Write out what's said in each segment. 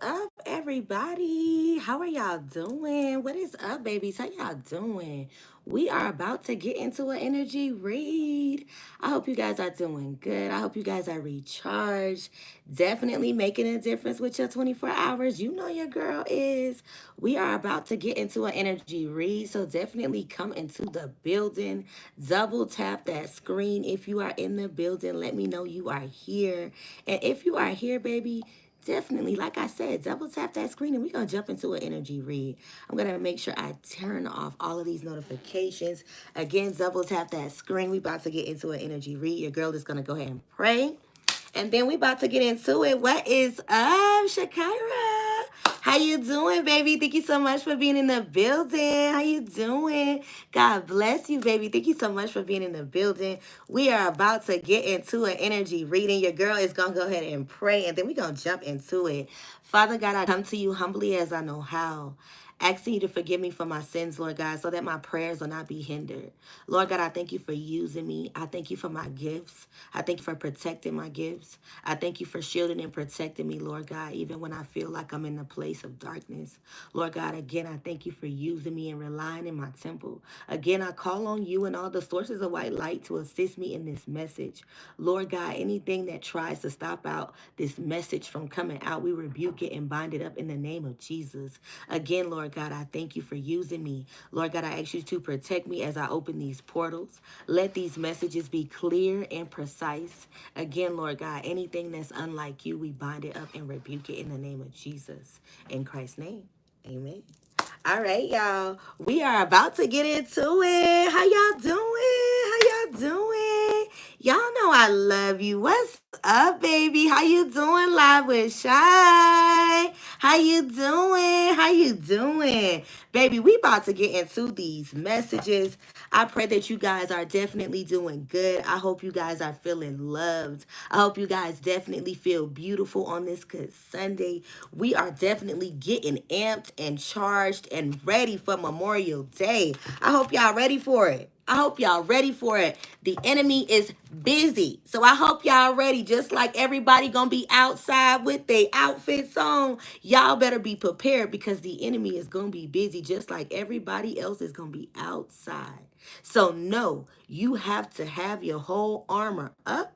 up, everybody? How are y'all doing? What is up, babies? How y'all doing? We are about to get into an energy read. I hope you guys are doing good. I hope you guys are recharged. Definitely making a difference with your 24 hours. You know your girl is. We are about to get into an energy read, so definitely come into the building. Double tap that screen if you are in the building. Let me know you are here. And if you are here, baby, definitely, like I said, double tap that screen and we're going to jump into an energy read. I'm going to make sure I turn off all of these notifications. Again, double tap that screen. We about to get into an energy read. Your girl is going to go ahead and pray. And then we about to get into it. What is up, Shakira? How you doing, baby? Thank you so much for being in the building. How you doing? God bless you, baby. Thank you so much for being in the building. We are about to get into an energy reading. Your girl is going to go ahead and pray, and then we're going to jump into it. Father God, I come to you humbly as I know how, asking you to forgive me for my sins, Lord God, so that my prayers will not be hindered. Lord God, I thank you for using me. I thank you for my gifts. I thank you for protecting my gifts. I thank you for shielding and protecting me, Lord God, even when I feel like I'm in a place of darkness. Lord God, again, I thank you for using me and relying in my temple. Again, I call on you and all the sources of white light to assist me in this message. Lord God, anything that tries to stop out this message from coming out, we rebuke it and bind it up in the name of Jesus. Again, Lord God, I thank you for using me. Lord God, I ask you to protect me as I open these portals. Let these messages be clear and precise. Again, Lord God, anything that's unlike you, we bind it up and rebuke it in the name of Jesus. In Christ's name, amen. All right, y'all. We are about to get into it. How y'all doing? How y'all doing? Y'all know I love you. What's up, baby? How you doing, Live with Shy? How you doing? How you doing? Baby, we about to get into these messages. I pray that you guys are definitely doing good. I hope you guys are feeling loved. I hope you guys definitely feel beautiful on this good Sunday. We are definitely getting amped and charged and ready for Memorial Day. I hope y'all ready for it. I hope y'all ready for it. The enemy is busy. So I hope y'all ready. Just like everybody gonna be outside with their outfits on, y'all better be prepared because the enemy is gonna be busy just like everybody else is gonna be outside. So no, you have to have your whole armor up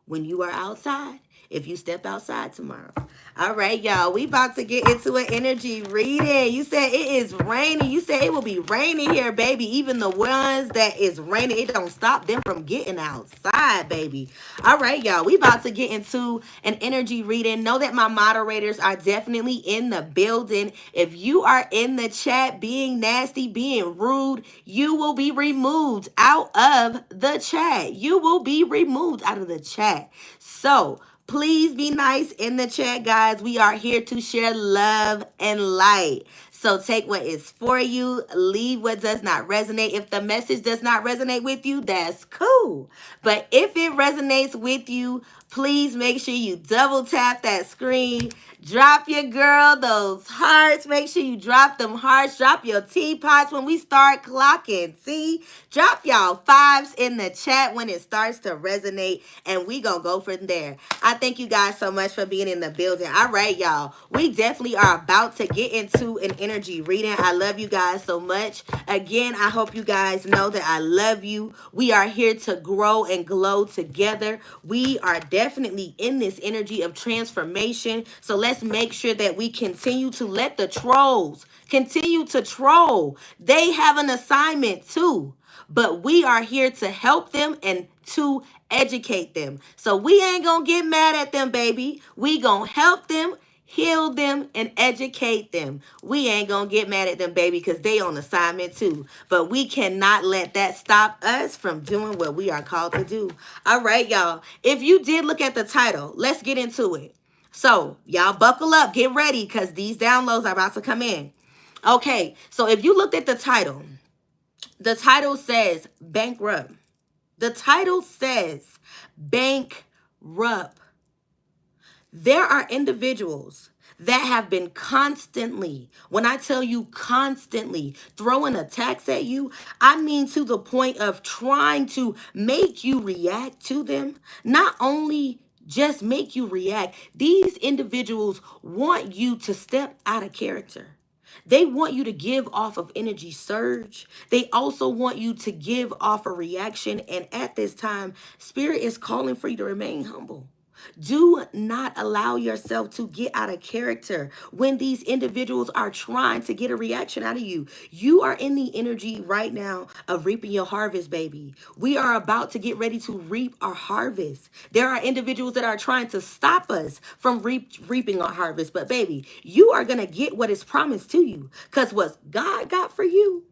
when you are outside, if you step outside tomorrow. All right, y'all, we about to get into an energy reading. You said it is raining. You said it will be raining here, baby. Even the ones that is raining, it don't stop them from getting outside, baby. All right, y'all, we about to get into an energy reading. Know that my moderators are definitely in the building. If you are in the chat being nasty, being rude, you will be removed out of the chat. You will be removed out of the chat. So please be nice in the chat, guys. We are here to share love and light. So take what is for you, leave what does not resonate. If the message does not resonate with you, that's cool. But if it resonates with you, please make sure you double tap that screen. Drop your girl those hearts. Make sure you drop them hearts. Drop your teapots when we start clocking. See? Drop y'all fives in the chat when it starts to resonate, and we gonna go from there. I thank you guys so much for being in the building. All right, y'all. We definitely are about to get into an energy reading. I love you guys so much. Again, I hope you guys know that I love you. We are here to grow and glow together. We are definitely in this energy of transformation. So let's make sure that we continue to let the trolls continue to troll. They have an assignment too, but we are here to help them and to educate them. So we ain't gonna get mad at them, baby. We gonna help them, heal them, and educate them. We ain't gonna get mad at them, baby, because they on assignment too. But we cannot let that stop us from doing what we are called to do. All right, y'all. If you did look at the title, let's get into it. So y'all buckle up, get ready, because these downloads are about to come in. Okay, so if you looked at the title says bankrupt. The title says bankrupt. There are individuals that have been constantly, when I tell you constantly, throwing attacks at you, I mean to the point of trying to make you react to them. Not only just make you react. These individuals want you to step out of character. They want you to give off of energy surge. They also want you to give off a reaction. And at this time, Spirit is calling for you to remain humble. Do not allow yourself to get out of character when these individuals are trying to get a reaction out of you. You are in the energy right now of reaping your harvest, baby. We are about to get ready to reap our harvest. There are individuals that are trying to stop us from reaping our harvest. But baby, you are going to get what is promised to you, because what God got for you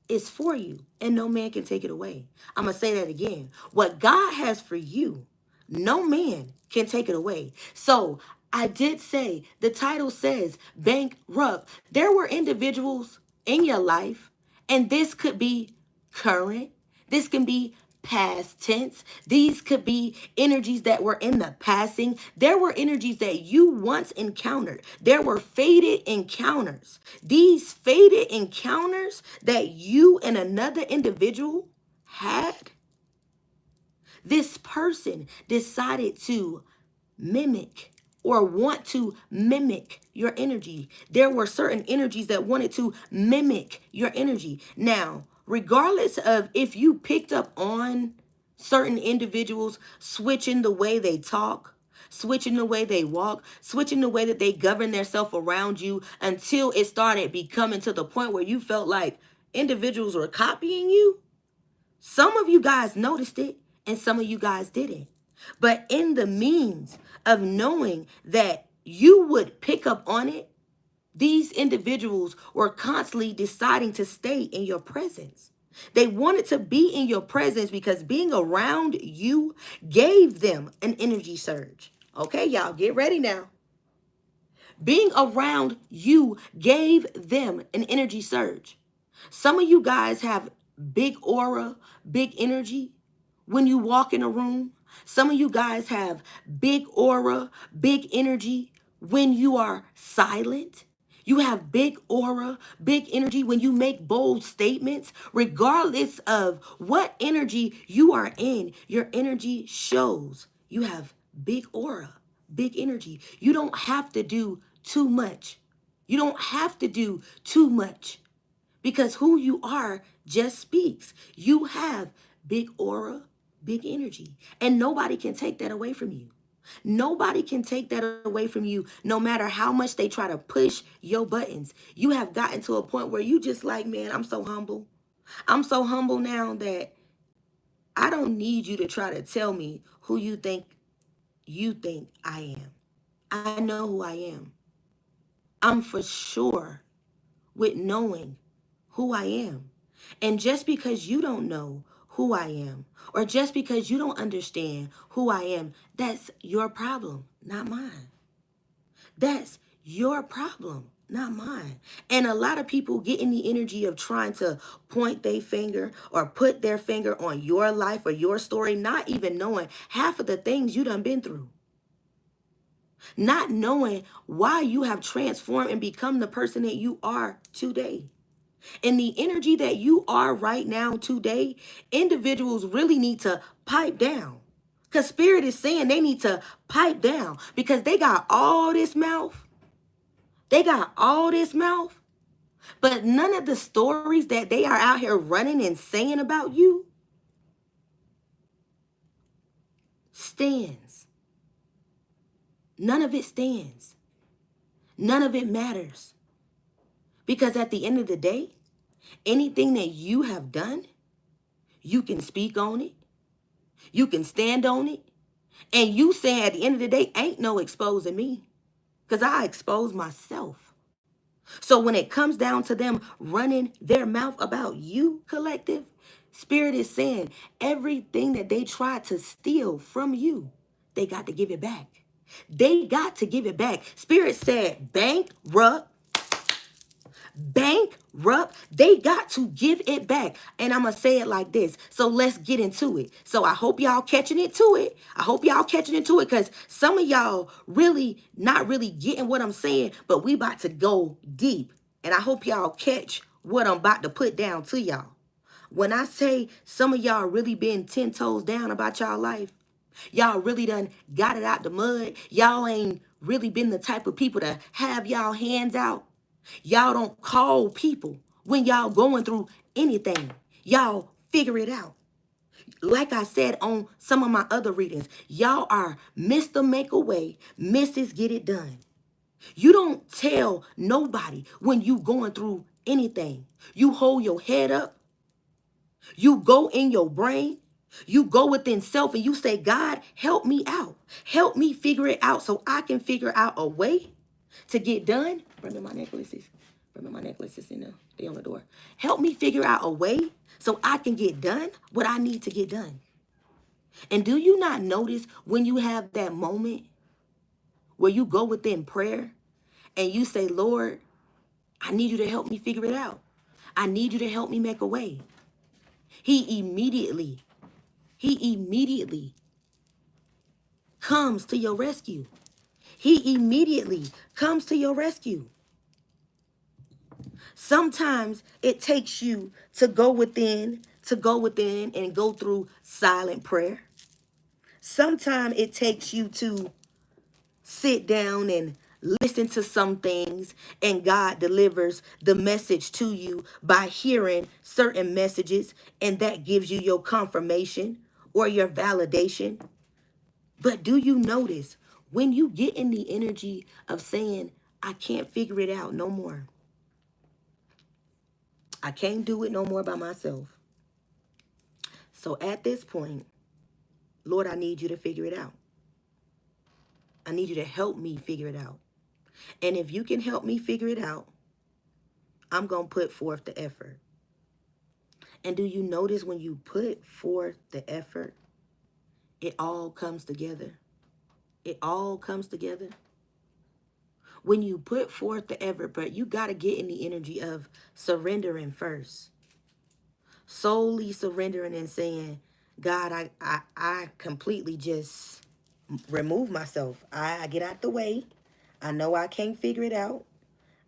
is for you, and no man can take it away. I'm going to say that again. What God has for you, no man can take it away. So I did say, the title says bankrupt. There were individuals in your life, and this could be current. This can be past tense. These could be energies that were in the passing. There were energies that you once encountered. There were faded encounters. These faded encounters that you and another individual had, this person decided to mimic or want to mimic your energy. There were certain energies that wanted to mimic your energy. Now, regardless of if you picked up on certain individuals switching the way they talk, switching the way they walk, switching the way that they govern themselves around you, until it started becoming to the point where you felt like individuals were copying you. Some of you guys noticed it and some of you guys didn't. But in the means of knowing that you would pick up on it, these individuals were constantly deciding to stay in your presence. They wanted to be in your presence because being around you gave them an energy surge. Okay, y'all, get ready now. Being around you gave them an energy surge. Some of you guys have big aura, big energy when you walk in a room. Some of you guys have big aura, big energy when you are silent. You have big aura, big energy when you make bold statements. Regardless of what energy you are in, your energy shows you have big aura, big energy. You don't have to do too much. You don't have to do too much, because who you are just speaks. You have big aura, big energy, and nobody can take that away from you. Nobody can take that away from you, no matter how much they try to push your buttons. You have gotten to a point where you just like, man, I'm so humble. I'm so humble now that I don't need you to try to tell me who you think I am. I know who I am. I'm for sure with knowing who I am. And just because you don't know who I am, or just because you don't understand who I am, that's your problem, not mine. That's your problem, not mine. And a lot of people get in the energy of trying to point their finger or put their finger on your life or your story, not even knowing half of the things you done been through. Not knowing why you have transformed and become the person that you are today. And the energy that you are right now today, individuals really need to pipe down. Because Spirit is saying they need to pipe down, because they got all this mouth. They got all this mouth. But none of the stories that they are out here running and saying about you stands. None of it stands. None of it matters. Because at the end of the day, anything that you have done, you can speak on it. You can stand on it. And you say at the end of the day, ain't no exposing me, because I expose myself. So when it comes down to them running their mouth about you, collective, Spirit is saying everything that they tried to steal from you, they got to give it back. They got to give it back. Spirit said bankrupt. They got to give it back. And I'm going to say it like this. So let's get into it. So I hope y'all catching into it. I hope y'all catching into it, because some of y'all really not really getting what I'm saying, but we about to go deep. And I hope y'all catch what I'm about to put down to y'all. When I say some of y'all really been 10 toes down about y'all life, Y'all really done got it out the mud. Y'all ain't really been the type of people to have y'all hands out. Y'all don't call people when y'all going through anything. Y'all figure it out. Like I said on some of my other readings, y'all are Mr. Make a Way, Mrs. Get It Done. You don't tell nobody when you going through anything. You hold your head up. You go in your brain. You go within self and you say, God, help me out. Help me figure it out so I can figure out a way to get done. Bring me my necklaces. Bring me my necklaces in there. They on the door. Help me figure out a way so I can get done what I need to get done. And do you not notice when you have that moment where you go within prayer and you say, Lord, I need you to help me figure it out. I need you to help me make a way. He immediately comes to your rescue. He immediately comes to your rescue. Sometimes it takes you to go within and go through silent prayer. Sometimes it takes you to sit down and listen to some things, and God delivers the message to you by hearing certain messages, and that gives you your confirmation or your validation. But do you notice when you get in the energy of saying, I can't figure it out no more. I can't do it no more by myself. So at this point, Lord, I need you to figure it out. I need you to help me figure it out. And if you can help me figure it out, I'm going to put forth the effort. And do you notice when you put forth the effort, it all comes together? It all comes together. When you put forth the effort, but you got to get in the energy of surrendering first. Solely surrendering and saying, God, I completely just remove myself. I get out the way. I know I can't figure it out.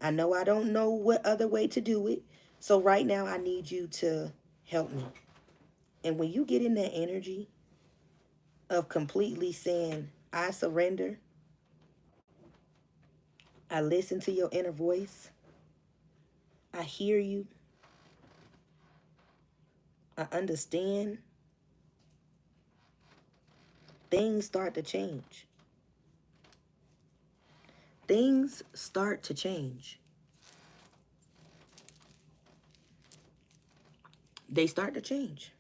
I know I don't know what other way to do it. So right now I need you to help me. And when you get in that energy of completely saying, I surrender, I listen to your inner voice, I hear you, I understand, things start to change. Things start to change. They start to change.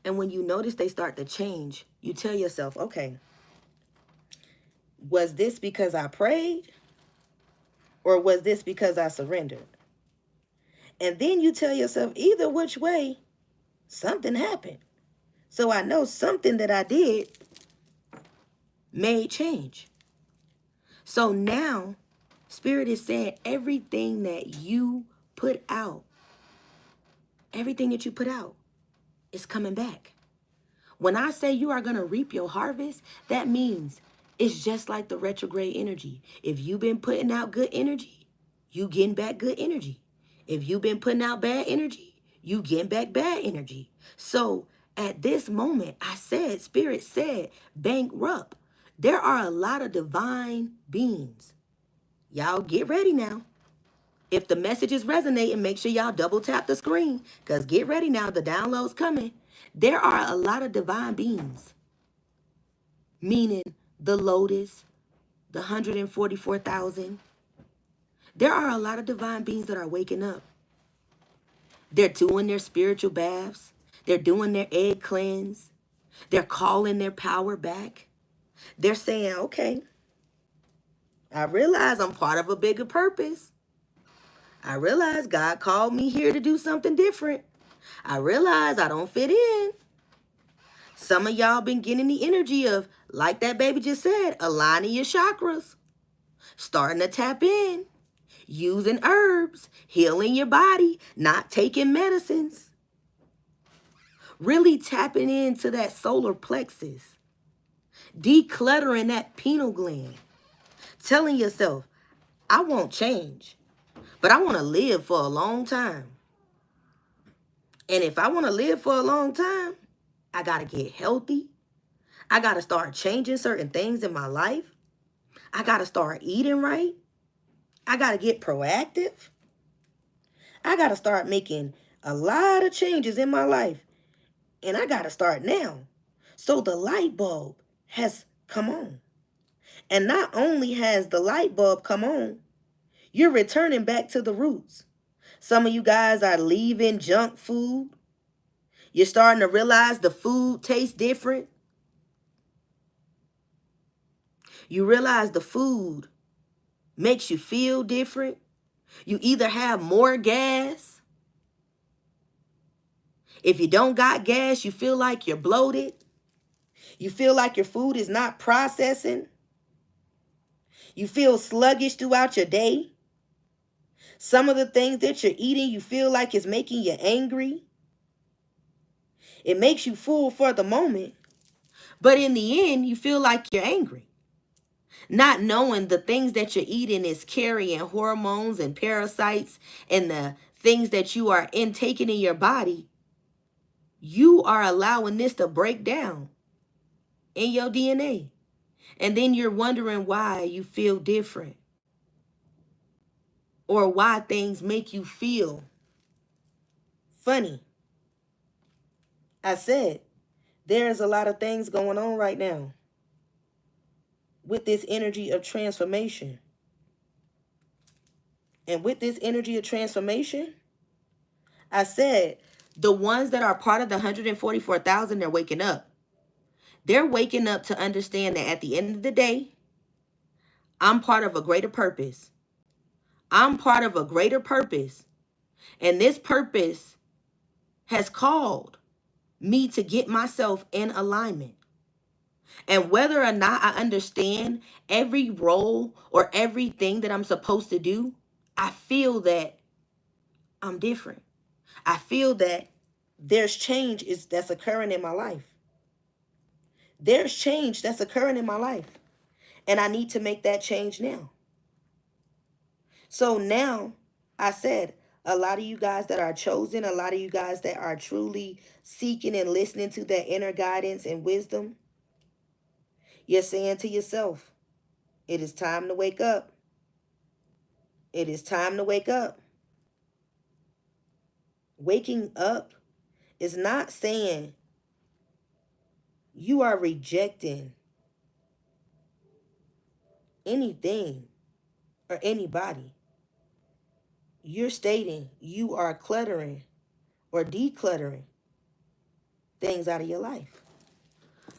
And when you notice they start to change, you tell yourself, okay, was this because I prayed? Or was this because I surrendered? And then you tell yourself, either which way, something happened. So I know something that I did made change. So now, Spirit is saying everything that you put out, everything that you put out is coming back. When I say you are going to reap your harvest, that means it's just like the retrograde energy. If you've been putting out good energy, you getting back good energy. If you've been putting out bad energy, you getting back bad energy. So at this moment, I said, Spirit said, bankrupt. There are a lot of divine beings. Y'all get ready now. If the message is resonating, make sure y'all double tap the screen, because get ready now. The download's coming. There are a lot of divine beings, meaning the lotus, the 144,000. There are a lot of divine beings that are waking up. They're doing their spiritual baths. They're doing their egg cleanse. They're calling their power back. They're saying, okay, I realize I'm part of a bigger purpose. I realize God called me here to do something different. I realize I don't fit in. Some of y'all been getting the energy of, like that baby just said, aligning your chakras, starting to tap in, using herbs, healing your body, not taking medicines. Really tapping into that solar plexus, decluttering that pineal gland, telling yourself, I won't change, but I want to live for a long time. And if I want to live for a long time, I got to get healthy. I got to start changing certain things in my life. I got to start eating right. I got to get proactive. I got to start making a lot of changes in my life. And I got to start now. So the light bulb has come on. And not only has the light bulb come on, you're returning back to the roots. Some of you guys are leaving junk food. You're starting to realize the food tastes different. You realize the food makes you feel different. You either have more gas. If you don't got gas, you feel like you're bloated. You feel like your food is not processing. You feel sluggish throughout your day. Some of the things that you're eating, you feel like it's making you angry. It makes you full for the moment. But in the end, you feel like you're angry. Not knowing the things that you're eating is carrying hormones and parasites and the things that you are intaking in your body, you are allowing this to break down in your DNA. And then you're wondering why you feel different or why things make you feel funny. I said, there's a lot of things going on right now with this energy of transformation. And with this energy of transformation, I said, the ones that are part of the 144,000, they're waking up. They're waking up to understand that at the end of the day, I'm part of a greater purpose. I'm part of a greater purpose. And this purpose has called me to get myself in alignment. And whether or not I understand every role or everything that I'm supposed to do, I feel that I'm different. I feel that there's change that's occurring in my life. There's change that's occurring in my life. And I need to make that change now. So now, I said, a lot of you guys that are chosen, a lot of you guys that are truly seeking and listening to that inner guidance and wisdom, you're saying to yourself, it is time to wake up. It is time to wake up. Waking up is not saying you are rejecting anything or anybody. You're stating you are cluttering or decluttering things out of your life.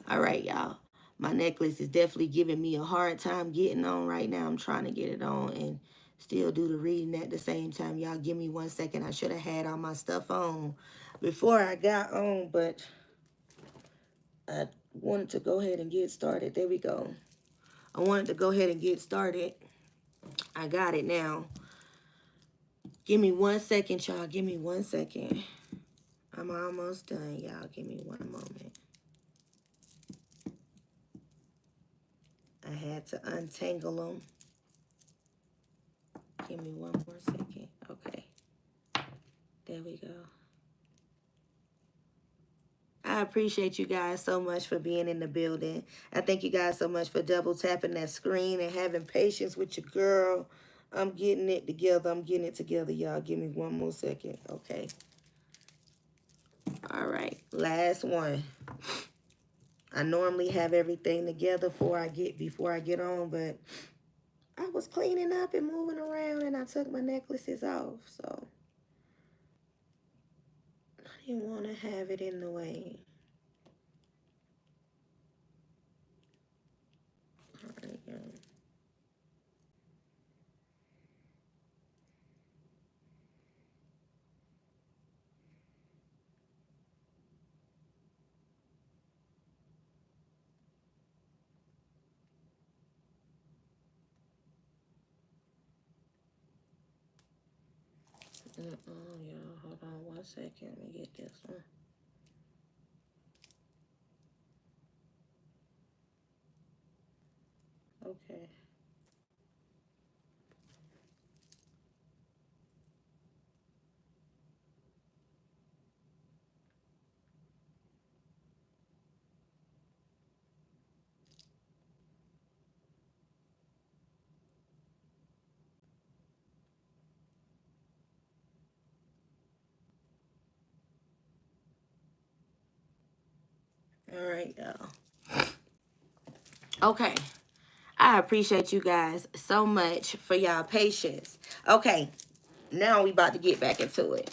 All right, y'all. My necklace is definitely giving me a hard time getting on right now. I'm trying to get it on and still do the reading at the same time. Y'all give me 1 second. I should have had all my stuff on before I got on, but I wanted to go ahead and get started. There we go. I wanted to go ahead and get started. I got it now. Give me 1 second, y'all. Give me 1 second. I'm almost done, y'all. Give me one moment. I had to untangle them. Give me 1 more second. Okay. There we go. I appreciate you guys so much for being in the building. I thank you guys so much for double tapping that screen and having patience with your girl. I'm getting it together. I'm getting it together, y'all. Give me 1 more second. Okay. All right. Last one. I normally have everything together before I get on, but I was cleaning up and moving around and I took my necklaces off, so I didn't want to have it in the way. All right, y'all. Y'all, hold on 1 second. Let me get this one. Okay. All right, y'all. Okay. I appreciate you guys so much for y'all patience. Okay. Now we about to get back into it.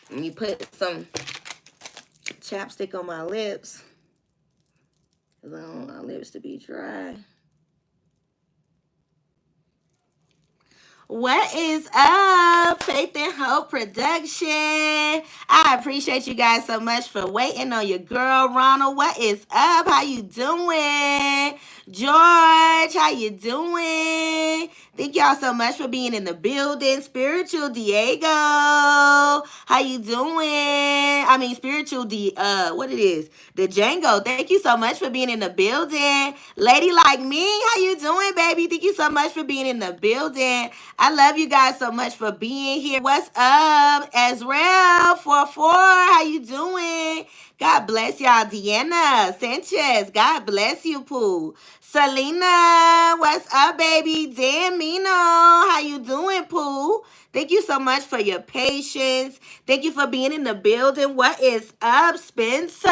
Let me put some chapstick on my lips, because I don't want my lips to be dry. What is up, Faith and Hope Production? I appreciate you guys so much for waiting on your girl, Ronald. What is up? How you doing? George, how you doing? Thank y'all so much for being in the building. Spiritual Diego, how you doing? I mean, Spiritual what it is? The Django. Thank you so much for being in the building. Lady Like Me, how you doing, baby? Thank you so much for being in the building. I love you guys so much for being here. What's up, Ezreal44? How you doing? God bless y'all. Deanna Sanchez, God bless you, Pooh. Selena, what's up, baby? Dan Mino, how you doing, Pooh? Thank you so much for your patience. Thank you for being in the building. What is up, Spencer?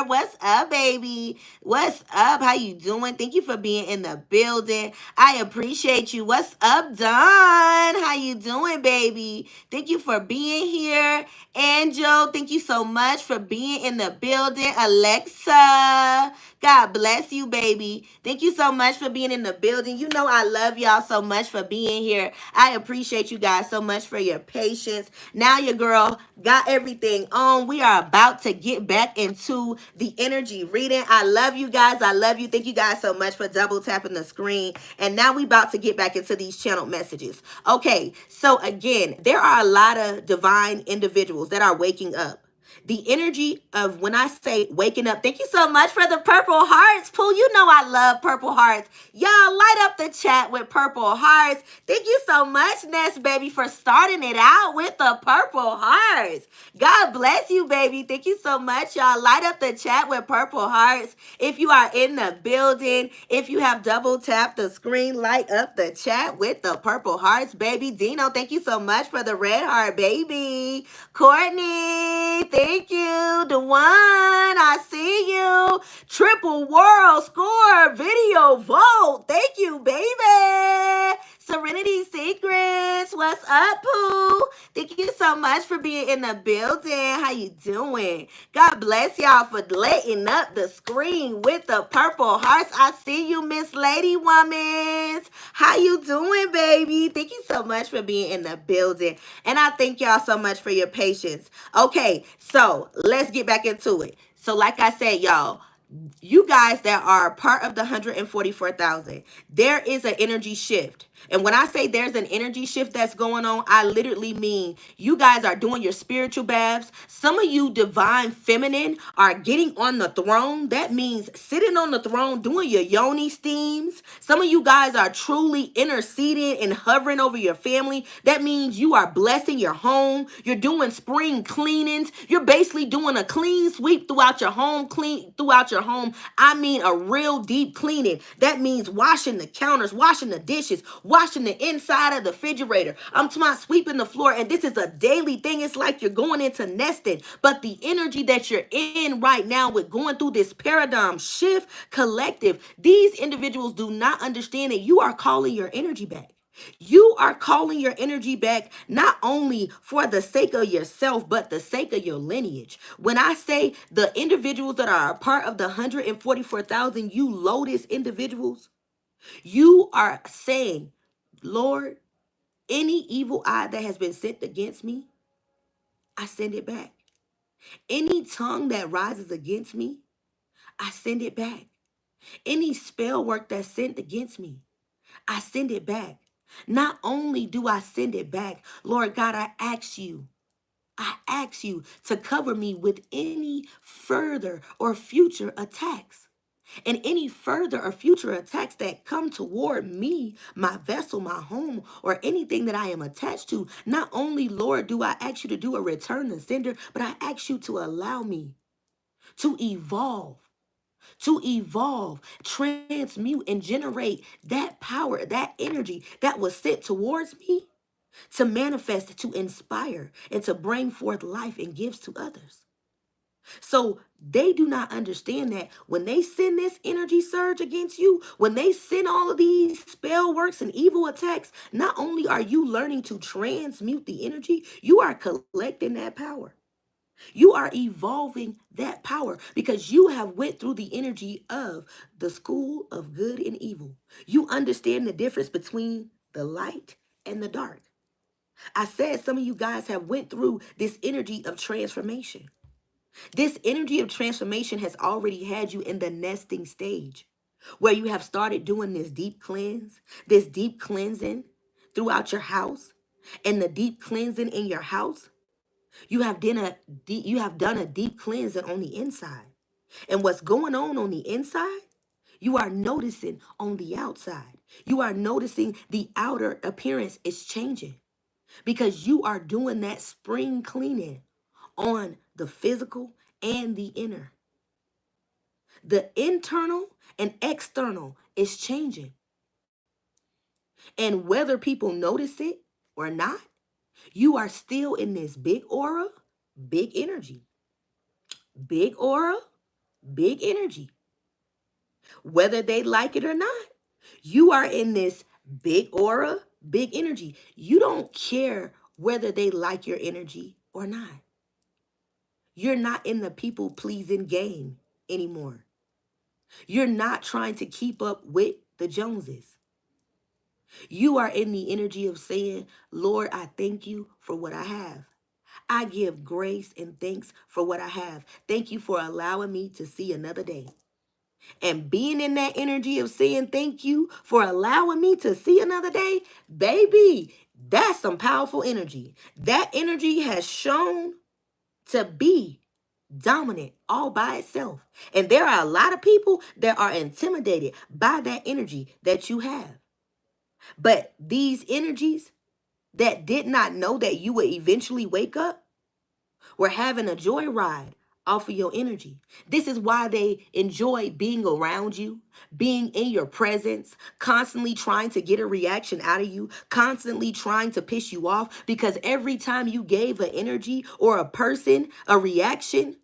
What's up, baby? What's up? How you doing? Thank you for being in the building. I appreciate you. What's up, Don? How you doing, baby? Thank you for being here. Angel, thank you so much for being in the building. Alexa, God bless you, baby. Thank you so much for being in the building. You know I love y'all so much for being here. I appreciate you guys so much for your patience. Now your girl got everything on. We are about to get back into the energy reading. I love you guys. I love you. Thank you guys so much for double tapping the screen. And now we about to get back into these channeled messages. Okay, so again, there are a lot of divine individuals that are waking up. The energy of when I say waking up, thank you so much for the purple hearts, Pooh. You know I love purple hearts. Y'all light up the chat with purple hearts. Thank you so much, Ness, baby, for starting it out with the purple hearts. God bless you, baby. Thank you so much, y'all. Light up the chat with purple hearts. If you are in the building, if you have double tapped the screen, light up the chat with the purple hearts, baby. Dino, thank you so much for the red heart, baby. Courtney, thank you. The one, I see you. Triple world score video vote. Thank you, baby. Serenity Secrets, what's up, Pooh? Thank you so much for being in the building. How you doing? God bless y'all for lighting up the screen with the purple hearts. I see you, Miss Lady Woman. How you doing, baby? Thank you so much for being in the building. And I thank y'all so much for your patience. Okay, so let's get back into it. So like I said, y'all, you guys that are part of the 144,000, there is an energy shift. And when I say there's an energy shift that's going on, I literally mean you guys are doing your spiritual baths. Some of you divine feminine are getting on the throne. That means sitting on the throne doing your yoni steams. Some of you guys are truly interceding and hovering over your family. That means you are blessing your home. You're doing spring cleanings. You're basically doing a clean sweep throughout your home, I mean a real deep cleaning. That means washing the counters, washing the dishes, washing the inside of the refrigerator. I'm talking about sweeping the floor, and this is a daily thing. It's like you're going into nesting. But the energy that you're in right now with going through this paradigm shift collective, these individuals do not understand that you are calling your energy back. You are calling your energy back not only for the sake of yourself, but the sake of your lineage. When I say the individuals that are a part of the 144,000, you Lotus individuals, you are saying, Lord, any evil eye that has been sent against me, I send it back. Any tongue that rises against me, I send it back. Any spell work that's sent against me, I send it back. Not only do I send it back, Lord God, I ask you to cover me with any further or future attacks. And any further or future attacks that come toward me, my vessel, my home, or anything that I am attached to, not only, Lord, do I ask you to do a return to sender, but I ask you to allow me to evolve, transmute, and generate that power, that energy that was sent towards me to manifest, to inspire, and to bring forth life and gifts to others. So they do not understand that when they send this energy surge against you, when they send all of these spell works and evil attacks, not only are you learning to transmute the energy, you are collecting that power. You are evolving that power because you have went through the energy of the school of good and evil. You understand the difference between the light and the dark. I said some of you guys have went through this energy of transformation. This energy of transformation has already had you in the nesting stage where you have started doing this deep cleanse, this deep cleansing throughout your house. And the deep cleansing in your house, you have done a deep cleansing on the inside. And what's going on the inside, you are noticing on the outside. You are noticing the outer appearance is changing because you are doing that spring cleaning on the physical and the inner. The internal and external is changing. And whether people notice it or not, you are still in this big aura, big energy. Big aura, big energy. Whether they like it or not, you are in this big aura, big energy. You don't care whether they like your energy or not. You're not in the people pleasing game anymore. You're not trying to keep up with the Joneses. You are in the energy of saying, Lord, I thank you for what I have. I give grace and thanks for what I have. Thank you for allowing me to see another day. And being in that energy of saying thank you for allowing me to see another day, baby, that's some powerful energy. That energy has shown to be dominant all by itself. And there are a lot of people that are intimidated by that energy that you have. But these energies that did not know that you would eventually wake up were having a joyride off of your energy. This is why they enjoy being around you, being in your presence, constantly trying to get a reaction out of you, constantly trying to piss you off, because every time you gave an energy or a person a reaction,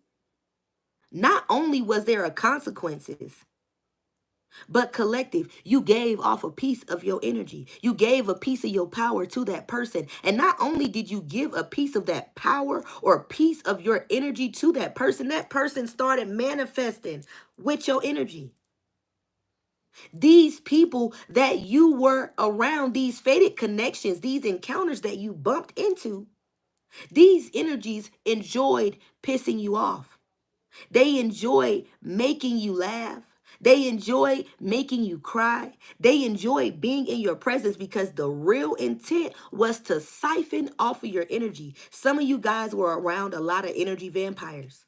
not only was there a consequences, but collective, you gave off a piece of your energy. You gave a piece of your power to that person. And not only did you give a piece of that power or a piece of your energy to that person started manifesting with your energy. These people that you were around, these fated connections, these encounters that you bumped into, these energies enjoyed pissing you off. They enjoy making you laugh. They enjoy making you cry. They enjoy being in your presence because the real intent was to siphon off of your energy. Some of you guys were around a lot of energy vampires.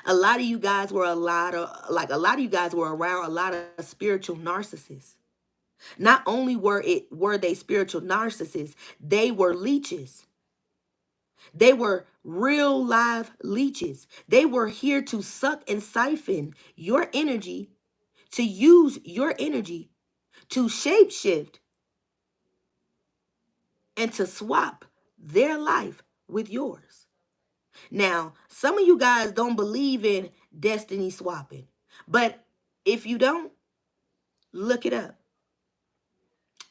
A lot of you guys were a lot of you guys were around a lot of spiritual narcissists. Not only were they spiritual narcissists, they were leeches. They were real live leeches. They were here to suck and siphon your energy, to use your energy to shapeshift and to swap their life with yours. Now, some of you guys don't believe in destiny swapping, but if you don't, look it up.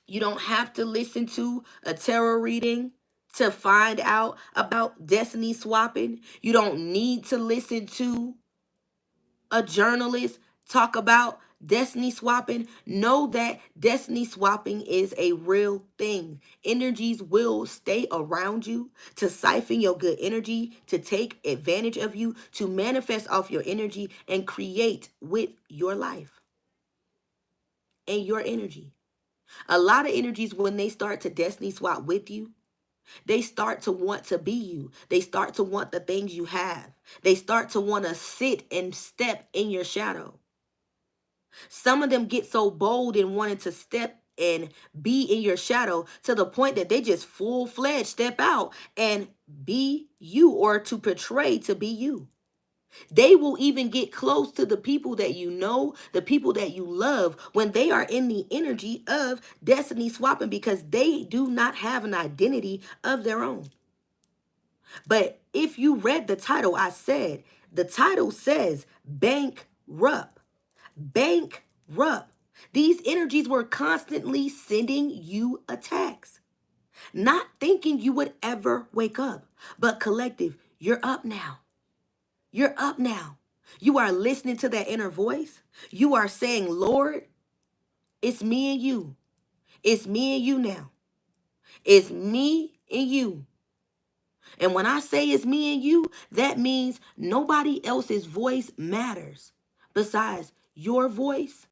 You don't have to listen to a tarot reading to find out about destiny swapping. You don't need to listen to a journalist talk about destiny swapping. Know that destiny swapping is a real thing. Energies will stay around you to siphon your good energy, to take advantage of you, to manifest off your energy and create with your life and your energy. A lot of energies, when they start to destiny swap with you, they start to want to be you. They start to want the things you have. They start to want to sit and step in your shadow. Some of them get so bold in wanting to step and be in your shadow to the point that they just full-fledged step out and be you, or to portray to be you. They will even get close to the people that you know, the people that you love, when they are in the energy of destiny swapping, because they do not have an identity of their own. But if you read the title, I said The title says bankrupt. Bankrupt. These energies were constantly sending you attacks, not thinking you would ever wake up. But collective, you're up now. You're up now. You are listening to that inner voice. You are saying, Lord, it's me and you. It's me and you now. It's me and you. And when I say it's me and you, that means nobody else's voice matters besides your voice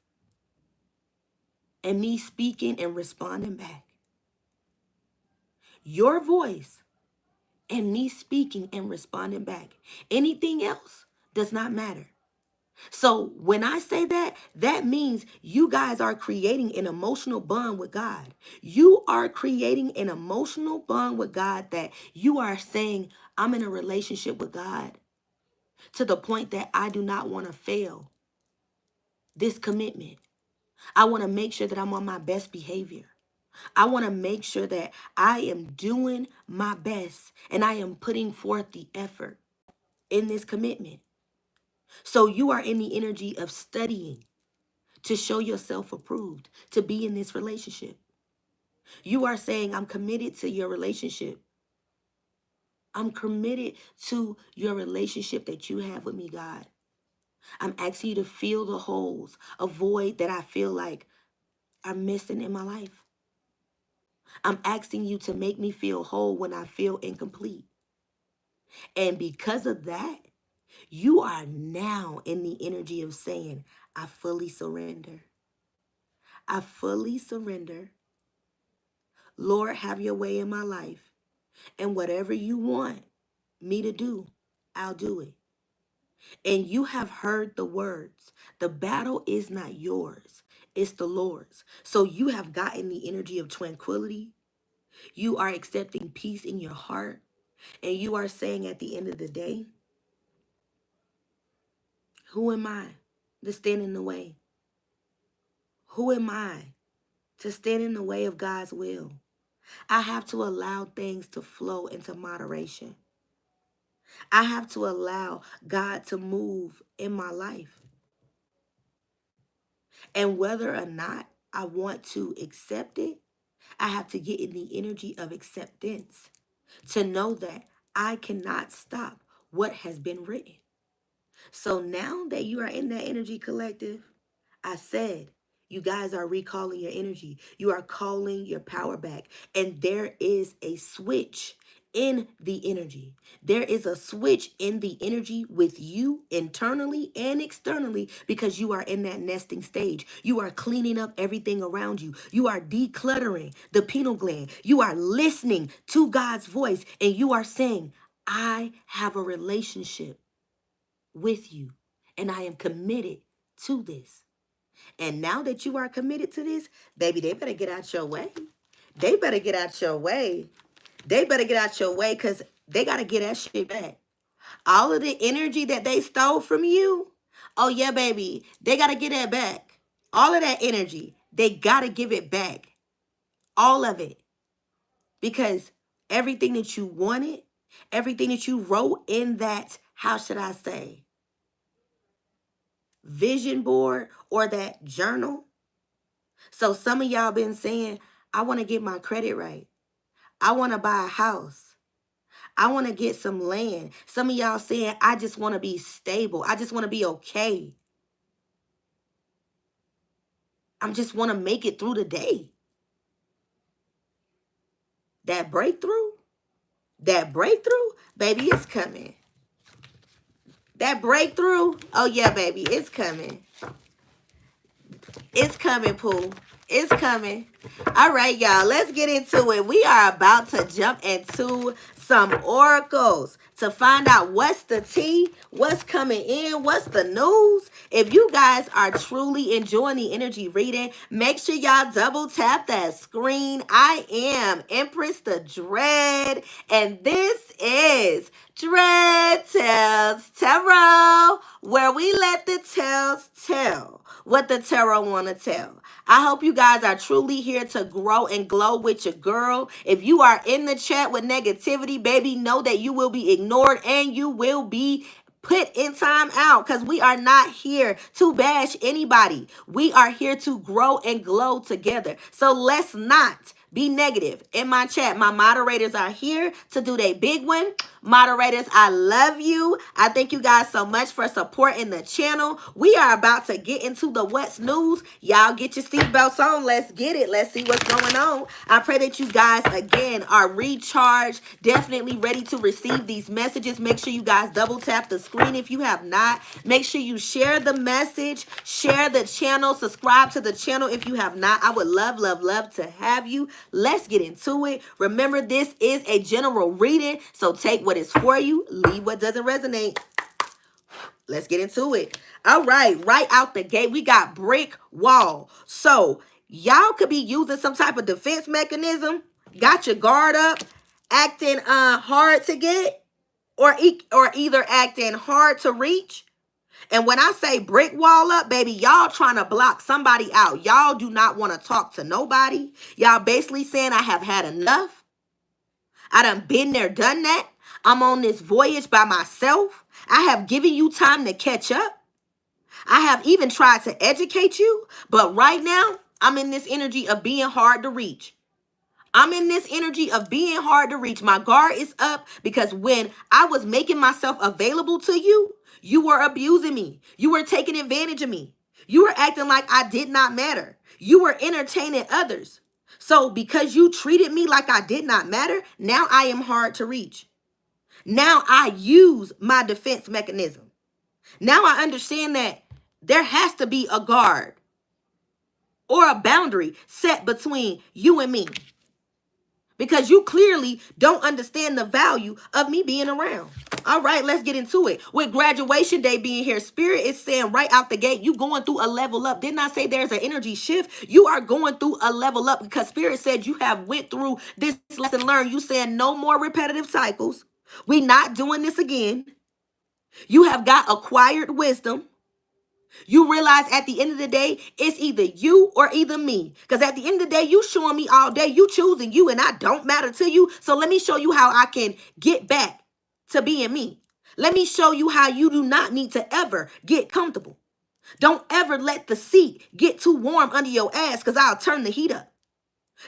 and me speaking and responding back. Your voice and me speaking and responding back. Anything else does not matter. So when I say that, that means you guys are creating an emotional bond with God. You are creating an emotional bond with God that you are saying, I'm in a relationship with God to the point that I do not want to fail this commitment. I want to make sure that I'm on my best behavior. I want to make sure that I am doing my best and I am putting forth the effort in this commitment. So you are in the energy of studying to show yourself approved, to be in this relationship. You are saying, I'm committed to your relationship. I'm committed to your relationship that you have with me, God. I'm asking you to fill the holes, a void that I feel like I'm missing in my life. I'm asking you to make me feel whole when I feel incomplete. And because of that, you are now in the energy of saying, I fully surrender. I fully surrender. Lord, have your way in my life. And whatever you want me to do, I'll do it. And you have heard the words. The battle is not yours. It's the Lord's. So you have gotten the energy of tranquility. You are accepting peace in your heart. And you are saying at the end of the day, who am I to stand in the way? Who am I to stand in the way of God's will? I have to allow things to flow into moderation. I have to allow God to move in my life. And whether or not I want to accept it, I have to get in the energy of acceptance to know that I cannot stop what has been written. So now that you are in that energy collective, I said, you guys are recalling your energy. You are calling your power back. And there is a switch in the energy. There is a switch in the energy with you internally and externally because you are in that nesting stage. You are cleaning up everything around you. You are decluttering the pineal gland. You are listening to God's voice and you are saying, I have a relationship with you and I am committed to this. And now that you are committed to this, baby, they better get out your way. They better get out your way. They better get out your way because they got to get that shit back. All of the energy that they stole from you, oh yeah, baby, they got to get that back. All of that energy, they got to give it back. All of it. Because everything that you wanted, everything that you wrote in that, how should I say, vision board or that journal. So some of y'all been saying, I want to get my credit right. I want to buy a house. I want to get some land. Some of y'all saying, I just want to be stable. I just want to be okay. I just want to make it through the day. That breakthrough, baby, it's coming. That breakthrough, oh yeah, baby, it's coming. It's coming, Pooh. It's coming. All right, y'all. Let's get into it. We are about to jump into some oracles to find out what's the tea, what's coming in, what's the news. If you guys are truly enjoying the energy reading, make sure y'all double tap that screen. I am Empress the Dread, and this is Dread Tells Tarot, where we let the tales tell what the tarot want to tell. I hope you guys are truly here to grow and glow with your girl. If you are in the chat with negativity, baby, know that you will be ignored and you will be Put in time out, because we are not here to bash anybody. We are here to grow and glow together. So let's not be negative. In my chat, my moderators are here to do their big one. Moderators, I love you. I thank you guys so much for supporting the channel. We are about to get into the what's news. Y'all get your seatbelts on. Let's get it. Let's see what's going on. I pray that you guys, again, are recharged, definitely ready to receive these messages. Make sure you guys double tap the screen if you have not. Make sure you share the message, share the channel, subscribe to the channel if you have not. I would love, love, love to have you. Let's get into it. Remember, this is a general reading, so take what is for you, leave what doesn't resonate. Let's get into it. All right, right out the gate, we got brick wall. So y'all could be using some type of defense mechanism, got your guard up, acting hard to get, or either acting hard to reach. And when I say brick wall up, baby, y'all trying to block somebody out. Y'all do not want to talk to nobody. Y'all basically saying, I have had enough. I done been there, done that. I'm on this voyage by myself. I have given you time to catch up. I have even tried to educate you. But right now, I'm in this energy of being hard to reach. I'm in this energy of being hard to reach. My guard is up because when I was making myself available to you, you were abusing me. You were taking advantage of me. You were acting like I did not matter. You were entertaining others. So because you treated me like I did not matter, now I am hard to reach. Now I use my defense mechanism. Now I understand that there has to be a guard or a boundary set between you and me, because you clearly don't understand the value of me being around. All right, let's get into it. With graduation day being here, Spirit is saying right out the gate, you going through a level up. Didn't I say there's an energy shift? You are going through a level up because Spirit said you have went through this lesson learned. You saying no more repetitive cycles. We not doing this again. You have got acquired wisdom. You realize at the end of the day, it's either you or either me. Because at the end of the day, you showing me all day, you choosing you, and I don't matter to you. So let me show you how I can get back to being me. Let me show you how you do not need to ever get comfortable. Don't ever let the seat get too warm under your ass, because I'll turn the heat up.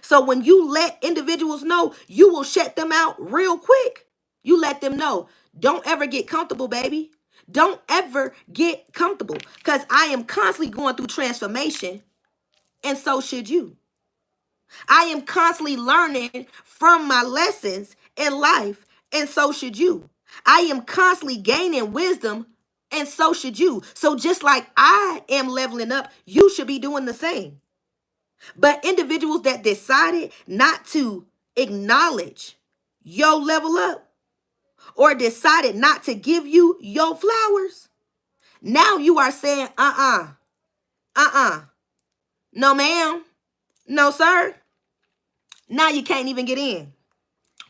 So when you let individuals know, you will shut them out real quick. You let them know, don't ever get comfortable, baby. Don't ever get comfortable, because I am constantly going through transformation, and so should you. I am constantly learning from my lessons in life, and so should you. I am constantly gaining wisdom, and so should you. So just like I am leveling up, you should be doing the same. But individuals that decided not to acknowledge your level up, or decided not to give you your flowers, now you are saying, no ma'am, no sir. Now you can't even get in.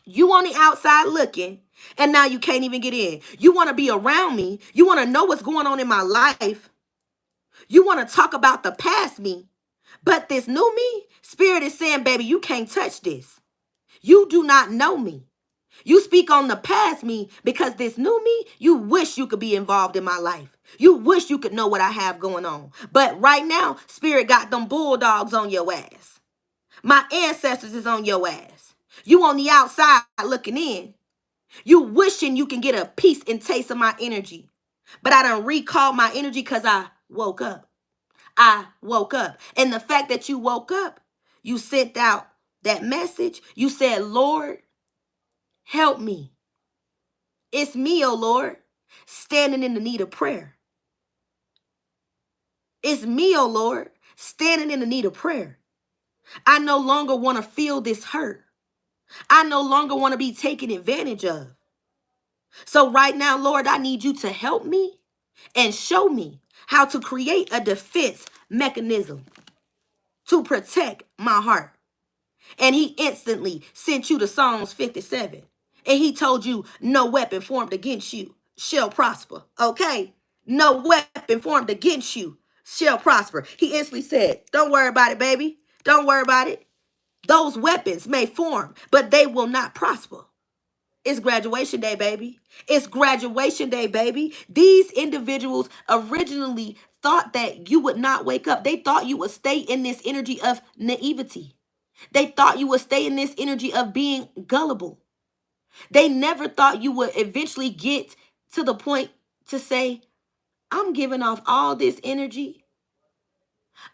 You on the outside looking, and now you can't even get in. You want to be around me. You want to know what's going on in my life. You want to talk about the past me. But this new me, Spirit is saying, baby, you can't touch this. You do not know me. You speak on the past me because this new me, you wish you could be involved in my life. You wish you could know what I have going on. But right now, Spirit got them bulldogs on your ass. My ancestors is on your ass. You on the outside looking in. You wishing you can get a piece and taste of my energy. But I done recalled my energy because I woke up. I woke up. And the fact that you woke up, you sent out that message. You said, Lord, help me. It's me, oh Lord, standing in the need of prayer. It's me, oh Lord, standing in the need of prayer. I no longer want to feel this hurt. I no longer want to be taken advantage of. So right now, Lord, I need you to help me and show me how to create a defense mechanism to protect my heart. And he instantly sent you to Psalms 57. And he told you, no weapon formed against you shall prosper. Okay? No weapon formed against you shall prosper. He instantly said, don't worry about it, baby. Don't worry about it. Those weapons may form, but they will not prosper. It's graduation day, baby. It's graduation day, baby. These individuals originally thought that you would not wake up. They thought you would stay in this energy of naivety. They thought you would stay in this energy of being gullible. They never thought you would eventually get to the point to say, I'm giving off all this energy.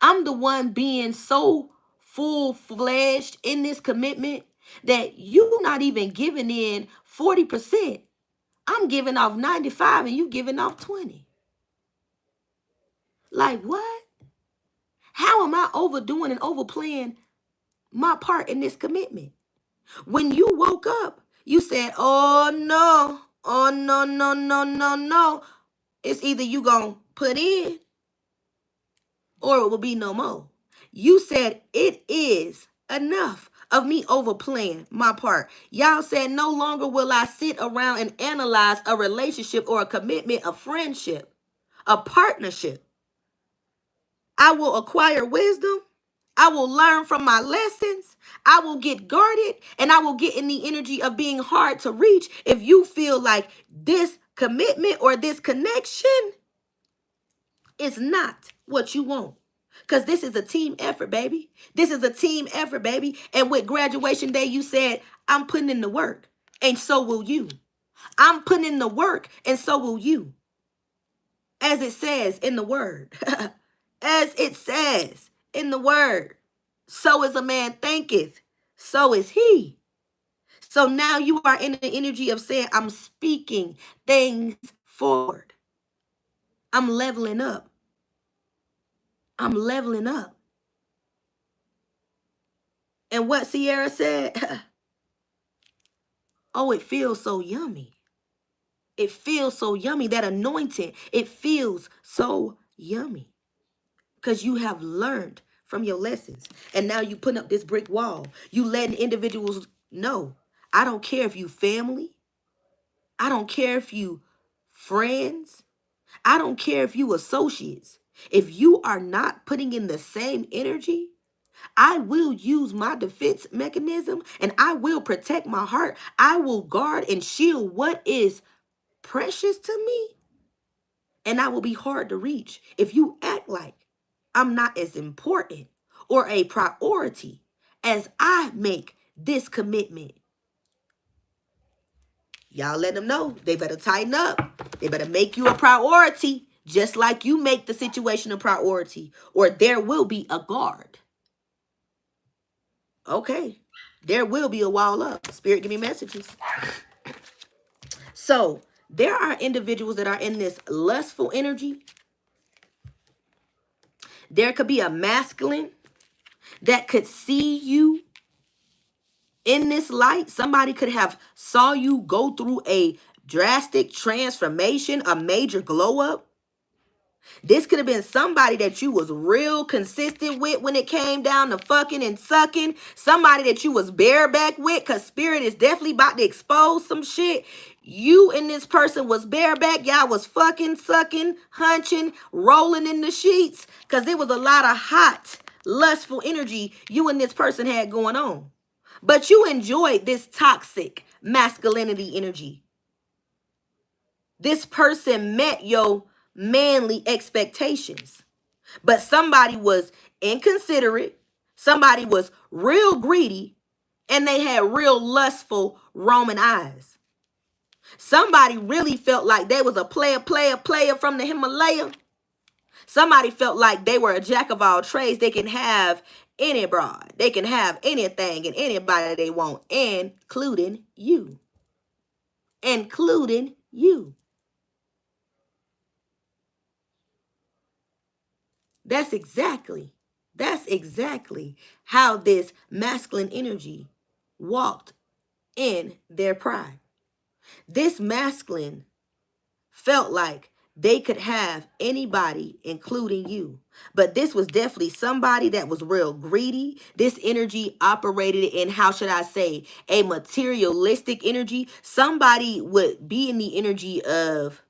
I'm the one being so full-fledged in this commitment that you not even giving in 40%. I'm giving off 95 and you giving off 20. Like what? How am I overdoing and overplaying my part in this commitment? When you woke up, you said, oh no, oh no, no, no, no, no. It's either you gonna put in or it will be no more. You said it is enough of me overplaying my part. Y'all said no longer will I sit around and analyze a relationship or a commitment, a friendship, a partnership. I will acquire wisdom. I will learn from my lessons. I will get guarded and I will get in the energy of being hard to reach if you feel like this commitment or this connection is not what you want. Because this is a team effort, baby. This is a team effort, baby. And with graduation day, you said, I'm putting in the work and so will you. I'm putting in the work and so will you. As it says in the word. As it says in the word. So is a man thinketh, so is he. So now you are in the energy of saying, I'm speaking things forward. I'm leveling up. I'm leveling up. And what Sierra said, oh, it feels so yummy. It feels so yummy. That anointing, it feels so yummy. Because you have learned from your lessons. And now you putting up this brick wall. You letting individuals know. I don't care if you family. I don't care if you friends. I don't care if you associates. If you are not putting in the same energy, I will use my defense mechanism and I will protect my heart. I will guard and shield what is precious to me. And I will be hard to reach if you act like I'm not as important or a priority as I make this commitment. Y'all let them know they better tighten up. They better make you a priority, just like you make the situation a priority, or there will be a guard. Okay, there will be a wall up. Spirit, give me messages. So there are individuals that are in this lustful energy. There could be a masculine that could see you in this light. Somebody could have saw you go through a drastic transformation, a major glow up. This could have been somebody that you was real consistent with when it came down to fucking and sucking. Somebody that you was bareback with, because spirit is definitely about to expose some shit. You and this person was bareback. Y'all was fucking, sucking, hunching, rolling in the sheets, because there was a lot of hot, lustful energy you and this person had going on. But you enjoyed this toxic masculinity energy. This person met your manly expectations. But somebody was inconsiderate. Somebody was real greedy. And they had real lustful Roman eyes. Somebody really felt like they was a player from the Himalaya. Somebody felt like they were a jack of all trades. They can have any broad. They can have anything and anybody they want, including you. Including you. That's exactly how this masculine energy walked in their pride. This masculine felt like they could have anybody, including you. But this was definitely somebody that was real greedy. This energy operated in, how should I say, a materialistic energy. Somebody would be in the energy of,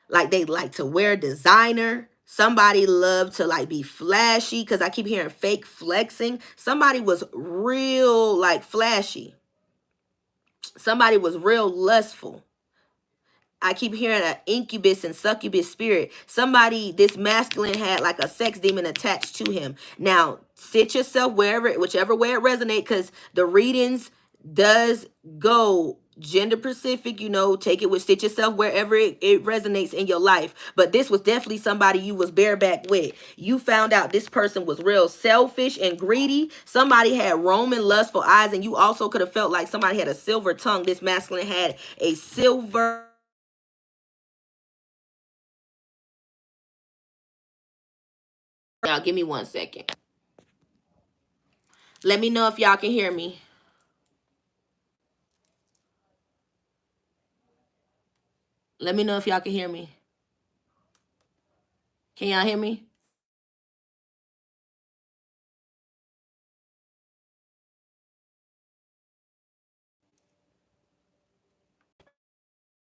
like, they like to wear designer. Somebody loved to like be flashy, because I keep hearing fake flexing. Somebody was real like flashy. Somebody was real lustful. I keep hearing an incubus and succubus spirit. Somebody, this masculine had like a sex demon attached to him. Now, sit yourself whichever way it resonates, because the readings does go gender specific, take it with, sit yourself wherever it resonates in your life. But this was definitely somebody you was bareback with. You found out this person was real selfish and greedy. Somebody had Roman lustful eyes, and you also could have felt like somebody had a silver tongue. This masculine had a silver. Y'all, give me 1 second. Let me know if y'all can hear me. Let me know if y'all can hear me. Can y'all hear me?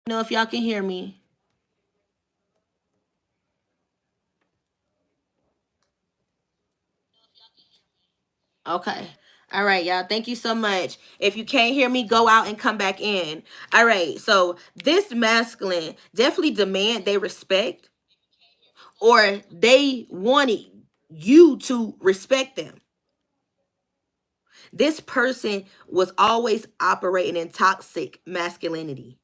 Know if y'all can hear me. Okay. All right, y'all. Thank you so much. If you can't hear me, go out and come back in. All right. So this masculine definitely demand they respect, or they wanted you to respect them. This person was always operating in toxic masculinity.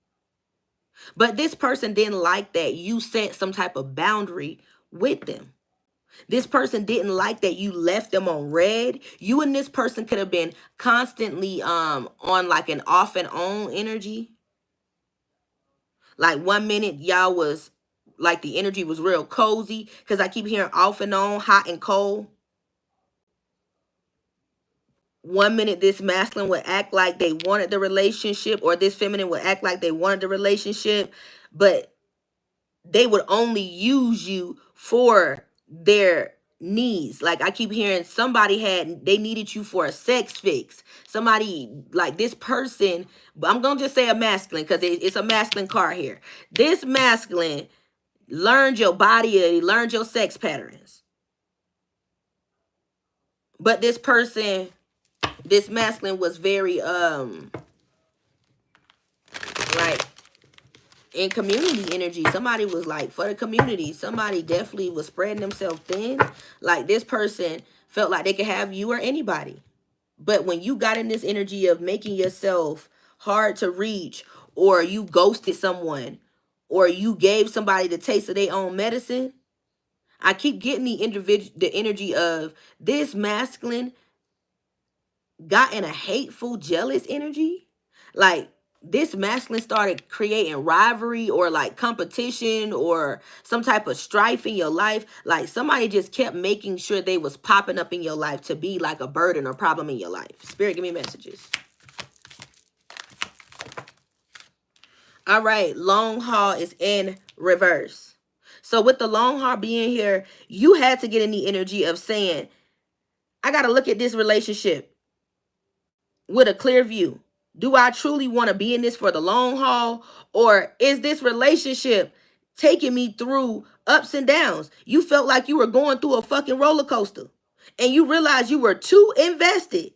But this person didn't like that you set some type of boundary with them. This person didn't like that you left them on red. You and this person could have been constantly on like an off and on energy. Like 1 minute y'all was like the energy was real cozy, because I keep hearing off and on, hot and cold. 1 minute this masculine would act like they wanted the relationship, or this feminine would act like they wanted the relationship, but they would only use you for their needs. Like I keep hearing they needed you for a sex fix. Somebody like this person, I'm gonna just say a masculine because it's a masculine card here. This masculine learned your body, he learned your sex patterns. But this masculine was very like in community energy. Somebody was like for the community. Somebody definitely was spreading themselves thin. Like this person felt like they could have you or anybody. But when you got in this energy of making yourself hard to reach, or you ghosted someone, or you gave somebody the taste of their own medicine, I keep getting the energy of this masculine got in a hateful, jealous energy. Like this masculine started creating rivalry or like competition or some type of strife in your life. Like somebody just kept making sure they was popping up in your life to be like a burden or problem in your life. Spirit, give me messages. All right, long haul is in reverse. So with the long haul being here, you had to get in the energy of saying, I got to look at this relationship with a clear view. Do I truly want to be in this for the long haul? Or is this relationship taking me through ups and downs? You felt like you were going through a fucking roller coaster, and you realized you were too invested.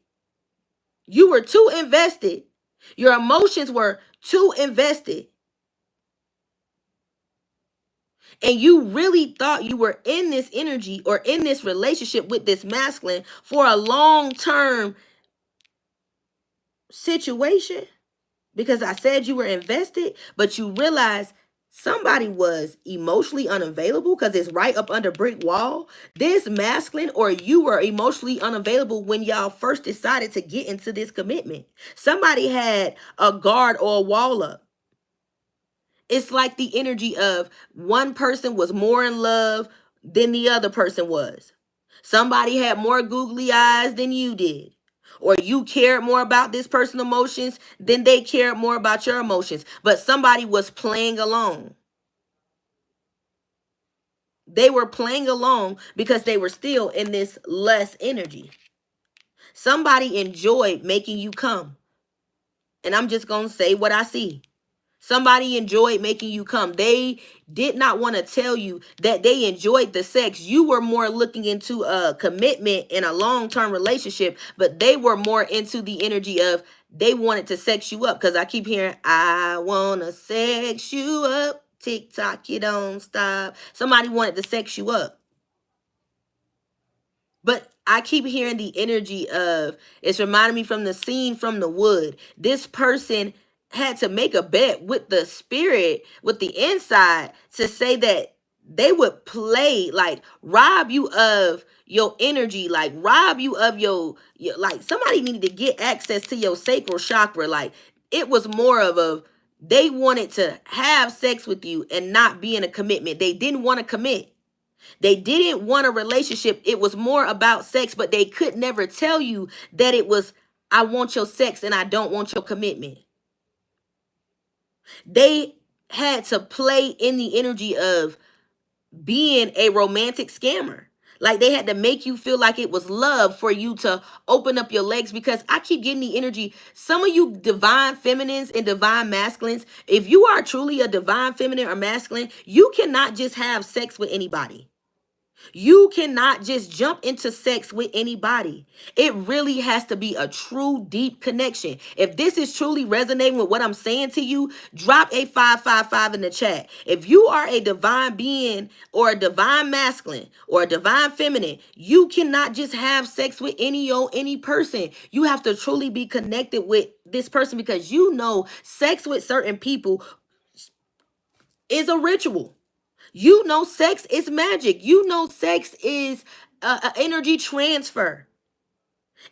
You were too invested. Your emotions were too invested. And you really thought you were in this energy or in this relationship with this masculine for a long-term situation, because I said you were invested, but you realize somebody was emotionally unavailable because it's right up under brick wall. This masculine or you were emotionally unavailable when y'all first decided to get into this commitment. Somebody had a guard or a wall up. It's like the energy of one person was more in love than the other person was. Somebody had more googly eyes than you did. Or you cared more about this person's emotions than they cared more about your emotions. But somebody was playing along. They were playing along because they were still in this less energy. Somebody enjoyed making you come. And I'm just going to say what I see. Somebody enjoyed making you come. They did not want to tell you that they enjoyed the sex. You were more looking into a commitment in a long-term relationship, but they were more into the energy of they wanted to sex you up. Because I keep hearing, I want to sex you up. Tick tock, you don't stop. Somebody wanted to sex you up. But I keep hearing the energy of, it's reminding me from the scene from The Wood. This person had to make a bet with the spirit, with the inside, to say that they would play, like rob you of your energy, like rob you of your like somebody needed to get access to your sacral chakra. Like it was more of a, they wanted to have sex with you and not be in a commitment. They didn't want to commit. They didn't want a relationship. It was more about sex, but they could never tell you that it was, I want your sex and I don't want your commitment. They had to play in the energy of being a romantic scammer. Like they had to make you feel like it was love for you to open up your legs, because I keep getting the energy. Some of you divine feminines and divine masculines, if you are truly a divine feminine or masculine, you cannot just have sex with anybody. You cannot just jump into sex with anybody. It really has to be a true, deep connection. If this is truly resonating with what I'm saying to you, drop a 555 in the chat. If you are a divine being or a divine masculine or a divine feminine, you cannot just have sex with any person. You have to truly be connected with this person, because you know sex with certain people is a ritual. You know sex is magic. You know sex is a energy transfer.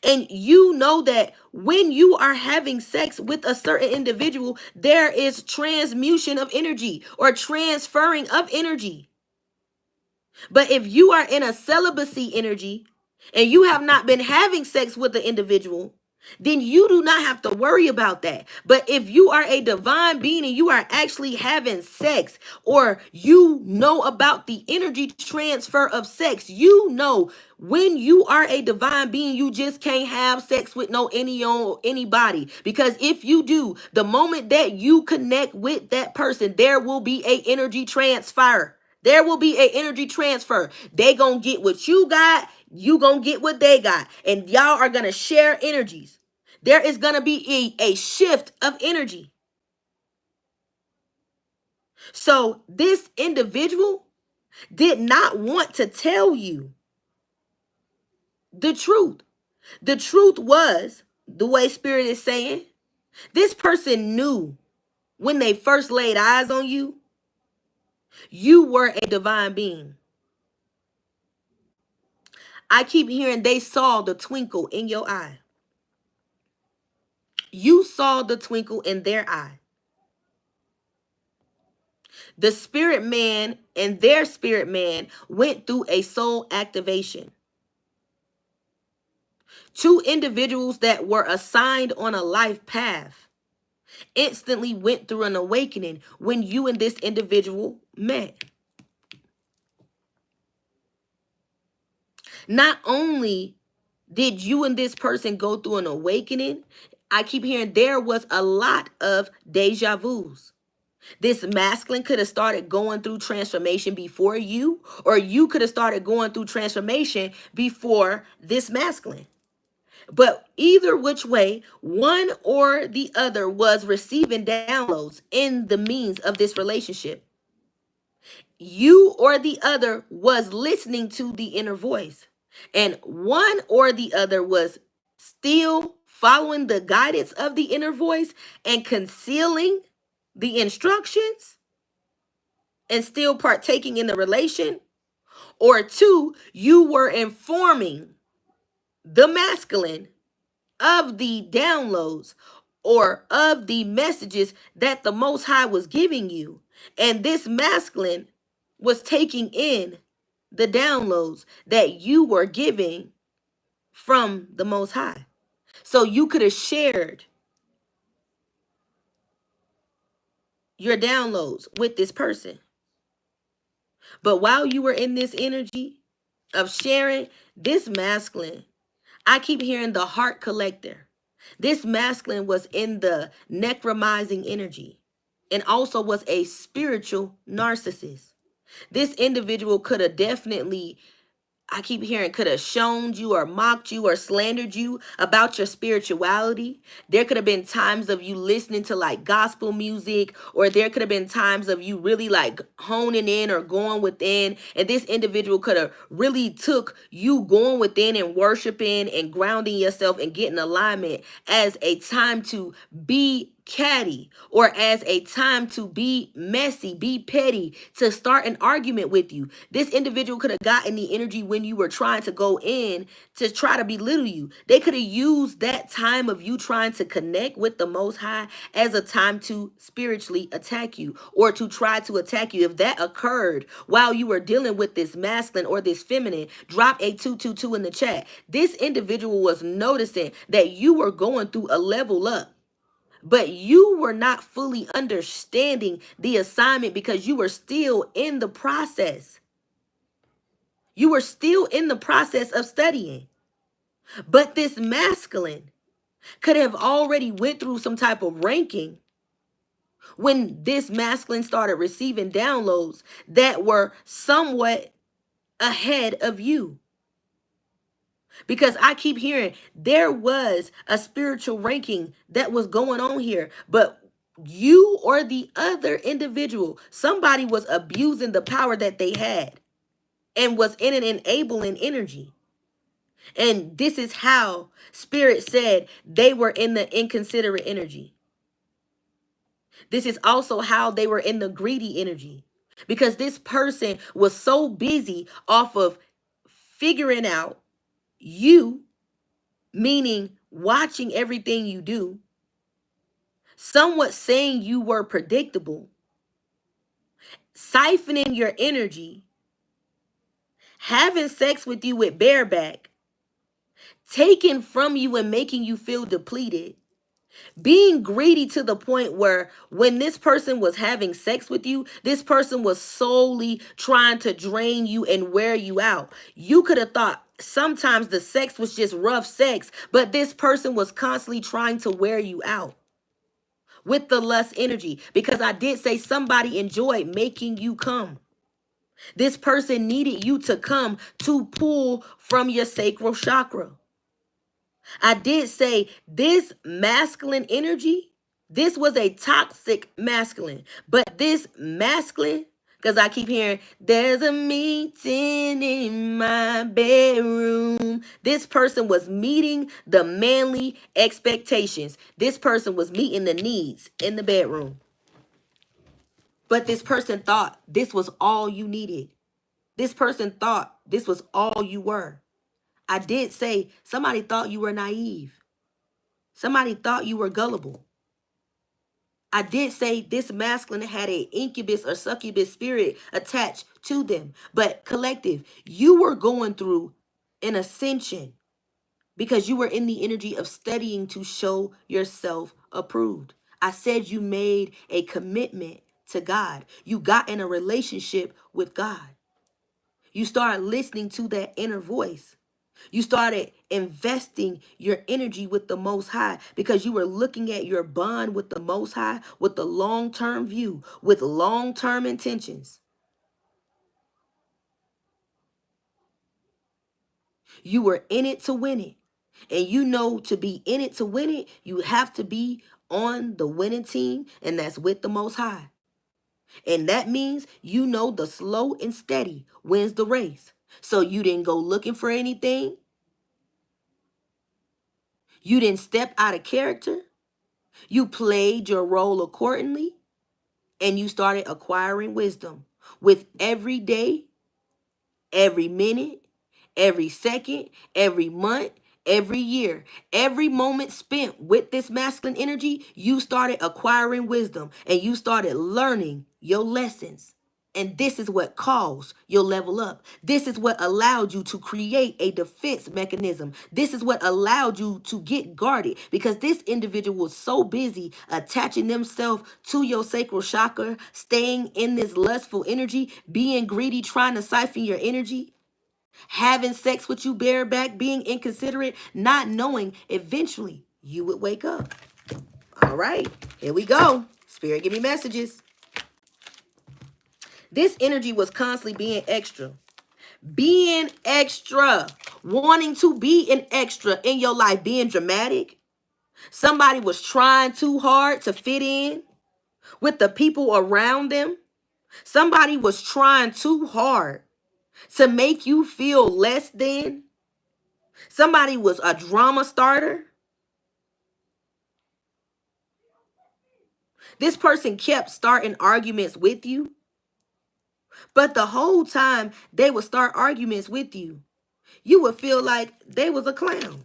And you know that when you are having sex with a certain individual, there is transmutation of energy or transferring of energy. But if you are in a celibacy energy and you have not been having sex with the individual, then you do not have to worry about that. But if you are a divine being and you are actually having sex, or you know about the energy transfer of sex, you know when you are a divine being, you just can't have sex with anybody. Because if you do, the moment that you connect with that person, there will be a energy transfer. There will be an energy transfer. They gonna get what you got, you gonna get what they got, and y'all are gonna share energies. There is gonna be a shift of energy. So this individual did not want to tell you the truth. The truth was, the way Spirit is saying, this person knew when they first laid eyes on you, you were a divine being. I keep hearing they saw the twinkle in your eye. You saw the twinkle in their eye. The spirit man and their spirit man went through a soul activation. Two individuals that were assigned on a life path instantly went through an awakening when you and this individual met. Not only did you and this person go through an awakening, I keep hearing there was a lot of deja vus. This masculine could have started going through transformation before you, or you could have started going through transformation before this masculine. But either which way, one or the other was receiving downloads in the means of this relationship. You or the other was listening to the inner voice, and one or the other was still following the guidance of the inner voice and concealing the instructions and still partaking in the relation. Or two, you were informing the masculine of the downloads or of the messages that the Most High was giving you. And this masculine was taking in the downloads that you were giving from the Most High. So you could have shared your downloads with this person. But while you were in this energy of sharing, this masculine, I keep hearing the heart collector. This masculine was in the necromizing energy. and also was a spiritual narcissist. This individual could have definitely, I keep hearing, could have shown you or mocked you or slandered you about your spirituality. There could have been times of you listening to like gospel music, or there could have been times of you really like honing in or going within. And this individual could have really took you going within and worshiping and grounding yourself and getting alignment as a time to be catty, or as a time to be messy, be petty, to start an argument with you. This individual could have gotten the energy when you were trying to go in to try to belittle you. They could have used that time of you trying to connect with the Most High as a time to spiritually attack you, or to try to attack you. If that occurred while you were dealing with this masculine or this feminine, drop a 222 in the chat. This individual was noticing that you were going through a level up, but you were not fully understanding the assignment because you were still in the process. You were still in the process of studying. But this masculine could have already went through some type of ranking when this masculine started receiving downloads that were somewhat ahead of you. Because I keep hearing there was a spiritual ranking that was going on here, but you or the other individual, somebody was abusing the power that they had and was in an enabling energy. And this is how Spirit said they were in the inconsiderate energy. This is also how they were in the greedy energy, because this person was so busy off of figuring out you, meaning watching everything you do, somewhat saying you were predictable, siphoning your energy, having sex with you with bareback, taking from you and making you feel depleted, being greedy to the point where when this person was having sex with you, this person was solely trying to drain you and wear you out. You could have thought sometimes the sex was just rough sex, but this person was constantly trying to wear you out with the lust energy, because I did say somebody enjoyed making you come. This person needed you to come to pull from your sacral chakra. I did say this masculine energy, this was a toxic masculine, but this masculine, because I keep hearing, there's a meeting in my bedroom. This person was meeting the manly expectations. This person was meeting the needs in the bedroom. But this person thought this was all you needed. This person thought this was all you were. I did say somebody thought you were naive. Somebody thought you were gullible. I did say this masculine had an incubus or succubus spirit attached to them. But collective, you were going through an ascension because you were in the energy of studying to show yourself approved. I said you made a commitment to God. You got in a relationship with God. You started listening to that inner voice. You started investing your energy with the Most High because you were looking at your bond with the Most High with the long-term view, with long-term intentions. You were in it to win it. And you know, to be in it to win it, you have to be on the winning team, and that's with the Most High. And that means you know the slow and steady wins the race. So you didn't go looking for anything. You didn't step out of character. You played your role accordingly, and you started acquiring wisdom with every day, every minute, every second, every month, every year, every moment spent with this masculine energy. You started acquiring wisdom and you started learning your lessons. And this is what caused your level up. This is what allowed you to create a defense mechanism. This is what allowed you to get guarded, because this individual was so busy attaching themselves to your sacral chakra, staying in this lustful energy, being greedy, trying to siphon your energy, having sex with you bareback, being inconsiderate, not knowing eventually you would wake up. All right, here we go. Spirit, give me messages. This energy was constantly being extra. Being extra. Wanting to be an extra in your life. Being dramatic. Somebody was trying too hard to fit in with the people around them. Somebody was trying too hard to make you feel less than. Somebody was a drama starter. This person kept starting arguments with you. But the whole time they would start arguments with you, you would feel like they was a clown.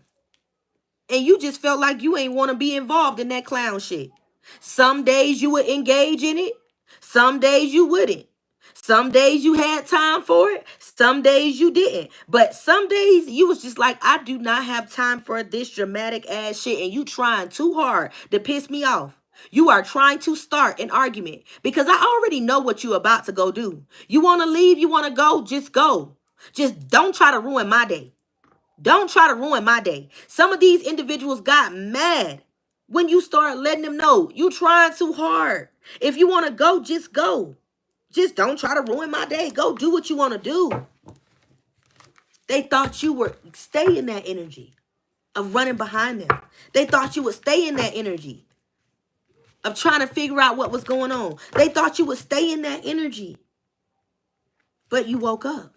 And you just felt like you ain't want to be involved in that clown shit. Some days you would engage in it. Some days you wouldn't. Some days you had time for it. Some days you didn't. But some days you was just like, I do not have time for this dramatic ass shit. And you trying too hard to piss me off. You are trying to start an argument because I already know what you're about to go do. You want to leave, you want to go, just go. Just don't try to ruin my day. Don't try to ruin my day. Some of these individuals got mad when you start letting them know you trying too hard. If you want to go, just go. Just don't try to ruin my day. Go do what you want to do. They thought you were stay in that energy of running behind them. They thought you would stay in that energy of trying to figure out what was going on. They thought you would stay in that energy. But you woke up.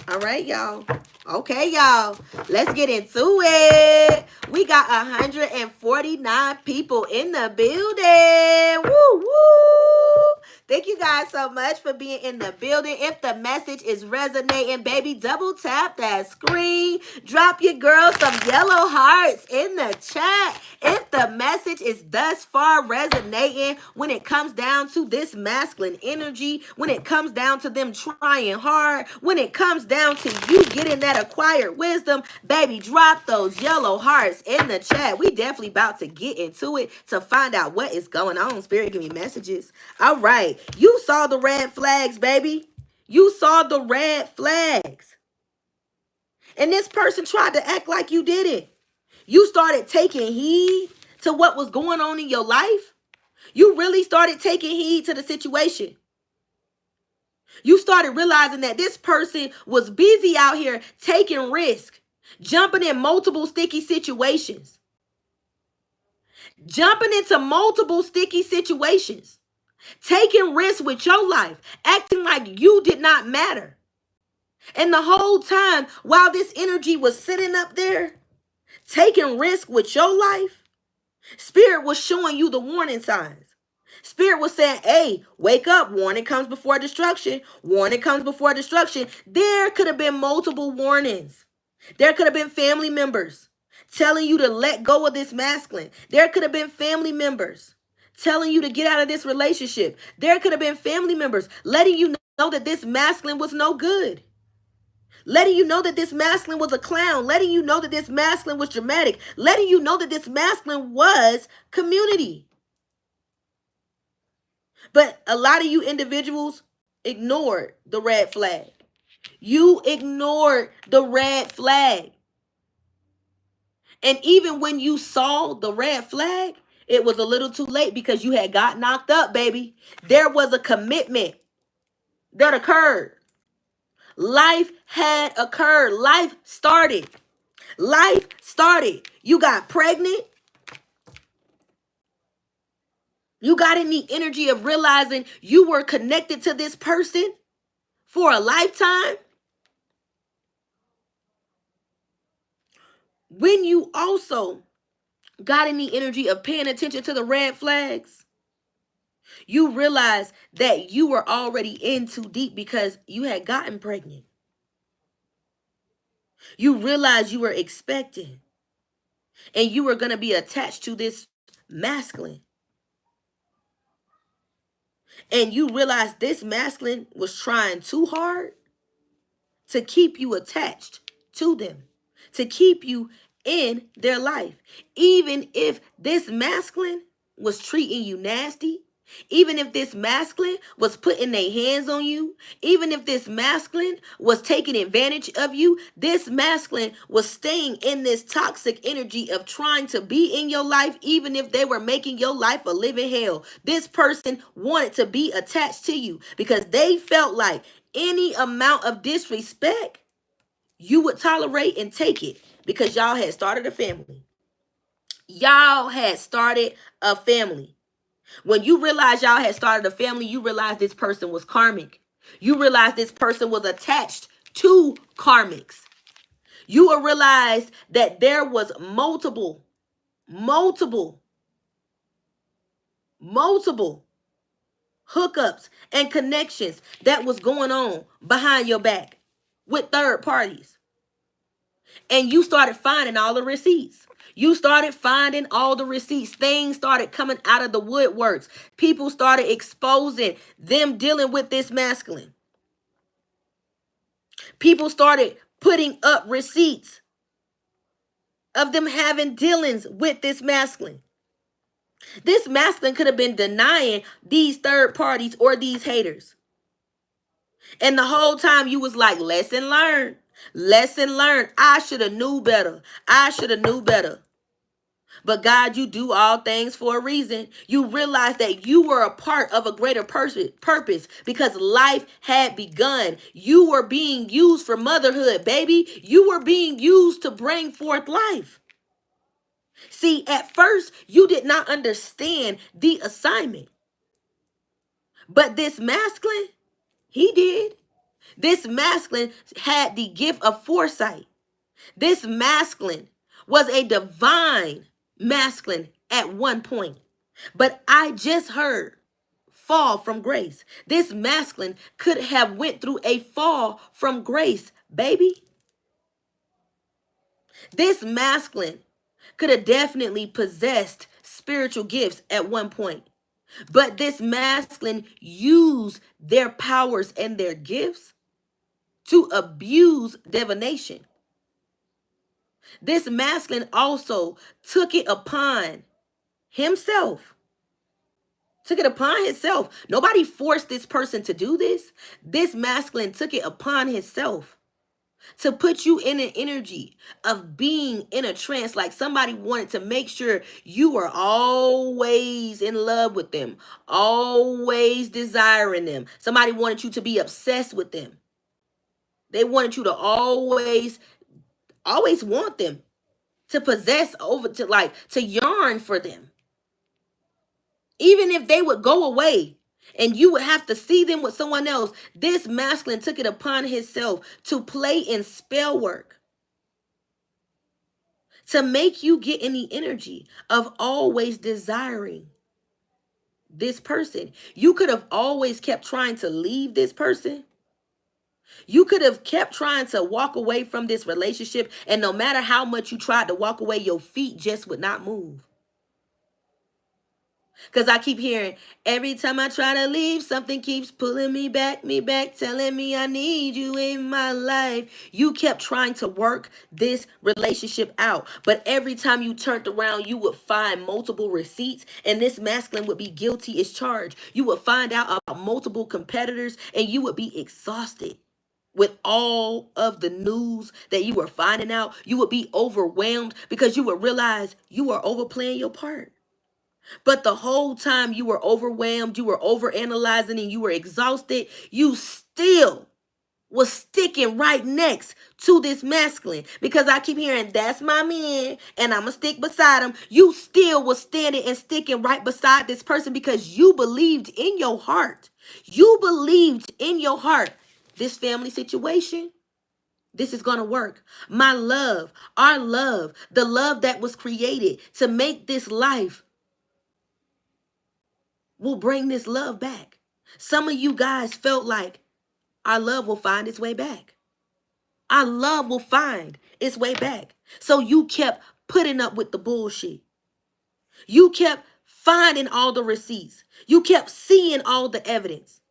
All right, y'all. Okay, y'all. Let's get into it. We got 149 people in the building. Woo, woo. Thank you guys so much for being in the building. If the message is resonating, baby, double tap that screen. Drop your girl some yellow hearts in the chat. If the message is thus far resonating when it comes down to this masculine energy, when it comes down to them trying hard, when it comes down to you getting that acquired wisdom, baby, drop those yellow hearts in the chat. We definitely about to get into it to find out what is going on. Spirit, give me messages. All right. You saw the red flags, baby. You saw the red flags. And this person tried to act like you didn't. You started taking heed to what was going on in your life. You really started taking heed to the situation. You started realizing that this person was busy out here taking risk, jumping in multiple sticky situations. Jumping into multiple sticky situations. Taking risks with your life, acting like you did not matter. And the whole time, while this energy was sitting up there, taking risk with your life, Spirit was showing you the warning signs. Spirit was saying, hey, wake up. Warning comes before destruction. Warning comes before destruction. There could have been multiple warnings. There could have been family members telling you to let go of this masculine. There could have been family members telling you to get out of this relationship. There could have been family members letting you know that this masculine was no good. Letting you know that this masculine was a clown. Letting you know that this masculine was dramatic. Letting you know that this masculine was community. But a lot of you individuals ignored the red flag. You ignored the red flag. And even when you saw the red flag, it was a little too late because you had got knocked up, baby. There was a commitment that occurred. Life had occurred. Life started. Life started. You got pregnant. You got in the energy of realizing you were connected to this person for a lifetime. When you also got in the energy of paying attention to the red flags, you realize that you were already in too deep because you had gotten pregnant. You realize you were expecting and you were going to be attached to this masculine. And you realize this masculine was trying too hard to keep you attached to them, to keep you in their life. Even if this masculine was treating you nasty, Even if this masculine was putting their hands on you, even if this masculine was taking advantage of you, this masculine was staying in this toxic energy of trying to be in your life, even if they were making your life a living hell. This person wanted to be attached to you because they felt like any amount of disrespect, you would tolerate and take it because y'all had started a family. Y'all had started a family. When you realize y'all had started a family, you realize this person was karmic. You realize this person was attached to karmics. You will realize that there was multiple hookups and connections that was going on behind your back with third parties. And you started finding all the receipts. You started finding all the receipts. Things started coming out of the woodworks. People started exposing them dealing with this masculine. People started putting up receipts of them having dealings with this masculine. This masculine could have been denying these third parties or these haters. And the whole time you was like, lesson learned. Lesson learned. I should have knew better. I should have knew better. But God, you do all things for a reason. You realize that you were a part of a greater purpose because life had begun. You were being used for motherhood, baby. You were being used to bring forth life. See, at first, you did not understand the assignment. But this masculine, he did. This masculine had the gift of foresight. This masculine was a divine masculine at one point. But I just heard fall from grace. This masculine could have went through a fall from grace, baby. This masculine could have definitely possessed spiritual gifts at one point. But this masculine used their powers and their gifts to abuse divination. This masculine also took it upon himself. Took it upon himself. Nobody forced this person to do this. This masculine took it upon himself to put you in an energy of being in a trance, like somebody wanted to make sure you were always in love with them, always desiring them. Somebody wanted you to be obsessed with them. They wanted you to always want them, to possess over, to yearn for them. Even if they would go away and you would have to see them with someone else, this masculine took it upon himself to play in spell work, to make you get in the energy of always desiring this person. You could have always kept trying to leave this person. You could have kept trying to walk away from this relationship, and no matter how much you tried to walk away, your feet just would not move. Because I keep hearing, every time I try to leave, something keeps pulling me back, telling me I need you in my life. You kept trying to work this relationship out. But every time you turned around, you would find multiple receipts, and this masculine would be guilty as charged. You would find out about multiple competitors, and you would be exhausted with all of the news that you were finding out. You would be overwhelmed because you would realize you were overplaying your part. But the whole time you were overwhelmed, you were overanalyzing, and you were exhausted, you still was sticking right next to this masculine. Because I keep hearing, that's my man, and I'm going to stick beside him. You still was standing and sticking right beside this person because you believed in your heart. You believed in your heart. This family situation, this is going to work. My love, our love, the love that was created to make this life will bring this love back. Some of you guys felt like our love will find its way back. Our love will find its way back. So you kept putting up with the bullshit. You kept finding all the receipts. You kept seeing all the evidence.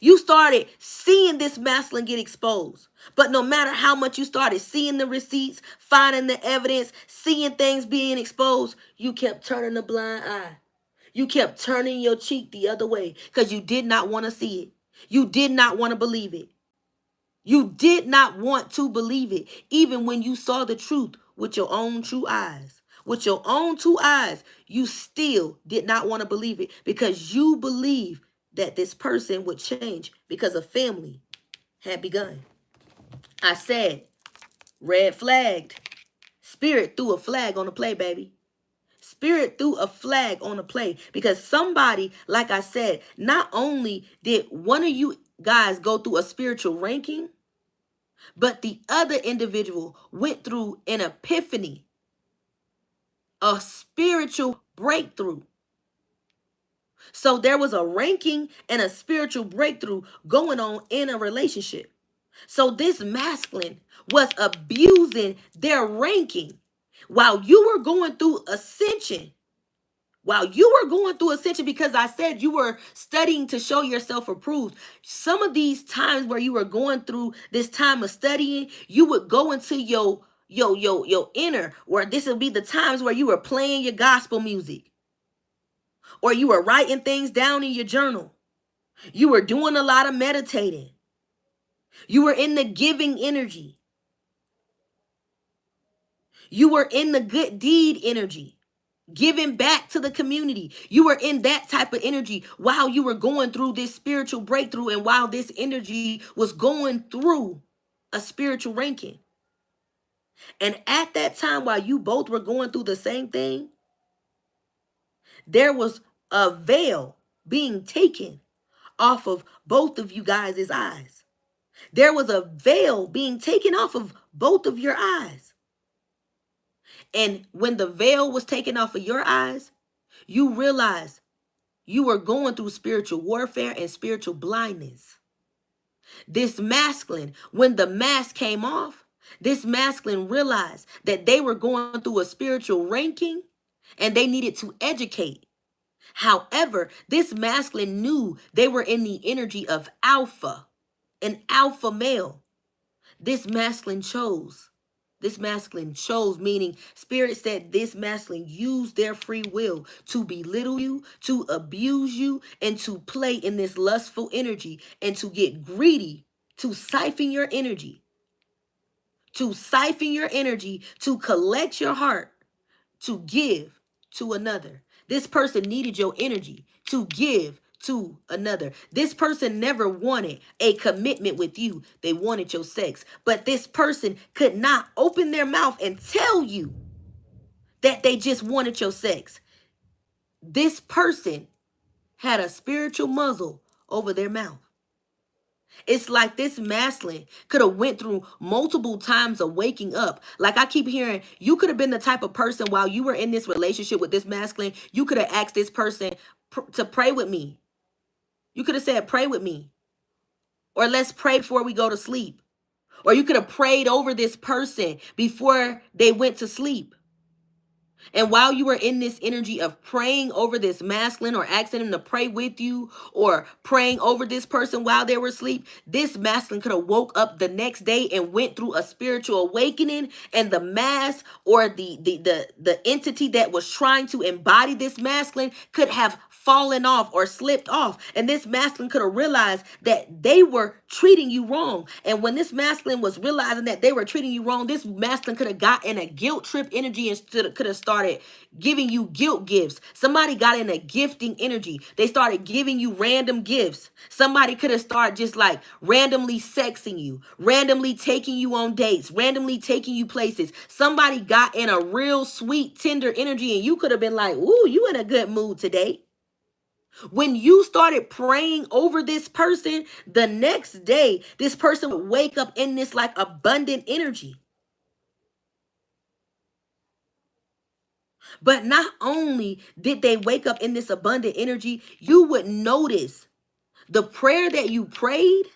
You started seeing this masculine get exposed. But no matter how much you started seeing the receipts, finding the evidence, seeing things being exposed, you kept turning a blind eye. You kept turning your cheek the other way because you did not want to see it. You did not want to believe it. You did not want to believe it, even when you saw the truth with your own true eyes. With your own two eyes, you still did not want to believe it because you believe that this person would change because a family had begun. I said, red flagged. Spirit threw a flag on the play, baby. Spirit threw a flag on the play because somebody, like I said, not only did one of you guys go through a spiritual ranking, but the other individual went through an epiphany, a spiritual breakthrough. So there was a ranking and a spiritual breakthrough going on in a relationship. So this masculine was abusing their ranking while you were going through ascension. While you were going through ascension, because I said you were studying to show yourself approved. Some of these times where you were going through this time of studying, you would go into your inner, where this would be the times where you were playing your gospel music, or you were writing things down in your journal. You were doing a lot of meditating. You were in the giving energy. You were in the good deed energy. Giving back to the community. You were in that type of energy while you were going through this spiritual breakthrough and while this energy was going through a spiritual ranking. And at that time, while you both were going through the same thing, there was a veil being taken off of both of you guys' eyes. There was a veil being taken off of both of your eyes. And when the veil was taken off of your eyes, you realized you were going through spiritual warfare and spiritual blindness. This masculine, when the mask came off, this masculine realized that they were going through a spiritual ranking and they needed to educate. However, this masculine knew they were in the energy of alpha, an alpha male. This masculine chose. This masculine chose, meaning spirit said this masculine used their free will to belittle you, to abuse you, and to play in this lustful energy and to get greedy, to siphon your energy, to collect your heart, to give to another. This person needed your energy to give to another. This person never wanted a commitment with you. They wanted your sex. But this person could not open their mouth and tell you that they just wanted your sex. This person had a spiritual muzzle over their mouth. It's like this masculine could have went through multiple times of waking up. Like I keep hearing, you could have been the type of person while you were in this relationship with this masculine, you could have asked this person to pray with me. You could have said, pray with me. Or let's pray before we go to sleep. Or you could have prayed over this person before they went to sleep. And while you were in this energy of praying over this masculine or asking him to pray with you or praying over this person while they were asleep, this masculine could have woke up the next day and went through a spiritual awakening, and the mass or the entity that was trying to embody this masculine could have fallen off or slipped off. And this masculine could have realized that they were treating you wrong. And when this masculine was realizing that they were treating you wrong, this masculine could have got in a guilt trip energy and could have started giving you guilt gifts. Somebody got in a gifting energy. They started giving you random gifts. Somebody could have started just like randomly sexing you, randomly taking you on dates, randomly taking you places. Somebody got in a real sweet, tender energy and you could have been like, ooh, you in a good mood today. When you started praying over this person, the next day, this person would wake up in this like abundant energy. But not only did they wake up in this abundant energy, you would notice the prayer that you prayed,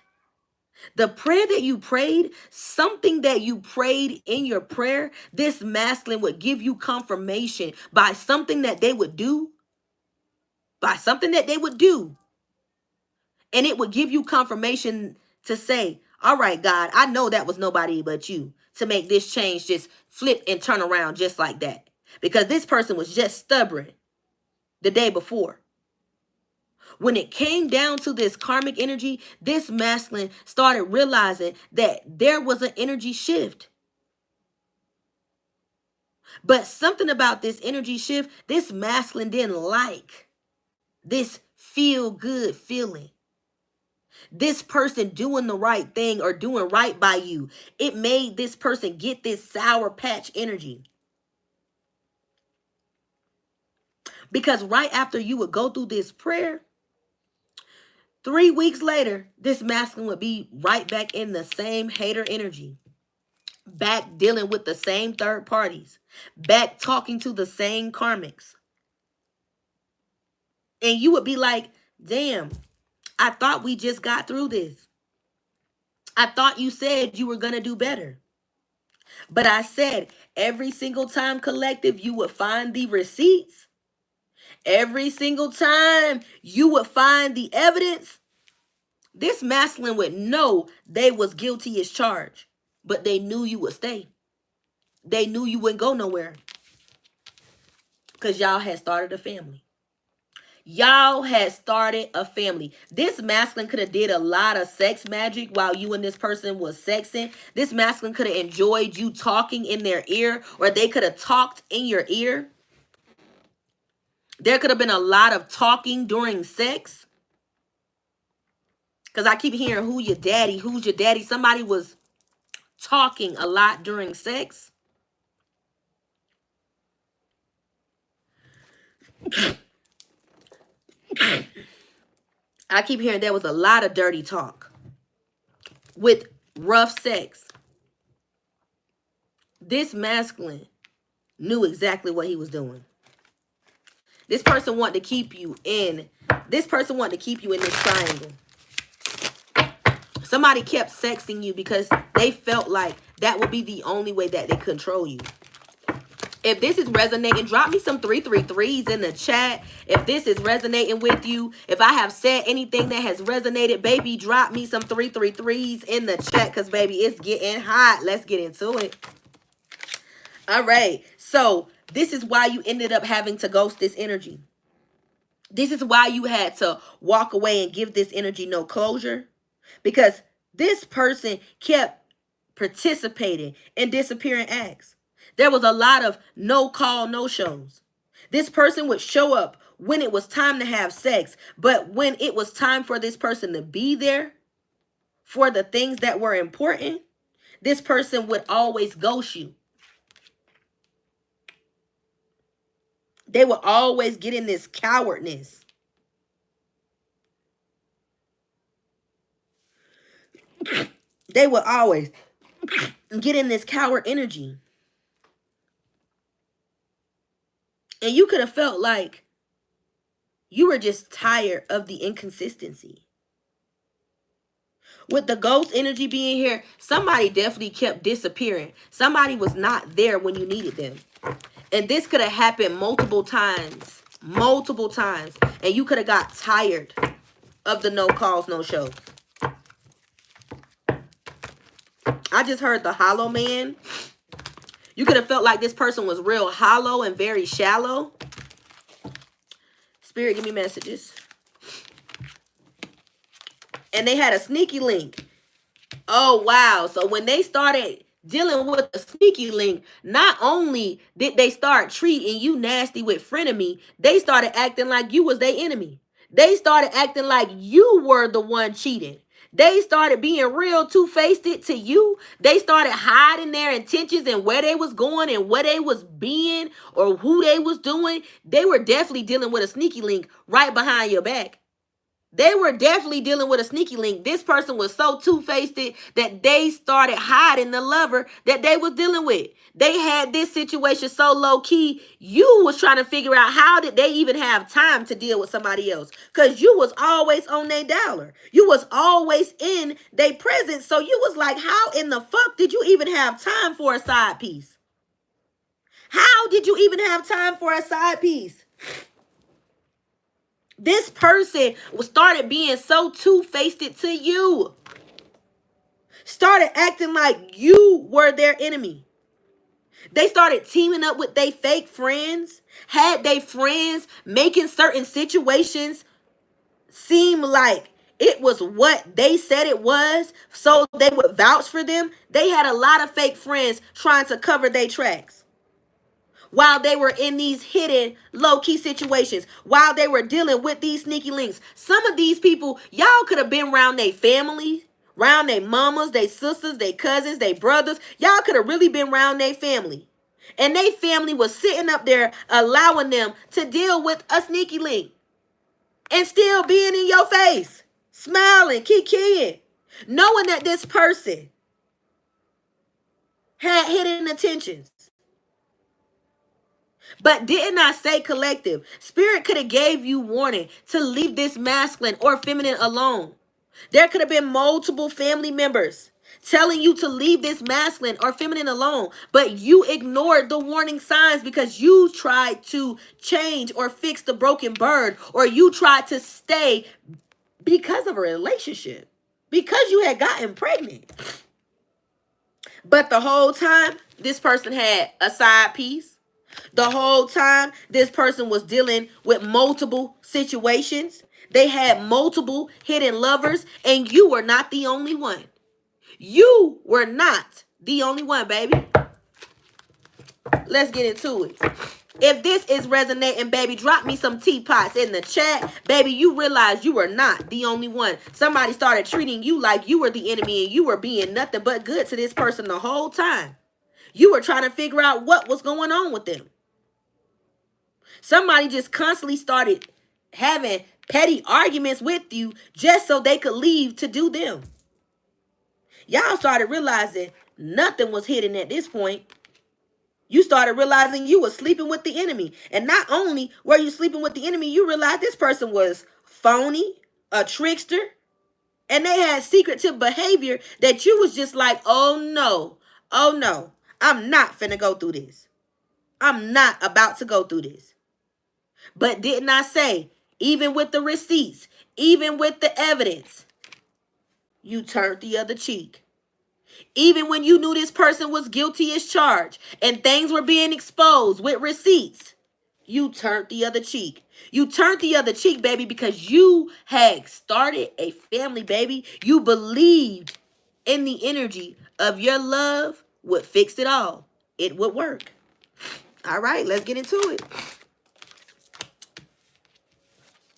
something that you prayed in your prayer, this masculine would give you confirmation by something that they would do, And it would give you confirmation to say, all right, God, I know that was nobody but you to make this change just flip and turn around just like that. Because this person was just stubborn. the day before. When it came down to this karmic energy, this masculine started realizing that there was an energy shift. But something about this energy shift, this masculine didn't like. This feel good feeling. This person doing the right thing or doing right by you. It made this person get this sour patch energy. Because right after you would go through this prayer, 3 weeks later, this masculine would be right back in the same hater energy. Back dealing with the same third parties. Back talking to the same karmics. And you would be like, damn, I thought we just got through this. I thought you said you were going to do better. But I said every single time, collective, you would find the receipts. Every single time you would find the evidence. This masculine would know they was guilty as charged. But they knew you would stay. They knew you wouldn't go nowhere. Because y'all had started a family. Y'all had started a family. This masculine could have did a lot of sex magic while you and this person was sexing. This masculine could have enjoyed you talking in their ear, or they could have talked in your ear. There could have been a lot of talking during sex. Because I keep hearing, who's your daddy? Who's your daddy? Somebody was talking a lot during sex. I keep hearing there was a lot of dirty talk with rough sex. This masculine knew exactly what he was doing. This person wanted to keep you in. This person wanted to keep you in this triangle. Somebody kept sexing you because they felt like that would be the only way that they control you. If this is resonating, drop me some 333s in the chat. If this is resonating with you, if I have said anything that has resonated, baby, drop me some 333s in the chat because, baby, it's getting hot. Let's get into it. All right. So this is why you ended up having to ghost this energy. This is why you had to walk away and give this energy no closure. Because this person kept participating in disappearing acts. There was a lot of no call, no shows. This person would show up when it was time to have sex, but when it was time for this person to be there for the things that were important, this person would always ghost you. They would always get in this cowardness. They would always get in this coward energy. And you could have felt like you were just tired of the inconsistency. With the ghost energy being here, somebody definitely kept disappearing. Somebody was not there when you needed them. And this could have happened multiple times. Multiple times. And you could have got tired of the no calls, no shows. I just heard the hollow man. You could have felt like this person was real hollow and very shallow. Spirit, give me messages. And they had a sneaky link. Oh, wow. So when they started dealing with the sneaky link, not only did they start treating you nasty with frenemy, they started acting like you was their enemy. They started acting like you were the one cheating. They started being real two-faced to you. They started hiding their intentions and where they was going and what they was being or who they was doing. They were definitely dealing with a sneaky link right behind your back. They were definitely dealing with a sneaky link. This person was so two-faced that they started hiding the lover that they was dealing with. They had this situation so low-key, you was trying to figure out how did they even have time to deal with somebody else. Because you was always on their dollar. You was always in their presence. So you was like, how in the fuck did you even have time for a side piece? How did you even have time for a side piece? This person started being so two-faced to you. Started acting like you were their enemy. They started teaming up with their fake friends, had their friends making certain situations seem like it was what they said it was, so they would vouch for them. They had a lot of fake friends trying to cover their tracks while they were in these hidden low-key situations, while they were dealing with these sneaky links. Some of these people, y'all could have been around their family, around their mamas, their sisters, their cousins, their brothers. Y'all could have really been around their family. And their family was sitting up there allowing them to deal with a sneaky link and still being in your face, smiling, kikiing, knowing that this person had hidden intentions. But didn't I say collective? Spirit could have gave you warning to leave this masculine or feminine alone. There could have been multiple family members telling you to leave this masculine or feminine alone, but you ignored the warning signs because you tried to change or fix the broken bird, or you tried to stay because of a relationship, because you had gotten pregnant. But the whole time, this person had a side piece. The whole time, this person was dealing with multiple situations. They had multiple hidden lovers, and you were not the only one. You were not the only one, baby. Let's get into it. If this is resonating, baby, drop me some teapots in the chat. Baby, you realize you were not the only one. Somebody started treating you like you were the enemy, and you were being nothing but good to this person the whole time. You were trying to figure out what was going on with them. Somebody just constantly started having petty arguments with you just so they could leave to do them. Y'all started realizing nothing was hidden at this point. You started realizing you were sleeping with the enemy. And not only were you sleeping with the enemy, you realized this person was phony, a trickster, and they had secretive behavior that you was just like, oh no, I'm not finna go through this. I'm not about to go through this. But didn't I say, even with the receipts, even with the evidence, you turned the other cheek? Even when you knew this person was guilty as charged and things were being exposed with receipts, you turned the other cheek. You turned the other cheek, baby, because you had started a family, baby. You believed in the energy of your love would fix it all. It would work. All right, let's get into it.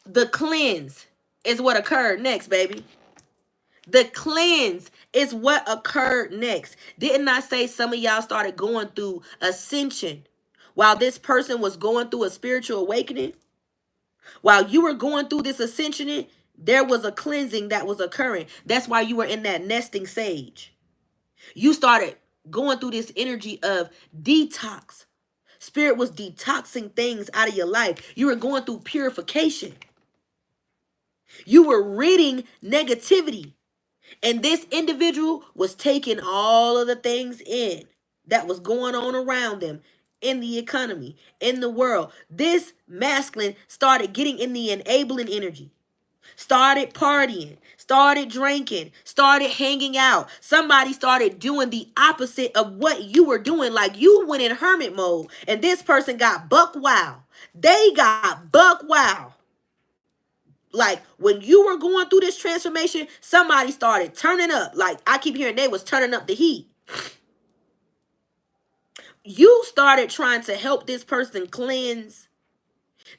The cleanse is what occurred next, baby. The cleanse is what occurred next. Didn't I say some of y'all started going through ascension while this person was going through a spiritual awakening? While you were going through this ascension, there was a cleansing that was occurring. That's why you were in that nesting sage. You started going through this energy of detox. Spirit was detoxing things out of your life. You were going through purification. You were ridding negativity. And this individual was taking all of the things in that was going on around them in the economy, in the world. This masculine started getting in the enabling energy, started partying, started drinking, started hanging out. Somebody started doing the opposite of what you were doing. Like you went in hermit mode and this person got buck wild. They got buck wild. Like when you were going through this transformation, somebody started turning up. Like I keep hearing they was turning up the heat. You started trying to help this person cleanse.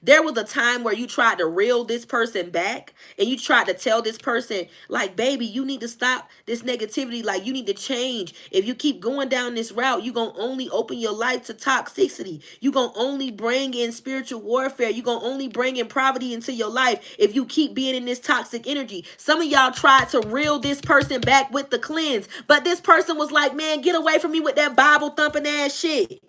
There was a time where you tried to reel this person back and you tried to tell this person, like, baby, you need to stop this negativity. Like, you need to change. If you keep going down this route, you're going to only open your life to toxicity. You're going to only bring in spiritual warfare. You're going to only bring in poverty into your life if you keep being in this toxic energy. Some of y'all tried to reel this person back with the cleanse, but this person was like, man, get away from me with that Bible thumping ass shit.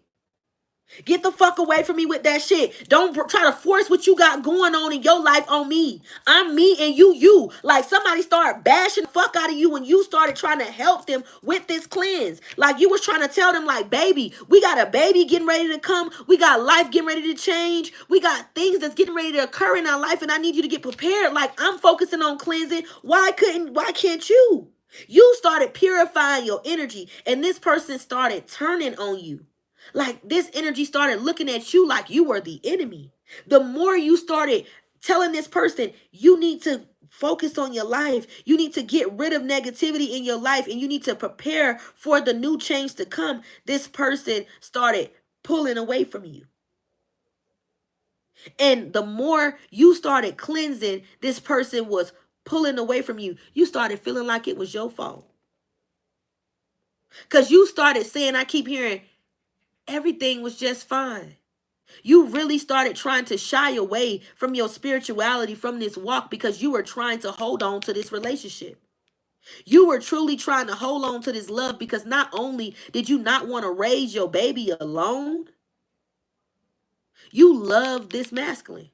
Get the fuck away from me with that shit. Don't try to force what you got going on in your life on me. I'm me and you. Like somebody started bashing the fuck out of you when you started trying to help them with this cleanse. Like you was trying to tell them like, baby, we got a baby getting ready to come. We got life getting ready to change. We got things that's getting ready to occur in our life and I need you to get prepared. Like I'm focusing on cleansing. Why can't you? You started purifying your energy and this person started turning on you. Like this energy started looking at you like you were the enemy. The more you started telling this person, you need to focus on your life. You need to get rid of negativity in your life and you need to prepare for the new change to come. This person started pulling away from you. And the more you started cleansing, this person was pulling away from you. You started feeling like it was your fault. Because you started saying, I keep hearing, everything was just fine. You really started trying to shy away from your spirituality, from this walk, because you were trying to hold on to this relationship. You were truly trying to hold on to this love because not only did you not want to raise your baby alone, you loved this masculine.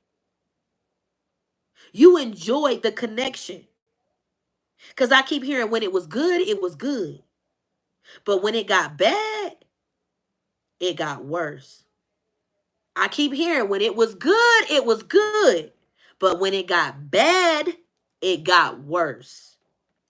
You enjoyed the connection. Because I keep hearing when it was good, it was good. But when it got bad, it got worse. I keep hearing when it was good, it was good. But when it got bad, it got worse.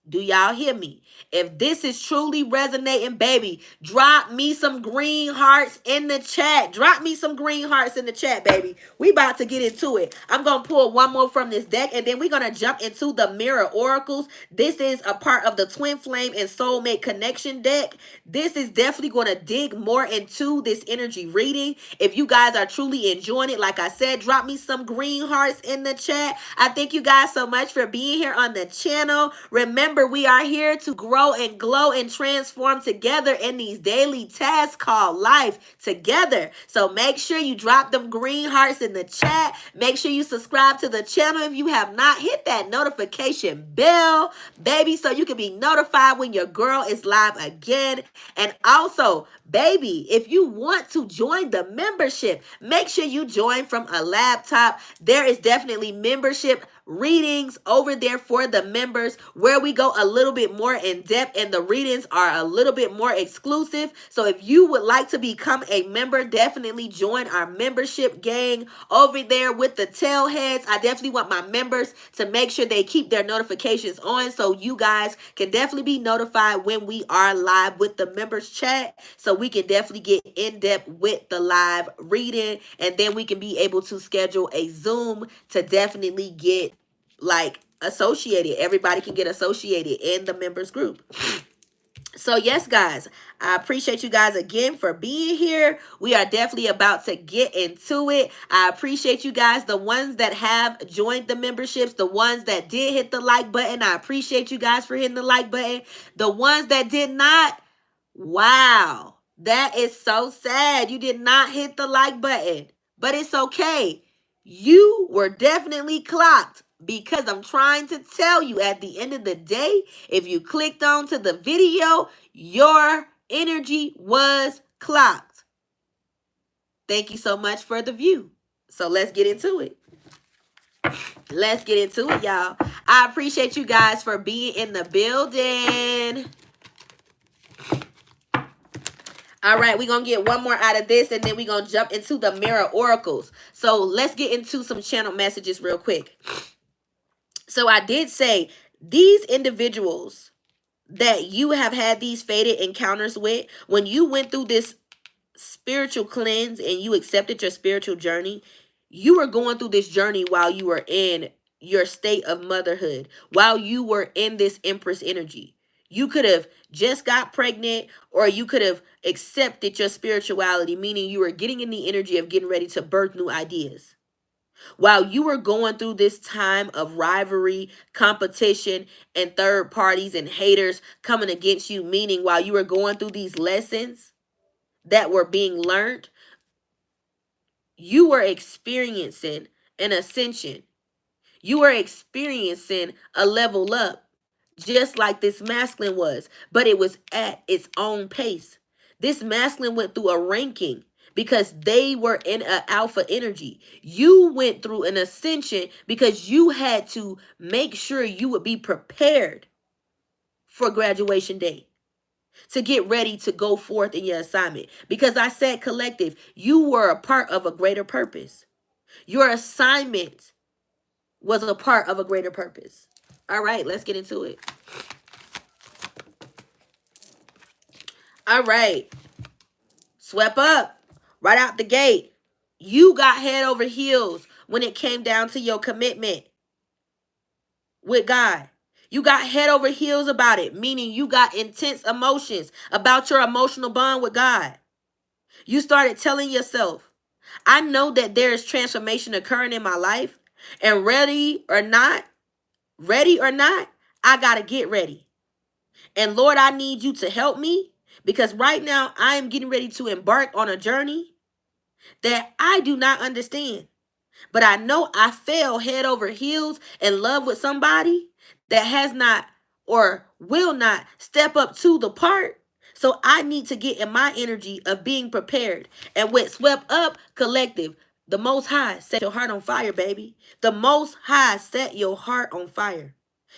Do y'all hear me? If this is truly resonating, baby, drop me some green hearts in the chat. Drop me some green hearts in the chat, baby. We about to get into it. I'm going to pull one more from this deck, and then we're going to jump into the Mirror Oracles. This is a part of the Twin Flame and Soulmate Connection deck. This is definitely going to dig more into this energy reading. If you guys are truly enjoying it, like I said, drop me some green hearts in the chat. I thank you guys so much for being here on the channel. Remember, we are here to grow and glow and transform together in these daily tasks called life together. So make sure you drop them green hearts in the chat. Make sure you subscribe to the channel if you have not. Hit that notification bell, baby, so you can be notified when your girl is live again. And also, baby, if you want to join the membership, make sure you join from a laptop. There is definitely membership readings over there for the members where we go a little bit more in depth and the readings are a little bit more exclusive. So if you would like to become a member, definitely join our membership gang over there with the tailheads. I definitely want my members to make sure they keep their notifications on so you guys can definitely be notified when we are live with the members chat, so we can definitely get in depth with the live reading, and then we can be able to schedule a Zoom to definitely get like associated. Everybody can get associated in the members group. So yes, guys, I appreciate you guys again for being here. We are definitely about to get into it. I appreciate you guys, the ones that have joined the memberships, the ones that did hit the like button. I appreciate you guys for hitting the like button. The ones that did not, wow, that is so sad. You did not hit the like button, but it's okay. You were definitely clocked, because I'm trying to tell you, at the end of the day, if you clicked on to the video, your energy was clocked. Thank you so much for the view. So let's get into it. Let's get into it, y'all. I appreciate you guys for being in the building. All right, we're going to get one more out of this, and then we're going to jump into the Mirror Oracles. So let's get into some channel messages real quick. So I did say these individuals that you have had these fated encounters with, when you went through this spiritual cleanse and you accepted your spiritual journey, you were going through this journey while you were in your state of motherhood, while you were in this Empress energy. You could have just got pregnant, or you could have accepted your spirituality, meaning you were getting in the energy of getting ready to birth new ideas. While you were going through this time of rivalry, competition, and third parties and haters coming against you, meaning while you were going through these lessons that were being learned, you were experiencing an ascension. You were experiencing a level up, just like this masculine was, but it was at its own pace. This masculine went through a ranking because they were in an alpha energy. You went through an ascension because you had to make sure you would be prepared for graduation day, to get ready to go forth in your assignment. Because I said collective, you were a part of a greater purpose. Your assignment was a part of a greater purpose. All right, let's get into it. All right. Swept up. Right out the gate, you got head over heels when it came down to your commitment with God. You got head over heels about it, meaning you got intense emotions about your emotional bond with God. You started telling yourself, I know that there is transformation occurring in my life, and ready or not, I got to get ready. And Lord, I need you to help me because right now I am getting ready to embark on a journey that I do not understand. But I know I fell head over heels in love with somebody that has not or will not step up to the part. So I need to get in my energy of being prepared. And with Swept Up Collective, the Most High set your heart on fire, baby. The Most High set your heart on fire.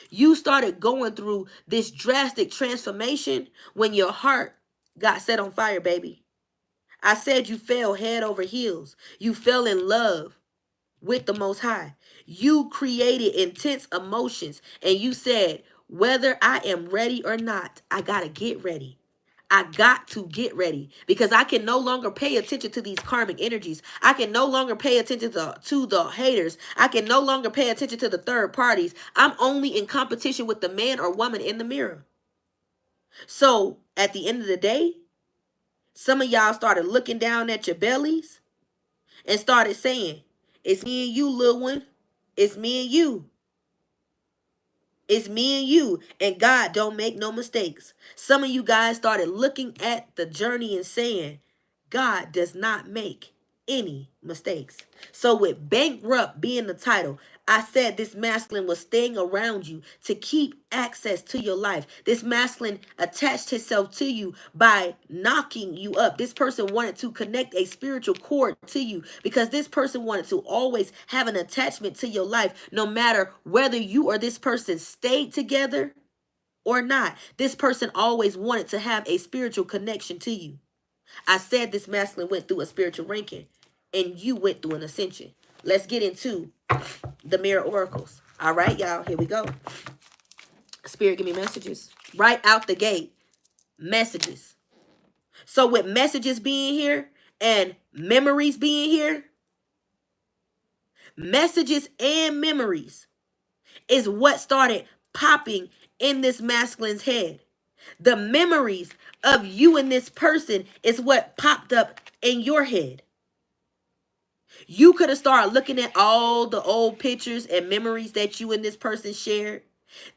You started going through this drastic transformation when your heart got set on fire, baby. I said you fell head over heels. You fell in love with the Most High. You created intense emotions and you said, whether I am ready or not, I got to get ready. I got to get ready because I can no longer pay attention to these karmic energies. I can no longer pay attention to the haters. I can no longer pay attention to the third parties. I'm only in competition with the man or woman in the mirror. So at the end of the day, some of y'all started looking down at your bellies and started saying, it's me and you, little one. It's me and you. It's me and you. And God don't make no mistakes. Some of you guys started looking at the journey and saying, God does not make any mistakes. So with Bankrupt being the title, I said this masculine was staying around you to keep access to your life. This masculine attached himself to you by knocking you up. This person wanted to connect a spiritual cord to you because this person wanted to always have an attachment to your life, no matter whether you or this person stayed together or not. This person always wanted to have a spiritual connection to you. I said this masculine went through a spiritual ranking and you went through an ascension. Let's get into the mirror oracles. All right, y'all, here we go. Spirit, give me messages. Right out the gate, messages. So with messages being here and memories being here, messages and memories is what started popping in this masculine's head. The memories of you and this person is what popped up in your head. You could have started looking at all the old pictures and memories that you and this person shared.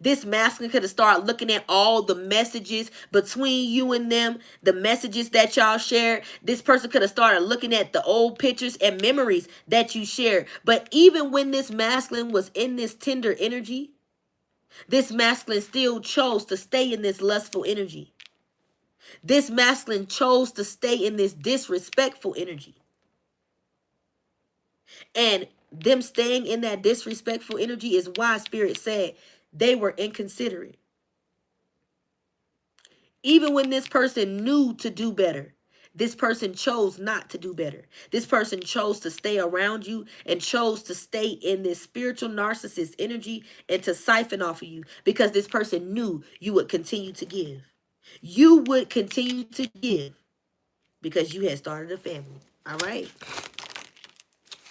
This masculine could have started looking at all the messages between you and them, the messages that y'all shared. This person could have started looking at the old pictures and memories that you shared. But even when this masculine was in this tender energy, this masculine still chose to stay in this lustful energy. This masculine chose to stay in this disrespectful energy. And them staying in that disrespectful energy is why Spirit said they were inconsiderate. Even when this person knew to do better, this person chose not to do better. This person chose to stay around you and chose to stay in this spiritual narcissist energy and to siphon off of you because this person knew you would continue to give. You would continue to give because you had started a family. All right.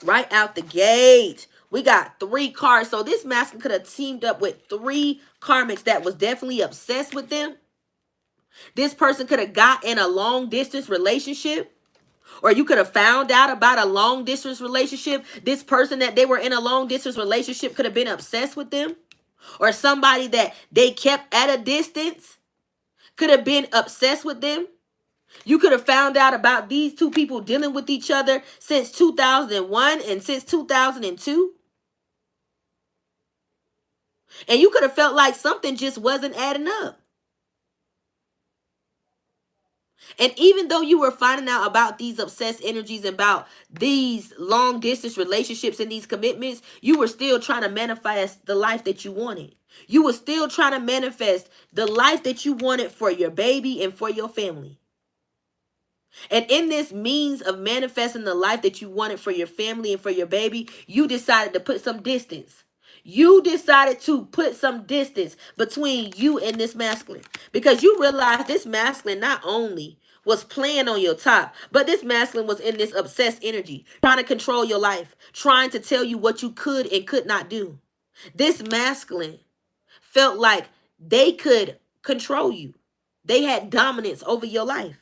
Right out the gate, we got 3 cards. So this masculine could have teamed up with 3 karmics that was definitely obsessed with them. This person could have got in a long distance relationship, or you could have found out about a long distance relationship. This person that they were in a long distance relationship could have been obsessed with them, or somebody that they kept at a distance could have been obsessed with them. You could have found out about these 2 people dealing with each other since 2001 and since 2002. And you could have felt like something just wasn't adding up. And even though you were finding out about these obsessed energies, about these long distance relationships and these commitments, you were still trying to manifest the life that you wanted. You were still trying to manifest the life that you wanted for your baby and for your family. And in this means of manifesting the life that you wanted for your family and for your baby, you decided to put some distance. You decided to put some distance between you and this masculine because you realize this masculine not only was playing on your top. But this masculine was in this obsessed energy, trying to control your life, trying to tell you what you could and could not do. This masculine felt like they could control you. They had dominance over your life.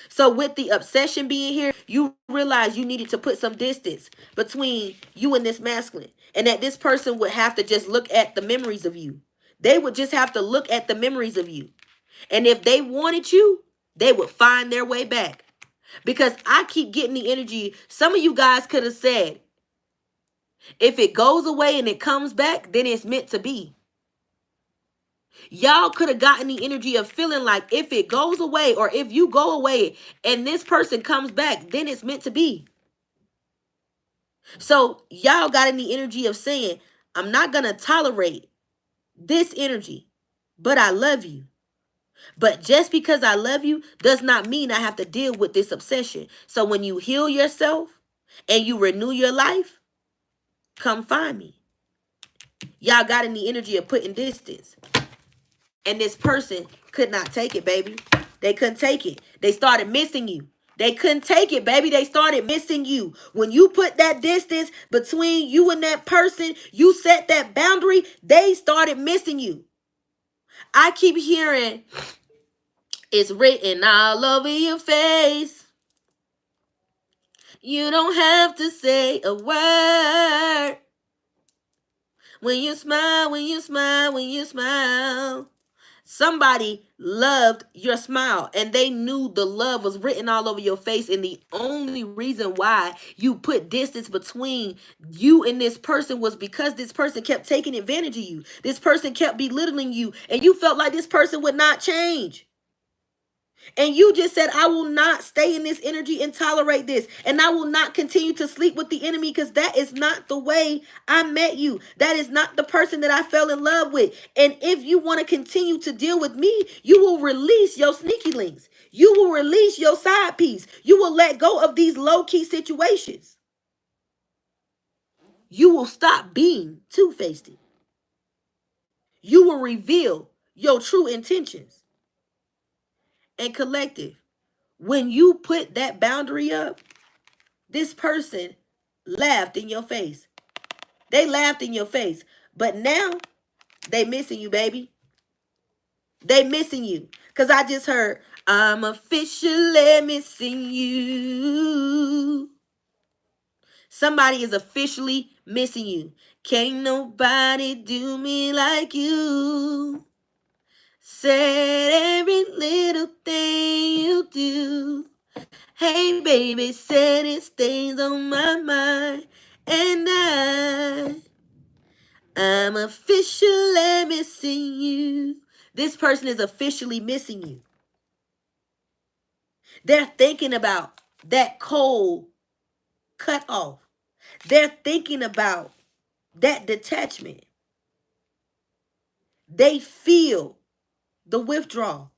So with the obsession being here, you realize you needed to put some distance between you and this masculine, and that this person would have to just look at the memories of you. They would just have to look at the memories of you. And if they wanted you, they would find their way back. Because I keep getting the energy. Some of you guys could have said, if it goes away and it comes back, then it's meant to be. Y'all could have gotten the energy of feeling like if it goes away or if you go away and this person comes back, then it's meant to be. So y'all got in the energy of saying, I'm not going to tolerate this energy, but I love you. But just because I love you does not mean I have to deal with this obsession. So when you heal yourself and you renew your life, come find me. Y'all got in the energy of putting distance. And this person could not take it, baby. They couldn't take it. They started missing you. They couldn't take it, baby. They started missing you. When you put that distance between you and that person, you set that boundary, they started missing you. I keep hearing, it's written all over your face. You don't have to say a word. When you smile, when you smile, when you smile. Somebody loved your smile and they knew the love was written all over your face. And the only reason why you put distance between you and this person was because this person kept taking advantage of you. This person kept belittling you and you felt like this person would not change. And you just said, I will not stay in this energy and tolerate this. And I will not continue to sleep with the enemy because that is not the way I met you. That is not the person that I fell in love with. And if you want to continue to deal with me, you will release your sneaky links. You will release your side piece. You will let go of these low-key situations. You will stop being two-faced. You will reveal your true intentions. And collective, when you put that boundary up, this person laughed in your face. They laughed in your face. But now, they missing you, baby. They missing you. Because I just heard, I'm officially missing you. Somebody is officially missing you. Can't nobody do me like you. Said every little thing you do. Hey, baby, said it stays on my mind. And I'm officially missing you. This person is officially missing you. They're thinking about that cold cut off. They're thinking about that detachment. They feel the withdrawal.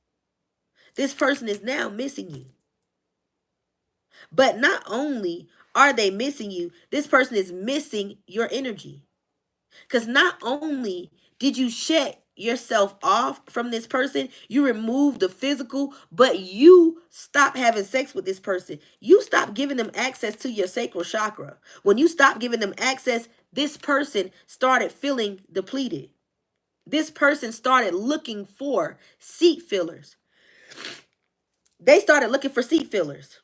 This person is now missing you. But not only are they missing you, this person is missing your energy. Because not only did you shut yourself off from this person, you removed the physical, but you stop having sex with this person. You stop giving them access to your sacral chakra. When you stop giving them access, this person started feeling depleted. This person started looking for seat fillers. They started looking for seat fillers.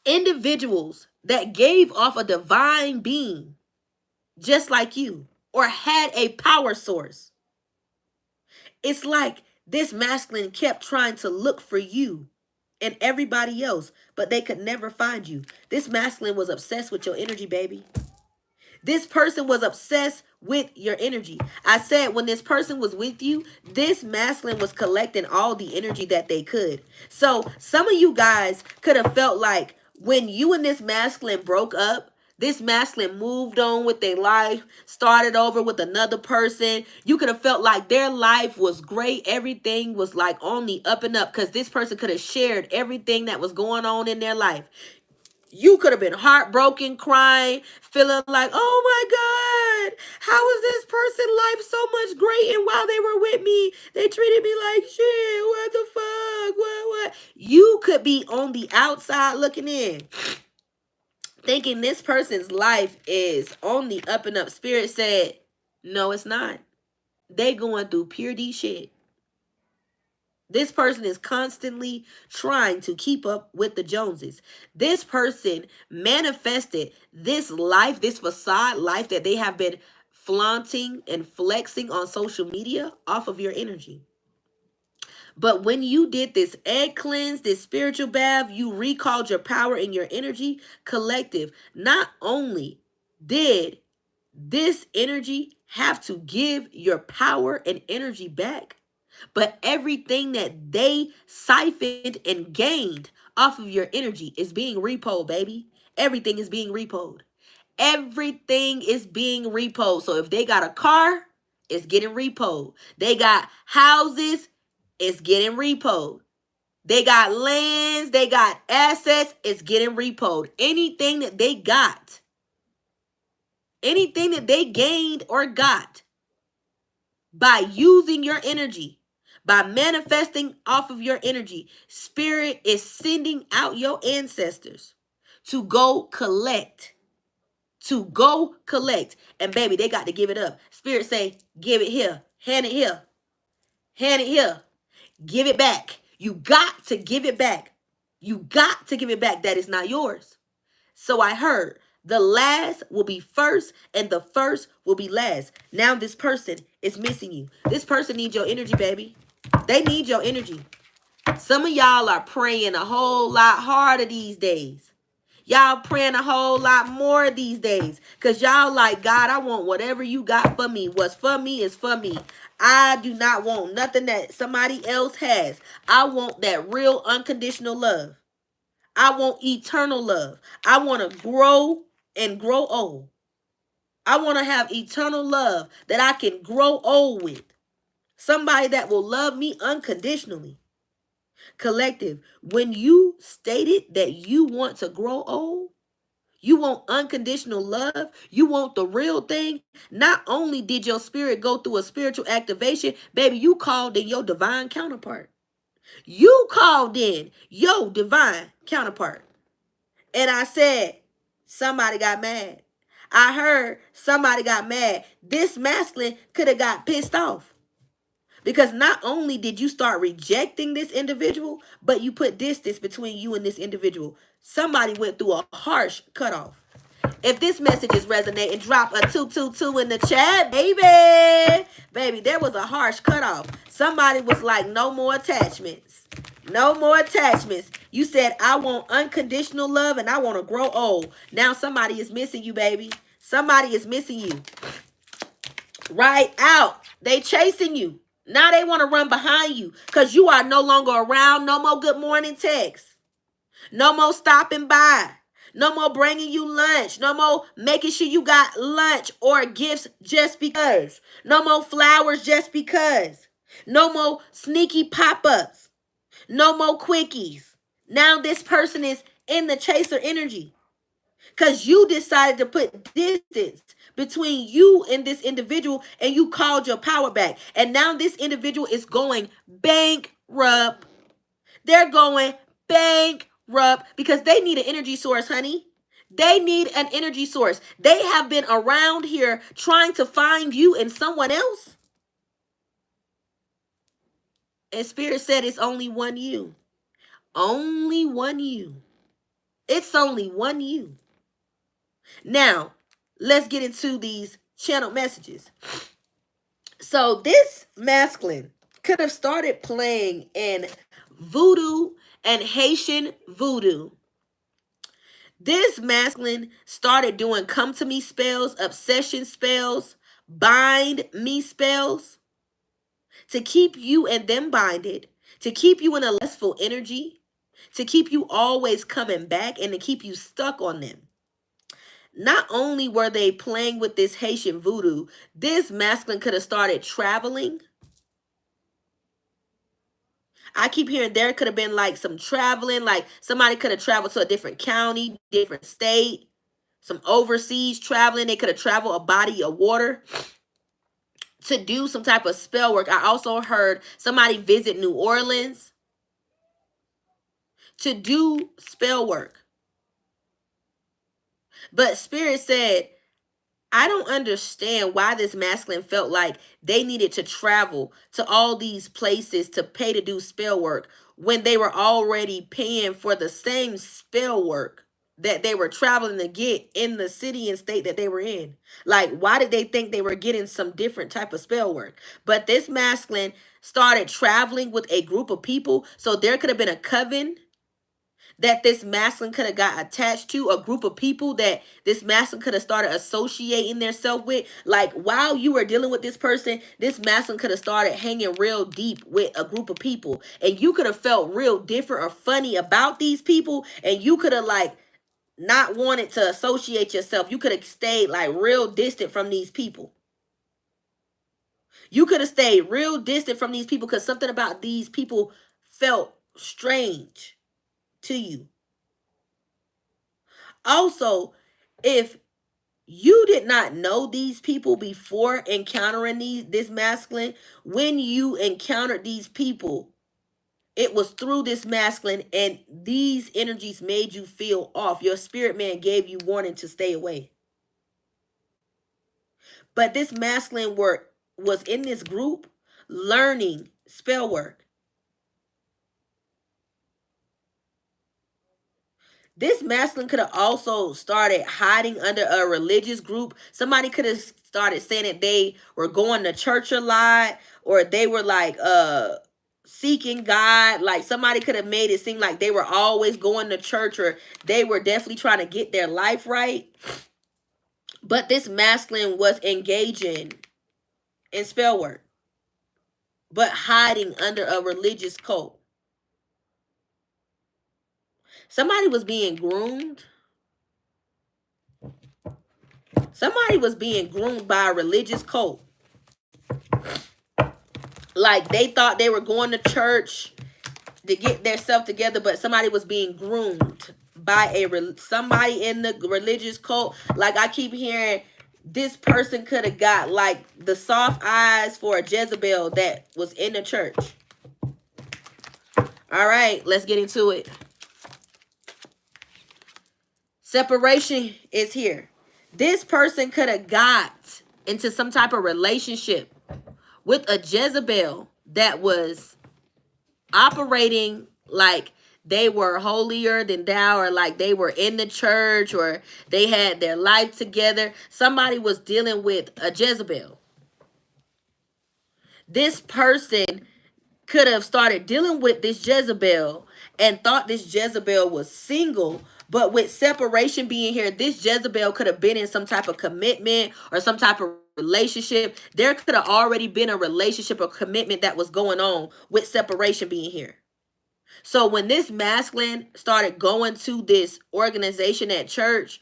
Individuals that gave off a divine being just like you or had a power source. It's like this masculine kept trying to look for you and everybody else, but they could never find you. This masculine was obsessed with your energy, baby. This person was obsessed with your energy. I said when this person was with you, this masculine was collecting all the energy that they could. So some of you guys could have felt like when you and this masculine broke up, this masculine moved on with their life, started over with another person. You could have felt like their life was great. Everything was like on the up and up because this person could have shared everything that was going on in their life. You could have been heartbroken, crying, feeling like, oh my God, how is this person life so much great? And while they were with me, they treated me like shit. What the fuck? What? You could be on the outside looking in, thinking this person's life is on the up and up. Spirit said, no, it's not. They going through pure D shit. This person is constantly trying to keep up with the Joneses. This person manifested this life, this facade life that they have been flaunting and flexing on social media off of your energy. But when you did this egg cleanse, this spiritual bath, you recalled your power and your energy collective. Not only did this energy have to give your power and energy back, but everything that they siphoned and gained off of your energy is being repoed, baby. Everything is being repoed. Everything is being repoed. So if they got a car, it's getting repoed. They got houses, it's getting repoed. They got lands, they got assets, it's getting repoed. Anything that they got, anything that they gained or got by using your energy, by manifesting off of your energy, Spirit is sending out your ancestors to go collect. To go collect. And baby, they got to give it up. Spirit say, give it here. Hand it here. Hand it here. Give it back. You got to give it back. You got to give it back. That is not yours. So I heard the last will be first and the first will be last. Now this person is missing you. This person needs your energy, baby. They need your energy. Some of y'all are praying a whole lot harder these days. Y'all praying a whole lot more these days. Because y'all like, God, I want whatever you got for me. What's for me is for me. I do not want nothing that somebody else has. I want that real unconditional love. I want eternal love. I want to grow and grow old. I want to have eternal love that I can grow old with. Somebody that will love me unconditionally. Collective, when you stated that you want to grow old, you want unconditional love, you want the real thing, not only did your spirit go through a spiritual activation, baby, you called in your divine counterpart. You called in your divine counterpart. And I said, somebody got mad. I heard somebody got mad. This masculine could have got pissed off. Because not only did you start rejecting this individual, but you put distance between you and this individual. Somebody went through a harsh cutoff. If this message is resonating, drop a 222 in the chat, baby. Baby, there was a harsh cutoff. Somebody was like, no more attachments. No more attachments. You said, I want unconditional love and I want to grow old. Now somebody is missing you, baby. Somebody is missing you. Right out. They chasing you. Now they want to run behind you because you are no longer around. No more good morning texts. No more stopping by. No more bringing you lunch. No more making sure you got lunch or gifts just because. No more flowers just because. No more sneaky pop-ups. No more quickies. Now this person is in the chaser energy because you decided to put distance between you and this individual and you called your power back. And now this individual is going bankrupt. They're going bankrupt because they need an energy source, honey. They need an energy source. They have been around here trying to find you in someone else. And Spirit said it's only one you. Only one you. It's only one you. Now, let's get into these channel messages. So this masculine could have started playing in voodoo and Haitian voodoo. This masculine started doing come to me spells, obsession spells, bind me spells to keep you and them binded, to keep you in a lustful energy, to keep you always coming back, and to keep you stuck on them. Not only were they playing with this Haitian voodoo, this masculine could have started traveling. I keep hearing there could have been like some traveling, like somebody could have traveled to a different county, different state, some overseas traveling. They could have traveled a body of water to do some type of spell work. I also heard somebody visit New Orleans to do spell work. But Spirit said, I don't understand why this masculine felt like they needed to travel to all these places to pay to do spell work when they were already paying for the same spell work that they were traveling to get in the city and state that they were in. Like, why did they think they were getting some different type of spell work? But this masculine started traveling with a group of people, so there could have been a coven that this masculine could have got attached to, a group of people that this masculine could have started associating themselves with. Like, while you were dealing with this person, this masculine could have started hanging real deep with a group of people, and you could have felt real different or funny about these people, and you could have like not wanted to associate yourself. You could have stayed like real distant from these people. You could have stayed real distant from these people because something about these people felt strange to you. Also, if you did not know these people before encountering this masculine, when you encountered these people, it was through this masculine, and these energies made you feel off. Your spirit man gave you warning to stay away. But this masculine was in this group learning spell work. This masculine could have also started hiding under a religious group. Somebody could have started saying that they were going to church a lot, or they were like seeking God. Like, somebody could have made it seem like they were always going to church, or they were definitely trying to get their life right. But this masculine was engaging in spell work, but hiding under a religious cult. Somebody was being groomed. Somebody was being groomed by a religious cult. Like, they thought they were going to church to get themselves together, but somebody was being groomed by somebody in the religious cult. Like, I keep hearing this person could have got like the soft eyes for a Jezebel that was in the church. All right, let's get into it. Separation is here. This person could have got into some type of relationship with a Jezebel that was operating like they were holier than thou, or like they were in the church, or they had their life together. Somebody was dealing with a Jezebel. This person could have started dealing with this Jezebel and thought this Jezebel was single. But with separation being here, this Jezebel could have been in some type of commitment or some type of relationship. There could have already been a relationship or commitment that was going on with separation being here. So when this masculine started going to this organization at church,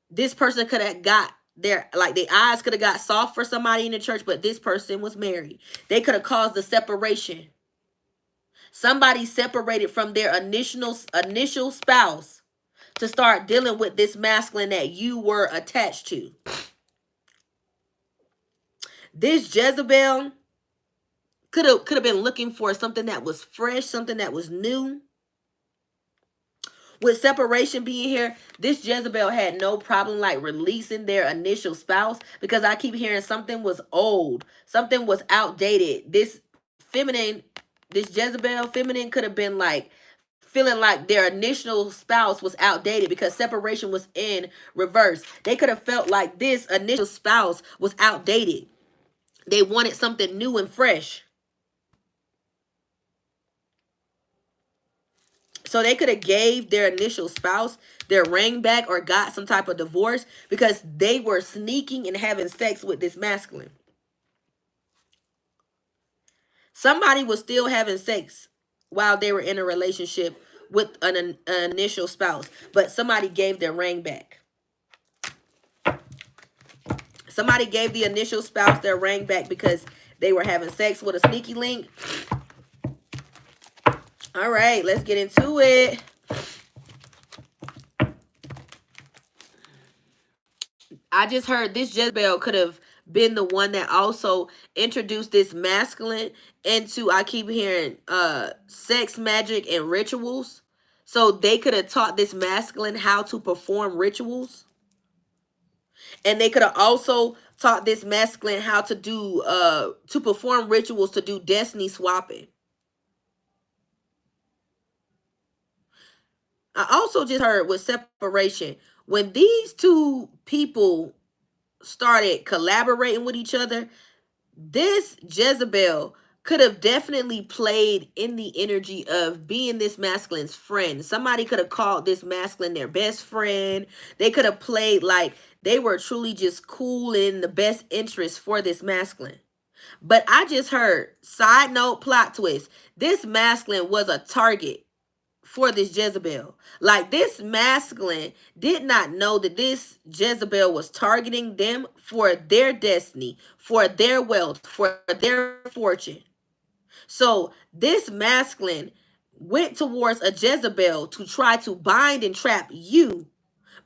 this person could have got their eyes could have got soft for somebody in the church, but this person was married. They could have caused the separation. Somebody separated from their initial spouse to start dealing with this masculine that you were attached to. This Jezebel could have been looking for something that was fresh, something that was new. With separation being here, this Jezebel had no problem like releasing their initial spouse, because I keep hearing something was old, something was outdated. This Jezebel feminine could have been like feeling like their initial spouse was outdated because separation was in reverse. They could have felt like this initial spouse was outdated. They wanted something new and fresh. So they could have gave their initial spouse their ring back or got some type of divorce because they were sneaking and having sex with this masculine. Somebody was still having sex while they were in a relationship with an initial spouse, but somebody gave their ring back. Somebody gave the initial spouse their ring back because they were having sex with a sneaky link. All right, let's get into it. I just heard this Jezebel could have been the one that also introduced this masculine into, I keep hearing, sex, magic, and rituals. So they could have taught this masculine how to perform rituals. And they could have also taught this masculine how to do to perform rituals, to do destiny swapping. I also just heard with separation, when these two people started collaborating with each other, this Jezebel could have definitely played in the energy of being this masculine's friend. Somebody could have called this masculine their best friend. They could have played like they were truly just cool in the best interest for this masculine. But I just heard, side note, plot twist, this masculine was a target for this Jezebel. Like, this masculine did not know that this Jezebel was targeting them for their destiny, for their wealth, for their fortune. So this masculine went towards a Jezebel to try to bind and trap you,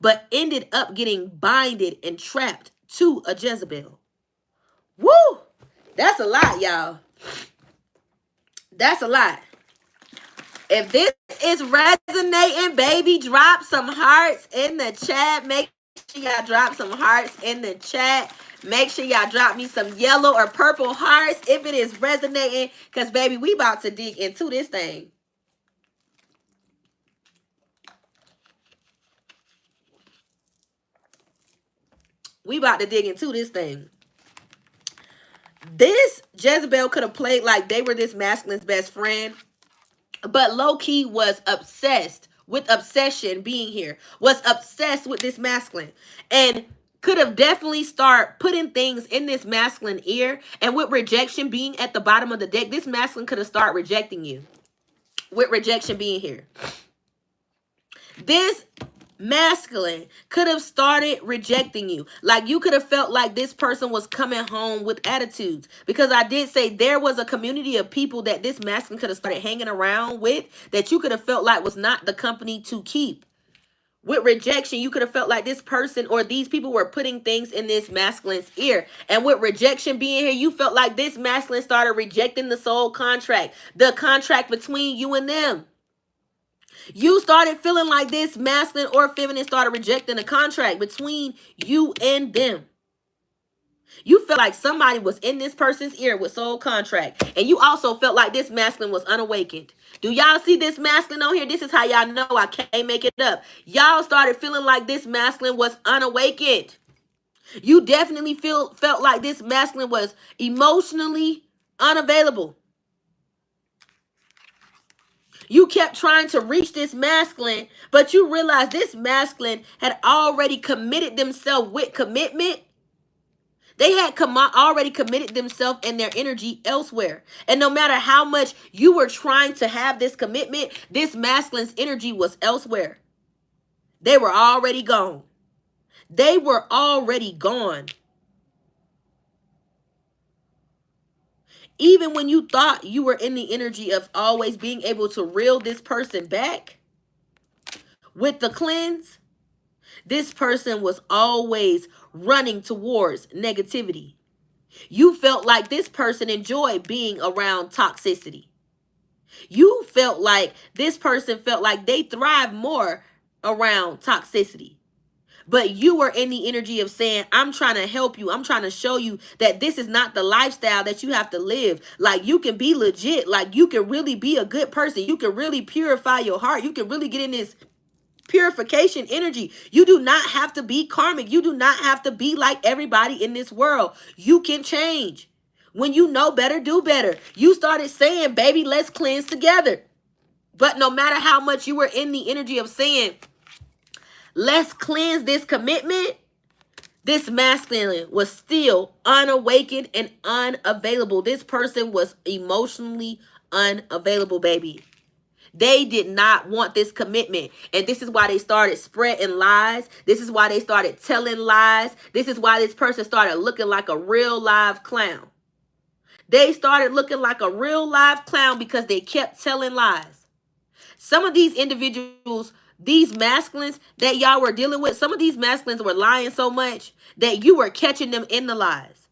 but ended up getting binded and trapped to a Jezebel. Woo! That's a lot, y'all. That's a lot. If this is resonating, baby, drop some hearts in the chat. Make sure y'all drop some hearts in the chat. Make sure y'all drop me some yellow or purple hearts if it is resonating. Because, baby, we about to dig into this thing. We about to dig into this thing. This Jezebel could have played like they were this masculine's best friend, but low-key was obsessed with obsession being here, was obsessed with this masculine, and could have definitely start putting things in this masculine ear. And with rejection being at the bottom of the deck, this masculine could have started rejecting you. With rejection being here, this masculine could have started rejecting you. Like, you could have felt like this person was coming home with attitudes, because I did say there was a community of people that this masculine could have started hanging around with that you could have felt like was not the company to keep. With rejection, you could have felt like this person or these people were putting things in this masculine's ear. And with rejection being here, you felt like this masculine started rejecting the soul contract, the contract between you and them. You started feeling like this masculine or feminine started rejecting the contract between you and them. You felt like somebody was in this person's ear with soul contract. And you also felt like this masculine was unawakened. Do y'all see this masculine on here? This is how y'all know I can't make it up. Y'all started feeling like this masculine was unawakened. You definitely felt like this masculine was emotionally unavailable. You kept trying to reach this masculine, but you realized this masculine had already committed themselves with commitment. They had already committed themselves and their energy elsewhere. And no matter how much you were trying to have this commitment, this masculine's energy was elsewhere. They were already gone. They were already gone. Even when you thought you were in the energy of always being able to reel this person back with the cleanse, this person was always running towards negativity. You felt like this person enjoyed being around toxicity. You felt like this person felt like they thrive more around toxicity. But you were in the energy of saying, I'm trying to help you. I'm trying to show you that this is not the lifestyle that you have to live. Like, you can be legit. Like, you can really be a good person. You can really purify your heart. You can really get in this purification energy. You do not have to be karmic. You do not have to be like everybody in this world. You can change. When you know better, do better. You started saying, baby, let's cleanse together. But no matter how much you were in the energy of saying, let's cleanse this commitment, this masculine was still unawakened and unavailable. This person was emotionally unavailable, baby. They did not want this commitment. And this is why they started spreading lies. This is why they started telling lies. This is why this person started looking like a real live clown. They started looking like a real live clown because they kept telling lies. Some of these individuals, these masculines that y'all were dealing with, some of these masculines were lying so much that you were catching them in the lies.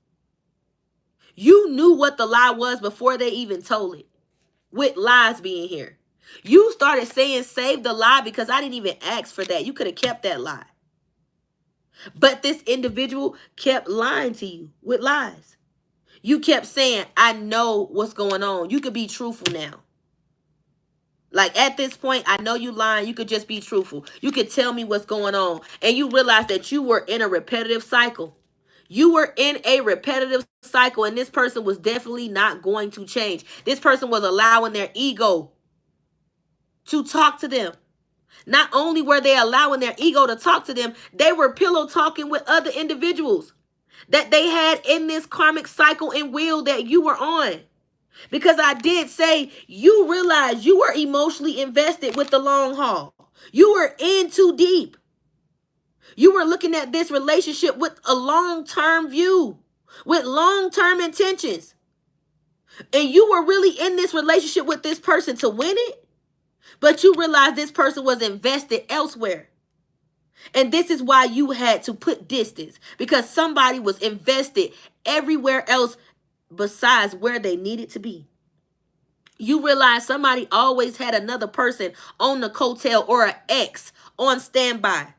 You knew what the lie was before they even told it, with lies being here. You started saying save the lie because I didn't even ask for that. You could have kept that lie. But this individual kept lying to you with lies. You kept saying, I know what's going on. You could be truthful now. Like at this point, I know you lying. You could just be truthful. You could tell me what's going on. And you realize that you were in a repetitive cycle. You were in a repetitive cycle, and this person was definitely not going to change. This person was allowing their ego to talk to them. Not only were they allowing their ego to talk to them, they were pillow talking with other individuals that they had in this karmic cycle and wheel that you were on. Because I did say you realize you were emotionally invested with the long haul. You were in too deep. You were looking at this relationship with a long-term view, with long-term intentions. And you were really in this relationship with this person to win it, but you realized this person was invested elsewhere. And this is why you had to put distance, because somebody was invested everywhere else besides where they needed to be. You realize somebody always had another person on the coattail or an ex on standby.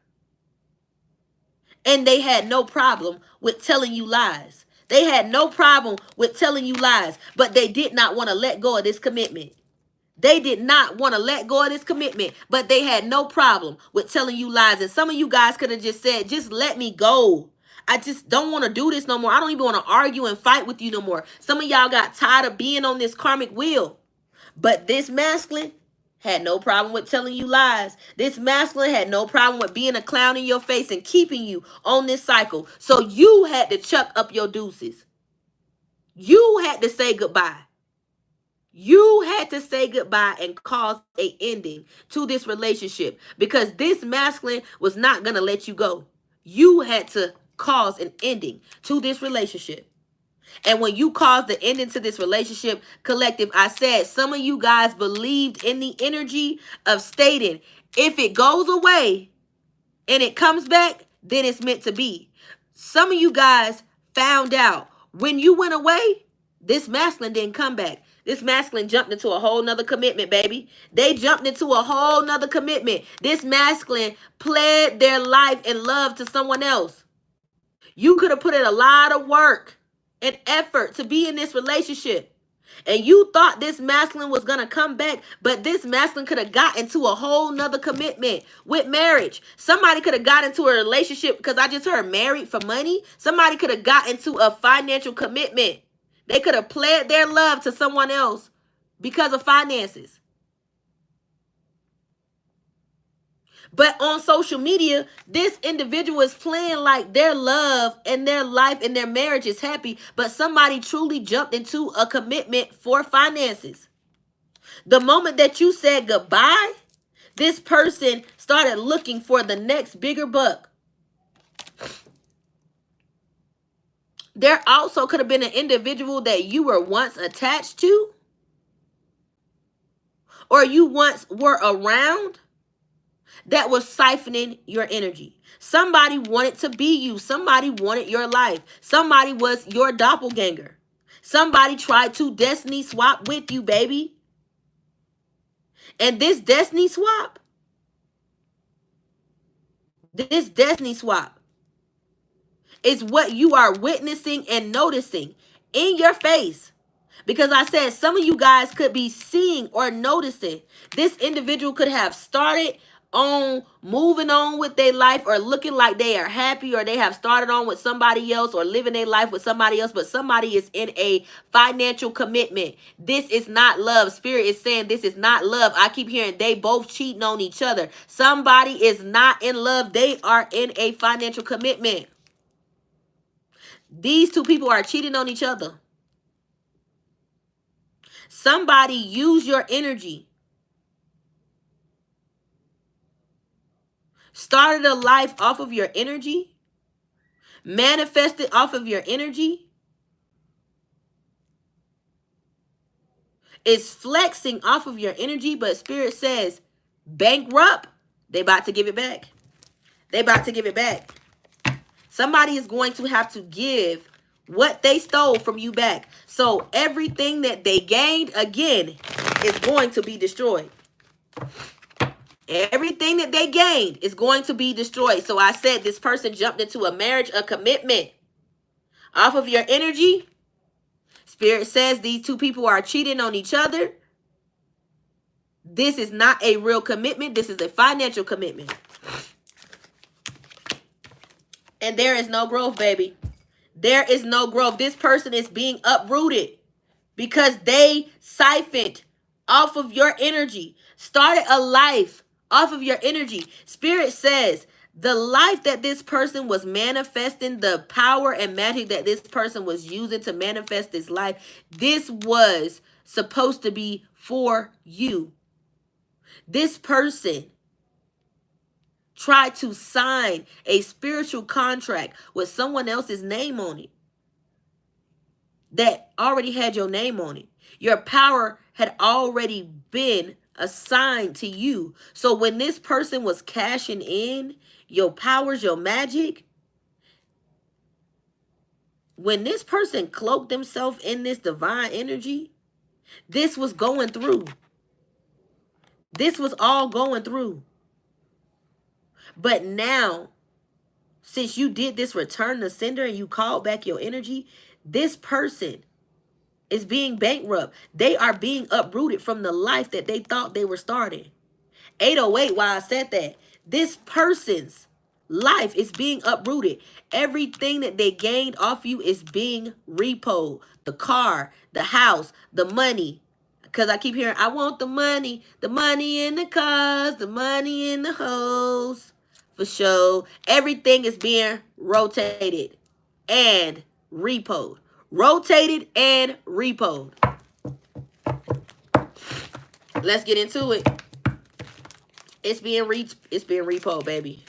And they had no problem with telling you lies. They had no problem with telling you lies, but they did not want to let go of this commitment. They did not want to let go of this commitment, but they had no problem with telling you lies. And some of you guys could have just said, just let me go. I just don't want to do this no more. I don't even want to argue and fight with you no more. Some of y'all got tired of being on this karmic wheel. But this masculine had no problem with telling you lies. This masculine had no problem with being a clown in your face and keeping you on this cycle. So you had to chuck up your deuces. You had to say goodbye. You had to say goodbye and cause an ending to this relationship, because this masculine was not going to let you go. You had to cause an ending to this relationship. And when you caused the ending to this relationship, collective, I said some of you guys believed in the energy of stating, if it goes away and it comes back, then it's meant to be. Some of you guys found out when you went away, this masculine didn't come back. This masculine jumped into a whole nother commitment, baby. They jumped into a whole nother commitment. This masculine pled their life and love to someone else. You could have put in a lot of work and effort to be in this relationship. And you thought this masculine was going to come back, but this masculine could have got into a whole nother commitment with marriage. Somebody could have got into a relationship, because I just heard married for money. Somebody could have got into a financial commitment. They could have pled their love to someone else because of finances. But on social media, this individual is playing like their love and their life and their marriage is happy, but somebody truly jumped into a commitment for finances. The moment that you said goodbye, this person started looking for the next bigger buck. There also could have been an individual that you were once attached to, or you once were around, that was siphoning your energy. Somebody wanted to be you. Somebody wanted your life. Somebody was your doppelganger. Somebody tried to destiny swap with you, baby. And this destiny swap is what you are witnessing and noticing in your face. Because I said some of you guys could be seeing or noticing this individual could have started on moving on with their life, or looking like they are happy, or they have started on with somebody else, or living their life with somebody else, but somebody is in a financial commitment. This is not love. Spirit is saying this is not love. I keep hearing they both cheating on each other. Somebody is not in love. They are in a financial commitment. These two people are cheating on each other. Somebody use your energy, started a life off of your energy, manifested off of your energy, is flexing off of your energy, but Spirit says, bankrupt, they about to give it back. They about to give it back. Somebody is going to have to give what they stole from you back. So everything that they gained, again, is going to be destroyed. Everything that they gained is going to be destroyed. So I said this person jumped into a marriage, a commitment off of your energy. Spirit says these two people are cheating on each other. This is not a real commitment. This is a financial commitment. And there is no growth, baby. There is no growth. This person is being uprooted because they siphoned off of your energy, started a life off of your energy. Spirit says the life that this person was manifesting, the power and magic that this person was using to manifest this life, this was supposed to be for you. This person tried to sign a spiritual contract with someone else's name on it that already had your name on it. Your power had already been assigned to you. So when this person was cashing in your powers, your magic, when this person cloaked themselves in this divine energy, this was going through. This was all going through. But now, since you did this return to sender and you called back your energy, this person is being bankrupt. They are being uprooted from the life that they thought they were starting. 808, why I said that. This person's life is being uprooted. Everything that they gained off you is being repoed. The car, the house, the money. Because I keep hearing, I want the money in the cars, the money in the hoes. For sure. Everything is being rotated and repoed. Rotated and repoed. Let's get into it. It's being repoed, baby.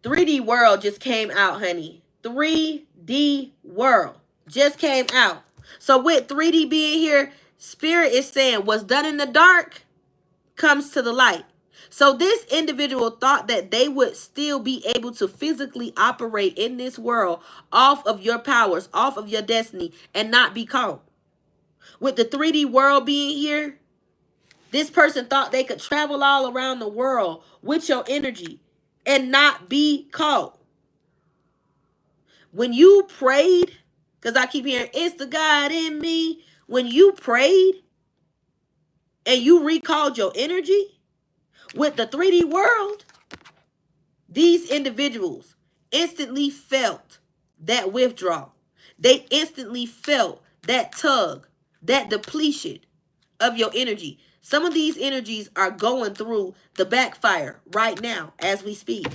3D World just came out, honey. 3D World just came out. So with 3D being here, Spirit is saying what's done in the dark comes to the light. So this individual thought that they would still be able to physically operate in this world off of your powers, off of your destiny, and not be caught. With the 3D world being here, this person thought they could travel all around the world with your energy and not be caught. When you prayed, because I keep hearing, it's the God in me. When you prayed and you recalled your energy, with the 3D world, these individuals instantly felt that withdrawal. They instantly felt that tug, that depletion of your energy. Some of these energies are going through the backfire right now as we speak.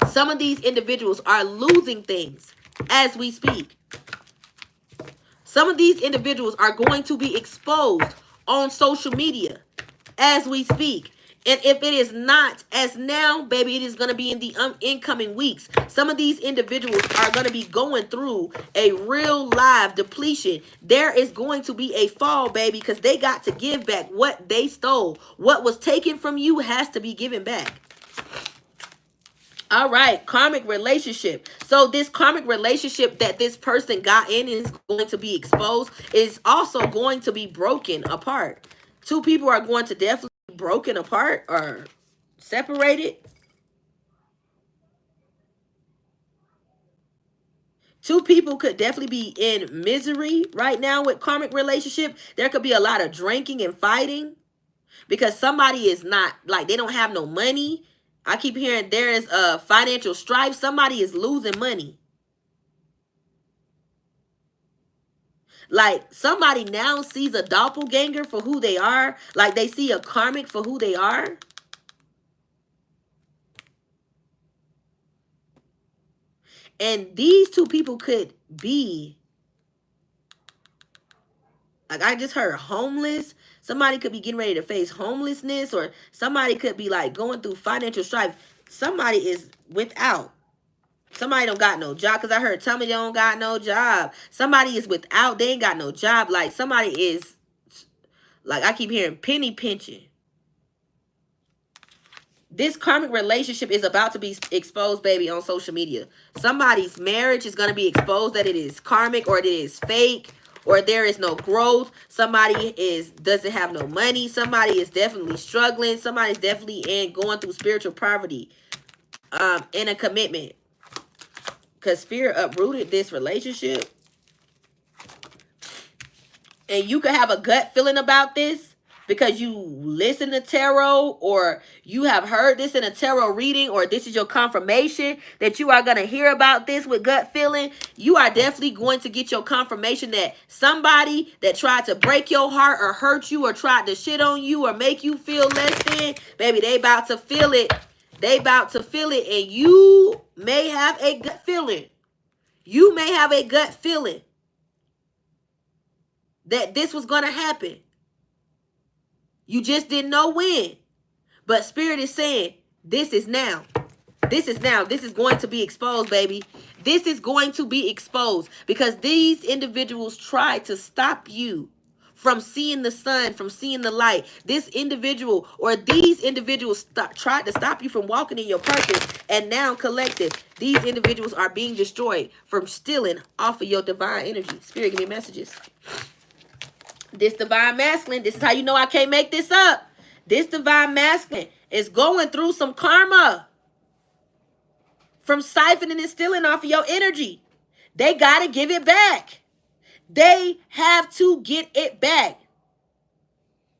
Some of these individuals are losing things as we speak. Some of these individuals are going to be exposed on social media as we speak. And if it is not as now, baby, it is going to be in the incoming weeks. Some of these individuals are going to be going through a real live depletion. There is going to be a fall, baby, because they got to give back what they stole. What was taken from you has to be given back. All right, karmic relationship. So this karmic relationship that this person got in is going to be exposed, is also going to be broken apart. Two people are going to definitely be broken apart or separated. Two people could definitely be in misery right now with karmic relationship. There could be a lot of drinking and fighting because somebody is not, like, they don't have no money. I keep hearing there is a financial strife. Somebody is losing money. Like, somebody now sees a doppelganger for who they are. Like, they see a karmic for who they are. And these two people could be, like, I just heard homeless. Somebody could be getting ready to face homelessness, or somebody could be, like, going through financial strife. Somebody is without. Somebody don't got no job, because I heard tell me they don't got no job. Somebody is without, they ain't got no job. Like somebody is, like I keep hearing penny pinching. This karmic relationship is about to be exposed, baby, on social media. Somebody's marriage is going to be exposed that it is karmic, or it is fake, or there is no growth. Somebody doesn't have no money. Somebody is definitely struggling. Somebody's definitely going through spiritual poverty, in a commitment. Because spirit uprooted this relationship. And you could have a gut feeling about this because you listen to tarot, or you have heard this in a tarot reading, or this is your confirmation that you are going to hear about this with gut feeling. You are definitely going to get your confirmation that somebody that tried to break your heart or hurt you or tried to shit on you or make you feel less than, baby, they about to feel it. They about to feel it, and you may have a gut feeling. You may have a gut feeling that this was going to happen. You just didn't know when. But Spirit is saying, this is now. This is now. This is going to be exposed, baby. This is going to be exposed because these individuals tried to stop you from seeing the sun, from seeing the light. This individual or these individuals tried to stop you from walking in your purpose. And now, collective, these individuals are being destroyed from stealing off of your divine energy. Spirit, give me messages. This divine masculine, this is how you know I can't make this up. This divine masculine is going through some karma from siphoning and stealing off of your energy. They got to give it back. They have to get it back.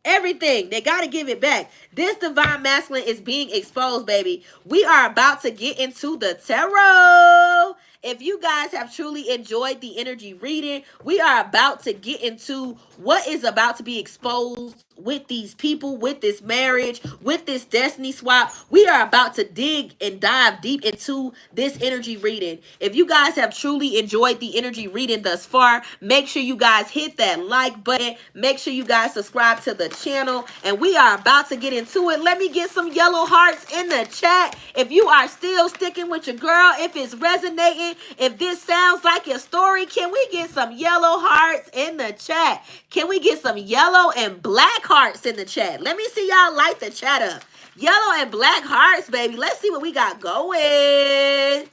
Everything. They got to give it back. This divine masculine is being exposed, baby. We are about to get into the tarot. If you guys have truly enjoyed the energy reading, we are about to get into what is about to be exposed with these people, with this marriage, with this destiny swap. We are about to dig and dive deep into this energy reading. If you guys have truly enjoyed the energy reading thus far, make sure you guys hit that like button. Make sure you guys subscribe to the channel, and we are about to get into it. Let me get some yellow hearts in the chat. If you are still sticking with your girl, if it's resonating, if this sounds like your story, can we get some yellow hearts in the chat? Can we get some yellow and black hearts in the chat? Let me see y'all light the chat up. Yellow and black hearts, baby. Let's see what we got going.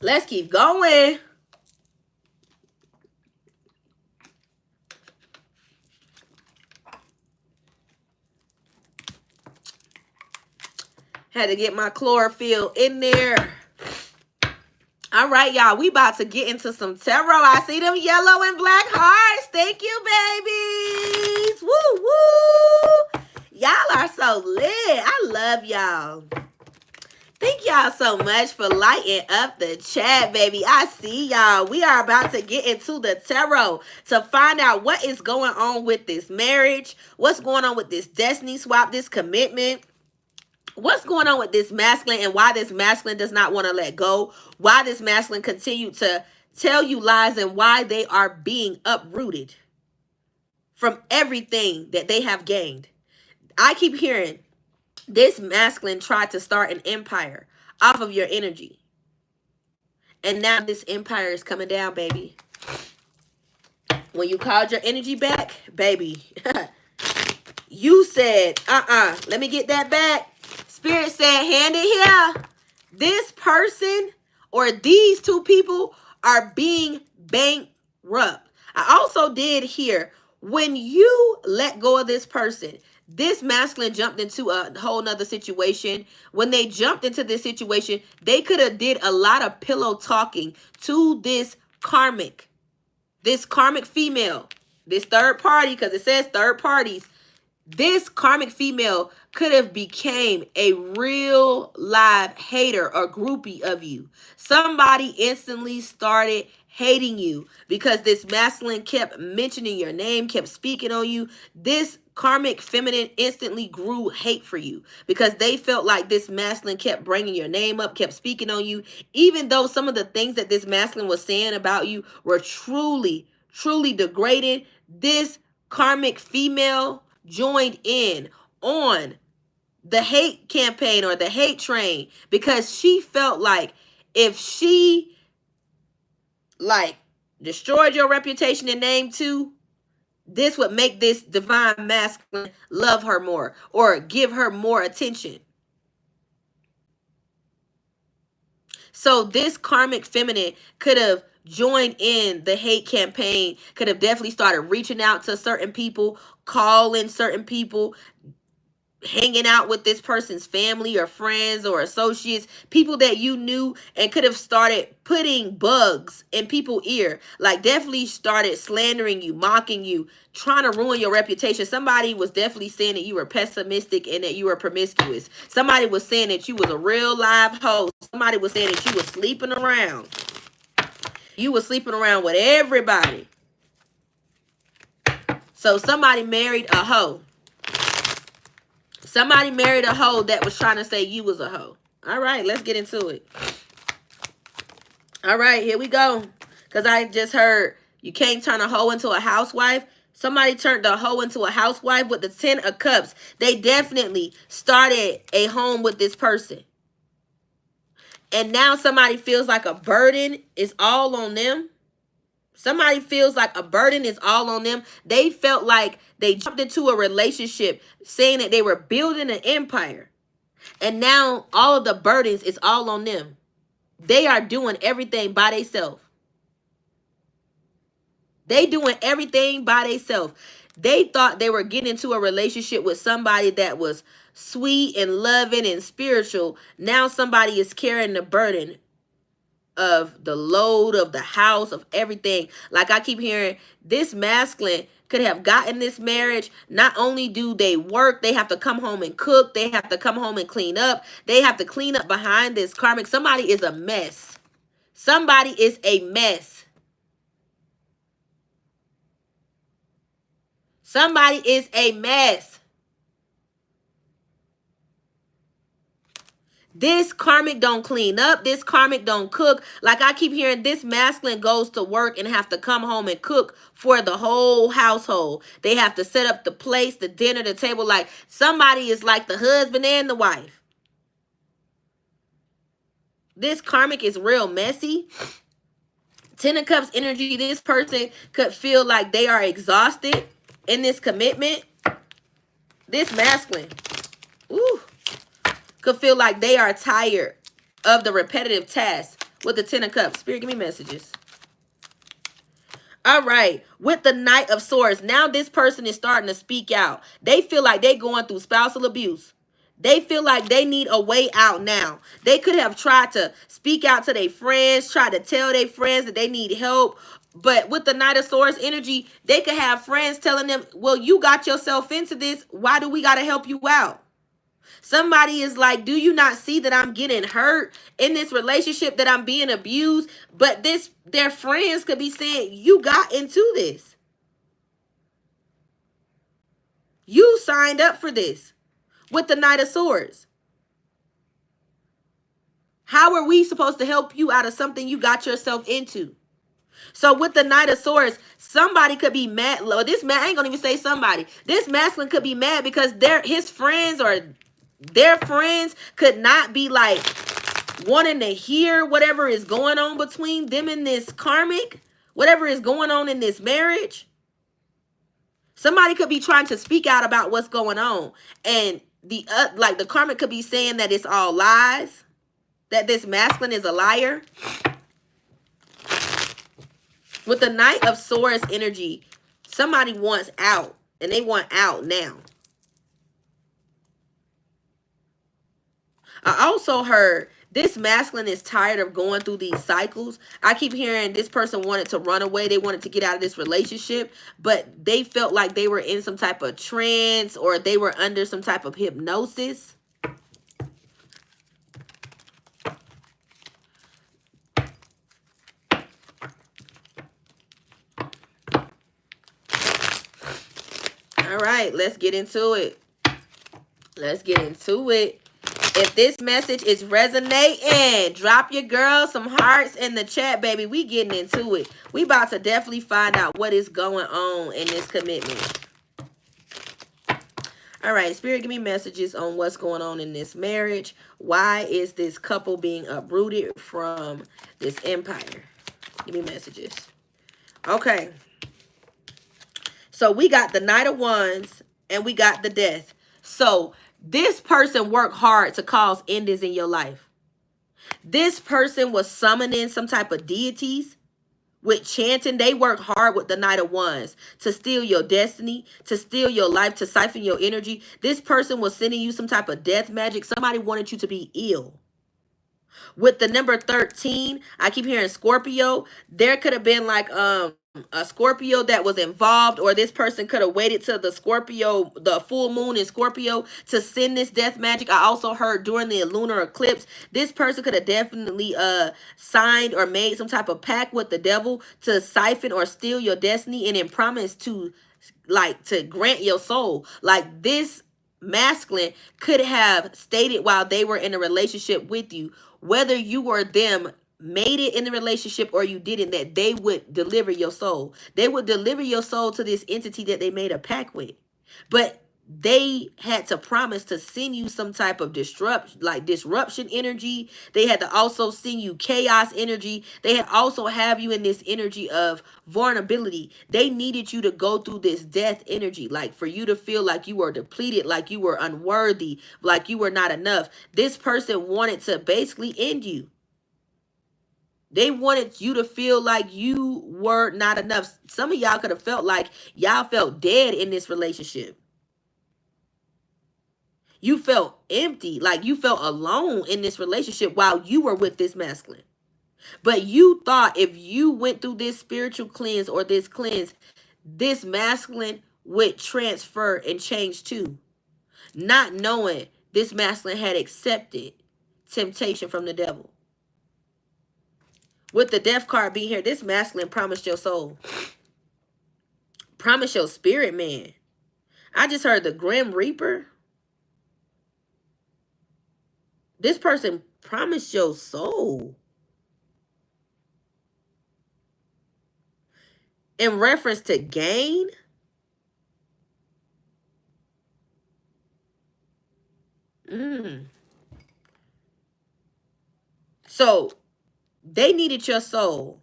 Let's keep going. Had to get my chlorophyll in there. All right, y'all. We about to get into some tarot. I see them yellow and black hearts. Thank you, babies. Woo, woo. Y'all are so lit. I love y'all. Thank y'all so much for lighting up the chat, baby. I see y'all. We are about to get into the tarot to find out what is going on with this marriage. What's going on with this destiny swap, this commitment. What's going on with this masculine and why this masculine does not want to let go? Why this masculine continue to tell you lies and why they are being uprooted from everything that they have gained. I keep hearing this masculine tried to start an empire off of your energy. And now this empire is coming down, baby. When you called your energy back, baby, you said, let me get that back. Spirit said, hand it here. This person or these two people are being bankrupt. I also did hear when you let go of this person, this masculine jumped into a whole nother situation. When they jumped into this situation, they could have did a lot of pillow talking to this karmic female, this third party, because it says third parties. This karmic female could have became a real live hater or groupie of you. Somebody instantly started hating you because this masculine kept mentioning your name, kept speaking on you. This karmic feminine instantly grew hate for you because they felt like this masculine kept bringing your name up, kept speaking on you, even though some of the things that this masculine was saying about you were truly degrading. This karmic female joined in on the hate campaign or the hate train, because she felt like if she like destroyed your reputation and name too, this would make this divine masculine love her more or give her more attention. So this karmic feminine could have joined in the hate campaign, could have definitely started reaching out to certain people, calling certain people, hanging out with this person's family or friends or associates, people that you knew, and could have started putting bugs in people's ear, like definitely started slandering you, mocking you, trying to ruin your reputation. Somebody was definitely saying that you were pessimistic and that you were promiscuous. Somebody was saying that you was a real live hoe. Somebody was saying that you was sleeping around. You was sleeping around with everybody. So somebody married a hoe. Somebody married a hoe that was trying to say you was a hoe. All right, let's get into it. All right, here we go. Because I just heard you can't turn a hoe into a housewife. Somebody turned a hoe into a housewife with the 10 of Cups. They definitely started a home with this person. And now somebody feels like a burden is all on them. Somebody feels like a burden is all on them. They felt like they jumped into a relationship saying that they were building an empire. And now all of the burdens is all on them. They are doing everything by themselves. They doing everything by themselves. They thought they were getting into a relationship with somebody that was sweet and loving and spiritual. Now somebody is carrying the burden of the load of the house, of everything. Like I keep hearing, this masculine could have gotten this marriage. Not only do they work, they have to come home and cook. They have to come home and clean up. They have to clean up behind this karmic. Somebody is a mess. Somebody is a mess. Somebody is a mess. This karmic don't clean up. This karmic don't cook. Like I keep hearing, this masculine goes to work and have to come home and cook for the whole household. They have to set up the place, the dinner, the table. Like somebody is like the husband and the wife. This karmic is real messy. 10 of Cups energy. This person could feel like they are exhausted in this commitment. This masculine. Ooh. Could feel like they are tired of the repetitive tasks with the 10 of Cups. Spirit, give me messages. All right. With the Knight of Swords, now this person is starting to speak out. They feel like they're going through spousal abuse. They feel like they need a way out now. They could have tried to speak out to their friends, try to tell their friends that they need help. But with the Knight of Swords energy, they could have friends telling them, well, you got yourself into this. Why do we got to help you out? Somebody is like, do you not see that I'm getting hurt in this relationship, that I'm being abused? But their friends could be saying, you got into this. You signed up for this with the Knight of Swords. How are we supposed to help you out of something you got yourself into? So with the Knight of Swords, somebody could be mad. This man, I ain't gonna even say somebody. This masculine could be mad because his friends or their friends could not be like wanting to hear whatever is going on between them and this karmic, whatever is going on in this marriage. Somebody could be trying to speak out about what's going on, and the karmic could be saying that it's all lies, that this masculine is a liar. With the Knight of Swords energy, somebody wants out, and they want out now. I also heard this masculine is tired of going through these cycles. I keep hearing this person wanted to run away. They wanted to get out of this relationship, but they felt like they were in some type of trance or they were under some type of hypnosis. All right, let's get into it. Let's get into it. If this message is resonating, drop your girls some hearts in the chat, baby. We getting into it. We about to definitely find out what is going on in this commitment. All right, Spirit, give me messages on what's going on in this marriage. Why is this couple being uprooted from this empire? Give me messages. Okay, so we got the Knight of Wands and we got the Death. So this person worked hard to cause endings in your life. This person was summoning some type of deities with chanting. They work hard with the Knight of Wands to steal your destiny, to steal your life, to siphon your energy. This person was sending you some type of death magic. Somebody wanted you to be ill. With the number 13, I keep hearing Scorpio. There could have been like a Scorpio that was involved, or this person could have waited till the Scorpio, the full moon in Scorpio, to send this death magic. I also heard during the lunar eclipse, this person could have definitely signed or made some type of pact with the devil to siphon or steal your destiny, and then promise to to grant your soul. Like this masculine could have stated while they were in a relationship with you, whether you or them made it in the relationship or you didn't, that they would deliver your soul. They would deliver your soul to this entity that they made a pact with. But they had to promise to send you some type of disruption energy. They had to also send you chaos energy. They had also have you in this energy of vulnerability. They needed you to go through this death energy, like for you to feel like you were depleted, like you were unworthy, like you were not enough. This person wanted to basically end you. They wanted you to feel like you were not enough. Some of y'all could have felt like y'all felt dead in this relationship. You felt empty, like you felt alone in this relationship while you were with this masculine. But you thought if you went through this spiritual cleanse or this cleanse, this masculine would transfer and change too. Not knowing this masculine had accepted temptation from the devil. With the death card being here, this masculine promised your soul. Promised your spirit, man. I just heard the Grim Reaper. This person promised your soul. In reference to gain. So they needed your soul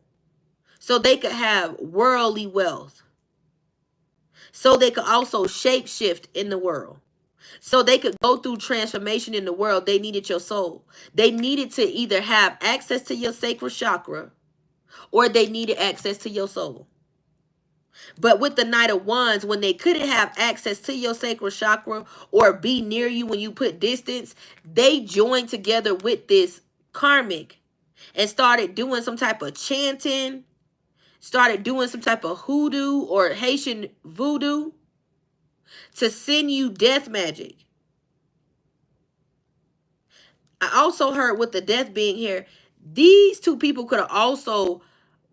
so they could have worldly wealth. So they could also shapeshift in the world. So they could go through transformation in the world. They needed your soul. They needed to either have access to your sacral chakra or they needed access to your soul. But with the Knight of Wands, when they couldn't have access to your sacral chakra or be near you when you put distance, they joined together with this Karmic and started doing some type of chanting, started doing some type of hoodoo or Haitian voodoo to send you death magic. I also heard with the death being here, these two people could have also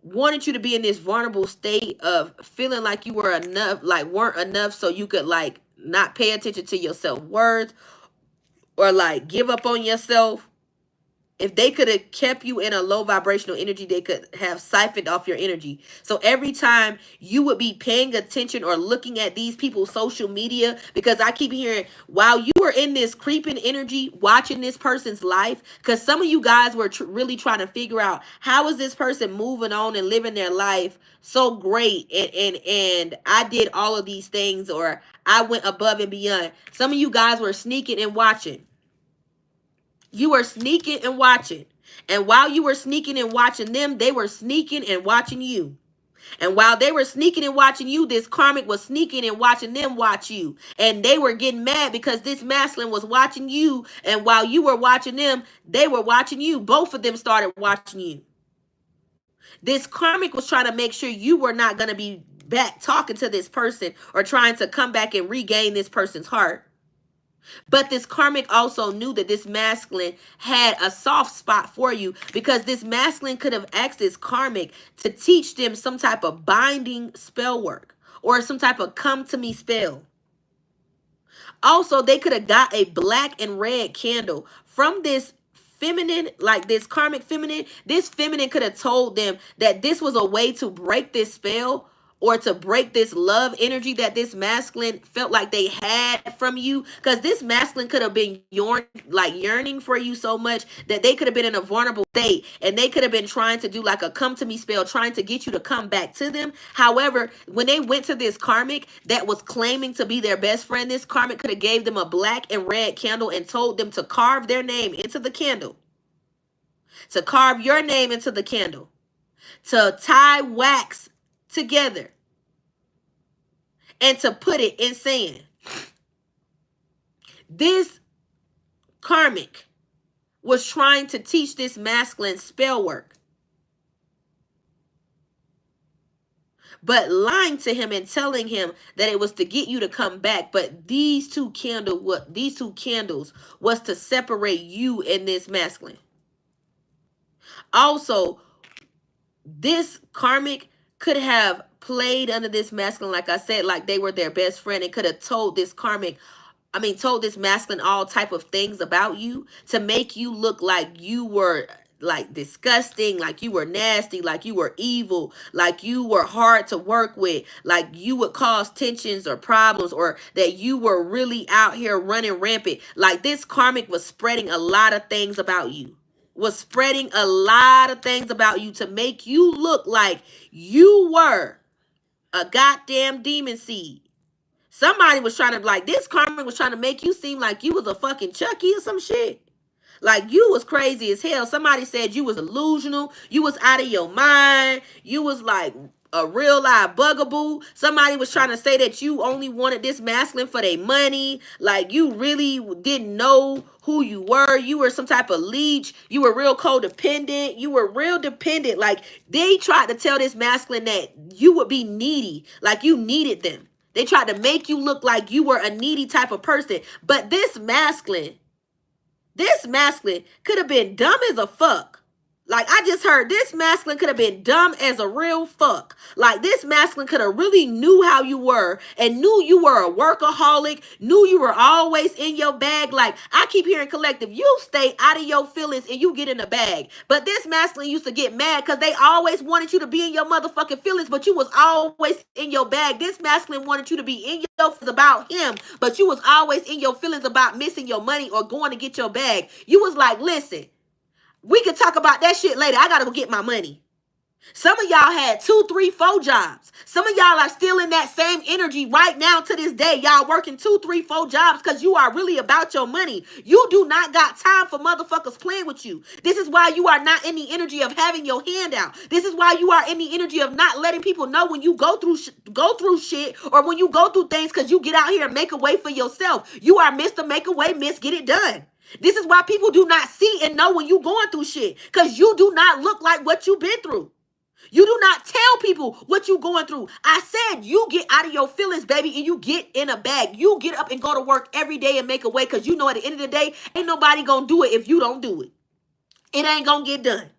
wanted you to be in this vulnerable state of feeling like you were enough, like weren't enough, so you could like not pay attention to your self-worth or like give up on yourself. If they could have kept you in a low vibrational energy, they could have siphoned off your energy. So every time you would be paying attention or looking at these people's social media, because I keep hearing while you were in this creeping energy, watching this person's life, because some of you guys were really trying to figure out how is this person moving on and living their life so great, and I did all of these things, or I went above and beyond. Some of you guys were sneaking and watching. You were sneaking and watching. And while you were sneaking and watching them, they were sneaking and watching you. And while they were sneaking and watching you, this Karmic was sneaking and watching them watch you. And they were getting mad because this masculine was watching you. And while you were watching them, they were watching you. Both of them started watching you. This Karmic was trying to make sure you were not going to be back talking to this person or trying to come back and regain this person's heart. But this Karmic also knew that this masculine had a soft spot for you, because this masculine could have asked this Karmic to teach them some type of binding spell work or some type of come to me spell. Also, they could have got a black and red candle from this feminine, like this Karmic feminine. This feminine could have told them that this was a way to break this spell or to break this love energy that this masculine felt like they had from you. Because this masculine could have been yearning for you so much that they could have been in a vulnerable state, and they could have been trying to do like a come to me spell, trying to get you to come back to them. However, when they went to this karmic that was claiming to be their best friend, this karmic could have gave them a black and red candle and told them to carve their name into the candle, to carve your name into the candle, to tie wax together, and to put it in sand. This karmic was trying to teach this masculine spell work, but lying to him and telling him that it was to get you to come back. But these two candles was to separate you and this masculine. Also, this karmic could have played under this masculine, like I said, like they were their best friend, and could have told this masculine all type of things about you to make you look like you were like disgusting, like you were nasty, like you were evil, like you were hard to work with, like you would cause tensions or problems, or that you were really out here running rampant. Like this karmic was spreading a lot of things about you. To make you look like you were a goddamn demon seed. Somebody was trying to, like, this karmic was trying to make you seem like you was a fucking Chucky or some shit. Like you was crazy as hell. Somebody said you was delusional. You was out of your mind. You was like a real live bugaboo. Somebody was trying to say that you only wanted this masculine for their money. Like you really didn't know who you were. You were some type of leech. You were real codependent. You were real dependent. Like they tried to tell this masculine that you would be needy. Like you needed them. They tried to make you look like you were a needy type of person. But this masculine could have been dumb as a fuck. Like I just heard, this masculine could have been dumb as a real fuck. Like this masculine could have really knew how you were and knew you were a workaholic, knew you were always in your bag. Like I keep hearing collective, you stay out of your feelings and you get in the bag. But this masculine used to get mad because they always wanted you to be in your motherfucking feelings, but you was always in your bag. This masculine wanted you to be in your feelings about him, but you was always in your feelings about missing your money or going to get your bag. You was like, listen, we can talk about that shit later. I gotta go get my money. Some of y'all had 2, 3, 4 jobs. Some of y'all are still in that same energy right now to this day. Y'all working 2, 3, 4 jobs because you are really about your money. You do not got time for motherfuckers playing with you. This is why you are not in the energy of having your hand out. This is why you are in the energy of not letting people know when you go through shit or when you go through things, because you get out here and make a way for yourself. You are Mr. Make a Way, Miss Get It Done. This is why people do not see and know when you going through shit, because you do not look like what you've been through. You do not tell people what you going through. I said you get out of your feelings, baby, and you get in a bag. You get up and go to work every day and make a way, because you know at the end of the day, ain't nobody gonna do it if you don't do it. It ain't gonna get done.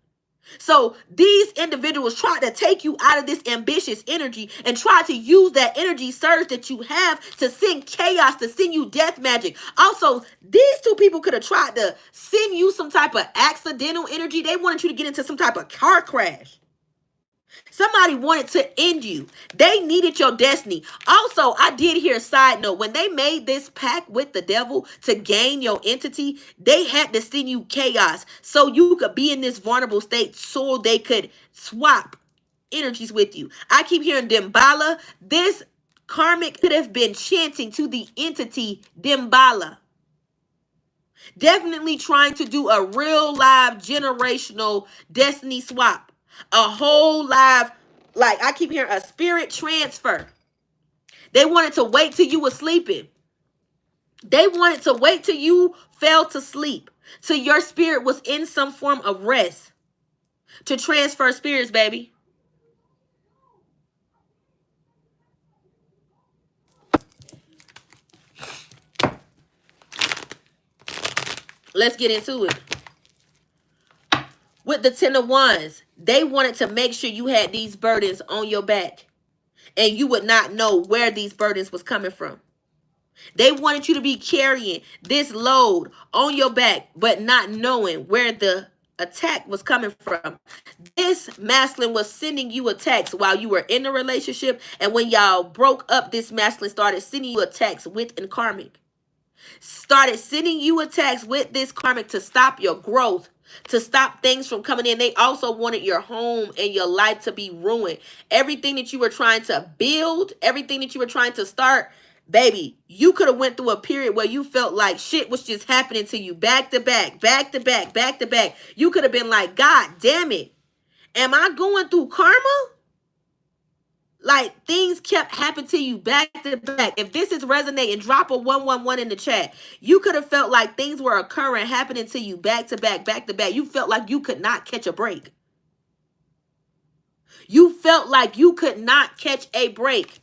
So these individuals try to take you out of this ambitious energy and try to use that energy surge that you have to send chaos, to send you death magic. Also, these two people could have tried to send you some type of accidental energy. They wanted you to get into some type of car crash. Somebody wanted to end you. They needed your destiny. Also, I did hear a side note. When they made this pact with the devil to gain your entity, they had to send you chaos so you could be in this vulnerable state so they could swap energies with you. I keep hearing Dembala. This karmic could have been chanting to the entity Dembala. Definitely trying to do a real live generational destiny swap. A whole live, like I keep hearing, a spirit transfer. They wanted to wait till you were sleeping. They wanted to wait till you fell to sleep, till your spirit was in some form of rest, to transfer spirits, baby. Let's get into it. With the 10 of Wands, they wanted to make sure you had these burdens on your back and you would not know where these burdens was coming from. They wanted you to be carrying this load on your back, but not knowing where the attack was coming from. This masculine was sending you a text while you were in a relationship, and when y'all broke up, this masculine started sending you a text with in karmic. Started sending you attacks with this karmic to stop your growth, to stop things from coming in. They also wanted your home and your life to be ruined. Everything that you were trying to build, everything that you were trying to start, baby, you could have went through a period where you felt like shit was just happening to you back to back, back to back, back to back. You could have been like, God damn it, am I going through karma? Like, things kept happening to you back to back. If this is resonating, drop a 111 in the chat. You could have felt like things were occurring, happening to you back to back, back to back. You felt like you could not catch a break. You felt like you could not catch a break.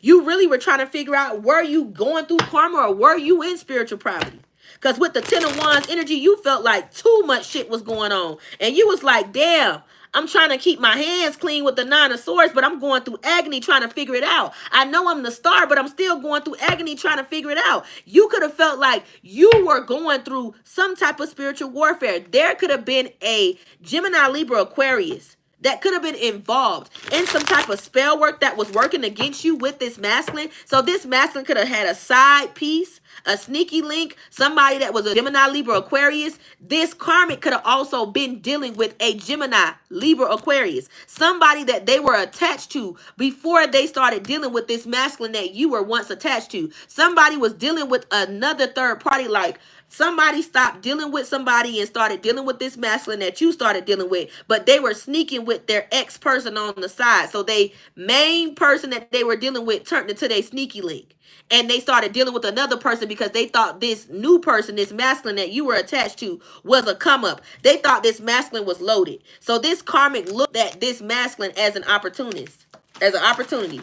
You really were trying to figure out, were you going through karma or were you in spiritual poverty? Because with the 10 of Wands energy, you felt like too much shit was going on. And you was like, damn, I'm trying to keep my hands clean with the 9 of Swords, but I'm going through agony trying to figure it out. I know I'm the star, but I'm still going through agony trying to figure it out. You could have felt like you were going through some type of spiritual warfare. There could have been a Gemini, Libra, Aquarius that could have been involved in some type of spell work that was working against you with this masculine. So this masculine could have had a side piece, a sneaky link, somebody that was a Gemini, Libra, Aquarius. This karmic could have also been dealing with a Gemini, Libra, Aquarius, somebody that they were attached to before they started dealing with this masculine that you were once attached to. Somebody was dealing with another third party, like somebody stopped dealing with somebody and started dealing with this masculine that you started dealing with, but they were sneaking with their ex person on the side. So they main person that they were dealing with turned into their sneaky link. And they started dealing with another person because they thought this new person, this masculine that you were attached to, was a come up. They thought this masculine was loaded. So this karmic looked at this masculine as an opportunist, as an opportunity.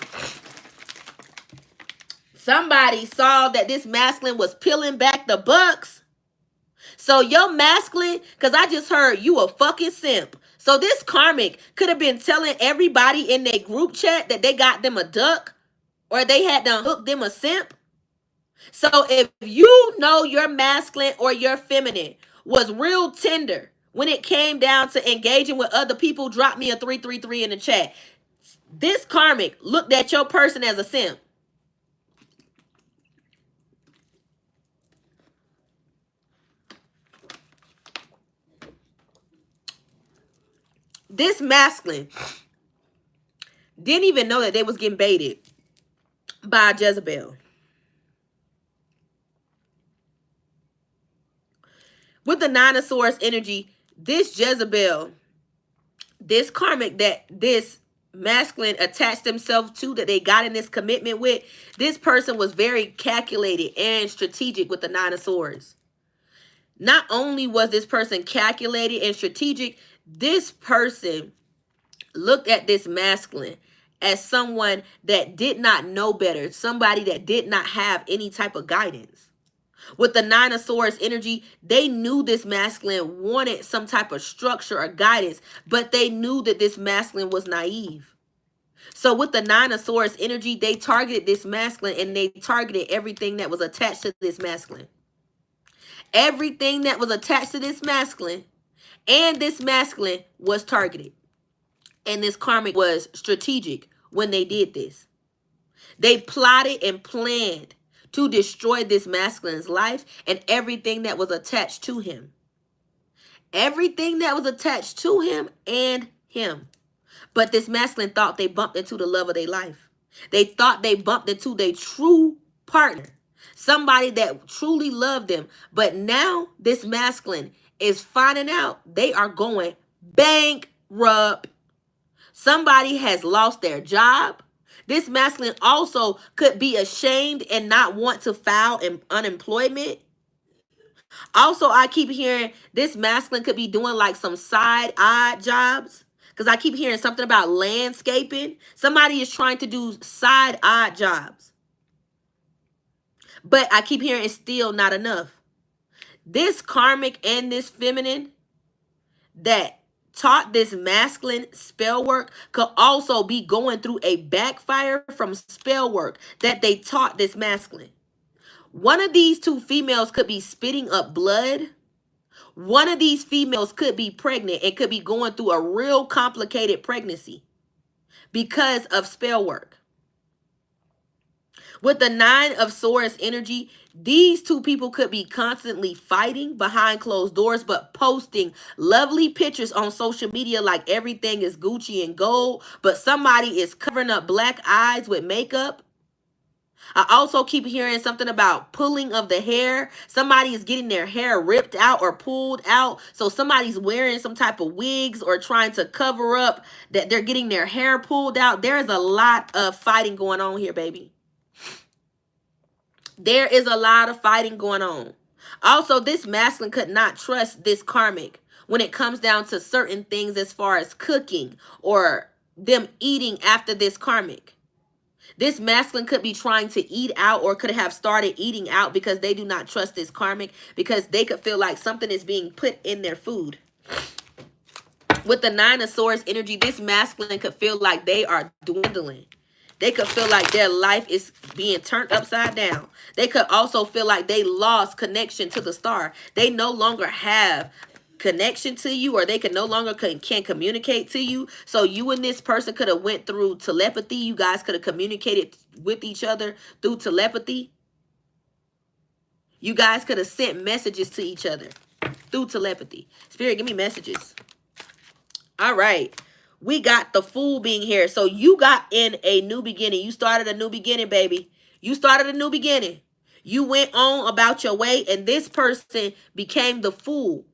Somebody saw that this masculine was peeling back the bucks. So your masculine, because I just heard you a fucking simp. So this karmic could have been telling everybody in their group chat that they got them a duck or they had to hook them a simp. So if you know your masculine or your feminine was real tender when it came down to engaging with other people, drop me a 333 in the chat. This karmic looked at your person as a simp. This masculine didn't even know that they was getting baited by Jezebel. With the 9 of Swords energy, this Jezebel, this karmic that this masculine attached themselves to, that they got in this commitment with, this person was very calculated and strategic with the 9 of Swords. Not only was this person calculated and strategic, this person looked at this masculine as someone that did not know better, somebody that did not have any type of guidance. With the 9 of Swords energy, they knew this masculine wanted some type of structure or guidance, but they knew that this masculine was naive. So with the 9 of Swords energy, they targeted this masculine and they targeted everything that was attached to this masculine. Everything that was attached to this masculine and this masculine was targeted. And this karmic was strategic when they did this. They plotted and planned to destroy this masculine's life and everything that was attached to him. Everything that was attached to him and him. But this masculine thought they bumped into the love of their life. They thought they bumped into their true partner. Somebody that truly loved them. But now this masculine is finding out they are going bankrupt. Somebody has lost their job. This masculine also could be ashamed and not want to file unemployment. Also, I keep hearing this masculine could be doing like some side odd jobs. Because I keep hearing something about landscaping. Somebody is trying to do side odd jobs. But I keep hearing it's still not enough. This karmic and this feminine that taught this masculine spell work could also be going through a backfire from spell work that they taught this masculine. One of these two females could be spitting up blood One of these females could be pregnant and could be going through a real complicated pregnancy because of spell work. With the 9 of Swords energy, these two people could be constantly fighting behind closed doors, but posting lovely pictures on social media like everything is Gucci and gold, but somebody is covering up black eyes with makeup. I also keep hearing something about pulling of the hair. Somebody is getting their hair ripped out or pulled out. So somebody's wearing some type of wigs or trying to cover up that they're getting their hair pulled out. There is a lot of fighting going on here, baby. There is a lot of fighting going on. Also, this masculine could not trust this karmic when it comes down to certain things as far as cooking or them eating after this karmic. This masculine could be trying to eat out or could have started eating out because they do not trust this karmic, because they could feel like something is being put in their food. With the 9 of Swords energy, this masculine could feel like they are dwindling. They could feel like their life is being turned upside down. They could also feel like they lost connection to the star. They no longer have connection to you, or they can no longer can communicate to you. So you and this person could have went through telepathy. You guys could have communicated with each other through telepathy. You guys could have sent messages to each other through telepathy. Spirit, give me messages. All right. We got the Fool being here. So you got in a new beginning. You started a new beginning, baby. You started a new beginning. You went on about your way, and this person became the Fool.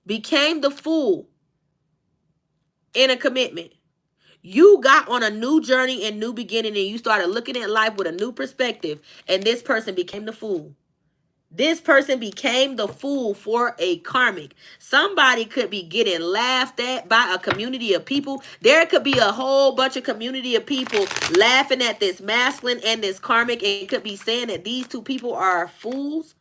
Became the Fool in a commitment. You got on a new journey and new beginning, and you started looking at life with a new perspective, and this person became the Fool. This person became the Fool for a karmic. Somebody could be getting laughed at by a community of people. There could be a whole bunch of community of people laughing at this masculine and this karmic, and it could be saying that these two people are fools.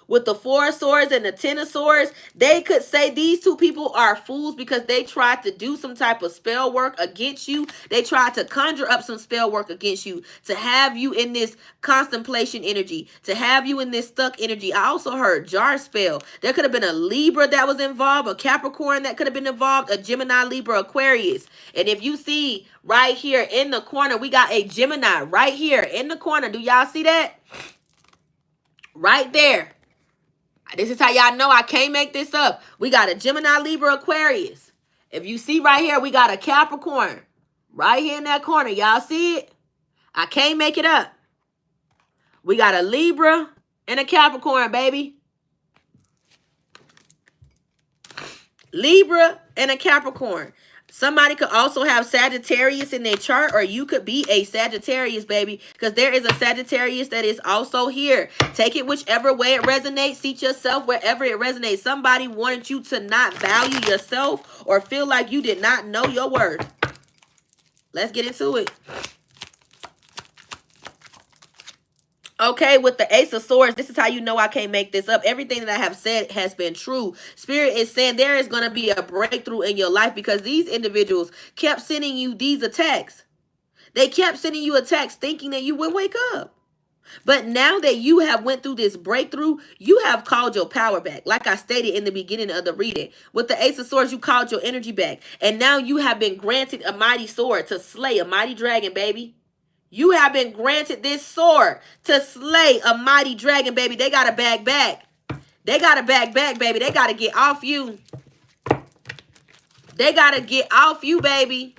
With the 4 of Swords and the 10 of Swords, they could say these two people are fools because they tried to do some type of spell work against you. They tried to conjure up some spell work against you, to have you in this contemplation energy, to have you in this stuck energy. I also heard jar spell. There could have been a Libra that was involved, a Capricorn that could have been involved, a Gemini, Libra, Aquarius. And if you see right here in the corner, we got a Gemini right here in the corner. Do y'all see that? Right there. This is how y'all know I can't make this up. We got a Gemini, Libra, Aquarius. If you see right here, we got a Capricorn. Right here in that corner. Y'all see it? I can't make it up. We got a Libra and a Capricorn, baby. Libra and a Capricorn. Somebody could also have Sagittarius in their chart, or you could be a Sagittarius, baby, because there is a Sagittarius that is also here. Take it whichever way it resonates. Seat yourself wherever it resonates. Somebody wanted you to not value yourself or feel like you did not know your worth. Let's get into it. Okay, with the Ace of Swords, this is how you know I can't make this up. Everything that I have said has been true. Spirit is saying there is going to be a breakthrough in your life because these individuals kept sending you these attacks. They kept sending you attacks thinking that you would wake up. But now that you have went through this breakthrough, you have called your power back. Like I stated in the beginning of the reading, with the Ace of Swords, you called your energy back. And now you have been granted a mighty sword to slay a mighty dragon, baby. You have been granted this sword to slay a mighty dragon, baby. They got to back back. They got to back back, baby. They got to get off you. They got to get off you, baby.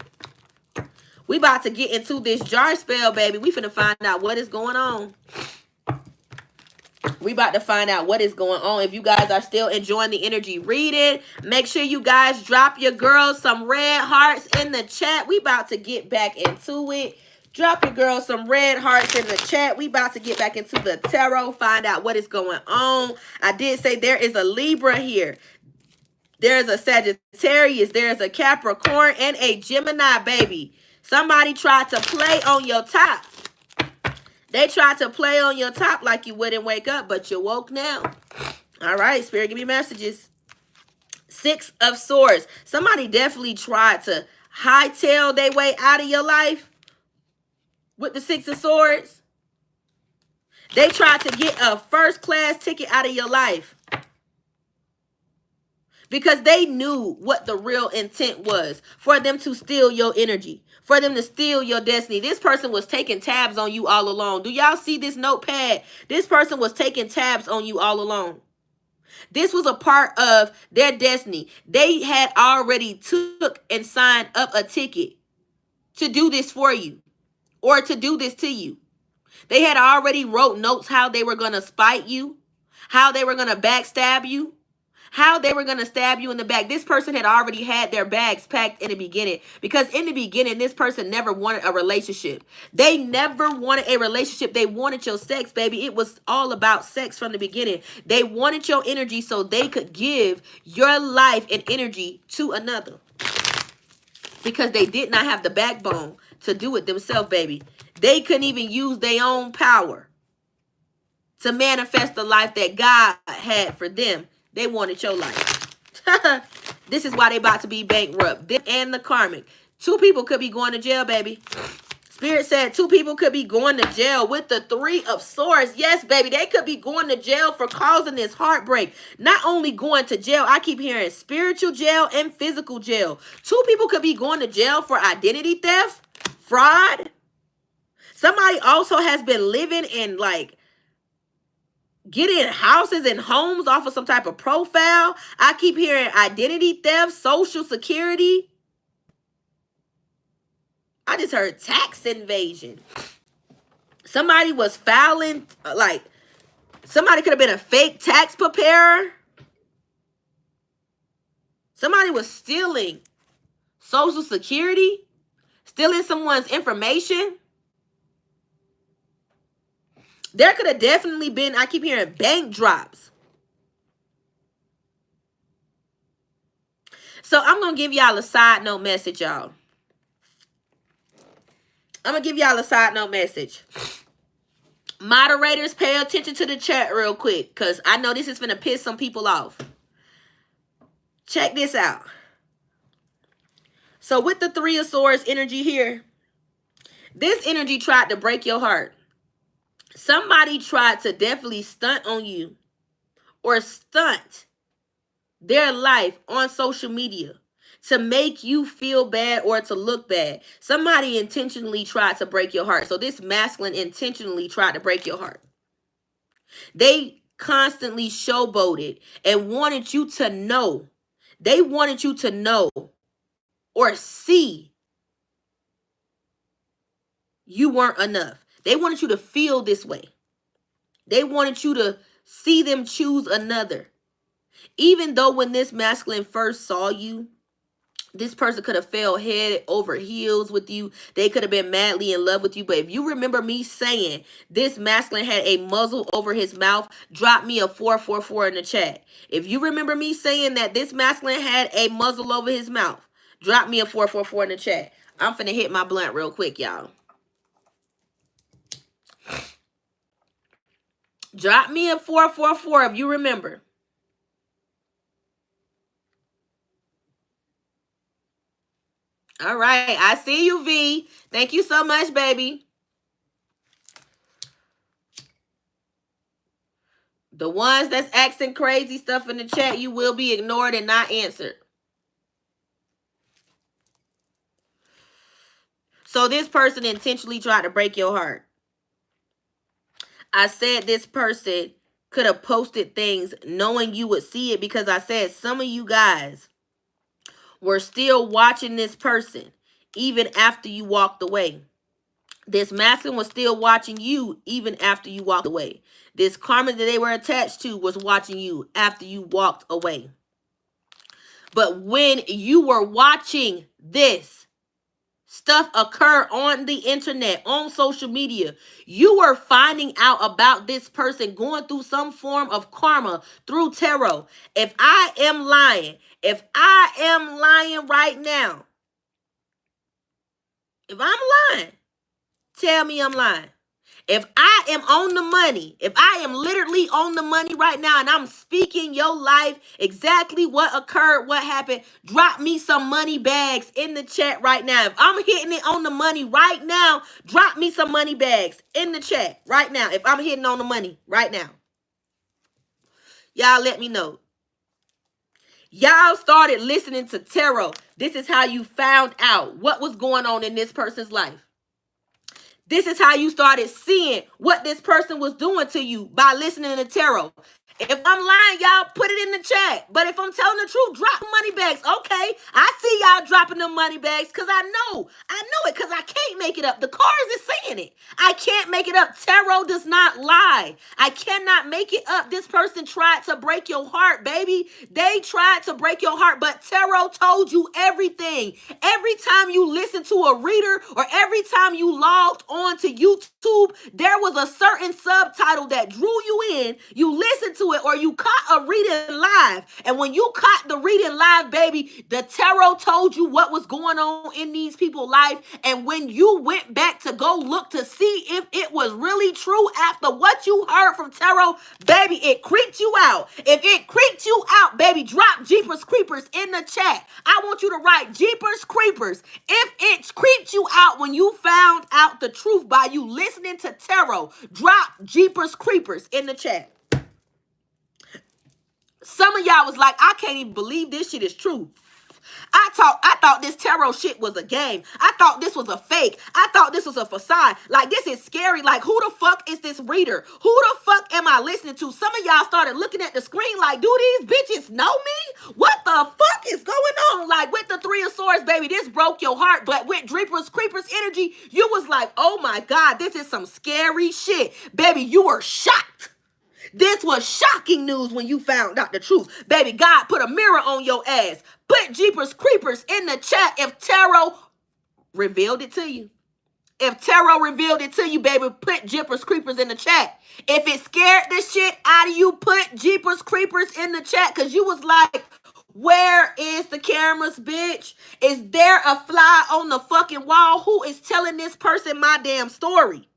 We about to get into this jar spell, baby. We finna find out what is going on. We about to find out what is going on. If you guys are still enjoying the energy reading, make sure you guys drop your girls some red hearts in the chat. We about to get back into it. Drop your girls some red hearts in the chat. We about to get back into the tarot, find out what is going on. I did say there is a Libra here. There's a Sagittarius. There's a Capricorn and a Gemini, baby. Somebody tried to play on your top. They tried to play on your top like you wouldn't wake up, but you woke now. All right, Spirit, give me messages. 6 of Swords. Somebody definitely tried to hightail their way out of your life. With the 6 of Swords, they tried to get a first-class ticket out of your life. because they knew what the real intent was, for them to steal your energy, for them to steal your destiny. This person was taking tabs on you all along. Do y'all see this notepad? This person was taking tabs on you all along. This was a part of their destiny. They had already took and signed up a ticket to do this for you, or to do this to you. They had already wrote notes how they were going to spite you, how they were going to backstab you, how they were going to stab you in the back. This person had already had their bags packed in the beginning, because in the beginning, this person never wanted a relationship. They never wanted a relationship. They wanted your sex, baby. It was all about sex from the beginning. They wanted your energy so they could give your life and energy to another, because they did not have the backbone to do it themselves, baby. They couldn't even use their own power to manifest the life that God had for them. They wanted your life. This is why they about to be bankrupt. Them and the Karmic. 2 people could be going to jail, baby. Spirit said 2 people could be going to jail with the 3 of Swords. Yes, baby. They could be going to jail for causing this heartbreak. Not only going to jail, I keep hearing spiritual jail and physical jail. 2 people could be going to jail for identity theft, fraud. Somebody also has been living in, like, getting houses and homes off of some type of profile. I keep hearing identity theft, social security. I just heard tax invasion. Somebody was filing, like, somebody could have been a fake tax preparer. Somebody was stealing social security, stealing someone's information. There could have definitely been, I keep hearing, bank drops. So I'm going to give y'all a side note message, y'all. I'm going to give y'all a side note message. Moderators, pay attention to the chat real quick, because I know this is going to piss some people off. Check this out. So with the 3 of Swords energy here, this energy tried to break your heart. Somebody tried to definitely stunt on you, or stunt their life on social media to make you feel bad or to look bad. Somebody intentionally tried to break your heart. So this masculine intentionally tried to break your heart. They constantly showboated and wanted you to know. They wanted you to know or see you weren't enough. They wanted you to feel this way. They wanted you to see them choose another. Even though when this masculine first saw you, this person could have fell head over heels with you. They could have been madly in love with you. But if you remember me saying this masculine had a muzzle over his mouth, drop me a 444 in the chat. If you remember me saying that this masculine had a muzzle over his mouth, drop me a 444 in the chat. I'm finna hit my blunt real quick, y'all. Drop me a 444 if you remember. All right. I see you, V. Thank you so much, baby. The ones that's asking crazy stuff in the chat, you will be ignored and not answered. So this person intentionally tried to break your heart. I said this person could have posted things knowing you would see it, because I said some of you guys were still watching this person even after you walked away. This masculine was still watching you even after you walked away. This karma that they were attached to was watching you after you walked away. But when you were watching this stuff occur on the internet, on social media, you were finding out about this person going through some form of karma through tarot. If I am lying right now, if I'm lying, tell me I'm lying. If I am on the money, if I am literally on the money right now and I'm speaking your life, exactly what occurred, what happened, drop me some money bags in the chat right now. If I'm hitting it on the money right now, drop me some money bags in the chat right now. If I'm hitting on the money right now, y'all let me know. Y'all started listening to tarot. This is how you found out what was going on in this person's life. This is how you started seeing what this person was doing to you by listening to tarot. If I'm lying, y'all put it in the chat. But if I'm telling the truth, drop money bags. Okay, I see y'all dropping them money bags because I know it because I can't make it up. The cards is saying it. I can't make it up. Tarot does not lie. I cannot make it up. This person tried to break your heart, baby. They tried to break your heart, but tarot told you everything. Every time you listen to a reader or every time you logged on to YouTube, there was a certain subtitle that drew you in. You listened to it or you caught a reading live. And when you caught the reading live, baby, the tarot told you what was going on in these people's life. And when you went back to go look to see if it was really true after what you heard from tarot, baby, it creeped you out. If it creeped you out, baby, drop Jeepers Creepers in the chat. I want you to write Jeepers Creepers. If it creeped you out when you found out the truth by you listening to tarot, drop Jeepers Creepers in the chat. Some of y'all was like, I can't even believe this shit is true. I thought this tarot shit was a game. I thought this was a fake. I thought this was a facade. Like, this is scary. Like, who the fuck is this reader? Who the fuck am I listening to? Some of y'all started looking at the screen like, do these bitches know me? What the fuck is going on? Like, with the Three of Swords, baby, this broke your heart. But with Jeepers Creepers energy, you was like, oh my God, this is some scary shit. Baby, you were shocked. This was shocking news when you found out the truth. Baby, God put a mirror on your ass. Put Jeepers Creepers in the chat if tarot revealed it to you. If tarot revealed it to you, baby, put Jeepers Creepers in the chat. If it scared the shit out of you, put Jeepers Creepers in the chat because you was like, where is the cameras, bitch? Is there a fly on the fucking wall? Who is telling this person my damn story?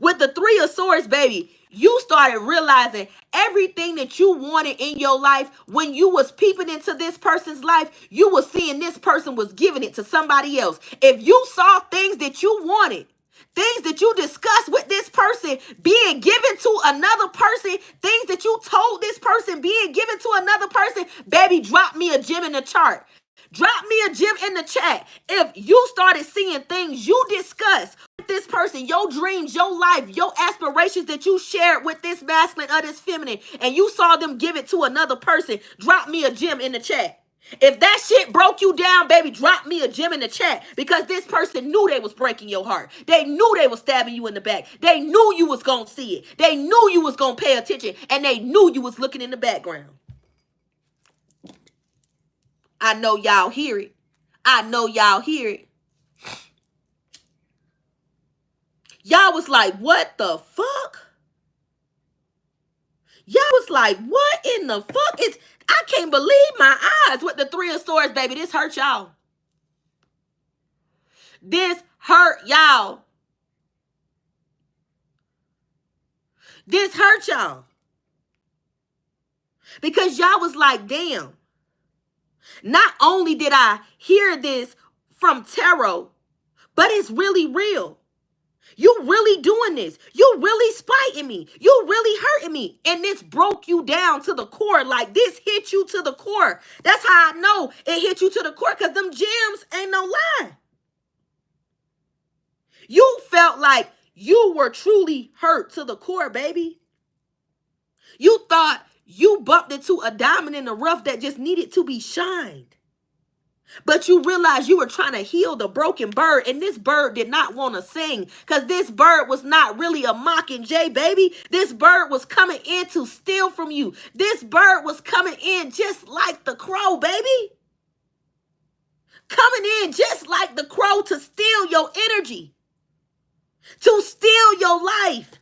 With the Three of Swords, baby, you started realizing everything that you wanted in your life. When you was peeping into this person's life, you was seeing this person was giving it to somebody else. If you saw things that you wanted, things that you discussed with this person being given to another person, things that you told this person being given to another person, baby, drop me a gem in the chart. Drop me a gem in the chat. If you started seeing things you discussed with this person, your dreams, your life, your aspirations that you shared with this masculine or this feminine, and you saw them give it to another person, drop me a gem in the chat. If that shit broke you down, baby, drop me a gem in the chat because this person knew they was breaking your heart. They knew they was stabbing you in the back. They knew you was going to see it. They knew you was going to pay attention, and they knew you was looking in the background. I know y'all hear it. I know y'all hear it. Y'all was like, what the fuck? Y'all was like, what in the fuck is... I can't believe my eyes with the Three of Swords, baby. This hurt y'all. This hurt y'all. This hurt y'all. Because y'all was like, damn. Not only did I hear this from tarot, but it's really real. You really doing this. You really spiting me. You really hurting me. And this broke you down to the core. Like, this hit you to the core. That's how I know it hit you to the core, because them gems ain't no lie. You felt like you were truly hurt to the core, baby. You thought you bumped into a diamond in the rough that just needed to be shined. But you realized you were trying to heal the broken bird, and this bird did not want to sing because this bird was not really a mockingjay, baby. This bird was coming in to steal from you. This bird was coming in just like the crow, baby. Coming in just like the crow to steal your energy, to steal your life,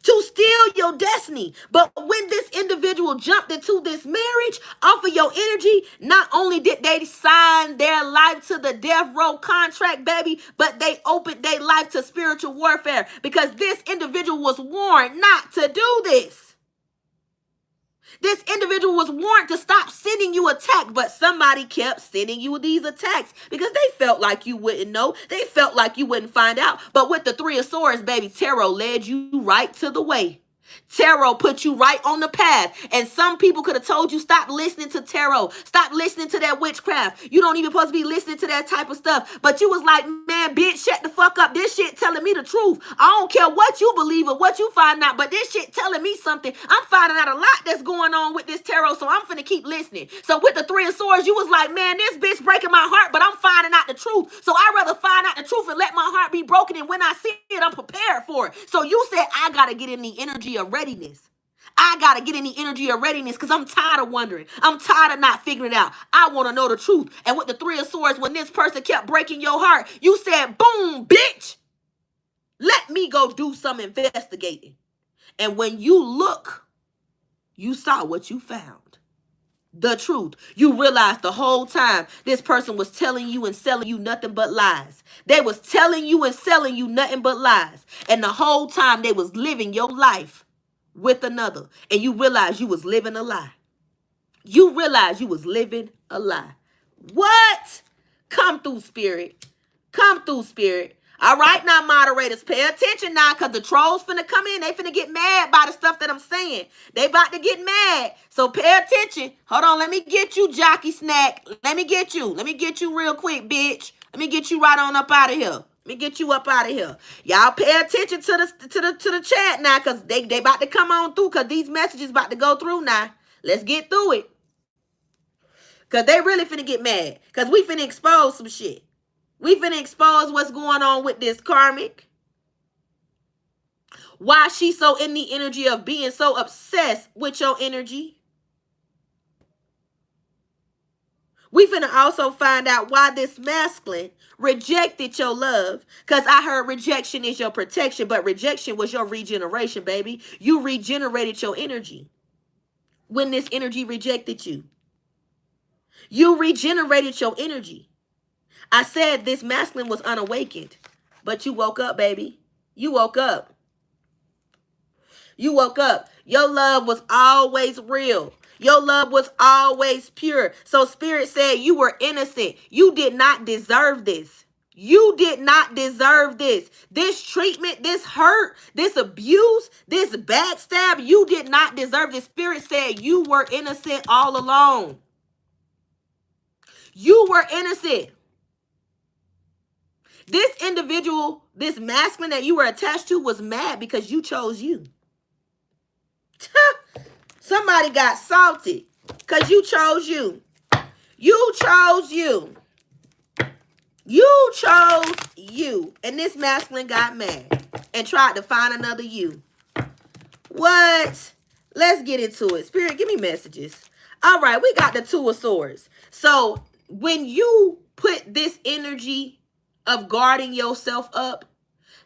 to steal your destiny. But when this individual jumped into this marriage off of your energy, not only did they sign their life to the death row contract, baby, but they opened their life to spiritual warfare because this individual was warned not to do this. This individual was warned to stop sending you attacks, but somebody kept sending you these attacks because they felt like you wouldn't know. They felt like you wouldn't find out. But with the Three of Swords, baby, tarot led you right to the way. Tarot put you right on the path. And some people could have told you, stop listening to tarot. Stop listening to that witchcraft. You don't even supposed to be listening to that type of stuff. But you was like, man, bitch, shut the fuck up. This shit telling me the truth. I don't care what you believe or what you find out, but this shit telling me something. I'm finding out a lot that's going on with this tarot, so I'm finna keep listening. So with the Three of Swords, you was like, man, this bitch breaking my heart, but I'm finding out the truth. So I'd rather find out the truth and let my heart be broken, and when I see it, I'm prepared for it. So you said, I gotta get in the energy of readiness. I got to get in the energy of readiness because I'm tired of wondering. I'm tired of not figuring it out. I want to know the truth. And with the Three of Swords, when this person kept breaking your heart, you said, boom, bitch, let me go do some investigating. And when you look, you saw what you found. The truth. You realized the whole time this person was telling you and selling you nothing but lies. They was telling you and selling you nothing but lies. And the whole time they was living your life with another, and you realize you was living a lie. You realize you was living a lie. What? Come through, spirit. Come through, spirit. All right, now, moderators, pay attention now, because the trolls finna come in. They finna get mad by the stuff that I'm saying. They about to get mad. So pay attention. Hold on, let me get you, Jockey Snack. Let me get you. Let me get you real quick, bitch. Let me get you right on up out of here. Let me get you up out of here. Y'all pay attention to the chat now, because they about to come on through, because these messages about to go through now. Let's get through it. Because they really finna get mad. Because we finna expose some shit. We finna expose what's going on with this karmic. Why she's so in the energy of being so obsessed with your energy. We finna also find out why this masculine rejected your love. Because I heard rejection is your protection, but rejection was your regeneration, baby. You regenerated your energy when this energy rejected you. You regenerated your energy. I said this masculine was unawakened, but you woke up, baby. You woke up. You woke up. Your love was always real. Your love was always pure. So spirit said you were innocent. You did not deserve this. You did not deserve this. This treatment, this hurt, this abuse, this backstab, you did not deserve this. Spirit said you were innocent all along. You were innocent. This individual, this masculine that you were attached to was mad because you chose you. Somebody got salty because you chose you. You chose you. You chose you. And this masculine got mad and tried to find another you. What? Let's get into it. Spirit, give me messages. All right, we got the Two of Swords. So when you put this energy of guarding yourself up,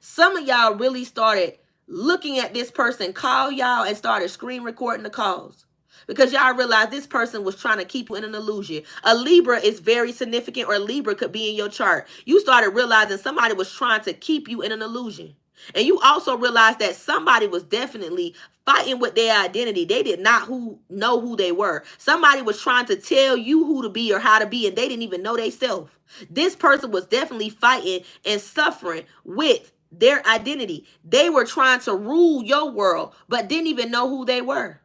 some of y'all really started looking at this person call y'all and started screen recording the calls because y'all realized this person was trying to keep you in an illusion. A Libra is very significant, or Libra could be in your chart. You started realizing somebody was trying to keep you in an illusion. And you also realized that somebody was definitely fighting with their identity. They did not know who they were. Somebody was trying to tell you who to be or how to be, and they didn't even know they self. This person was definitely fighting and suffering with their identity. They were trying to rule your world, but didn't even know who they were.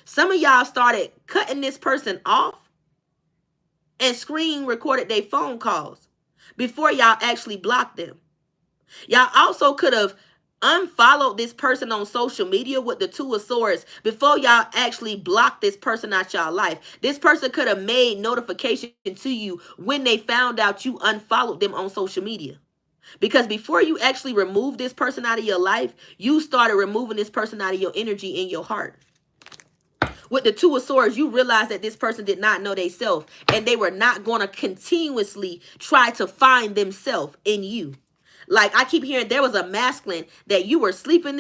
Some of y'all started cutting this person off and screen recorded their phone calls before y'all actually blocked them. Y'all also could have unfollowed this person on social media with the Two of Swords before y'all actually blocked this person out y'all life. This person could have made notification to you when they found out you unfollowed them on social media. Because before you actually remove this person out of your life, you started removing this person out of your energy in your heart. With the Two of Swords, you realize that this person did not know they self, and they were not going to continuously try to find themselves in you. Like I keep hearing there was a masculine that you were sleeping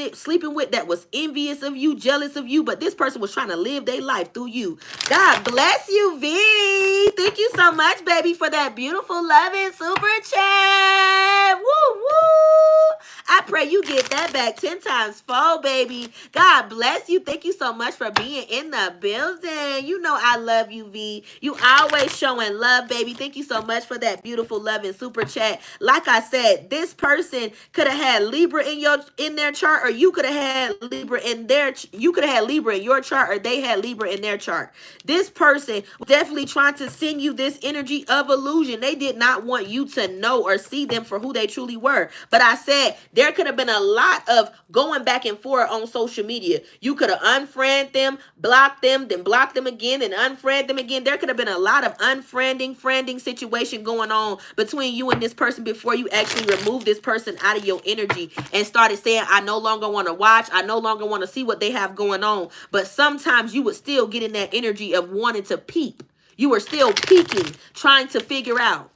with that was envious of you, jealous of you, but this person was trying to live their life through you. God bless you, V. Thank you so much, baby, for that beautiful loving super chat. Woo, woo. I pray you get that back 10 times 4, baby. God bless you. Thank you so much for being in the building. You know I love you, V. You always showing love, baby. Thank you so much for that beautiful loving super chat. Like I said, this person could have had Libra in their chart, or you could have had Libra in you could have had Libra in your chart, or they had Libra in their chart. This person was definitely trying to send you this energy of illusion. They did not want you to know or see them for who they truly were. But I said there could have been a lot of going back and forth on social media. You could have unfriended them, blocked them, then blocked them again, and unfriended them again. There could have been a lot of friending situation going on between you and this person before you actually remove this person out of your energy and started saying, I no longer want to watch. I no longer want to see what they have going on. But sometimes you would still get in that energy of wanting to peep. You were still peeking, trying to figure out.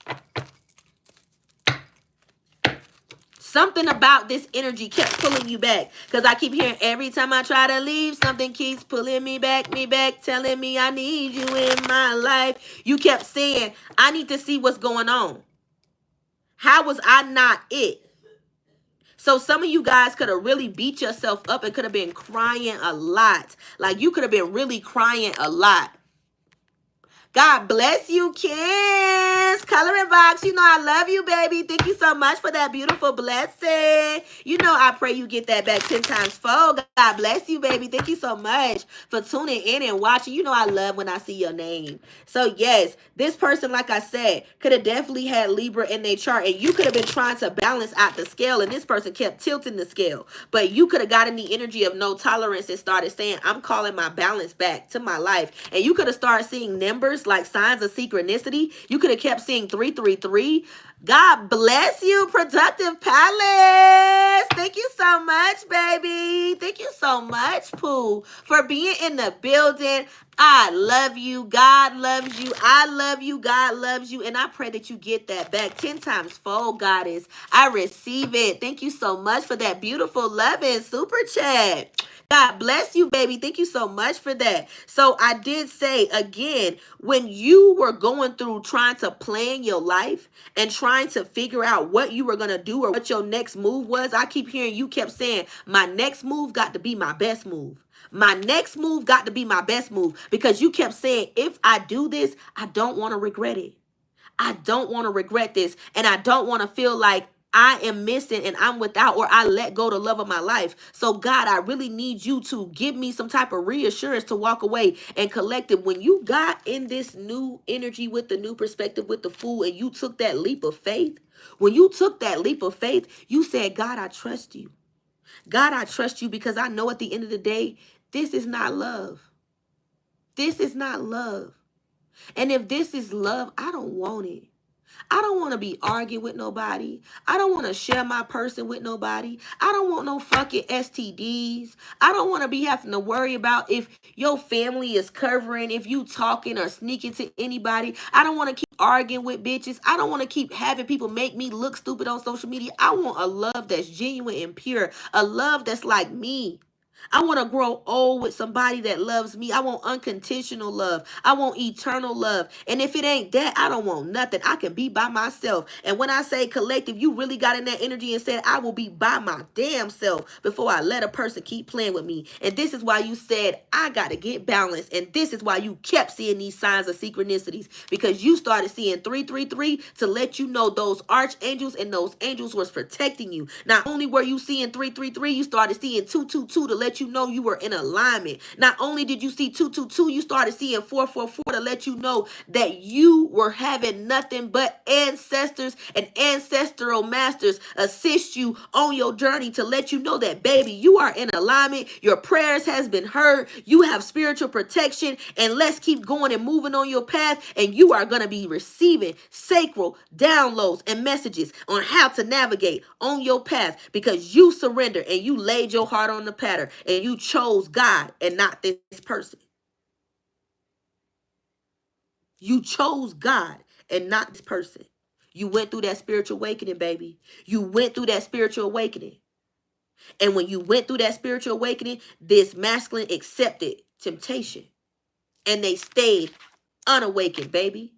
Something about this energy kept pulling you back. Because I keep hearing every time I try to leave, something keeps pulling me back, telling me I need you in my life. You kept saying, I need to see what's going on. How was I not it? So some of you guys could have really beat yourself up and could have been crying a lot. Like you could have been really crying a lot. God bless you, Kiss. Coloring box, you know I love you, baby. Thank you so much for that beautiful blessing. You know I pray you get that back 10 times fold. God bless you, baby. Thank you so much for tuning in and watching. You know I love when I see your name. So yes, this person, like I said, could have definitely had Libra in their chart, and you could have been trying to balance out the scale, and this person kept tilting the scale. But you could have gotten the energy of no tolerance and started saying, I'm calling my balance back to my life. And you could have started seeing numbers like signs of synchronicity. You could have kept seeing 333. God bless you, Productive Palace. Thank you so much, baby. Thank you so much, Pooh, for being in the building. I love you. God loves you. I love you. God loves you. And I pray that you get that back 10 times fold, Goddess. I receive it. Thank you so much for that beautiful love and super chat. God bless you, baby. Thank you so much for that. So I did say, again, when you were going through trying to plan your life and trying to figure out what you were going to do or what your next move was, I keep hearing you kept saying, my next move got to be my best move. My next move got to be my best move, because you kept saying, if I do this, I don't want to regret it. I don't want to regret this. And I don't want to feel like I am missing and I'm without, or I let go the love of my life. So God, I really need you to give me some type of reassurance to walk away and collect it. When you got in this new energy with the new perspective with the Fool, and you took that leap of faith, when you took that leap of faith, you said, God, I trust you. God, I trust you, because I know at the end of the day, this is not love. This is not love. And if this is love, I don't want it. I don't want to be arguing with nobody. I don't want to share my person with nobody. I don't want no fucking STDs. I don't want to be having to worry about if your family is covering, if you talking or sneaking to anybody. I don't want to keep arguing with bitches. I don't want to keep having people make me look stupid on social media. I want a love that's genuine and pure. A love that's like me. I want to grow old with somebody that loves me. I want unconditional love. I want eternal love. And if it ain't that, I don't want nothing. I can be by myself. And when I say collective, you really got in that energy and said, I will be by my damn self before I let a person keep playing with me. And this is why you said, I got to get balanced. And this is why you kept seeing these signs of synchronicities, because you started seeing 333 to let you know those archangels and those angels was protecting you. Not only were you seeing 333, you started seeing 222 to let you know you were in alignment. Not only did you see 222, you started seeing 444 to let you know that you were having nothing but ancestors and ancestral masters assist you on your journey to let you know that, baby, you are in alignment. Your prayers has been heard. You have spiritual protection, and let's keep going and moving on your path. And you are going to be receiving sacral downloads and messages on how to navigate on your path, because you surrendered and you laid your heart on the pattern and you chose God and not this person. You chose God and not this person. You went through that spiritual awakening, baby. You went through that spiritual awakening. And when you went through that spiritual awakening, this masculine accepted temptation. And they stayed unawakened, baby.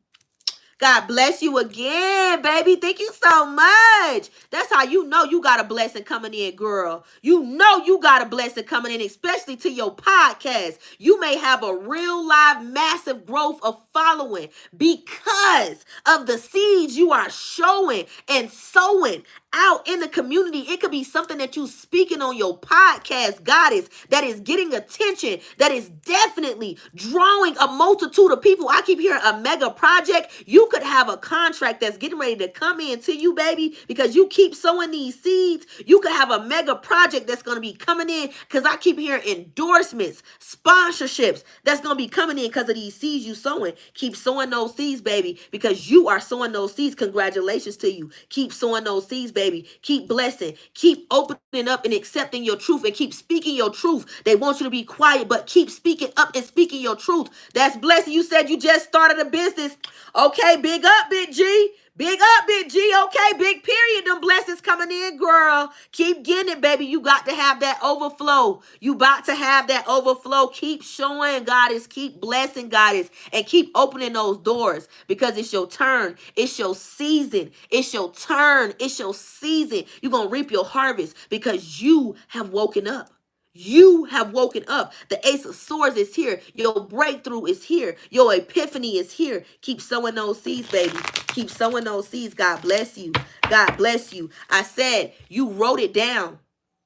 God bless you again, baby. Thank you so much. That's how you know you got a blessing coming in, girl. You know you got a blessing coming in, especially to your podcast. You may have a real live massive growth of following because of the seeds you are showing and sowing out in the community. It could be something that you speaking on your podcast, goddess, that is getting attention, that is definitely drawing a multitude of people. I keep hearing a mega project. You could have a contract that's getting ready to come in to you, baby, because you keep sowing these seeds. You could have a mega project that's going to be coming in, because I keep hearing endorsements, sponsorships that's going to be coming in because of these seeds you sowing. Keep sowing those seeds, baby, because you are sowing those seeds. Congratulations to you. Keep sowing those seeds, baby. Keep blessing. Keep opening up and accepting your truth, and keep speaking your truth. They want you to be quiet, but keep speaking up and speaking your truth. That's blessing. You said you just started a business. Okay, big up, Big G. Big up, Big G. Okay, big period. Them blessings coming in, girl. Keep getting it, baby. You got to have that overflow. You about to have that overflow. Keep showing, Goddess. Keep blessing, Goddess. And keep opening those doors, because it's your turn. It's your season. It's your turn. It's your season. You're going to reap your harvest because you have woken up. You have woken up. The Ace of Swords is here. Your breakthrough is here. Your epiphany is here. Keep sowing those seeds, baby. Keep sowing those seeds. God bless you. God bless you. I said you wrote it down.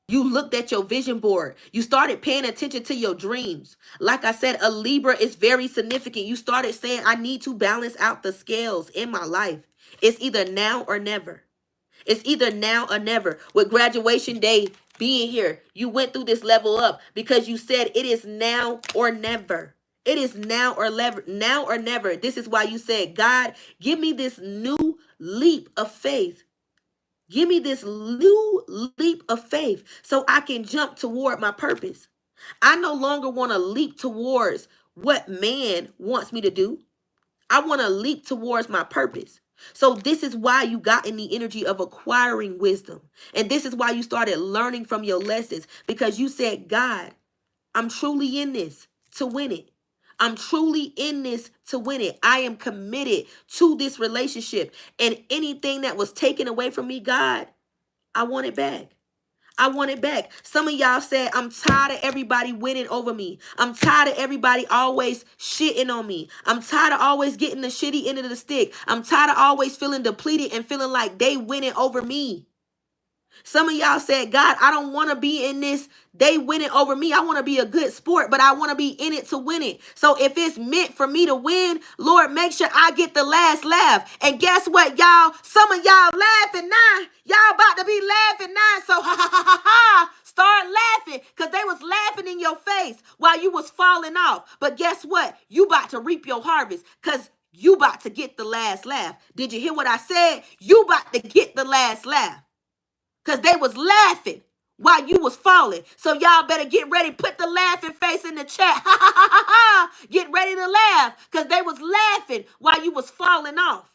You looked at your vision board. You started paying attention to your dreams. Like I said, a Libra is very significant. You started saying, I need to balance out the scales in my life. It's either now or never. It's either now or never. With graduation day being here, you went through this level up because you said it is now or never. It is now or never. Now or never. This is why you said, God, give me this new leap of faith. Give me this new leap of faith so I can jump toward my purpose. I no longer want to leap towards what man wants me to do. I want to leap towards my purpose. So this is why you got in the energy of acquiring wisdom. And this is why you started learning from your lessons, because you said, God, I'm truly in this to win it. I'm truly in this to win it. I am committed to this relationship, and anything that was taken away from me, God, I want it back. I want it back. Some of y'all said, I'm tired of everybody winning over me. I'm tired of everybody always shitting on me. I'm tired of always getting the shitty end of the stick. I'm tired of always feeling depleted and feeling like they winning over me. Some of y'all said, God, I don't want to be in this. They winning over me. I want to be a good sport, but I want to be in it to win it. So if it's meant for me to win, Lord, make sure I get the last laugh. And guess what, y'all? Some of y'all laughing now. Y'all about to be laughing now. So ha ha ha ha ha. Start laughing, because they was laughing in your face while you was falling off. But guess what? You about to reap your harvest, because you about to get the last laugh. Did you hear what I said? You about to get the last laugh. Because they was laughing while you was falling. So y'all better get ready. Put the laughing face in the chat. Ha ha ha ha ha. Get ready to laugh, because they was laughing while you was falling off.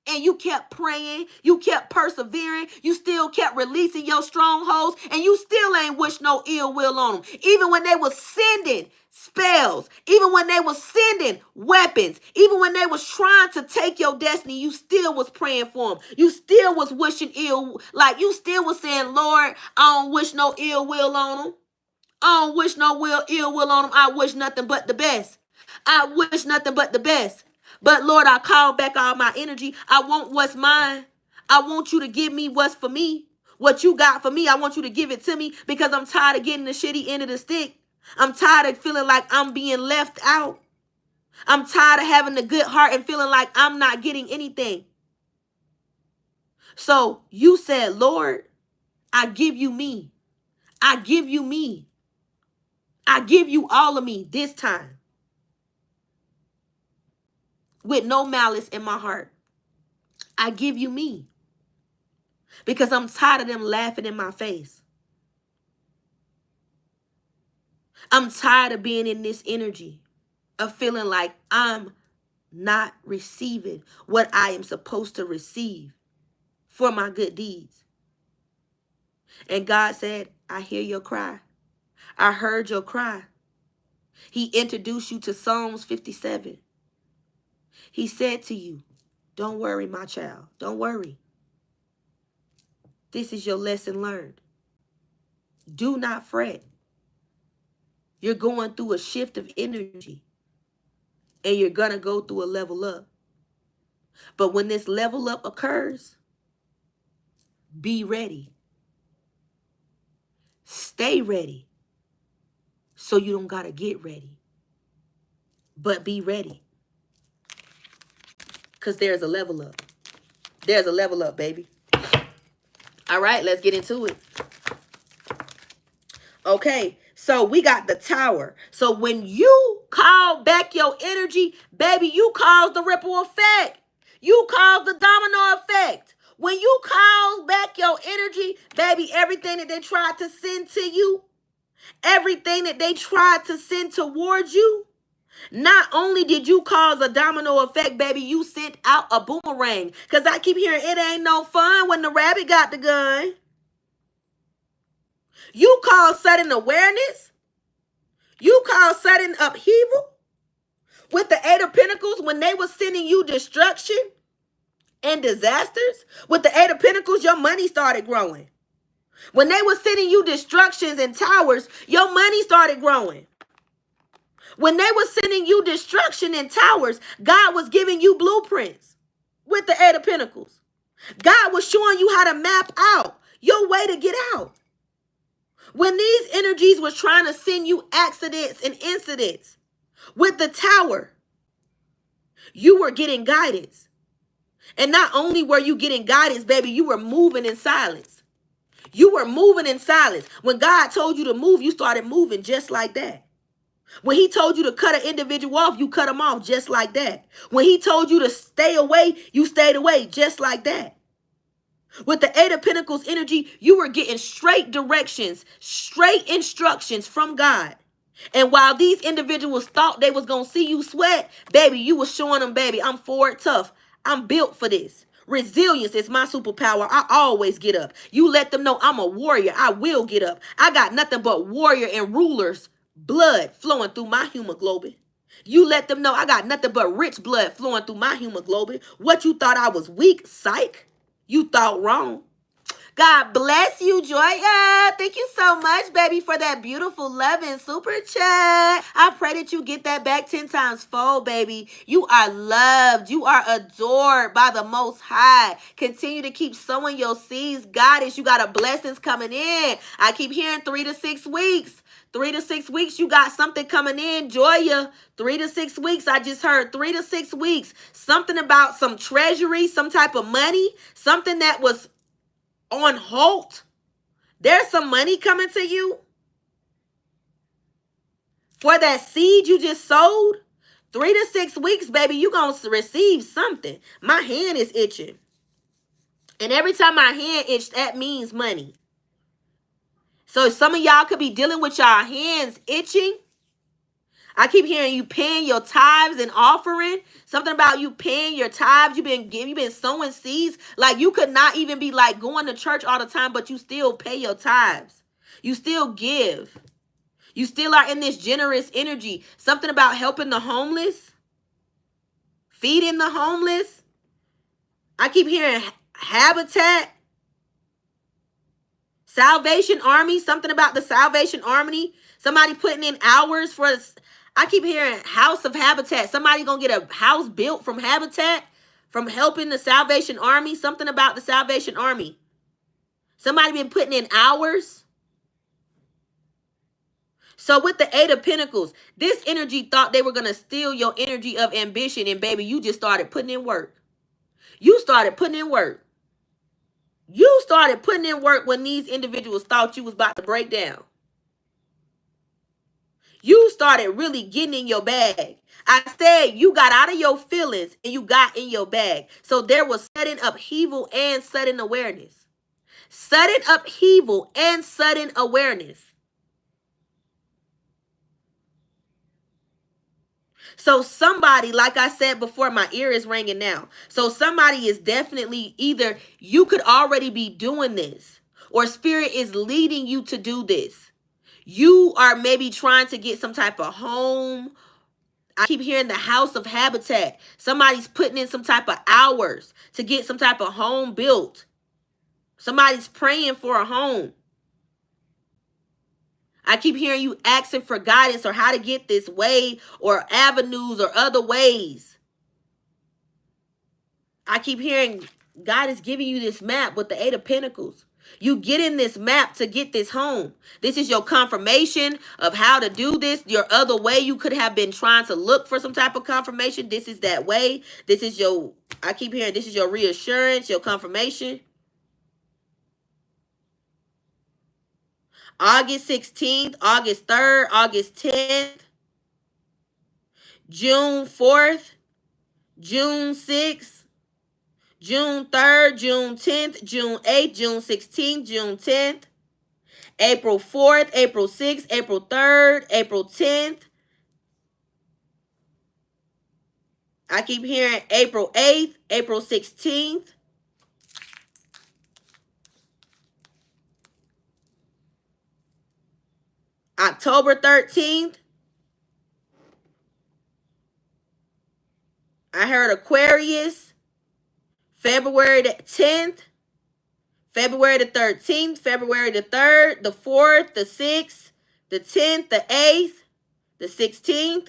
And you kept praying. You kept persevering. You still kept releasing your strongholds. And you still ain't wish no ill will on them. Even when they was sending spells. Even when they was sending weapons. Even when they was trying to take your destiny, you still was praying for them. You still was wishing ill. Like you still was saying, Lord, I don't wish no ill will on them. I don't wish no ill will on them. I wish nothing but the best. I wish nothing but the best. But Lord, I call back all my energy. I want what's mine. I want you to give me what's for me. What you got for me, I want you to give it to me, because I'm tired of getting the shitty end of the stick. I'm tired of feeling like I'm being left out. I'm tired of having a good heart and feeling like I'm not getting anything. So you said, Lord, I give you me. I give you me. I give you all of me this time, with no malice in my heart. I give you me, because I'm tired of them laughing in my face. I'm tired of being in this energy of feeling like I'm not receiving what I am supposed to receive for my good deeds. And God said, I hear your cry. I heard your cry. He introduced you to Psalms 57. He said to you, don't worry, my child. Don't worry. This is your lesson learned. Do not fret. You're going through a shift of energy, and you're going to go through a level up. But when this level up occurs, Be ready. Stay ready. So you don't got to get ready. But be ready. Because there's a level up. There's a level up, baby. All right, let's get into it. Okay, so we got the Tower. So when you call back your energy, baby, you cause the ripple effect. You cause the domino effect. When you call back your energy, baby, everything that they tried to send to you, everything that they tried to send towards you, not only did you cause a domino effect, baby, you sent out a boomerang. Because I keep hearing it ain't no fun when the rabbit got the gun. You cause sudden awareness. You cause sudden upheaval. With the Eight of Pentacles, when they were sending you destruction and disasters, with the Eight of Pentacles, your money started growing. When they were sending you destructions and towers, your money started growing. When they were sending you destruction and towers, God was giving you blueprints with the Eight of Pentacles. God was showing you how to map out your way to get out. When these energies was trying to send you accidents and incidents with the Tower, you were getting guidance. And not only were you getting guidance, baby, you were moving in silence. You were moving in silence. When God told you to move, you started moving just like that. When he told you to cut an individual off, you cut them off just like that. When he told you to stay away, you stayed away just like that. With the Eight of Pentacles energy, you were getting straight directions, straight instructions from God. And while these individuals thought they was going to see you sweat, baby, you was showing them, baby, I'm forward tough. I'm built for this. Resilience is my superpower. I always get up. You let them know I'm a warrior. I will get up. I got nothing but warrior and rulers blood flowing through my hemoglobin. You let them know I got nothing but rich blood flowing through my hemoglobin. What you thought I was weak, psych? You thought wrong. God bless you, Joya. Thank you so much, baby, for that beautiful love and super chat. I pray that you get that back 10 times fold, baby. You are loved. You are adored by the Most High. Continue to keep sowing your seeds. Goddess, you got a blessings coming in. I keep hearing 3 to 6 weeks. 3 to 6 weeks, you got something coming in, Joya. 3 to 6 weeks, I just heard 3 to 6 weeks. Something about some treasury, some type of money, something that was on hold. There's some money coming to you for that seed you just sowed. 3 to 6 weeks, baby, you're going to receive something. My hand is itching. And every time my hand itched, that means money. So some of y'all could be dealing with y'all hands itching. I keep hearing you paying your tithes and offering. Something about you paying your tithes. You've been sowing seeds. Like you could not even be like going to church all the time, but you still pay your tithes. You still give. You still are in this generous energy. Something about helping the homeless. Feeding the homeless. I keep hearing Habitat. Salvation Army. Something about the Salvation Army. Somebody putting in hours for this. I keep hearing House of Habitat. Somebody gonna get a house built from Habitat, from helping the Salvation Army. Something about the Salvation Army. Somebody been putting in hours. So with the Eight of Pentacles, this energy thought they were gonna steal your energy of ambition, and baby, you just started putting in work. You started putting in work. You started putting in work when these individuals thought you was about to break down. You started really getting in your bag. I said you got out of your feelings and you got in your bag. So there was sudden upheaval and sudden awareness. Sudden upheaval and sudden awareness. So somebody, like I said before, my ear is ringing now. So somebody is definitely either you could already be doing this or spirit is leading you to do this. You are maybe trying to get some type of home. I keep hearing the House of Habitat. Somebody's putting in some type of hours to get some type of home built. Somebody's praying for a home. I keep hearing you asking for guidance or how to get this way or avenues or other ways. I keep hearing God is giving you this map with the Eight of Pentacles. You get in this map to get this home. This is your confirmation of how to do this. Your other way you could have been trying to look for some type of confirmation. This is that way. This is your, I keep hearing, this is your reassurance, your confirmation. August 16th, August 3rd, August 10th, June 4th, June 6th, June 3rd, June 10th, June 8th, June 16th, June 10th, April 4th, April 6th, April 3rd, April 10th. I keep hearing April 8th, April 16th. October 13th. I heard Aquarius. February the 10th. February the 13th. February the 3rd, the 4th, the 6th, the 10th, the 8th, the 16th.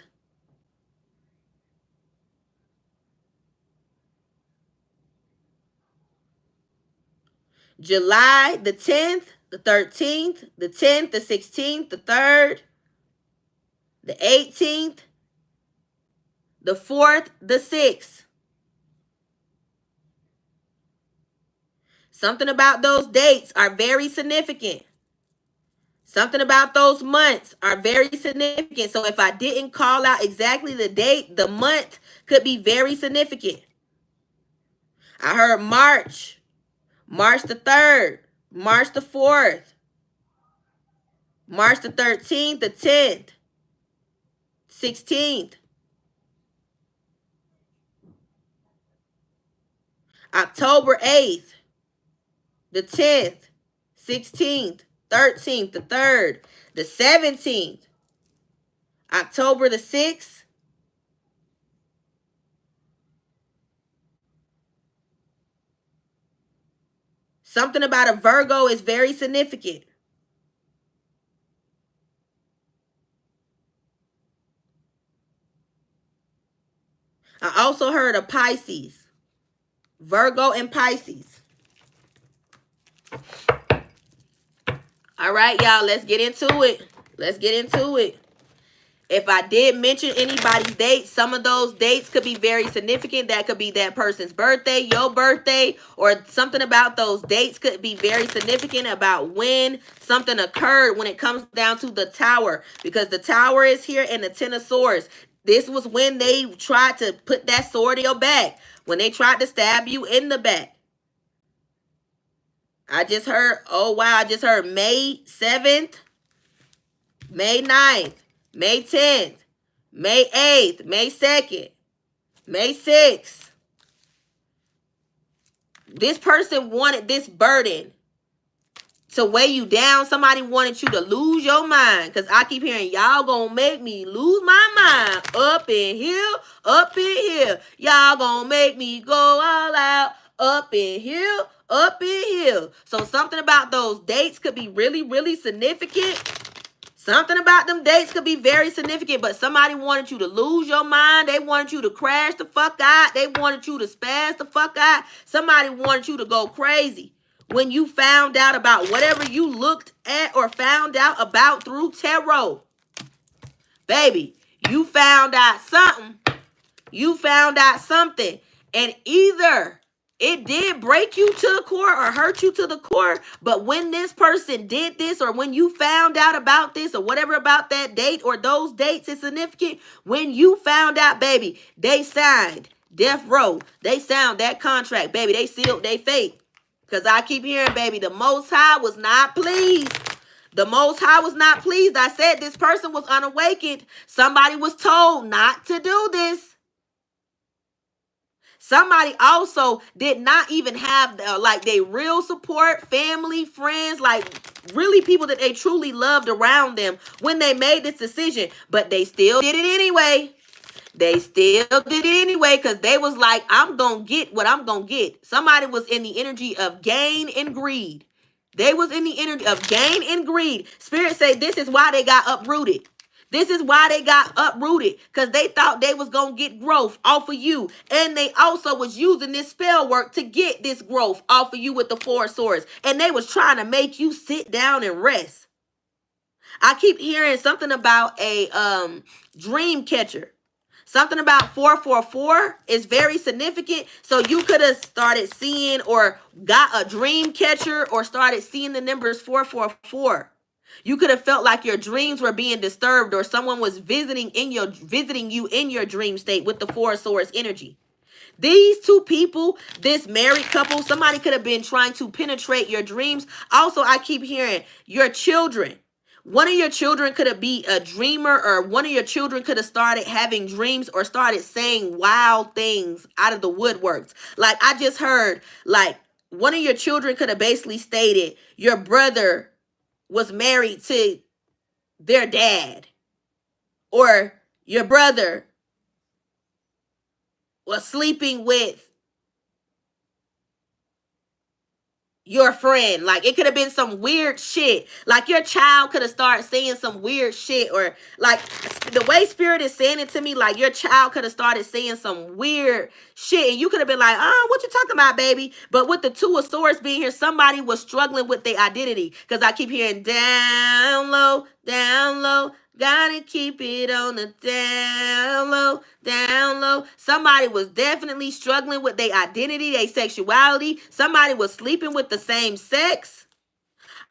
July the 10th, the 13th, the 10th, the 16th, the 3rd, the 18th, the 4th, the 6th. Something about those dates are very significant. Something about those months are very significant. So if I didn't call out exactly the date, the month could be very significant. I heard March, March the 3rd, March the 4th, March the 13th, the 10th, 16th. October 8th, the 10th, 16th, 13th, the 3rd, the 17th, October the 6th, something about a Virgo is very significant. I also heard a Pisces. Virgo and Pisces. All right, y'all, let's get into it. Let's get into it. If I did mention anybody's date, some of those dates could be very significant. That could be that person's birthday, your birthday, or something about those dates could be very significant about when something occurred when it comes down to the Tower. Because the Tower is here and the Ten of Swords. This was when they tried to put that sword in your back. When they tried to stab you in the back. I just heard, oh wow, I just heard May 7th, May 9th, May 10th, May 8th, May 2nd, May 6th. This person wanted this burden to weigh you down. Somebody wanted you to lose your mind. Because I keep hearing, y'all gonna make me lose my mind. Up in here, up in here. Y'all gonna make me go all out. Up in here, up in here. So something about those dates could be really, really significant. Something about them dates could be very significant, but somebody wanted you to lose your mind. They wanted you to crash the fuck out. They wanted you to spaz the fuck out. Somebody wanted you to go crazy when you found out about whatever you looked at or found out about through tarot. Baby, you found out something. You found out something. And either it did break you to the core or hurt you to the core. But when this person did this or when you found out about this or whatever about that date or those dates is significant, when you found out, baby, they signed death row. They signed that contract, baby. They sealed their fate. Because I keep hearing, baby, the Most High was not pleased. The Most High was not pleased. I said this person was unawakened. Somebody was told not to do this. Somebody also did not even have like they real support, family, friends, like really people that they truly loved around them when they made this decision. But they still did it anyway. They still did it anyway because they was like, I'm going to get what I'm going to get. Somebody was in the energy of gain and greed. They was in the energy of gain and greed. Spirit say this is why they got uprooted. This is why they got uprooted, because they thought they was going to get growth off of you. And they also was using this spell work to get this growth off of you with the Four of Swords. And they was trying to make you sit down and rest. I keep hearing something about a dream catcher. Something about 444 is very significant. So you could have started seeing or got a dream catcher or started seeing the numbers 444. You could have felt like your dreams were being disturbed or someone was visiting you in your dream state with the Four of Swords energy. These two people, this married couple, somebody could have been trying to penetrate your dreams. Also, I keep hearing your children. One of your children could have been a dreamer, or one of your children could have started having dreams or started saying wild things out of the woodworks. Like I just heard, like one of your children could have basically stated your brother was married to their dad, or your brother was sleeping with your friend. Like it could have been some weird shit. Like your child could have started saying some weird shit, or like the way Spirit is saying it to me, like your child could have started saying some weird shit, and you could have been like, oh, what you talking about, baby? But with the Two of Swords being here, somebody was struggling with their identity, because I keep hearing down low, down low. Gotta keep it on the down low, down low. Somebody was definitely struggling with their identity, their sexuality. Somebody was sleeping with the same sex.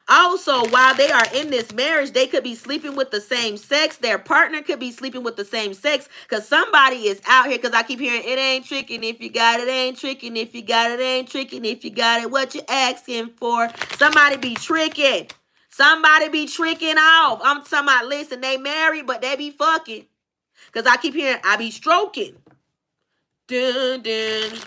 Also, while they are in this marriage, they could be sleeping with the same sex. Their partner could be sleeping with the same sex, because somebody is out here, because I keep hearing, it ain't tricking if you got it, ain't tricking if you got it, ain't tricking if you got it, what you asking for. Somebody be tricking. Somebody be tricking off. I'm talking about, listen, they married, but they be fucking. Because I keep hearing, I be stroking. Dun, dun.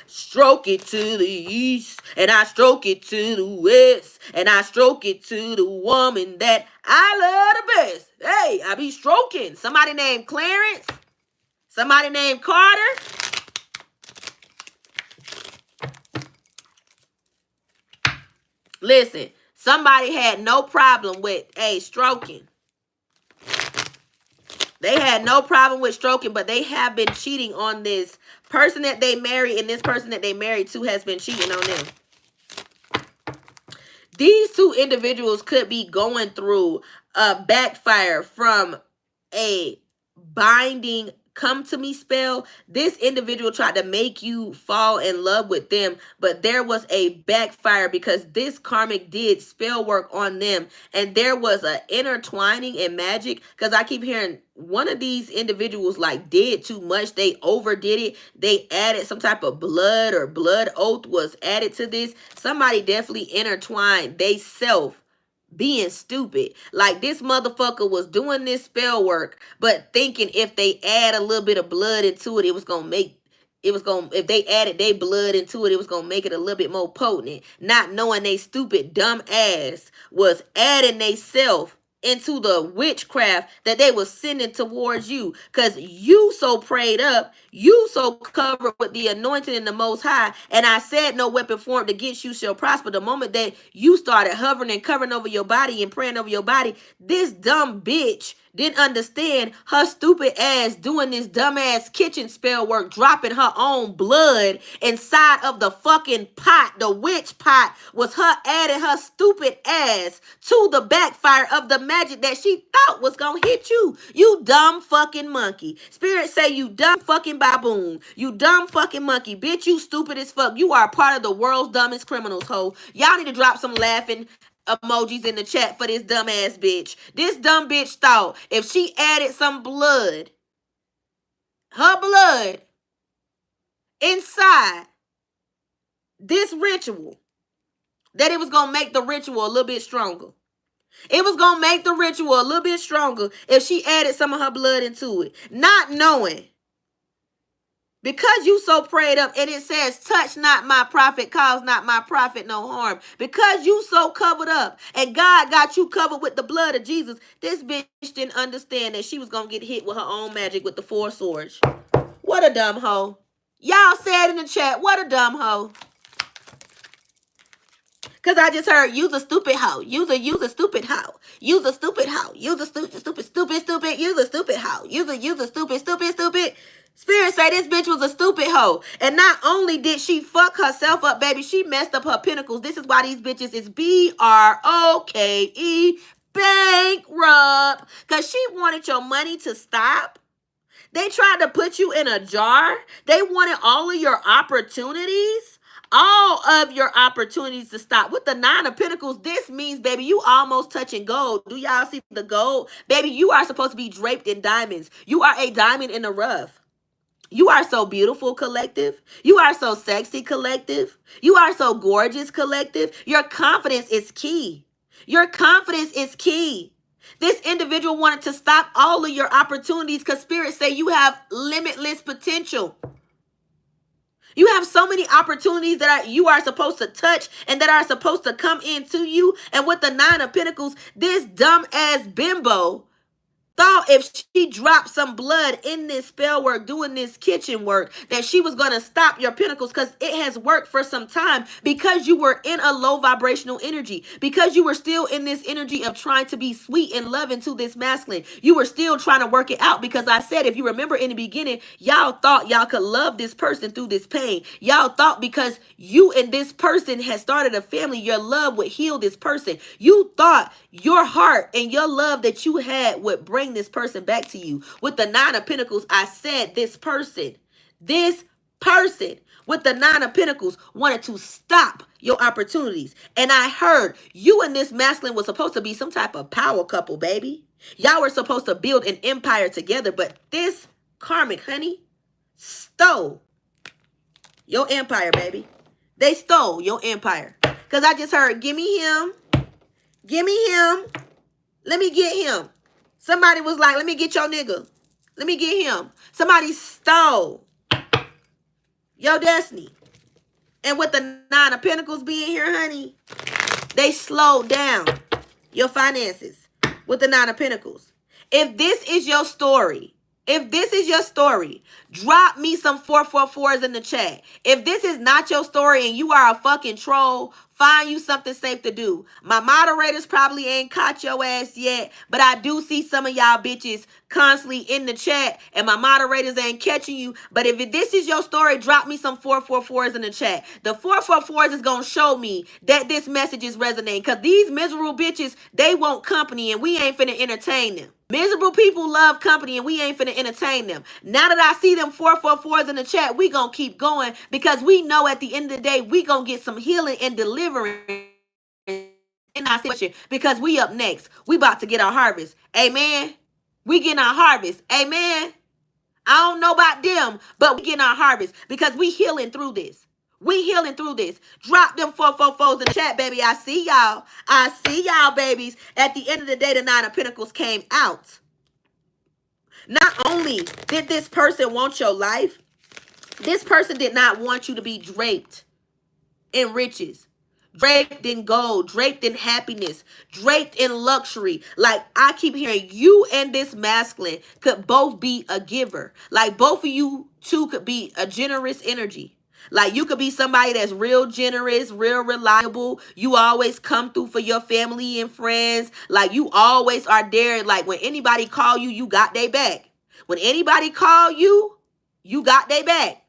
Stroke it to the east, and I stroke it to the west, and I stroke it to the woman that I love the best. Hey, I be stroking. Somebody named Clarence. Somebody named Carter. Listen. Somebody had no problem with stroking. They had no problem with stroking, but they have been cheating on this person that they married, and this person that they married to has been cheating on them. These two individuals could be going through a backfire from a binding come to me spell. This individual tried to make you fall in love with them, but there was a backfire because this karmic did spell work on them, and there was an intertwining in magic, because I keep hearing one of these individuals like did too much. They overdid it. They added some type of blood, or blood oath was added to this. Somebody definitely intertwined they self being stupid. Like this motherfucker was doing this spell work, but thinking if they add a little bit of blood into it, if they added their blood into it, it was gonna make it a little bit more potent. Not knowing they stupid dumb ass was adding they self into the witchcraft that they was sending towards you, because you so prayed up, you so covered with the anointing in the Most High, and I said no weapon formed against you shall prosper. The moment that you started hovering and covering over your body and praying over your body, this dumb bitch didn't understand her stupid ass doing this dumbass kitchen spell work, dropping her own blood inside of the fucking pot. The witch pot was her adding her stupid ass to the backfire of the magic that she thought was gonna hit you. You dumb fucking monkey. Spirit say you dumb fucking baboon. You dumb fucking monkey. Bitch, you stupid as fuck. You are a part of the world's dumbest criminals, ho. Y'all need to drop some laughing emojis in the chat for this dumb ass bitch. This dumb bitch thought if she added some blood, her blood, inside this ritual, that it was going to make the ritual a little bit stronger. It was going to make the ritual a little bit stronger if she added some of her blood into it. Not knowing, because you so prayed up, and it says, touch not my prophet, cause not my prophet no harm. Because you so covered up, and God got you covered with the blood of Jesus, this bitch didn't understand that she was going to get hit with her own magic with the Four Swords. What a dumb hoe. Y'all said in the chat, what a dumb hoe. Cause I just heard use a stupid hoe. Use a stupid hoe. Use a stupid hoe. Use a stupid. Use a stupid hoe. Use a stupid. Spirit say this bitch was a stupid hoe. And not only did she fuck herself up, baby, she messed up her pinnacles. This is why these bitches is BROKE, bankrupt. Cause she wanted your money to stop. They tried to put you in a jar. They wanted all of your opportunities. All of your opportunities to stop. With the 9 of Pentacles, this means, baby, you almost touching gold. Do y'all see the gold? Baby, you are supposed to be draped in diamonds. You are a diamond in the rough. You are so beautiful, collective. You are so sexy, collective. You are so gorgeous, collective. Your confidence is key. Your confidence is key. This individual wanted to stop all of your opportunities because spirits say you have limitless potential. You have so many opportunities that you are supposed to touch and that are supposed to come into you. And with the 9 of Pentacles, this dumb ass bimbo thought if she dropped some blood in this spell work, doing this kitchen work, that she was going to stop your pinnacles, because it has worked for some time, because you were in a low vibrational energy, because you were still in this energy of trying to be sweet and loving to this masculine. You were still trying to work it out, because I said, if you remember in the beginning, y'all thought y'all could love this person through this pain. Y'all thought because you and this person had started a family, your love would heal this person. You thought your heart and your love that you had would bring this person back to you. With the 9 of Pentacles, I said this person with the 9 of Pentacles wanted to stop your opportunities. And I heard you and this masculine was supposed to be some type of power couple, baby. Y'all were supposed to build an empire together, but this karmic, honey, stole your empire, baby. They stole your empire. Because I just heard, give me him. Give me him. Let me get him. Somebody was like, let me get your nigga. Let me get him. Somebody stole your destiny. And with the 9 of Pentacles being here, honey, they slowed down your finances with the 9 of Pentacles. If this is your story, drop me some 444s in the chat. If this is not your story and you are a fucking troll, find you something safe to do. My moderators probably ain't caught your ass yet, but I do see some of y'all bitches constantly in the chat, and my moderators ain't catching you. But if this is your story, drop me some 444s in the chat. The 444s is gonna show me that this message is resonating, because these miserable bitches, they want company, and we ain't finna entertain them. Miserable people love company, and we ain't finna entertain them. Now that I see them 444s in the chat, we gonna keep going, because we know at the end of the day, we gonna get some healing and deliverance in our situation, because we up next. We about to get our harvest. Amen. We getting our harvest. Amen. I don't know about them, but we getting our harvest, because we healing through this. We healing through this. Drop them 444s in the chat, baby. I see y'all. I see y'all, babies. At the end of the day, the 9 of Pentacles came out. Not only did this person want your life, this person did not want you to be draped in riches, draped in gold, draped in happiness, draped in luxury. Like, I keep hearing you and this masculine could both be a giver. Like, both of you two could be a generous energy. Like, you could be somebody that's real generous, real reliable. You always come through for your family and friends. Like, you always are there. Like, when anybody call you, you got their back. When anybody call you, you got their back.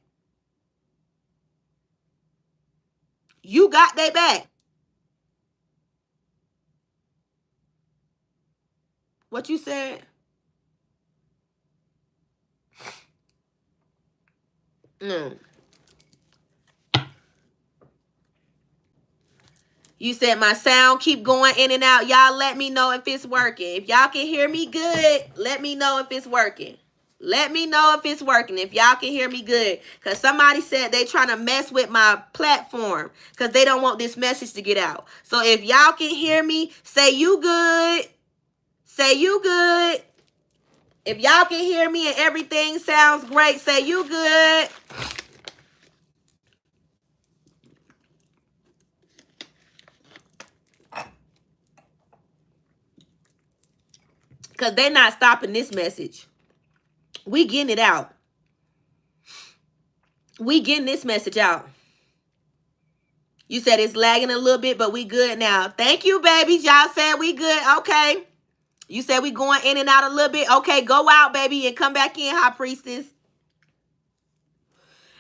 You got their back. What you said? You said my sound keep going in and out. Y'all let me know if it's working. If y'all can hear me good, let me know if it's working. Let me know if it's working, if y'all can hear me good. Because somebody said they trying to mess with my platform because they don't want this message to get out. So if y'all can hear me, say you good. Say you good. If y'all can hear me and everything sounds great, say you good. Because they're not stopping this message. We getting it out. We getting this message out. You said it's lagging a little bit, but we good now. Thank you, babies. Y'all said we good. Okay. You said we going in and out a little bit. Okay, go out, baby, and come back in, High Priestess.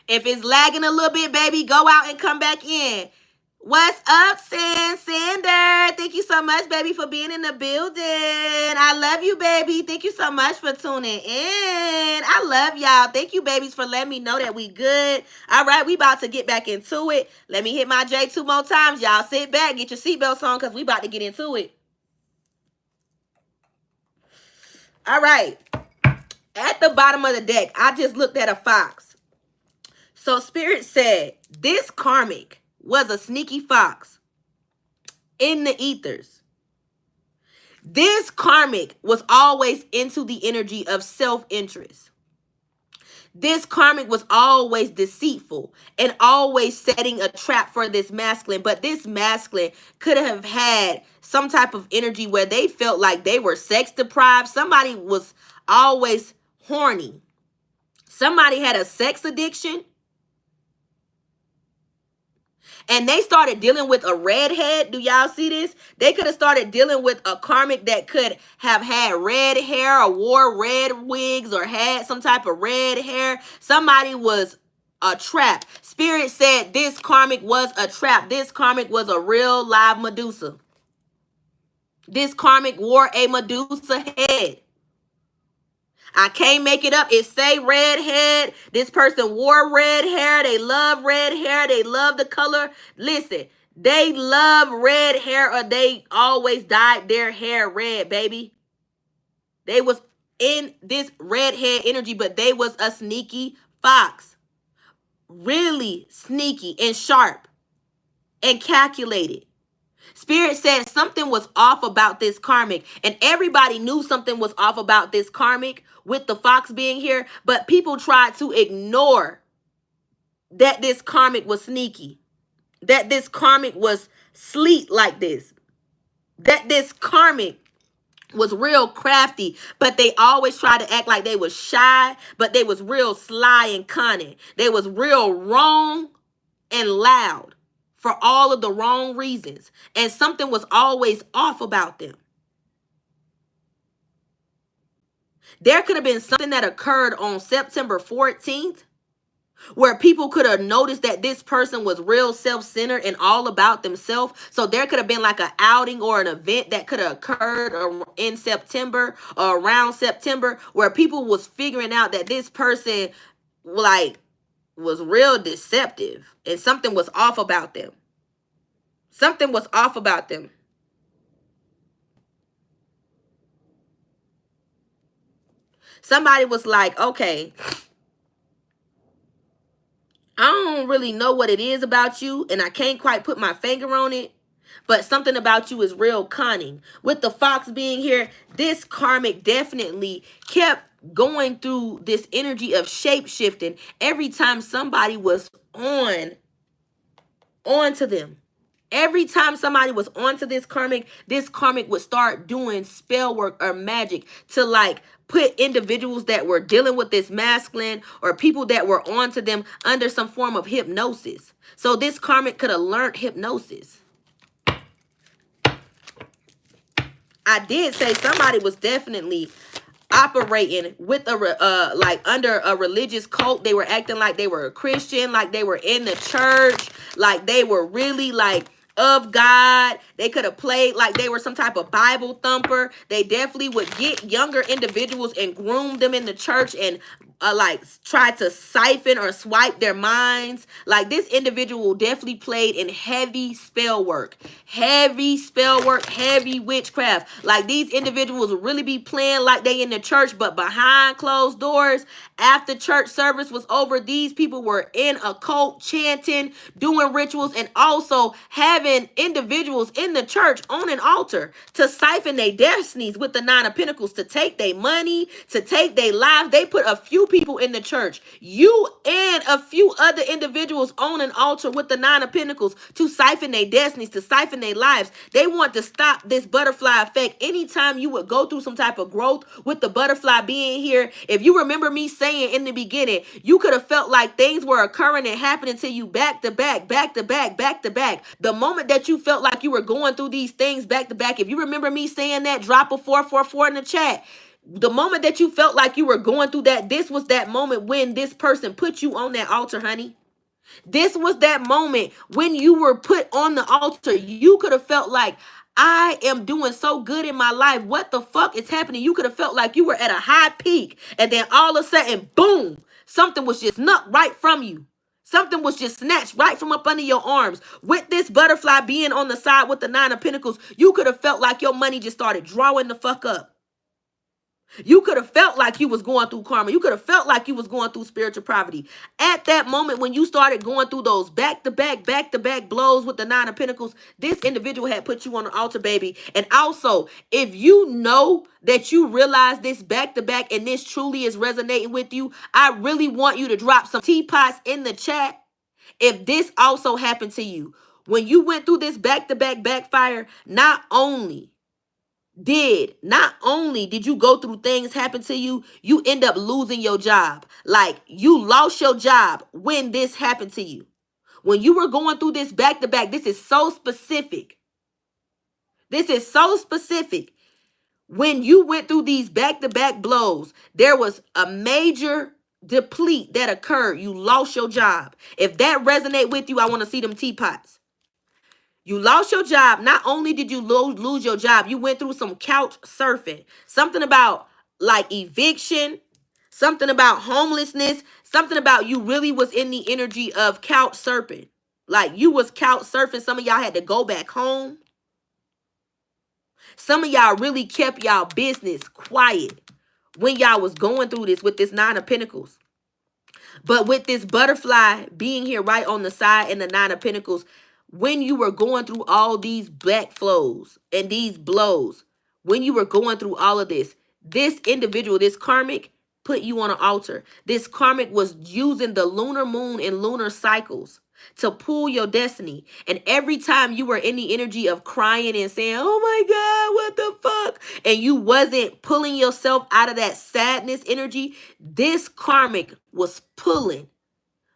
If it's lagging a little bit, baby, go out and come back in. What's up, Sander? Thank you so much, baby, for being in the building. I love you, baby. Thank you so much for tuning in. I love y'all. Thank you, babies, for letting me know that we good. All right, we about to get back into it. Let me hit my J 2 more times. Y'all sit back, get your seatbelts on, because we about to get into it. All right. At the bottom of the deck, I just looked at a fox. So Spirit said, this karmic was a sneaky fox in the ethers. This karmic was always into the energy of self-interest. This karmic was always deceitful and always setting a trap for this masculine. But this masculine could have had some type of energy where they felt like they were sex deprived. Somebody was always horny. Somebody had a sex addiction. And they started dealing with a redhead. Do y'all see this? They could have started dealing with a karmic that could have had red hair or wore red wigs or had some type of red hair. Somebody was a trap. Spirit said this karmic was a trap. This karmic was a real live Medusa. This karmic wore a Medusa head. I can't make it up. It say redhead. This person wore red hair. They love red hair. They love the color. Listen, they love red hair, or they always dyed their hair red, baby. They was in this redhead energy, but they was a sneaky fox. Really sneaky and sharp and calculated. Spirit said something was off about this karmic, and everybody knew something was off about this karmic with the fox being here, but people tried to ignore that this karmic was sneaky, that this karmic was sleek like this, that this karmic was real crafty, but they always tried to act like they was shy, but they was real sly and cunning. They was real wrong and loud for all of the wrong reasons. And something was always off about them. There could have been something that occurred on September 14th where people could have noticed that this person was real self-centered and all about themselves. So there could have been like an outing or an event that could have occurred in September or around September where people was figuring out that this person like was real deceptive and something was off about them. Something was off about them. Somebody was like, okay, I don't really know what it is about you, and I can't quite put my finger on it, but something about you is real cunning. With the fox being here, this karmic definitely kept going through this energy of shape-shifting every time somebody was onto them. Every time somebody was onto this karmic would start doing spell work or magic to like put individuals that were dealing with this masculine or people that were onto them under some form of hypnosis. So this karmic could have learned hypnosis. I did say somebody was definitely operating with a like under a religious cult. They were acting like they were a Christian, like they were in the church, like they were really like of God. They could have played like they were some type of Bible thumper. They definitely would get younger individuals and groom them in the church and like try to siphon or swipe their minds. Like this individual definitely played in heavy spell work, heavy witchcraft. Like these individuals would really be playing like they in the church, but behind closed doors, after church service was over, these people were in a cult, chanting, doing rituals, and also having individuals in the church on an altar to siphon their destinies with the 9 of Pentacles, to take their money, to take their lives. They put a few people in the church. You and a few other individuals on an altar with the Nine of Pentacles to siphon their destinies, to siphon their lives. They want to stop this butterfly effect. Anytime you would go through some type of growth with the butterfly being here, if you remember me saying in the beginning, you could have felt like things were occurring and happening to you back to back, back to back, back to back. The moment that you felt like you were going through these things back to back, if you remember me saying that, drop a 444 in the chat. The moment that you felt like you were going through that, this was that moment when this person put you on that altar, honey. This was that moment when you were put on the altar. You could have felt like, I am doing so good in my life. What the fuck is happening? You could have felt like you were at a high peak, and then all of a sudden, boom, something was just knocked right from you. Something was just snatched right from up under your arms. With this butterfly being on the side with the Nine of Pentacles, you could have felt like your money just started drawing the fuck up. You could have felt like you was going through karma. You could have felt like you was going through spiritual poverty. At that moment when you started going through those back-to-back blows with the Nine of Pentacles, this individual had put you on the altar, baby. And also, if you know that you realize this back-to-back and this truly is resonating with you, I really want you to drop some teapots in the chat if this also happened to you. When you went through this back-to-back backfire, not only did you go through things happen to you, you end up losing your job. Like, you lost your job when this happened to you. When you were going through this back to back, this is so specific. This is so specific. When you went through these back to back blows, there was a major deplete that occurred. You lost your job. If that resonate with you, I want to see them teapots. You lost your job. Not only did you lose your job, you went through some couch surfing. Something about like eviction, something about homelessness, something about you really was in the energy of couch surfing. Like you was couch surfing. Some of y'all had to go back home. Some of y'all really kept y'all business quiet when y'all was going through this with this Nine of Pentacles. But with this butterfly being here right on the side and the Nine of Pentacles, when you were going through all these black flows and these blows, when you were going through all of this, this individual, this karmic, put you on an altar. This karmic was using the lunar moon and lunar cycles to pull your destiny. And every time you were in the energy of crying and saying, oh my God, what the fuck? And you wasn't pulling yourself out of that sadness energy, this karmic was pulling,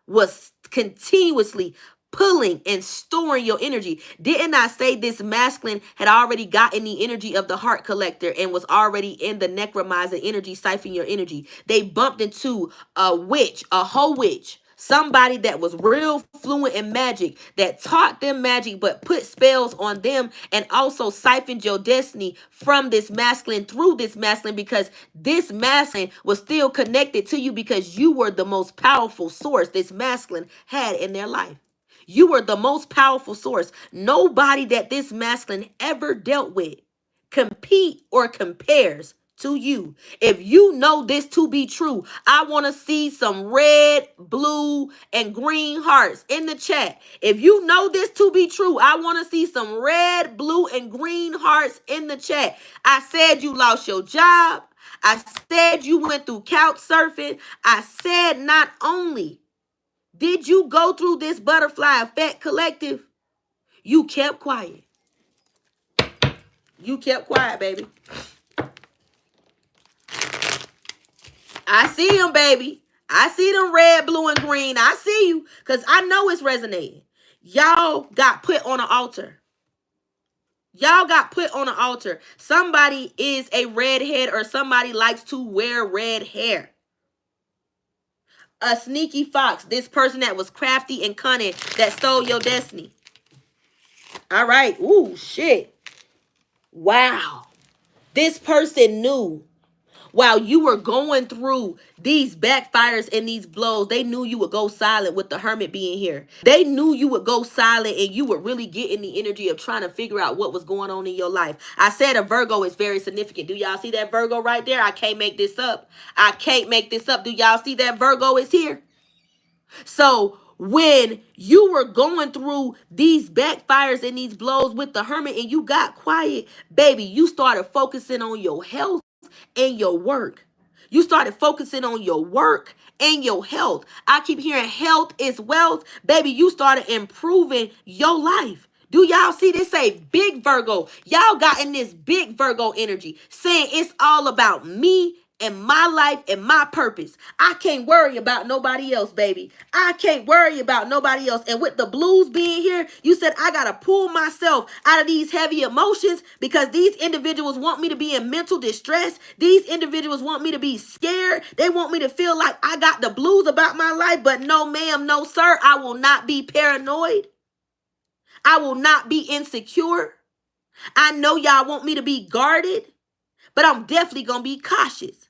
was continuously pulling and storing your energy. Didn't I say this masculine had already gotten the energy of the heart collector and was already in the necromizer energy, siphoning your energy? They bumped into a witch, a whole witch, somebody that was real fluent in magic, that taught them magic but put spells on them and also siphoned your destiny from this masculine through this masculine, because this masculine was still connected to you because you were the most powerful source this masculine had in their life. You were the most powerful source. Nobody that this masculine ever dealt with compete or compares to you. If you know this to be true, I want to see some red, blue, and green hearts in the chat. If you know this to be true, I want to see some red, blue, and green hearts in the chat. I said you lost your job. I said you went through couch surfing. I said not only did you go through this butterfly effect collective, you kept quiet. You kept quiet, baby. I see them, baby. I see them red, blue, and green. I see you because I know it's resonating. Y'all got put on an altar. Y'all got put on an altar. Somebody is a redhead or somebody likes to wear red hair. A sneaky fox, this person that was crafty and cunning that stole your destiny. All right. Ooh, shit. Wow. This person knew while you were going through these backfires and these blows, they knew you would go silent with the hermit being here. They knew you would go silent and you would really get in the energy of trying to figure out what was going on in your life. I said a Virgo is very significant. Do y'all see that Virgo right there? I can't make this up. I can't make this up. Do y'all see that Virgo is here? So when you were going through these backfires and these blows with the hermit and you got quiet, baby, you started focusing on your health and your work. You started focusing on your work and your health. I keep hearing health is wealth. Baby, you started improving your life. Do y'all see this? Say big Virgo. Y'all got in this big Virgo energy saying it's all about me and my life and my purpose. I can't worry about nobody else, baby. I can't worry about nobody else. And with the blues being here, you said I got to pull myself out of these heavy emotions because these individuals want me to be in mental distress. These individuals want me to be scared. They want me to feel like I got the blues about my life. But no, ma'am, no, sir. I will not be paranoid. I will not be insecure. I know y'all want me to be guarded, but I'm definitely going to be cautious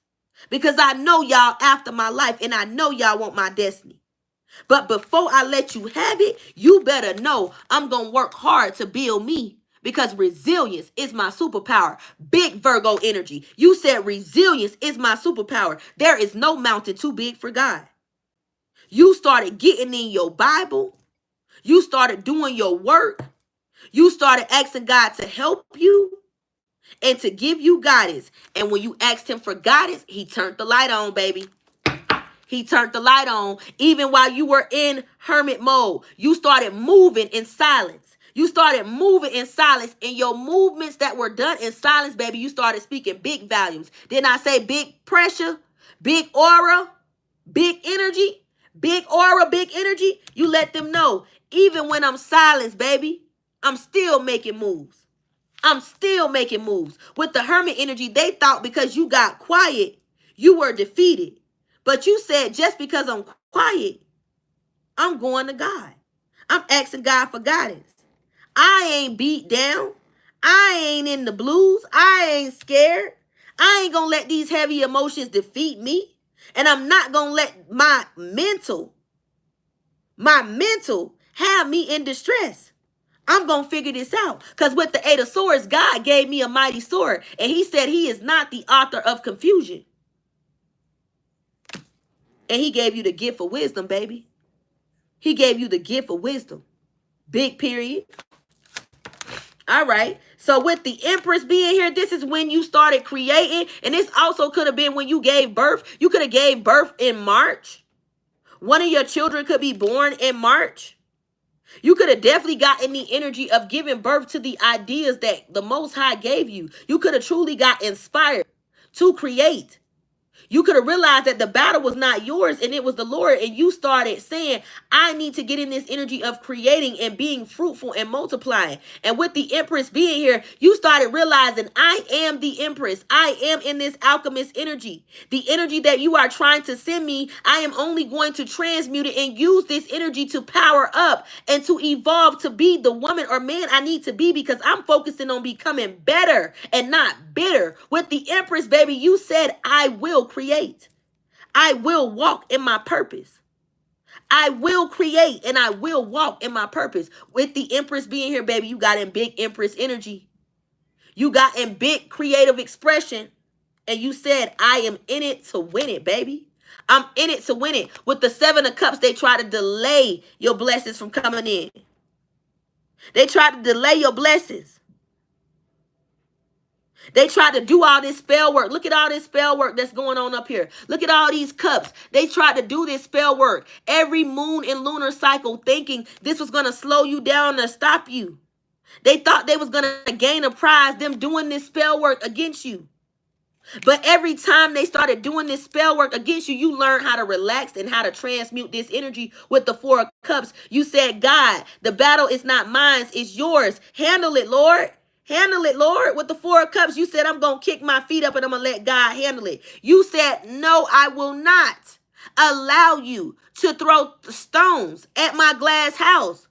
because I know y'all after my life and I know y'all want my destiny. But before I let you have it, you better know I'm going to work hard to build me because resilience is my superpower. Big Virgo energy. You said resilience is my superpower. There is no mountain too big for God. You started getting in your Bible. You started doing your work. You started asking God to help you and to give you guidance. And when you asked him for guidance, he turned the light on, baby. He turned the light on. Even while you were in hermit mode, you started moving in silence. You started moving in silence. And your movements that were done in silence, baby, you started speaking big volumes. Didn't I say big pressure, big aura, big energy, big aura, big energy? You let them know, even when I'm silenced, baby, I'm still making moves. I'm still making moves. With the hermit energy, they thought because you got quiet, you were defeated. But you said, just because I'm quiet, I'm going to God. I'm asking God for guidance. I ain't beat down. I ain't in the blues. I ain't scared. I ain't going to let these heavy emotions defeat me. And I'm not going to let my mental have me in distress. I'm going to figure this out. Because with the 8 of Swords, God gave me a mighty sword. And he said he is not the author of confusion. And he gave you the gift of wisdom, baby. He gave you the gift of wisdom. Big period. All right. So with the Empress being here, this is when you started creating. And this also could have been when you gave birth. You could have gave birth in March. One of your children could be born in March. You could have definitely gotten the energy of giving birth to the ideas that the Most High gave you. You could have truly got inspired to create. You could have realized that the battle was not yours and it was the Lord. And you started saying, I need to get in this energy of creating and being fruitful and multiplying. And with the Empress being here, you started realizing I am the Empress. I am in this alchemist energy. The energy that you are trying to send me, I am only going to transmute it and use this energy to power up and to evolve to be the woman or man I need to be because I'm focusing on becoming better and not bitter. With the Empress, baby, you said, I will create. I will walk in my purpose. I will create and I will walk in my purpose. With the Empress being here, baby, you got in big Empress energy. You got in big creative expression. And you said, I am in it to win it, baby. I'm in it to win it. With the 7 of Cups, they try to delay your blessings from coming in. They try to delay your blessings. They tried to do all this spell work. Look at all this spell work that's going on up here. Look at all these cups. They tried to do this spell work every moon and lunar cycle thinking this was going to slow you down or stop you. They thought they was going to gain a prize, them doing this spell work against you. But every time they started doing this spell work against you, you learned how to relax and how to transmute this energy with the 4 of Cups. You said, God, the battle is not mine, it's yours. Handle it, Lord. Handle it, Lord. With the 4 of Cups, you said, I'm going to kick my feet up and I'm going to let God handle it. You said, no, I will not allow you to throw stones at my glass house.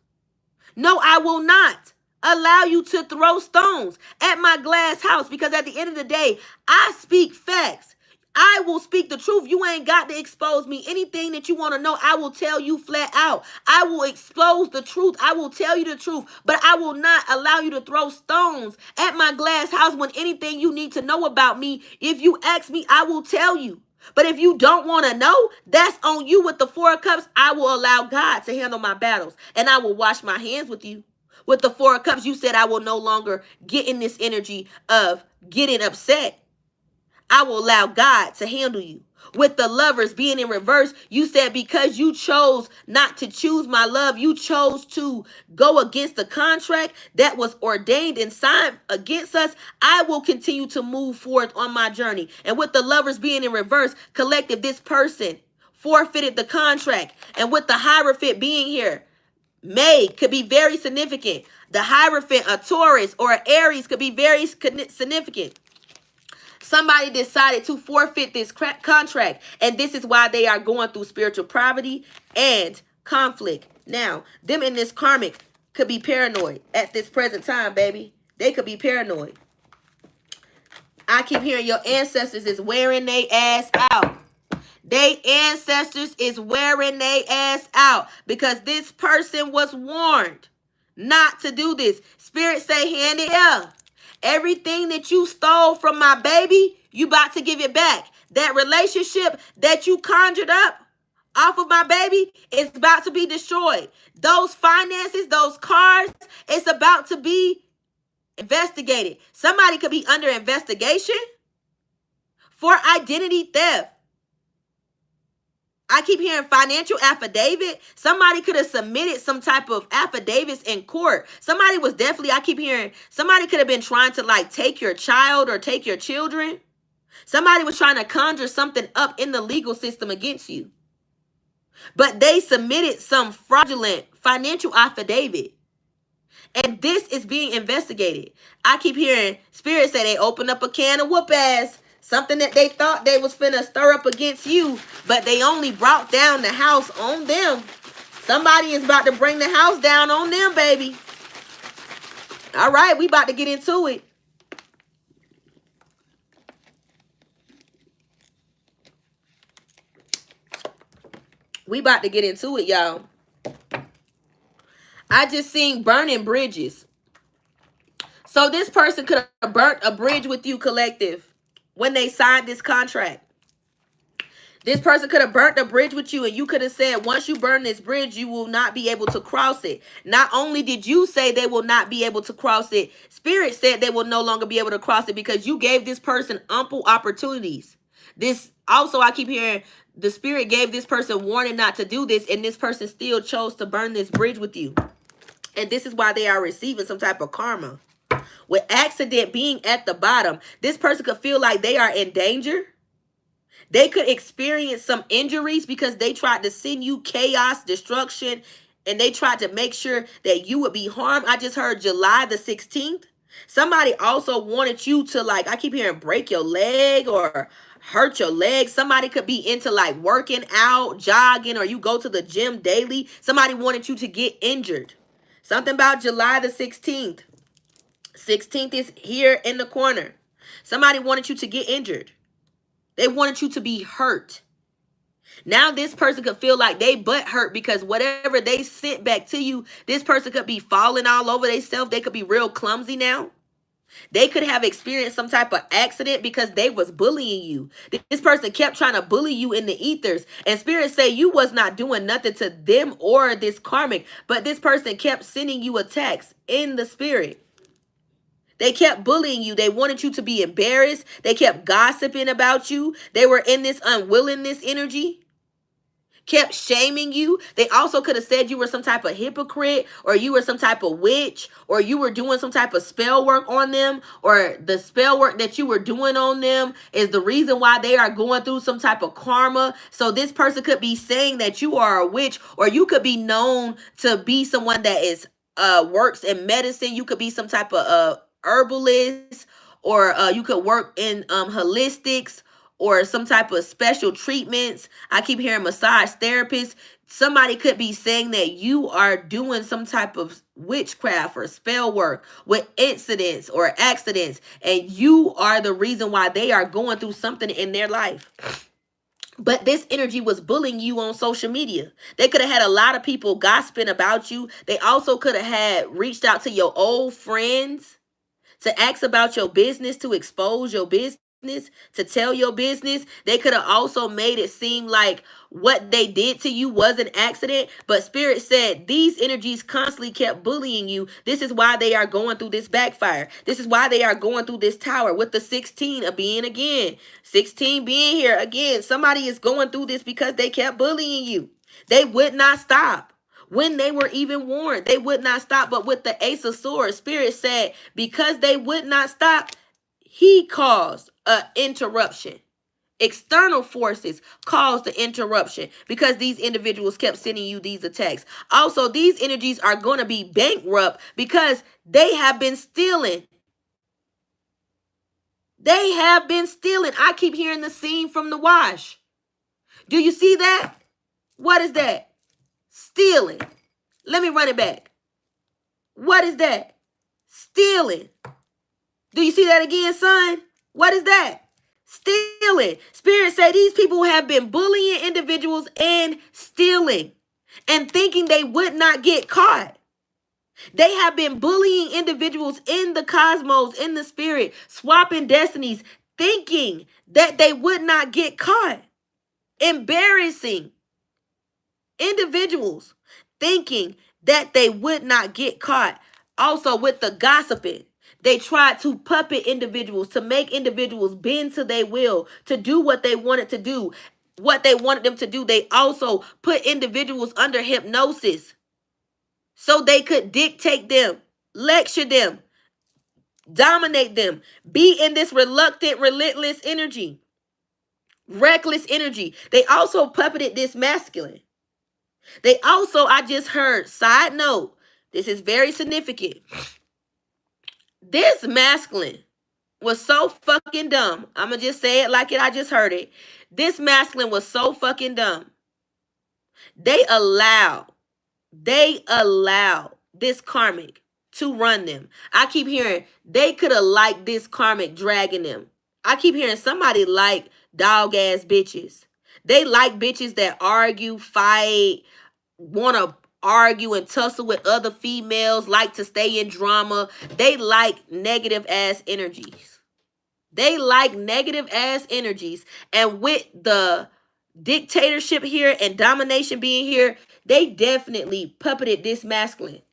No, I will not allow you to throw stones at my glass house because at the end of the day, I speak facts. I will speak the truth. You ain't got to expose me. Anything that you want to know, I will tell you flat out. I will expose the truth. I will tell you the truth, but I will not allow you to throw stones at my glass house when anything you need to know about me, if you ask me, I will tell you. But if you don't want to know, that's on you. With the 4 of Cups, I will allow God to handle my battles and I will wash my hands with you. With the 4 of Cups, you said I will no longer get in this energy of getting upset. I will allow God to handle you. With the Lovers being in reverse, you said because you chose not to choose my love, you chose to go against the contract that was ordained and signed against us. I will continue to move forth on my journey. And with the Lovers being in reverse, collective, this person forfeited the contract. And with the Hierophant being here, May could be very significant. The Hierophant, a Taurus or an Aries, could be very significant. Somebody decided to forfeit this contract, and this is why they are going through spiritual poverty and conflict. Now, them in this karmic could be paranoid at this present time, baby. They could be paranoid. I keep hearing your ancestors is wearing their ass out. They ancestors is wearing their ass out because this person was warned not to do this. Spirit say, hand it up. Everything that you stole from my baby, you about to give it back. That relationship that you conjured up off of my baby is about to be destroyed. Those finances, those cars, it's about to be investigated. Somebody could be under investigation for identity theft. I keep hearing financial affidavit. Somebody could have submitted some type of affidavits in court. Somebody was definitely, I keep hearing, somebody could have been trying to like take your child or take your children. Somebody was trying to conjure something up in the legal system against you. But they submitted some fraudulent financial affidavit. And this is being investigated. I keep hearing Spirit say they opened up a can of whoop ass. Something that they thought they was finna stir up against you, but they only brought down the house on them. Somebody is about to bring the house down on them, baby. All right, we about to get into it. We about to get into it, y'all. I just seen burning bridges. So this person could have burnt a bridge with you, collective, when they signed this contract. This person could have burnt a bridge with you, and you could have said, once you burn this bridge, you will not be able to cross it. Not only did you say they will not be able to cross it, Spirit said they will no longer be able to cross it because you gave this person ample opportunities. This also, I keep hearing the Spirit gave this person warning not to do this, and this person still chose to burn this bridge with you. And this is why they are receiving some type of karma. With accident being at the bottom, this person could feel like they are in danger. They could experience some injuries because they tried to send you chaos, destruction, and they tried to make sure that you would be harmed. I just heard July the 16th. Somebody also wanted you to, like, I keep hearing break your leg or hurt your leg. Somebody could be into like working out, jogging, or you go to the gym daily. Somebody wanted you to get injured. Something about July the 16th. 16th is here in the corner. Somebody wanted you to get injured. They wanted you to be hurt. Now this person could feel like they butt hurt because whatever they sent back to you, this person could be falling all over themselves. They could be real clumsy now. They could have experienced some type of accident because they was bullying you. This person kept trying to bully you in the ethers. And Spirit say you was not doing nothing to them or this karmic. But this person kept sending you attacks in the spirit. They kept bullying you. They wanted you to be embarrassed. They kept gossiping about you. They were in this unwillingness energy. Kept shaming you. They also could have said you were some type of hypocrite, or you were some type of witch, or you were doing some type of spell work on them, or the spell work that you were doing on them is the reason why they are going through some type of karma. So this person could be saying that you are a witch, or you could be known to be someone that is works in medicine. You could be some type of herbalist, or you could work in holistics, or some type of special treatments. I keep hearing massage therapist. Somebody could be saying that you are doing some type of witchcraft or spell work with incidents or accidents, and you are the reason why they are going through something in their life. But this energy was bullying you on social media. They could have had a lot of people gossiping about you. They also could have had reached out to your old friends to ask about your business, to expose your business. to tell your business. They could have also made it seem like what they did to you was an accident. But Spirit said these energies constantly kept bullying you. This is why they are going through this backfire. This is why they are going through this tower with the 16 of being again. 16 being here again. Somebody is going through this because they kept bullying you. They would not stop. When they were even warned, they would not stop. But with the Ace of Swords, Spirit said because they would not stop, he caused an interruption. External forces caused the interruption because these individuals kept sending you these attacks. Also, these energies are going to be bankrupt because they have been stealing. They have been stealing. I keep hearing the scene from The Wash. Do you see that? What is that? Stealing. Let me run it back. What is that? Stealing. Do you see that again, son? What is that? Stealing. Spirit say these people have been bullying individuals and stealing and thinking they would not get caught. They have been bullying individuals in the cosmos, in the spirit, swapping destinies, thinking that they would not get caught. Embarrassing individuals, thinking that they would not get caught. Also with the gossiping. They tried to puppet individuals, to make individuals bend to their will, to do what they wanted to do, what they wanted them to do. They also put individuals under hypnosis so they could dictate them, lecture them, dominate them, be in this reluctant, relentless energy, reckless energy. They also puppeted this masculine. They also, I just heard, side note, this is very significant. This masculine was so fucking dumb. I'm going to just say it like I just heard it. This masculine was so fucking dumb. They allowed this karmic to run them. I keep hearing they could have liked this karmic dragging them. I keep hearing somebody like dog ass bitches. They like bitches that argue, fight, want to argue and tussle with other females, like to stay in drama. They like negative ass energies. They like negative ass energies. And with the dictatorship here and domination being here, they definitely puppeted this masculine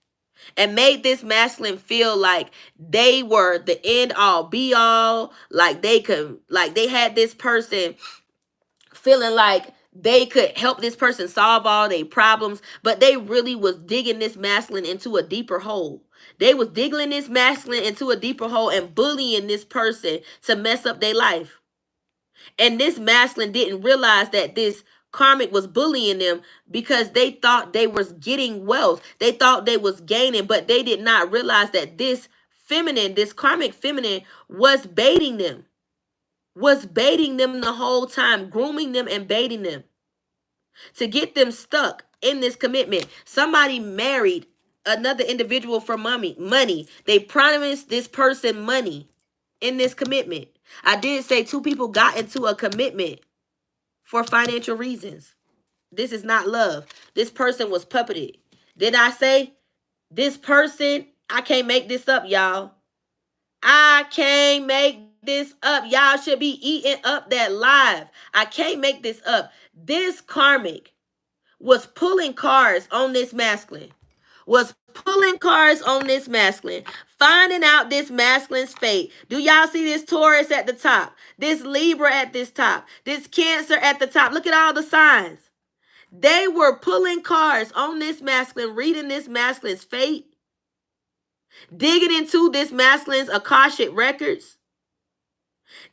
and made this masculine feel like they were the end all be all, like they had this person feeling like they could help this person solve all their problems, but they really was digging this masculine into a deeper hole. They was digging this masculine into a deeper hole and bullying this person to mess up their life. And this masculine didn't realize that this karmic was bullying them because they thought they was getting wealth. They thought they was gaining, but they did not realize that this feminine, this karmic feminine was baiting them. Was baiting them the whole time, grooming them and baiting them to get them stuck in this commitment. Somebody married another individual for money. They promised this person money in this commitment. I did say 2 people got into a commitment for financial reasons. This is not love. This person was puppeted. Did I say this person? I can't make this up, y'all. I can't make this up. Y'all should be eating up that live. I can't make this up. This karmic was pulling cards on this masculine. Finding out this masculine's fate. Do y'all see this Taurus at the top? This Libra at this top? This Cancer at the top? Look at all the signs. They were pulling cards on this masculine, reading this masculine's fate, digging into this masculine's Akashic records,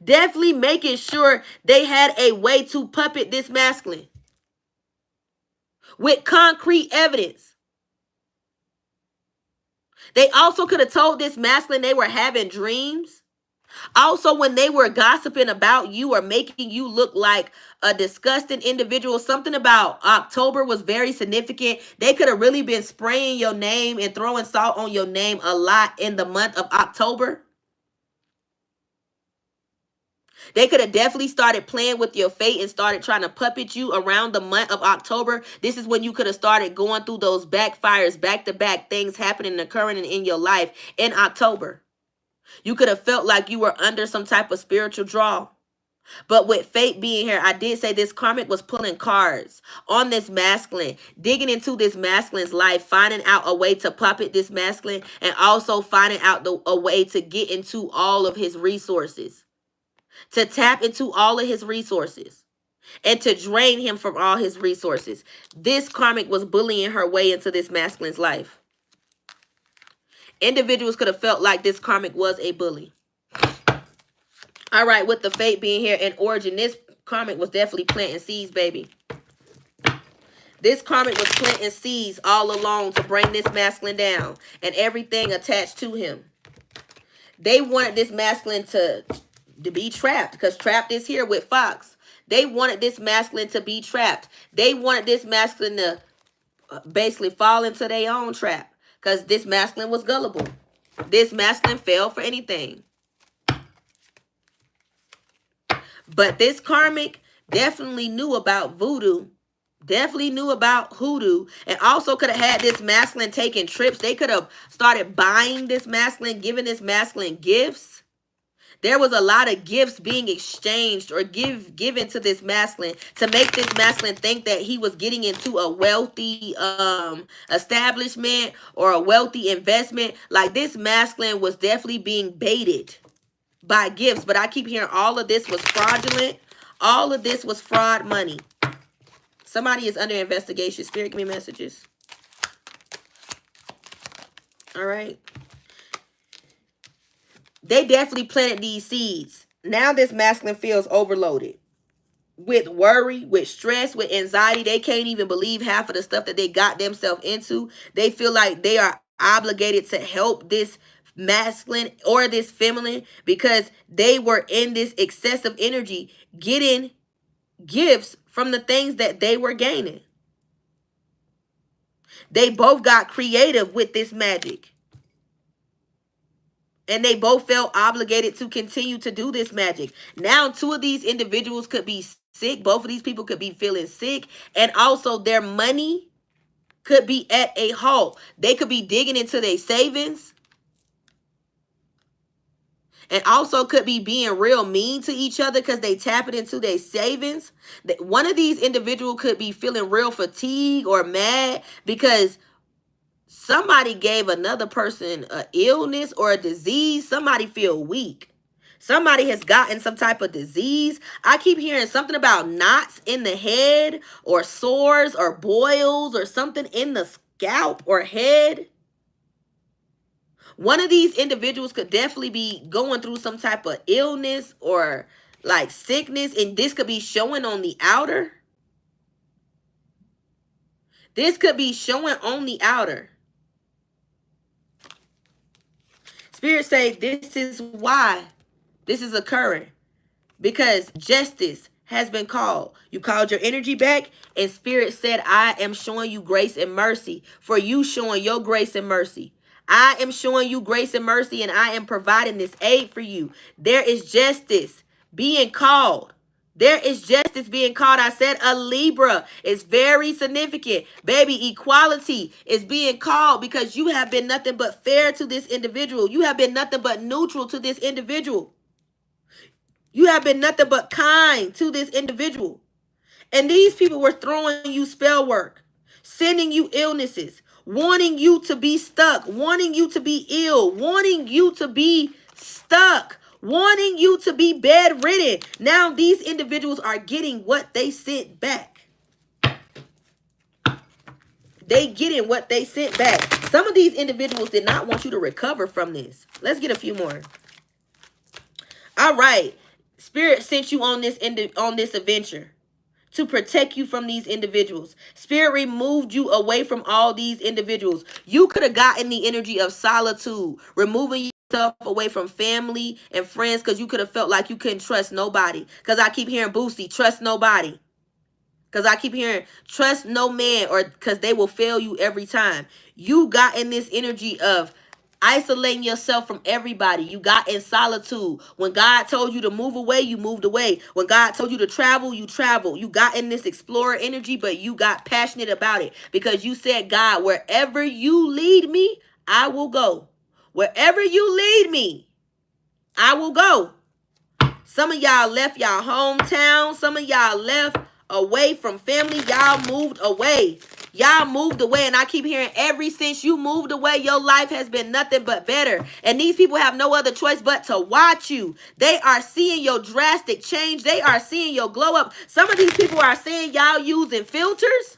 definitely making sure they had a way to puppet this masculine with concrete evidence. They also could have told this masculine they were having dreams. Also, when they were gossiping about you or making you look like a disgusting individual, something about October was very significant. They could have really been spraying your name and throwing salt on your name a lot in the month of October. They could have definitely started playing with your fate and started trying to puppet you around the month of October. This is when you could have started going through those backfires, back-to-back things happening and occurring in your life in October. You could have felt like you were under some type of spiritual draw. But with fate being here, I did say this karmic was pulling cards on this masculine, digging into this masculine's life, finding out a way to puppet this masculine, and also finding out a way to get into all of his resources, to tap into all of his resources, and to drain him from all his resources. This karmic was bullying her way into this masculine's life. Individuals could have felt like this karmic was a bully. All right, with the fate being here in origin, this karmic was definitely planting seeds, baby. This karmic was planting seeds all along to bring this masculine down and everything attached to him. They wanted this masculine to be trapped, because trapped is here with Fox. They wanted this masculine to be trapped. They wanted this masculine to basically fall into their own trap, because this masculine was gullible. This masculine fell for anything. But this karmic definitely knew about voodoo, definitely knew about hoodoo, and also could have had this masculine taking trips. They could have started buying this masculine, giving this masculine gifts. There was a lot of gifts being exchanged or given to this masculine to make this masculine think that he was getting into a wealthy establishment or a wealthy investment. Like, this masculine was definitely being baited by gifts. But I keep hearing all of this was fraudulent. All of this was fraud money. Somebody is under investigation. Spirit, give me messages. All right. They definitely planted these seeds. Now this masculine feels overloaded with worry, with stress, with anxiety. They can't even believe half of the stuff that they got themselves into. They feel like they are obligated to help this masculine or this feminine because they were in this excessive energy getting gifts from the things that they were gaining. They both got creative with this magic. And they both felt obligated to continue to do this magic. Now, two of these individuals could be sick. Both of these people could be feeling sick. And also their money could be at a halt. They could be digging into their savings. And also could be being real mean to each other because they tap it into their savings. One of these individuals could be feeling real fatigue or mad because somebody gave another person an illness or a disease. Somebody feel weak. Somebody has gotten some type of disease. I keep hearing something about knots in the head or sores or boils or something in the scalp or head. One of these individuals could definitely be going through some type of illness or like sickness, and this could be showing on the outer. This could be showing on the outer. Spirit say this is why this is occurring. Because justice has been called. You called your energy back, and Spirit said, I am showing you grace and mercy for you showing your grace and mercy. I am showing you grace and mercy, and I am providing this aid for you. There is justice being called. There is justice being called. I said a Libra is very significant. Baby, equality is being called because you have been nothing but fair to this individual. You have been nothing but neutral to this individual. You have been nothing but kind to this individual. And these people were throwing you spell work, sending you illnesses, wanting you to be stuck, wanting you to be ill, wanting you to be stuck, wanting you to be bedridden. Now these individuals are getting what they sent back. They getting what they sent back. Some of these individuals did not want you to recover from this. Let's get a few more. All right. Spirit sent you on this adventure to protect you from these individuals. Spirit removed you away from all these individuals. You could have gotten the energy of solitude, removing yourself away from family and friends because you could have felt like you couldn't trust nobody. Because I keep hearing Boosie, trust nobody. Because I keep hearing trust no man, or because they will fail you every time. You got in this energy of isolating yourself from everybody. You got in solitude. When God told you to move away, you moved away. When God told you to travel, you traveled. You got in this explorer energy, but you got passionate about it because you said, God, wherever you lead me, I will go. Wherever you lead me, I will go. Some of y'all left y'all hometown. Some of y'all left away from family. Y'all moved away. Y'all moved away. And I keep hearing ever since you moved away, your life has been nothing but better. And these people have no other choice but to watch you. They are seeing your drastic change. They are seeing your glow up. Some of these people are saying y'all using filters.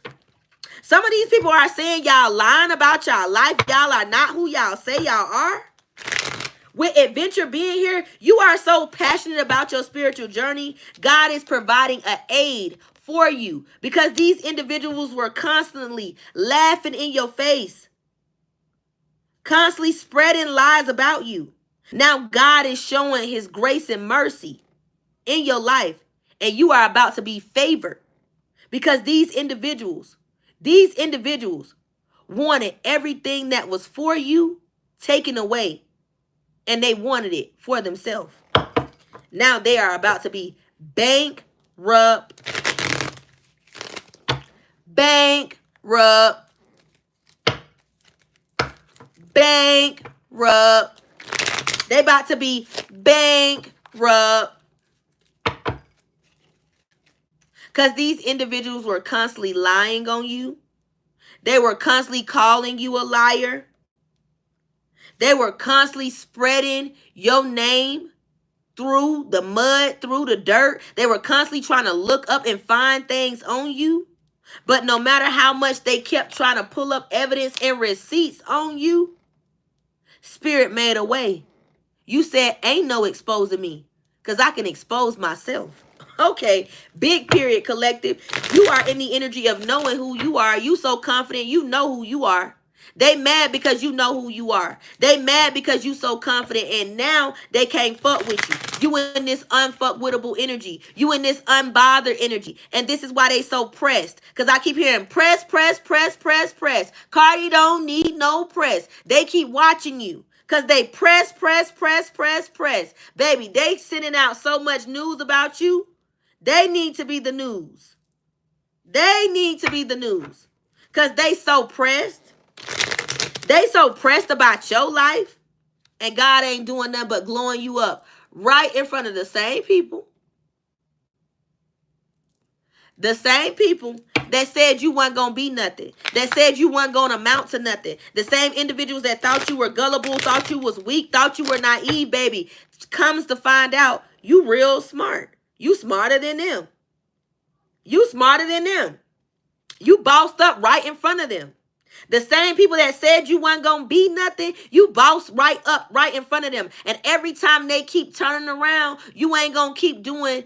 Some of these people are saying y'all lying about y'all life. Y'all are not who y'all say y'all are. With Adventure being here, you are so passionate about your spiritual journey. God is providing an aid for you because these individuals were constantly laughing in your face, constantly spreading lies about you. Now God is showing his grace and mercy in your life, and you are about to be favored because these individuals wanted everything that was for you taken away, and they wanted it for themselves. Now they are about to be bankrupt. Bankrupt. Bankrupt. They about to be bankrupt. Because these individuals were constantly lying on you. They were constantly calling you a liar. They were constantly spreading your name through the mud, through the dirt. They were constantly trying to look up and find things on you. But no matter how much they kept trying to pull up evidence and receipts on you, Spirit made a way. You said, ain't no exposing me because I can expose myself. Okay, big period, collective. You are in the energy of knowing who you are. You so confident you know who you are. They mad because you know who you are. They mad because you so confident, and now they can't fuck with you. You in this unfuckwittable energy. You in this unbothered energy. And this is why they so pressed. Because I keep hearing press, press, press, press, press. Cardi don't need no press. They keep watching you. Because they press, press, press, press, press. Baby, they sending out so much news about you. They need to be the news. They need to be the news. Because they so pressed. They so pressed about your life. And God ain't doing nothing but glowing you up right in front of the same people. The same people that said you weren't going to be nothing. That said you weren't going to amount to nothing. The same individuals that thought you were gullible, thought you was weak, thought you were naive, baby. Comes to find out you real smart. You smarter than them. You smarter than them. You bossed up right in front of them. The same people that said you weren't going to be nothing, you boss right up right in front of them. And every time they keep turning around, you ain't going to keep doing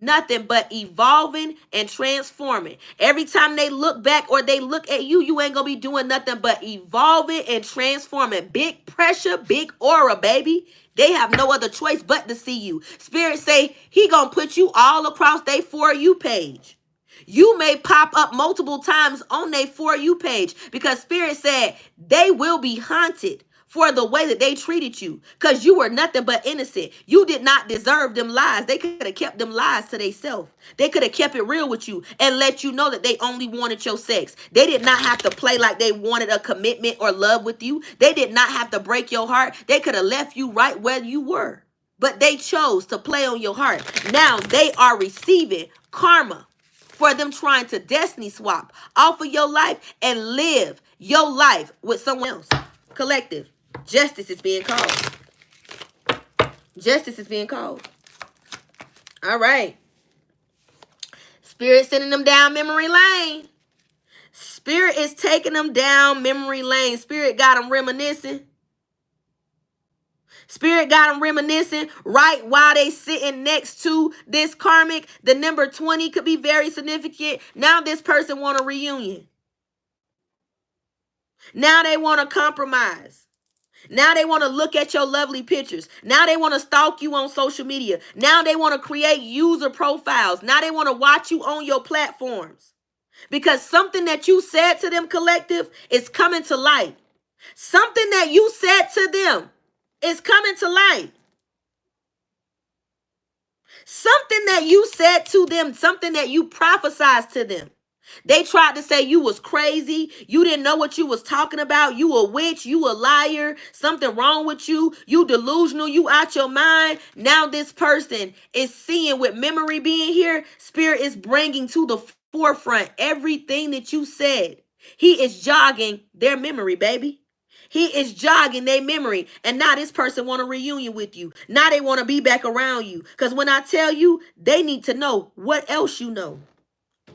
nothing but evolving and transforming. Every time they look back or they look at you, you ain't going to be doing nothing but evolving and transforming. Big pressure, big aura, baby. They have no other choice but to see you. Spirit say he going to put you all across their For You page. You may pop up multiple times on their For You page because Spirit said they will be haunted for the way that they treated you because you were nothing but innocent. You did not deserve them lies. They could have kept them lies to themselves. They could have kept it real with you and let you know that they only wanted your sex. They did not have to play like they wanted a commitment or love with you. They did not have to break your heart. They could have left you right where you were. But they chose to play on your heart. Now they are receiving karma for them trying to destiny swap off of your life and live your life with someone else. Collective. Justice is being called. Justice is being called. All right. Spirit sending them down memory lane. Spirit is taking them down memory lane. Spirit got them reminiscing. Spirit got them reminiscing right while they sitting next to this karmic. The number 20 could be very significant. Now this person want a reunion. Now they want to compromise. Now they want to look at your lovely pictures. Now they want to stalk you on social media. Now they want to create user profiles. Now they want to watch you on your platforms. Because something that you said to them, collective, is coming to light. Something that you said to them is coming to light. Something that you said to them, something that you prophesized to them. They tried to say you was crazy. You didn't know what you was talking about. You a witch. You a liar. Something wrong with you. You delusional. You out your mind. Now this person is seeing with memory being here. Spirit is bringing to the forefront everything that you said. He is jogging their memory, baby. He is jogging their memory. And now this person want a reunion with you. Now they want to be back around you. Because when I tell you, they need to know what else you know.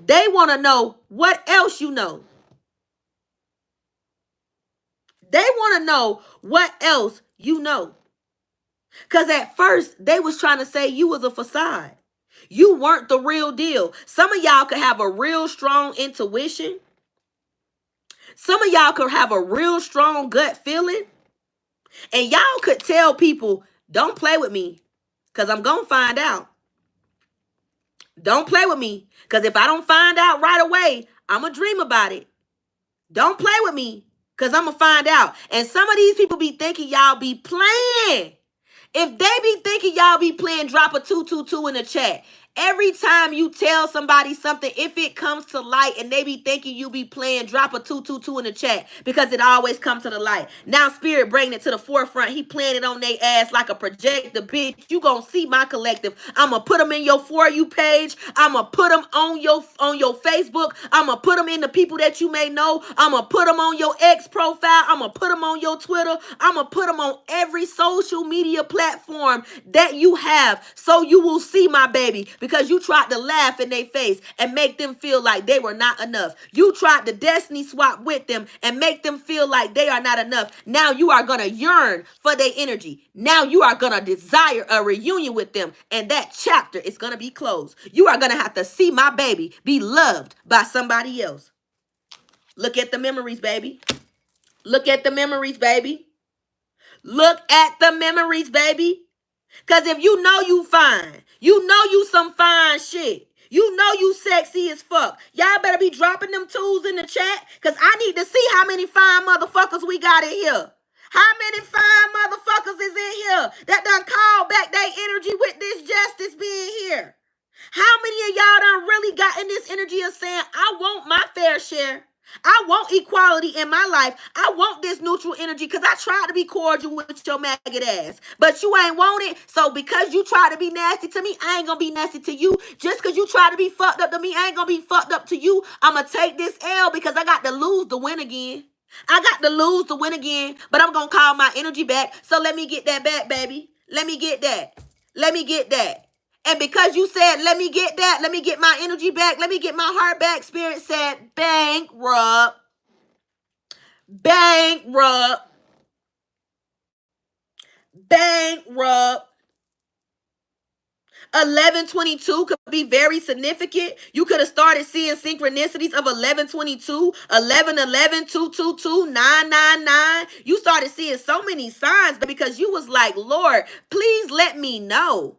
They want to know what else you know. They want to know what else you know. Because at first, they was trying to say you was a facade. You weren't the real deal. Some of y'all could have a real strong intuition. Some of y'all could have a real strong gut feeling. And y'all could tell people, don't play with me, because I'm going to find out. Don't play with me, because if I don't find out right away, I'm going to dream about it. Don't play with me, because I'm going to find out. And some of these people be thinking y'all be playing. If they be thinking y'all be playing, drop a 222 in the chat. Every time you tell somebody something, if it comes to light and they be thinking you be playing, drop a 222 in the chat, because it always comes to the light. Now Spirit bringing it to the forefront. He playing it on their ass like a projector, bitch. You gonna see my collective. I'm gonna put them in your For You page. I'm gonna put them on your Facebook. I'm gonna put them in the people that you may know. I'm gonna put them on your ex profile. I'm gonna put them on your Twitter. I'm gonna put them on every social media platform that you have, so you will see my baby. Because you tried to laugh in their face and make them feel like they were not enough. You tried to destiny swap with them and make them feel like they are not enough. Now you are going to yearn for their energy. Now you are going to desire a reunion with them. And that chapter is going to be closed. You are going to have to see my baby be loved by somebody else. Look at the memories, baby. Look at the memories, baby. Look at the memories, baby. Because if you know you fine, you know you some fine shit, you know you sexy as fuck, y'all better be dropping them tools in the chat, because I need to see how many fine motherfuckers we got in here. How many fine motherfuckers is in here that done call back their energy with this justice being here? How many of y'all done really got in this energy of saying, I want my fair share? I want equality in my life. I want this neutral energy, because I tried to be cordial with your maggot ass, but you ain't want it. So because you try to be nasty to me, I ain't gonna be nasty to you. Just because you try to be fucked up to me, I ain't gonna be fucked up to you. I'm gonna take this L, because I got to lose to win again. I got to lose to win again, but I'm gonna call my energy back. So let me get that back, baby. Let me get that. Let me get that. And because you said, let me get that, let me get my energy back, let me get my heart back, Spirit said, bankrupt. Bankrupt. Bankrupt. 1122 could be very significant. You could have started seeing synchronicities of 1122, 1111, 222, 999. You started seeing so many signs, because you was like, Lord, please let me know.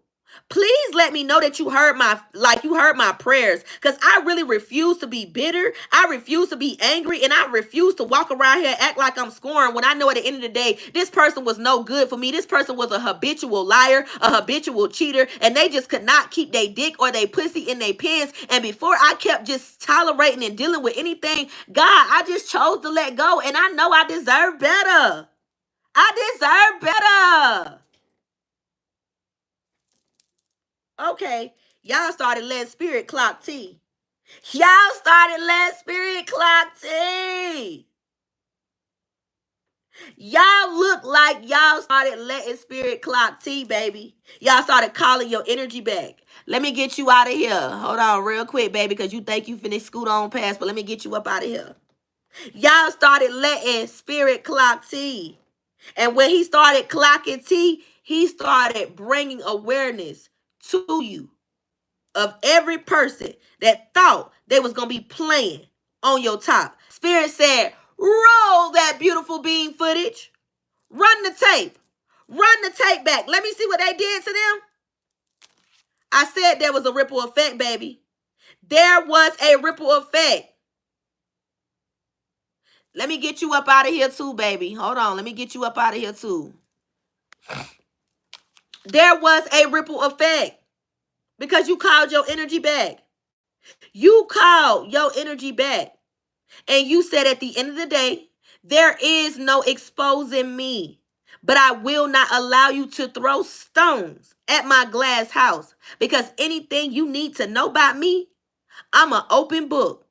Please let me know that you heard my prayers, because I really refuse to be bitter. I refuse to be angry, and I refuse to walk around here and act like I'm scoring when I know at the end of the day, this person was no good for me. This person was a habitual liar, a habitual cheater, and they just could not keep their dick or their pussy in their pants. And before I kept just tolerating and dealing with anything, God, I just chose to let go, and I know I deserve better. I deserve better. Okay, y'all started letting Spirit clock T. Y'all started letting Spirit clock T. Y'all look like y'all started letting Spirit clock T, baby. Y'all started calling your energy back. Let me get you out of here. Hold on real quick, baby, because you think you finna scoot on past, but let me get you up out of here. Y'all started letting Spirit clock T. And when he started clocking T, he started bringing awareness to you of every person that thought they was going to be playing on your top. Spirit said, roll that beautiful beam footage. Run the tape. Run the tape back. Let me see what they did to them. I said there was a ripple effect, baby. There was a ripple effect. Let me get you up out of here too, baby. Hold on. Let me get you up out of here too. There was a ripple effect, because you called your energy back. You called your energy back and you said at the end of the day, there is no exposing me, but I will not allow you to throw stones at my glass house, because anything you need to know about me, I'm an open book.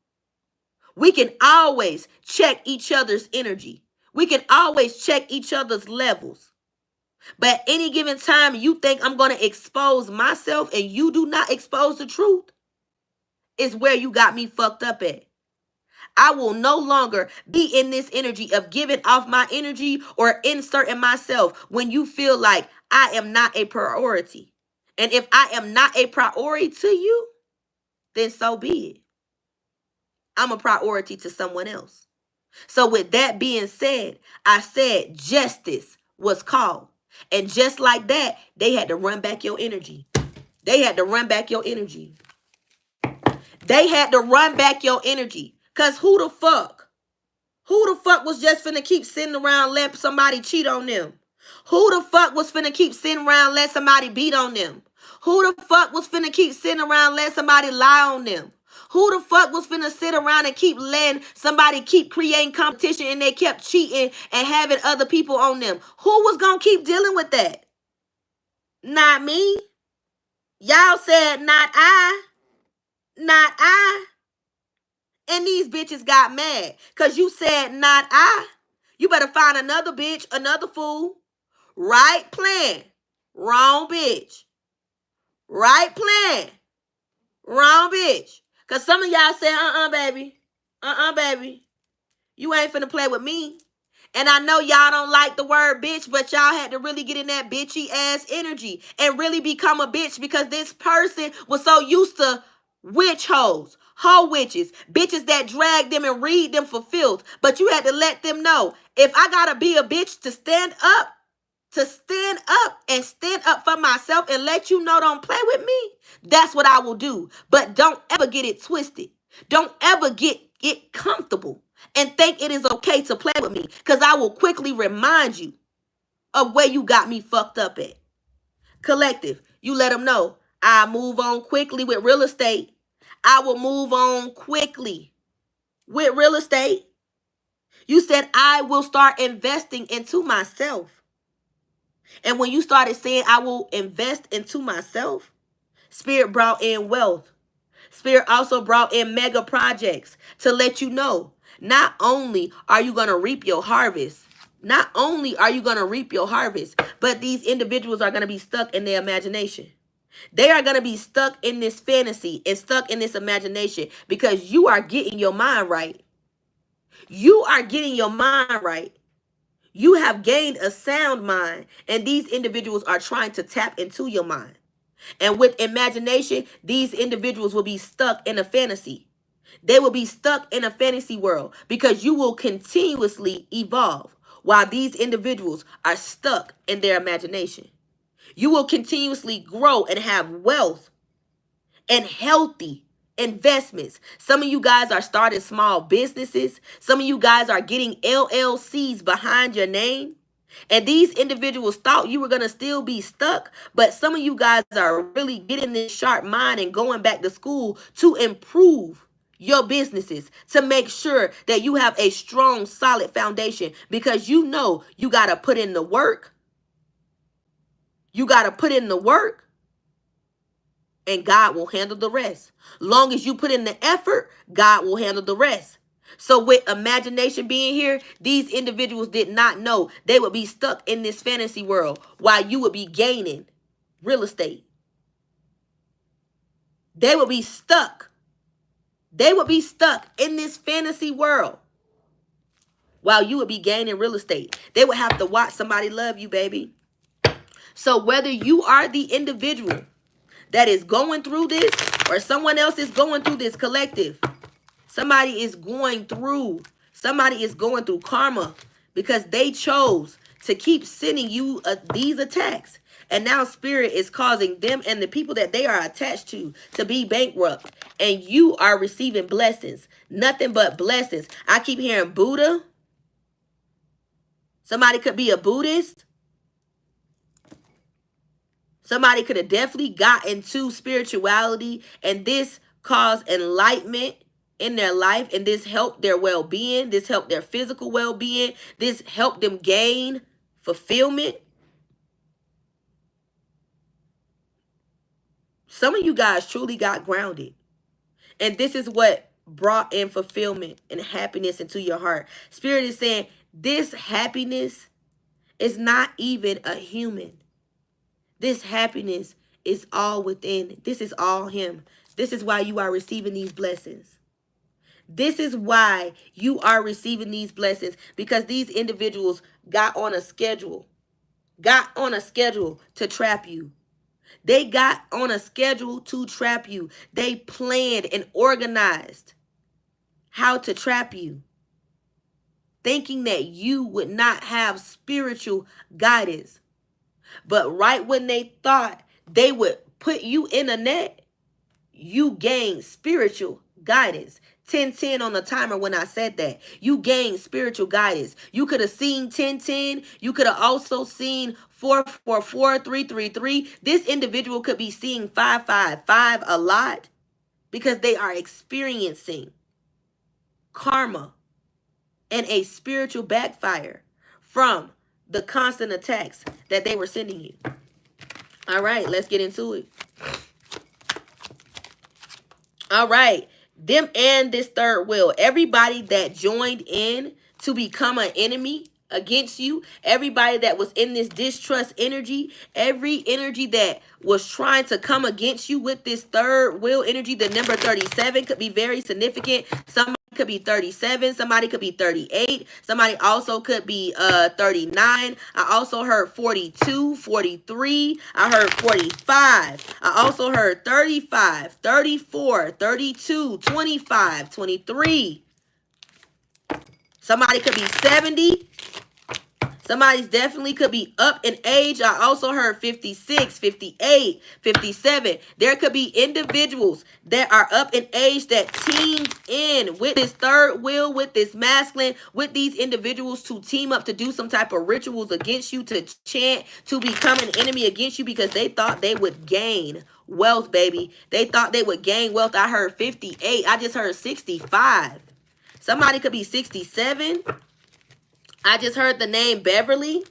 We can always check each other's energy. We can always check each other's levels. But at any given time, you think I'm going to expose myself and you do not expose the truth, is where you got me fucked up at. I will no longer be in this energy of giving off my energy or inserting myself when you feel like I am not a priority. And if I am not a priority to you, then so be it. I'm a priority to someone else. So with that being said, I said justice was called. And just like that, they had to run back your energy. They had to run back your energy. They had to run back your energy. Because who the fuck? Who the fuck was just finna keep sitting around let somebody cheat on them? Who the fuck was finna keep sitting around let somebody beat on them? Who the fuck was finna keep sitting around let somebody lie on them? Who the fuck was finna sit around and keep letting somebody keep creating competition and they kept cheating and having other people on them? Who was gonna keep dealing with that? Not me. Y'all said not I. Not I. And these bitches got mad because you said not I. You better find another bitch, another fool. Right plan. Wrong bitch. Right plan. Wrong bitch. Because some of y'all say, baby. Baby. You ain't finna play with me. And I know y'all don't like the word bitch, but y'all had to really get in that bitchy ass energy and really become a bitch, because this person was so used to witch hoes, hoe witches, bitches that drag them and read them for filth. But you had to let them know, if I gotta be a bitch to stand up and stand up for myself and let you know don't play with me, that's what I will do. But don't ever get it twisted. Don't ever get comfortable and think it is okay to play with me, because I will quickly remind you of where you got me fucked up at. Collective, you let them know I move on quickly with real estate. I will move on quickly with real estate. You said I will start investing into myself. And when you started saying I will invest into myself, Spirit brought in wealth. Spirit also brought in mega projects to let you know, not only are you going to reap your harvest, but these individuals are going to be stuck in their imagination. They are going to be stuck in this fantasy and stuck in this imagination, because you are getting your mind right. You are getting your mind right. You have gained a sound mind, and these individuals are trying to tap into your mind. And with imagination, these individuals will be stuck in a fantasy. They will be stuck in a fantasy world, because you will continuously evolve while these individuals are stuck in their imagination. You will continuously grow and have wealth and healthy investments. Some of you guys are starting small businesses. Some of you guys are getting LLCs behind your name. And these individuals thought you were going to still be stuck, but some of you guys are really getting this sharp mind and going back to school to improve your businesses, to make sure that you have a strong, solid foundation, because you know you got to put in the work. You got to put in the work, and God will handle the rest. Long as you put in the effort, God will handle the rest. So with imagination being here, these individuals did not know they would be stuck in this fantasy world while you would be gaining real estate. They would be stuck. They would be stuck in this fantasy world while you would be gaining real estate. They would have to watch somebody love you, baby. So whether you are the individual that is going through this or someone else is going through this, collective, somebody is going through karma, because they chose to keep sending you these attacks. And now Spirit is causing them and the people that they are attached to be bankrupt. And you are receiving blessings. Nothing but blessings. I keep hearing Buddha. Somebody could be a Buddhist. Somebody could have definitely got into spirituality. And this caused enlightenment in their life, and this helped their well-being. This helped their physical well-being. This helped them gain fulfillment. Some of you guys truly got grounded. And this is what brought in fulfillment and happiness into your heart. Spirit is saying this happiness is not even a human. This happiness is all within. This is all him. This is why you are receiving these blessings. This is why you are receiving these blessings, because these individuals got on a schedule. Got on a schedule to trap you. They got on a schedule to trap you. They planned and organized how to trap you, thinking that you would not have spiritual guidance. But right when they thought they would put you in a net, you gained spiritual guidance. 10-10 on the timer when I said that. You gained spiritual guidance. You could have seen 10-10. You could have also seen 4-4-4, 3-3-3. This individual could be seeing 5-5-5 a lot because they are experiencing karma and a spiritual backfire from the constant attacks that they were sending you. All right, let's get into it. All right. Them and this third wheel. Everybody that joined in to become an enemy against you, everybody that was in this distrust energy, every energy that was trying to come against you with this third wheel energy, the number 37 could be very significant. Somebody could be 37, somebody could be 38, somebody also could be 39. I also heard 42, 43, I heard 45, I also heard 35, 34, 32, 25, 23. Somebody could be 70. Somebody's definitely could be up in age. I also heard 56, 58, 57. There could be individuals that are up in age that teamed in with this third wheel, with this masculine, with these individuals to team up to do some type of rituals against you, to chant, to become an enemy against you because they thought they would gain wealth, baby. They thought they would gain wealth. I heard 58. I just heard 65. Somebody could be 67. I just heard the name Beverly.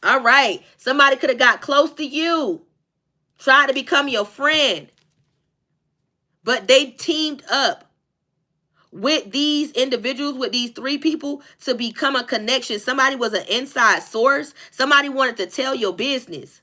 All right. Somebody could have got close to you, tried to become your friend, but they teamed up with these individuals, with these three people to become a connection. Somebody was an inside source. Somebody wanted to tell your business.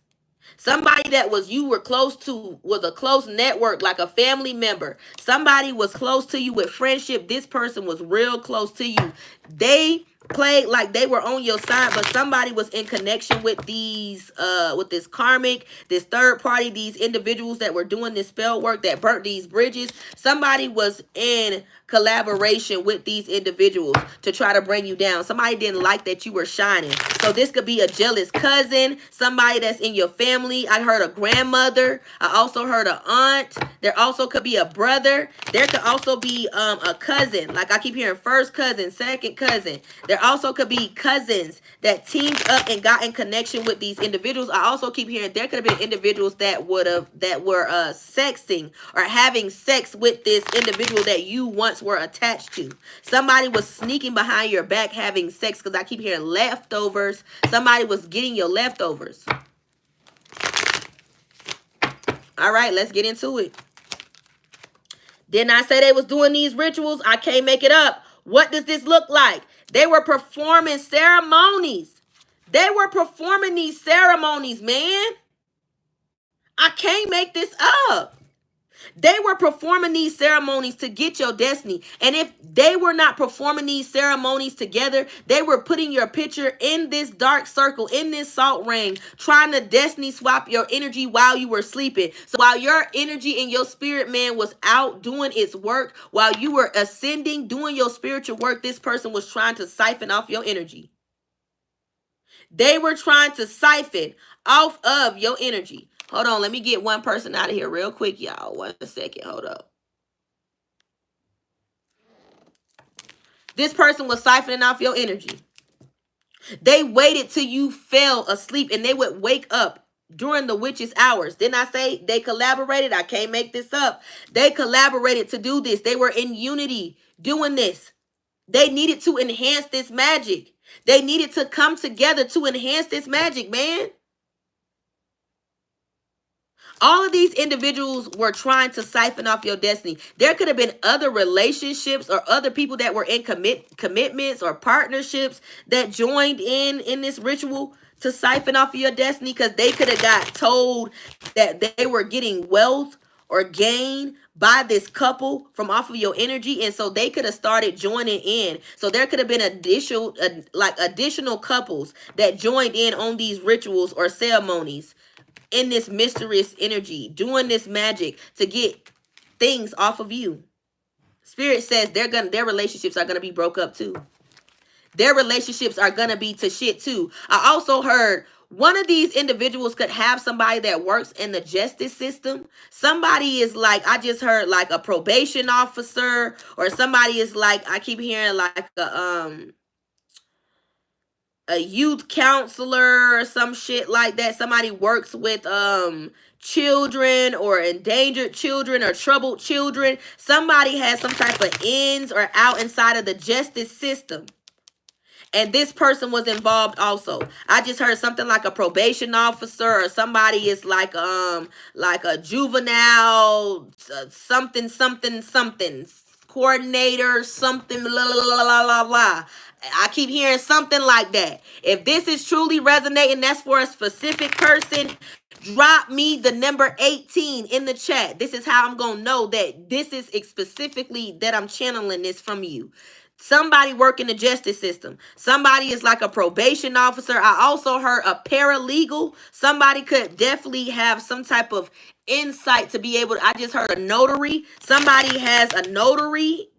Somebody that you were close to, was a close network, like a family member. Somebody was close to you with friendship. This person was real close to you. They played like they were on your side, but somebody was in connection with these with this karmic, this third party, these individuals that were doing this spell work that burnt these bridges. Somebody was in collaboration with these individuals to try to bring you down. Somebody didn't like that you were shining. So this could be a jealous cousin, somebody that's in your family. I heard a grandmother. I also heard an aunt. There also could be a brother. There could also be a cousin. Like I keep hearing first cousin, second cousin. There also could be cousins that teamed up and got in connection with these individuals. I also keep hearing there could have been individuals that were sexting or having sex with this individual that you once were attached to. Somebody was sneaking behind your back having sex, because I keep hearing leftovers. Somebody was getting your leftovers. All right, let's get into it. Didn't I say they was doing these rituals? I can't make it up. What does this look like? They were performing ceremonies. They were performing these ceremonies, man. I can't make this up. They were performing these ceremonies to get your destiny. And if they were not performing these ceremonies together, they were putting your picture in this dark circle, in this salt ring, trying to destiny swap your energy while you were sleeping. So while your energy and your spirit man was out doing its work, while you were ascending, doing your spiritual work, this person was trying to siphon off your energy. They were trying to siphon off of your energy. Hold on, let me get one person out of here real quick, y'all. 1 second, hold up. This person was siphoning off your energy. They waited till you fell asleep, and they would wake up during the witches' hours. Didn't I say they collaborated? I can't make this up. They collaborated to do this. They were in unity doing this. They needed to enhance this magic. They needed to come together to enhance this magic, man. All of these individuals were trying to siphon off your destiny. There could have been other relationships or other people that were in commitments or partnerships that joined in this ritual to siphon off of your destiny, because they could have got told that they were getting wealth or gain by this couple from off of your energy, and so they could have started joining in. So there could have been additional couples that joined in on these rituals or ceremonies in this mysterious energy, doing this magic to get things off of you. Spirit says their relationships are gonna be broke up too. Their relationships are gonna be to shit too. I also heard one of these individuals could have somebody that works in the justice system. Somebody is like, I just heard like a probation officer, or somebody is like, I keep hearing like a youth counselor or some shit like that. Somebody works with children or endangered children or troubled children. Somebody has some type of ins or out inside of the justice system, and this person was involved also. I just heard something like a probation officer, or somebody is like a juvenile something coordinator, something la la la la la. I keep hearing something like that. If this is truly resonating, that's for a specific person, drop me the number 18 in the chat. This is how I'm going to know that this is specifically that I'm channeling this from you. Somebody working the justice system. Somebody is like a probation officer. I also heard a paralegal. Somebody could definitely have some type of insight to be able to, I just heard a notary. Somebody has a notary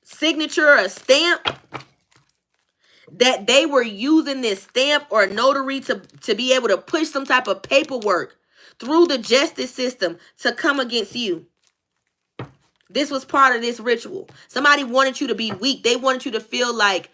signature, a stamp, that they were using this stamp or notary to be able to push some type of paperwork through the justice system to come against you. This was part of this ritual. Somebody wanted you to be weak. They wanted you to feel like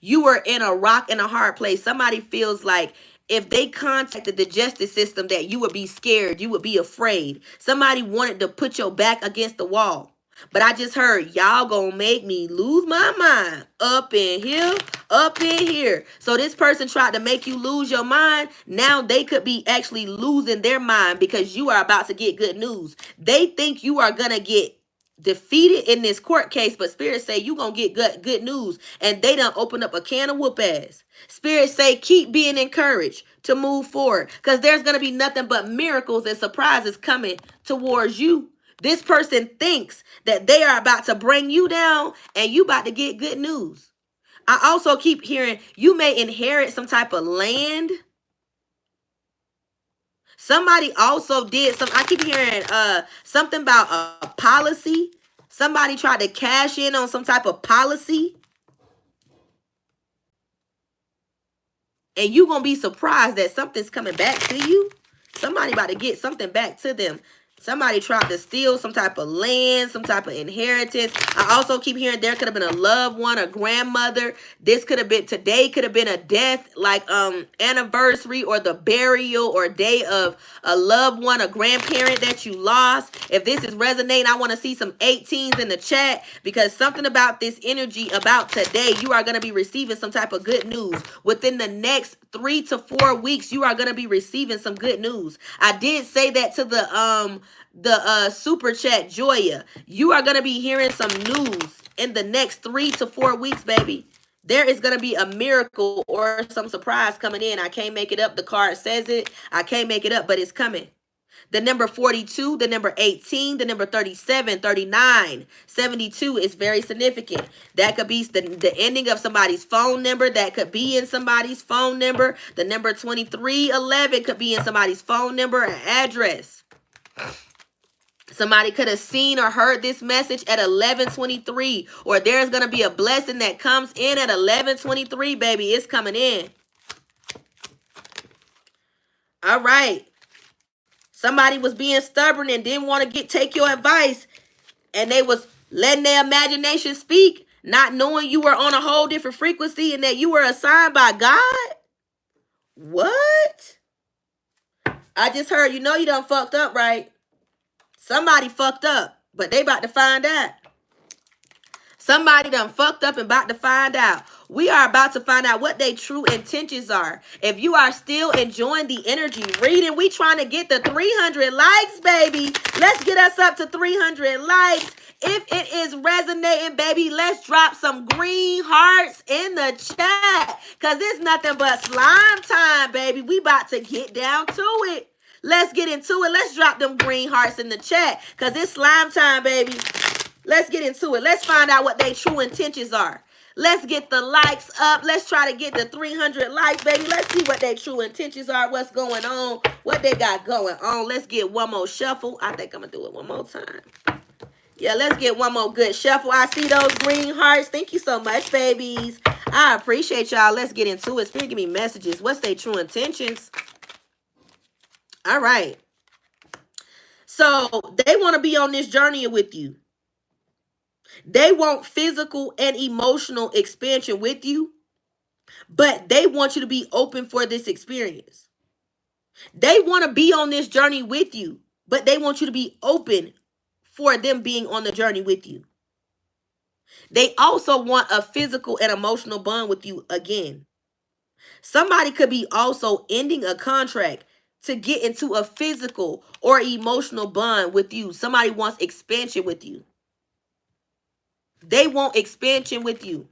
you were in a rock and a hard place. Somebody feels like if they contacted the justice system that you would be scared, you would be afraid. Somebody wanted to put your back against the wall. But I just heard, y'all gonna make me lose my mind up in here, up in here. So this person tried to make you lose your mind. Now they could be actually losing their mind because you are about to get good news. They think you are gonna get defeated in this court case, but Spirit say you gonna get good news, and they done open up a can of whoop ass. Spirit say keep being encouraged to move forward, because there's gonna be nothing but miracles and surprises coming towards you. This person thinks that they are about to bring you down, and you about to get good news. I also keep hearing you may inherit some type of land. Somebody also did some, I keep hearing something about a policy. Somebody tried to cash in on some type of policy. And you're going to be surprised that something's coming back to you. Somebody about to get something back to them. Somebody tried to steal some type of land, some type of inheritance. I also keep hearing there could have been a loved one, a grandmother. This could have been, today could have been a death, like anniversary or the burial or day of a loved one, a grandparent that you lost. If this is resonating, I want to see some 18s in the chat, because something about this energy about today, you are going to be receiving some type of good news. Within the next 3 to 4 weeks, you are going to be receiving some good news. I did say that to the super chat, Joya. You are going to be hearing some news in the next 3 to 4 weeks, baby. There is going to be a miracle or some surprise coming in. I can't make it up. The card says it. I can't make it up, but it's coming. The number 42, the number 18, the number 37, 39, 72 is very significant. That could be the ending of somebody's phone number. That could be in somebody's phone number. The number 2311 could be in somebody's phone number and address. Somebody could have seen or heard this message at 11:23, or there's going to be a blessing that comes in at 11:23, baby. It's coming in. All right. Somebody was being stubborn and didn't want to take your advice, and they was letting their imagination speak, not knowing you were on a whole different frequency and that you were assigned by God. What? I just heard, you know you done fucked up, right? Somebody fucked up, but they about to find out. Somebody done fucked up and about to find out. We are about to find out what their true intentions are. If you are still enjoying the energy reading, we trying to get the 300 likes, baby. Let's get us up to 300 likes. If it is resonating, baby, let's drop some green hearts in the chat. Because it's nothing but slime time, baby. We about to get down to it. Let's get into it. Let's drop them green hearts in the chat. Because it's slime time, baby. Let's get into it. Let's find out what their true intentions are. Let's get the likes up. Let's try to get the 300 likes, baby. Let's see what their true intentions are, what's going on, what they got going on. Let's get one more shuffle. I think I'm going to do it one more time. Yeah, let's get one more good shuffle. I see those green hearts. Thank you so much, babies. I appreciate y'all. Let's get into it. Spirit, give me messages. What's their true intentions? All right. So they want to be on this journey with you. They want physical and emotional expansion with you, but they want you to be open for this experience. They want to be on this journey with you, but they want you to be open for them being on the journey with you. They also want a physical and emotional bond with you again. Somebody could be also ending a contract to get into a physical or emotional bond with you. Somebody wants expansion with you. They want expansion with you.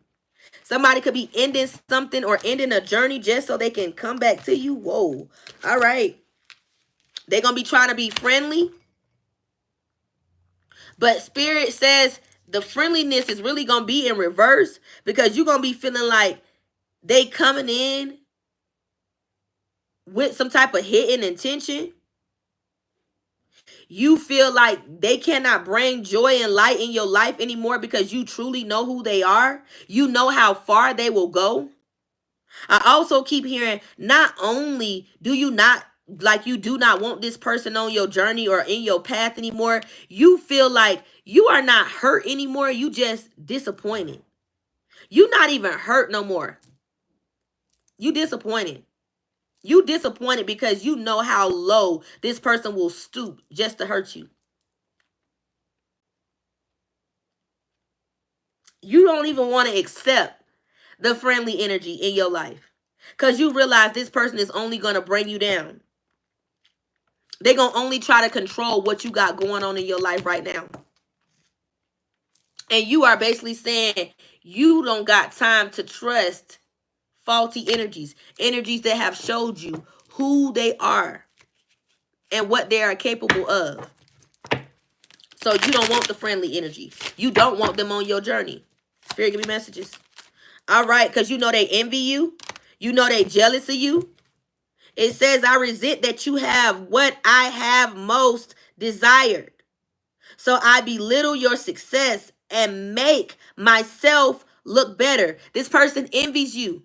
Somebody could be ending something or ending a journey just so they can come back to you. Whoa. All right. They're going to be trying to be friendly. But Spirit says the friendliness is really going to be in reverse because you're going to be feeling like they coming in with some type of hidden intention. You feel like they cannot bring joy and light in your life anymore because you truly know who they are. You know how far they will go. I also keep hearing, not only do you not, like you do not want this person on your journey or in your path anymore, you feel like you are not hurt anymore. You just disappointed. You not even hurt no more. You disappointed. You disappointed because you know how low this person will stoop just to hurt you. You don't even want to accept the friendly energy in your life because you realize this person is only going to bring you down. They're going to only try to control what you got going on in your life right now. And you are basically saying you don't got time to trust faulty energies, energies that have showed you who they are and what they are capable of. So you don't want the friendly energy. You don't want them on your journey. Spirit, give me messages. All right, because you know they envy you. You know they jealous of you. It says, I resent that you have what I have most desired. So I belittle your success and make myself look better. This person envies you.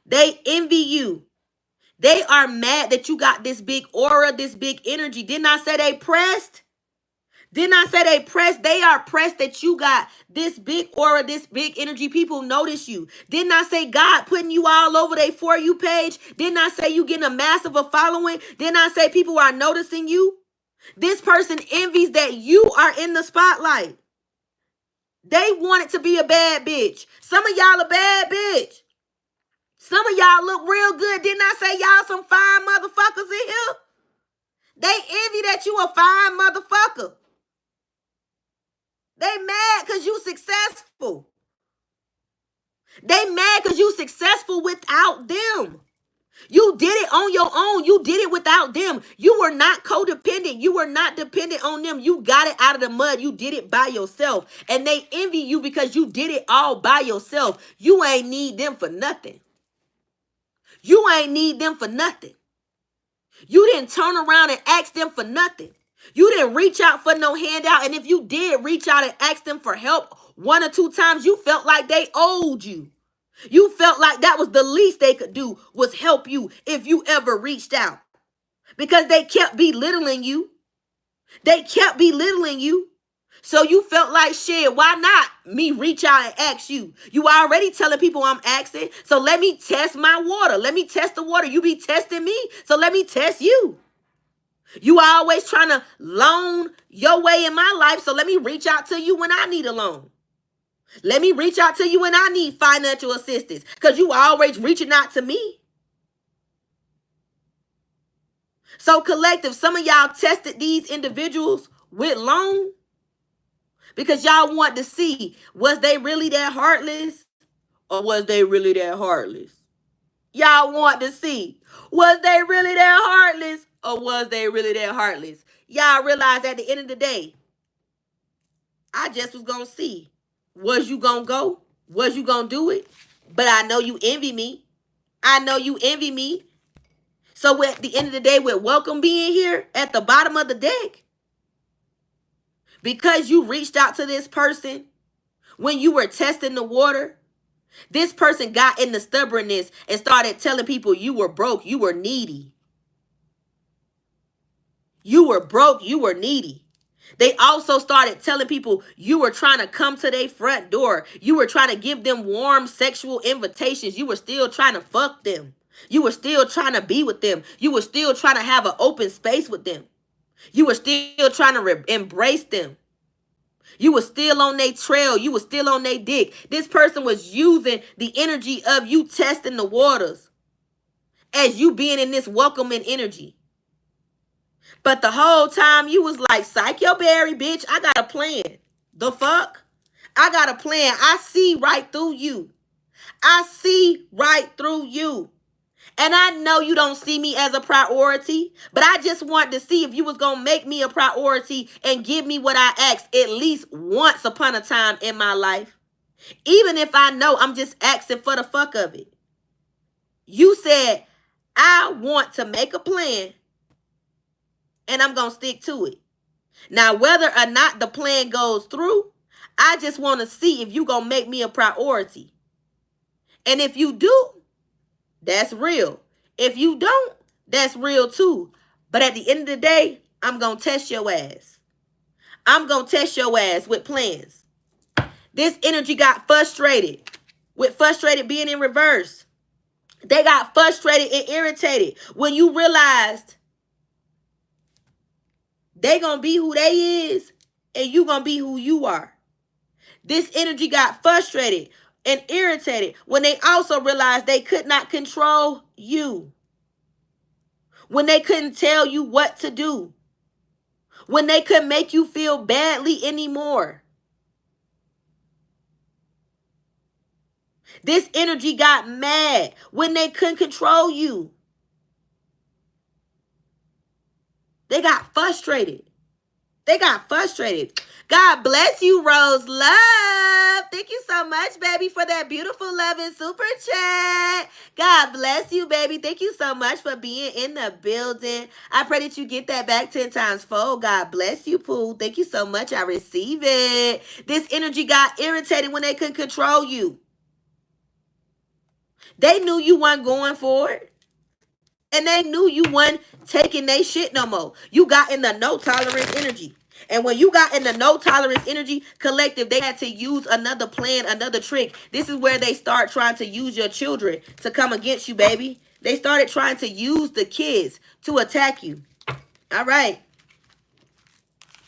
They envy you. They are mad that you got this big aura, this big energy. Didn't I say they pressed? Didn't I say they pressed? They are pressed that you got this big aura, this big energy. People notice you. Didn't I say God putting you all over their For You page? Didn't I say you getting a massive following? Didn't I say people are noticing you? This person envies that you are in the spotlight. They want it to be a bad bitch. Some of y'all a bad bitch. Some of y'all look real good. Didn't I say y'all some fine motherfuckers in here? They envy that you a fine motherfucker. They mad because you successful. They mad because you successful without them. You did it on your own. You did it without them. You were not codependent. You were not dependent on them. You got it out of the mud. You did it by yourself. And they envy you because you did it all by yourself. You ain't need them for nothing. You ain't need them for nothing. You didn't turn around and ask them for nothing. You didn't reach out for no handout. And if you did reach out and ask them for help 1 or 2 times, you felt like they owed you. You felt like that was the least they could do was help you if you ever reached out. Because they kept belittling you. They kept belittling you. So you felt like, shit, why not me reach out and ask you? You already telling people I'm asking. So let me test my water. Let me test the water. You be testing me. So let me test you. You always trying to loan your way in my life, so let me reach out to you when I need a loan. Let me reach out to you when I need financial assistance, because you always reaching out to me. So collective, some of y'all tested these individuals with loan because y'all want to see, was they really that heartless or was they really that heartless? Y'all want to see, was they really that heartless or was they really that heartless? Y'all realize at the end of the day, I just was going to see, was you going to go? Was you going to do it? But I know you envy me. I know you envy me. So at the end of the day, with welcome being here at the bottom of the deck, because you reached out to this person when you were testing the water, this person got in the stubbornness and started telling people you were broke, you were needy. You were broke, you were needy. They also started telling people you were trying to come to their front door. You were trying to give them warm sexual invitations. You were still trying to fuck them. You were still trying to be with them. You were still trying to have an open space with them. You were still trying to embrace them. You were still on their trail. You were still on their dick. This person was using the energy of you testing the waters as you being in this welcoming energy. But the whole time you was like, psych your berry, bitch. I got a plan. The fuck? I got a plan. I see right through you. I see right through you. And I know you don't see me as a priority, but I just wanted to see if you was going to make me a priority and give me what I asked at least once upon a time in my life. Even if I know I'm just asking for the fuck of it. You said, I want to make a plan and I'm going to stick to it. Now, whether or not the plan goes through, I just want to see if you going to make me a priority. And if you do, that's real. If you don't, that's real too. But at the end of the day, I'm going to test your ass. I'm going to test your ass with plans. This energy got frustrated. With frustrated being in reverse. They got frustrated and irritated when you realized they going to be who they is and you going to be who you are. This energy got frustrated and irritated when they also realized they could not control you. When they couldn't tell you what to do. When they couldn't make you feel badly anymore. This energy got mad when they couldn't control you. They got frustrated. They got frustrated. God bless you, Rose Love. Thank you so much, baby, for that beautiful love and super chat. God bless you, baby. Thank you so much for being in the building. I pray that you get that back 10 times fold. God bless you, Pooh. Thank you so much. I receive it. This energy got irritated when they couldn't control you. They knew you weren't going for it. And they knew you weren't taking their shit no more. You got in the no tolerance energy. And when you got in the no tolerance energy collective, they had to use another plan, another trick. This is where they start trying to use your children to come against you, baby. They started trying to use the kids to attack you. All right.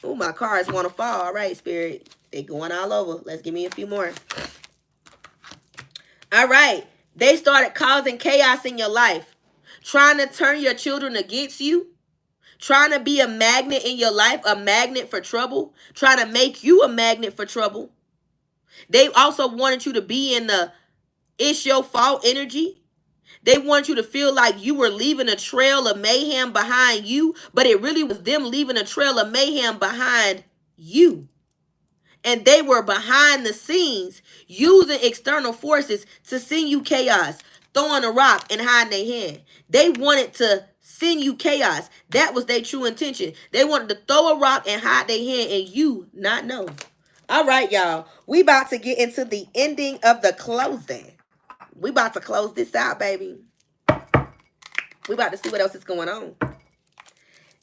Oh, my cards want to fall. All right, Spirit. They going all over. Let's give me a few more. All right. They started causing chaos in your life. Trying to turn your children against you. Trying to be a magnet in your life, a magnet for trouble. Trying to make you a magnet for trouble. They also wanted you to be in the it's your fault energy. They want you to feel like you were leaving a trail of mayhem behind you, but it really was them leaving a trail of mayhem behind you. And they were behind the scenes using external forces to send you chaos, throwing a rock and hiding their hand. They wanted to send you chaos. That was their true intention. They wanted to throw a rock and hide their hand and you not know. All right, y'all. We about to get into the ending of the closing. We about to close this out, baby. We about to see what else is going on.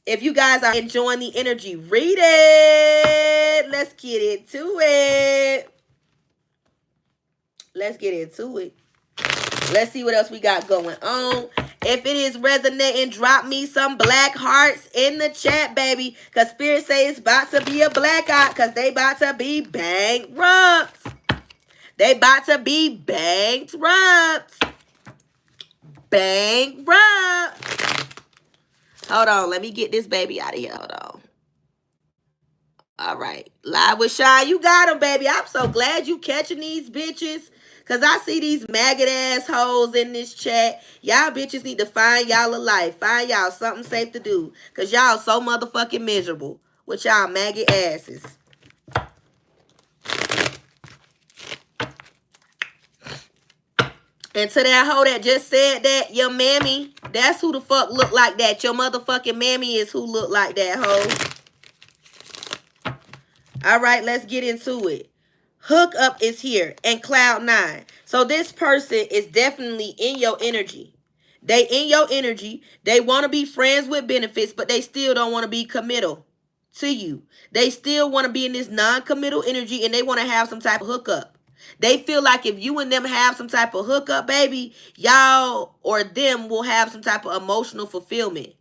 If you guys are enjoying the energy, read it. Let's get into it. Let's get into it. Let's see what else we got going on. If it is resonating, drop me some black hearts in the chat, baby. Because Spirit say it's about to be a blackout because they about to be bankrupt. They about to be bankrupt. Bankrupt. Hold on. Let me get this baby out of here. Hold on. All right. Live with Shine. You got them, baby. I'm so glad you catching these bitches. Because I see these maggot assholes in this chat. Y'all bitches need to find y'all a life. Find y'all something safe to do. Because y'all so motherfucking miserable with y'all maggot asses. And to that hoe that just said that, your mammy, that's who the fuck look like that. Your motherfucking mammy is who look like that, hoe. All right, let's get into it. Hookup is here and cloud 9. So this person is definitely in your energy. They in your energy. They want to be friends with benefits, but they still don't want to be committal to you. They still want to be in this non-committal energy and they want to have some type of hookup. They feel like if you and them have some type of hookup, baby, y'all or them will have some type of emotional fulfillment.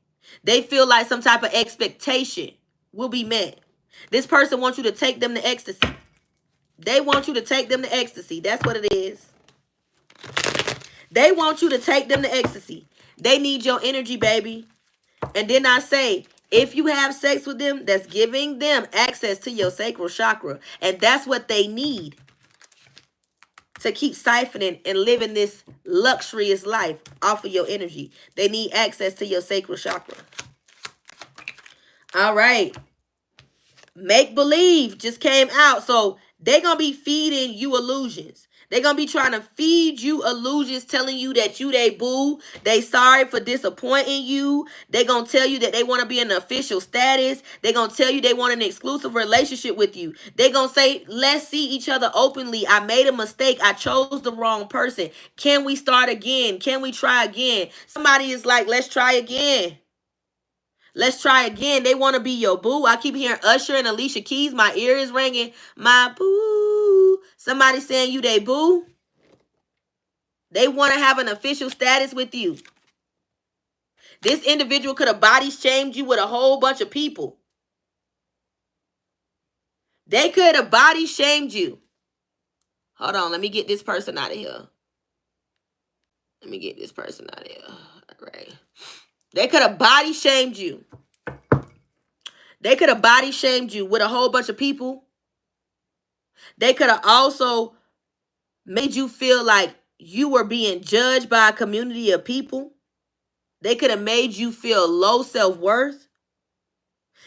They feel like some type of expectation will be met. This person wants you to take them to ecstasy. They want you to take them to ecstasy. That's what it is. They want you to take them to ecstasy. They need your energy, baby. And then I say, if you have sex with them, that's giving them access to your sacral chakra. And that's what they need to keep siphoning and living this luxurious life off of your energy. They need access to your sacral chakra. All right. Make believe just came out. So they're going to be feeding you illusions. They're going to be trying to feed you illusions, telling you that you they boo. They sorry for disappointing you. They're going to tell you that they want to be in an official status. They're going to tell you they want an exclusive relationship with you. They're going to say, let's see each other openly. I made a mistake. I chose the wrong person. Can we start again? Can we try again? Somebody is like, let's try again. Let's try again. They want to be your boo. I keep hearing Usher and Alicia Keys. My ear is ringing. My boo. Somebody saying you they boo. They want to have an official status with you. This individual could have body shamed you with a whole bunch of people. They could have body shamed you. Hold on. Let me get this person out of here. Let me get this person out of here. All right. They could have body shamed you. They could have body shamed you with a whole bunch of people. They could have also made you feel like you were being judged by a community of people. They could have made you feel low self-worth.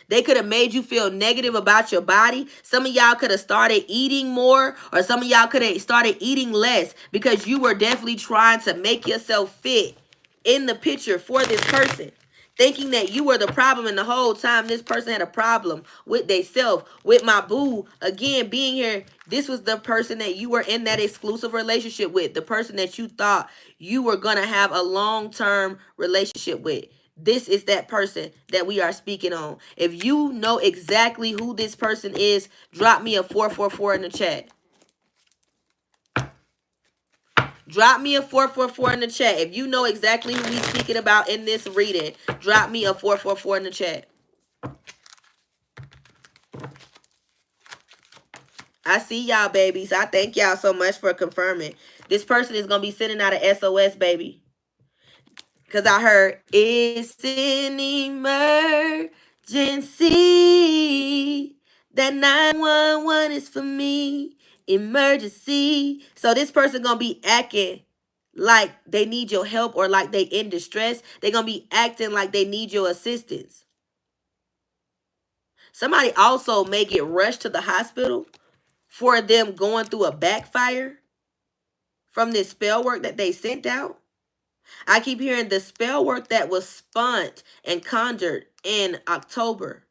They could have made you feel negative about your body. Some of y'all could have started eating more, or some of y'all could have started eating less because you were definitely trying to make yourself fit in the picture for this person. Thinking that you were the problem, and the whole time this person had a problem with theyself, with my boo. Again, being here, this was the person that you were in that exclusive relationship with. The person that you thought you were going to have a long-term relationship with. This is that person that we are speaking on. If you know exactly who this person is, drop me a 444 in the chat. Drop me a 444 in the chat. If you know exactly who we're speaking about in this reading, drop me a 444 in the chat. I see y'all, babies. I thank y'all so much for confirming. This person is going to be sending out an SOS, baby. Because I heard, it's an emergency. That 911 is for me. Emergency. So this person going to be acting like they need your help, or like they in distress. They're going to be acting like they need your assistance. Somebody also may get rushed to the hospital for them going through a backfire from this spell work that they sent out. I keep hearing the spell work that was spun and conjured in October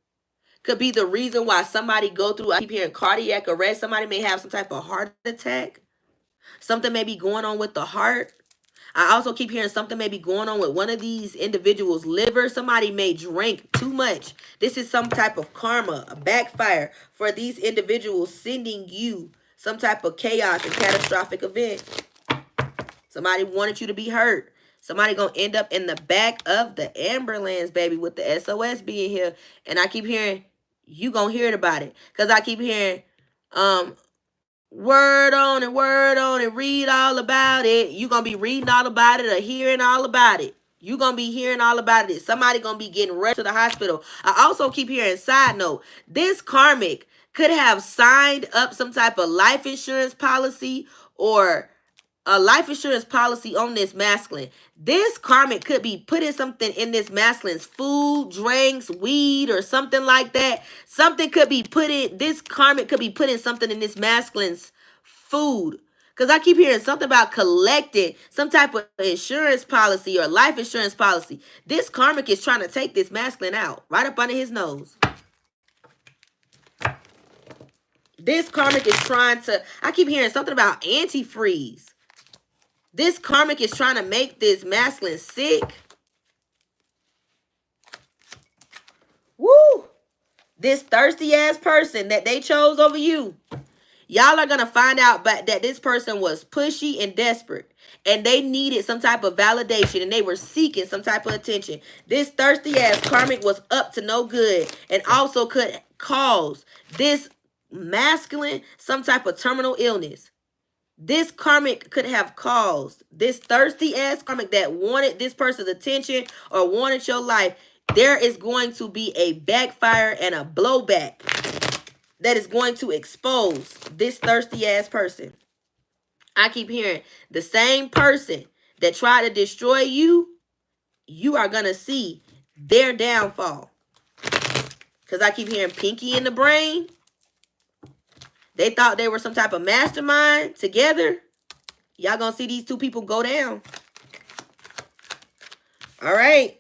could be the reason why somebody go through. I keep hearing cardiac arrest. Somebody may have some type of heart attack. Something may be going on with the heart. I also keep hearing something may be going on with one of these individuals' liver. Somebody may drink too much. This is some type of karma, a backfire for these individuals sending you some type of chaos and catastrophic event. Somebody wanted you to be hurt. Somebody gonna end up in the back of the Amberlands, baby, with the SOS being here. And I keep hearing, you gonna hear about it. Because I keep hearing, word on and read all about it. You gonna be reading all about it or hearing all about it. You gonna be hearing all about it. Somebody gonna be getting rushed to the hospital. I also keep hearing, side note, this karmic could have signed up some type of life insurance policy or a life insurance policy on this masculine. This karmic could be putting something in this masculine's food, drinks, weed, or something like that. Something could be putting, this karmic could be putting something in this masculine's food. Because I keep hearing something about collecting some type of insurance policy or life insurance policy. This karmic is trying to take this masculine out right up under his nose. This karmic is trying to, I keep hearing something about antifreeze. This karmic is trying to make this masculine sick. Woo! This thirsty ass person that they chose over you. Y'all are going to find out that this person was pushy and desperate. And they needed some type of validation. And they were seeking some type of attention. This thirsty ass karmic was up to no good. And also could cause this masculine some type of terminal illness. This karmic could have caused this thirsty ass karmic that wanted this person's attention or wanted your life. There is going to be a backfire and a blowback that is going to expose this thirsty ass person. I keep hearing the same person that tried to destroy you, you are going to see their downfall. Because I keep hearing pinky in the brain. They thought they were some type of mastermind together. Y'all gonna see these two people go down. All right.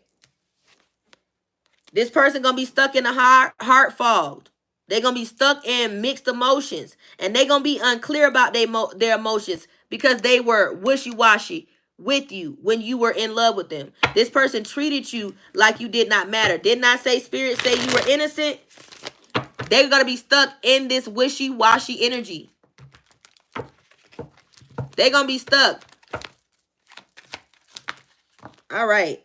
This person gonna be stuck in a heart fog. They're gonna be stuck in mixed emotions. And they're gonna be unclear about their emotions because they were wishy-washy with you when you were in love with them. This person treated you like you did not matter. Did not say spirit say you were innocent. They're going to be stuck in this wishy-washy energy. They're going to be stuck. All right.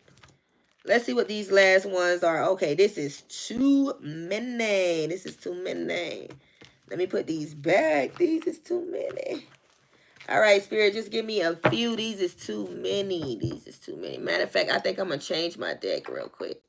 Let's see what these last ones are. Okay, this is too many. This is too many. Let me put these back. These is too many. All right, Spirit, just give me a few. These is too many. These is too many. Matter of fact, I think I'm going to change my deck real quick.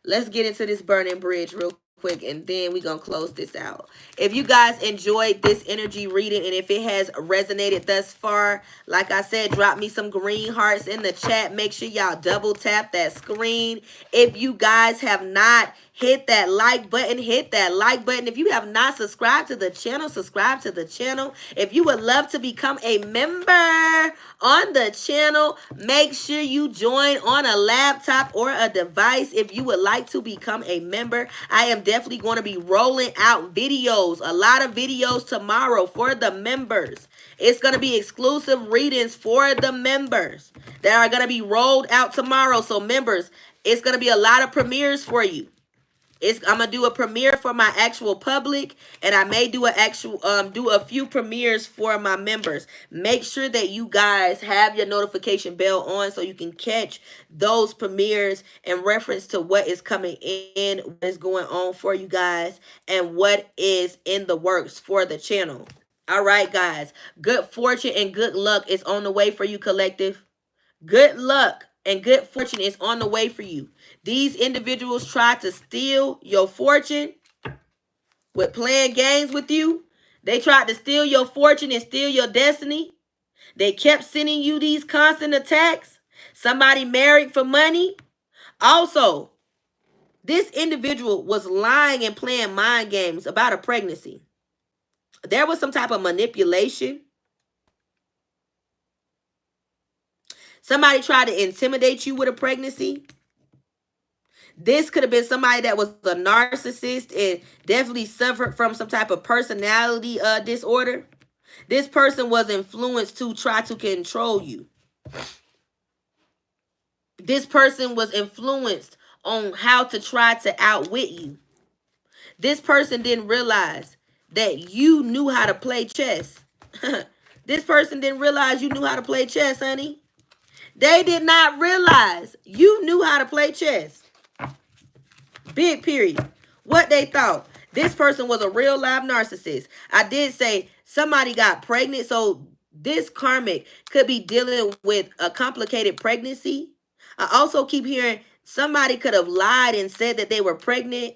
Let's get into this burning bridge real quick, and then we're going to close this out. If you guys enjoyed this energy reading, and if it has resonated thus far, like I said, drop me some green hearts in the chat. Make sure y'all double tap that screen. If you guys have not hit that like button, hit that like button. If you have not subscribed to the channel, subscribe to the channel. If you would love to become a member on the channel, make sure you join on a laptop or a device. If you would like to become a member, I am definitely going to be rolling out videos, a lot of videos tomorrow for the members. It's going to be exclusive readings for the members that are going to be rolled out tomorrow. So members, it's going to be a lot of premieres for you. I'm gonna do a premiere for my actual public, and I may do do a few premieres for my members. Make sure that you guys have your notification bell on so you can catch those premieres in reference to what is coming in, what is going on for you guys, and what is in the works for the channel. All right, guys. Good fortune and good luck is on the way for you, collective. Good luck and good fortune is on the way for you. These individuals tried to steal your fortune with playing games with you. They tried to steal your fortune and steal your destiny. They kept sending you these constant attacks. Somebody married for money. Also, this individual was lying and playing mind games about a pregnancy. There was some type of manipulation. Somebody tried to intimidate you with a pregnancy. This could have been somebody that was a narcissist and definitely suffered from some type of personality disorder. This person was influenced to try to control you. This person was influenced on how to try to outwit you. This person didn't realize that you knew how to play chess. This person didn't realize you knew how to play chess, honey. They did not realize you knew how to play chess. Big period. What they thought. This person was a real live narcissist. I did say somebody got pregnant. So this karmic could be dealing with a complicated pregnancy. I also keep hearing somebody could have lied and said that they were pregnant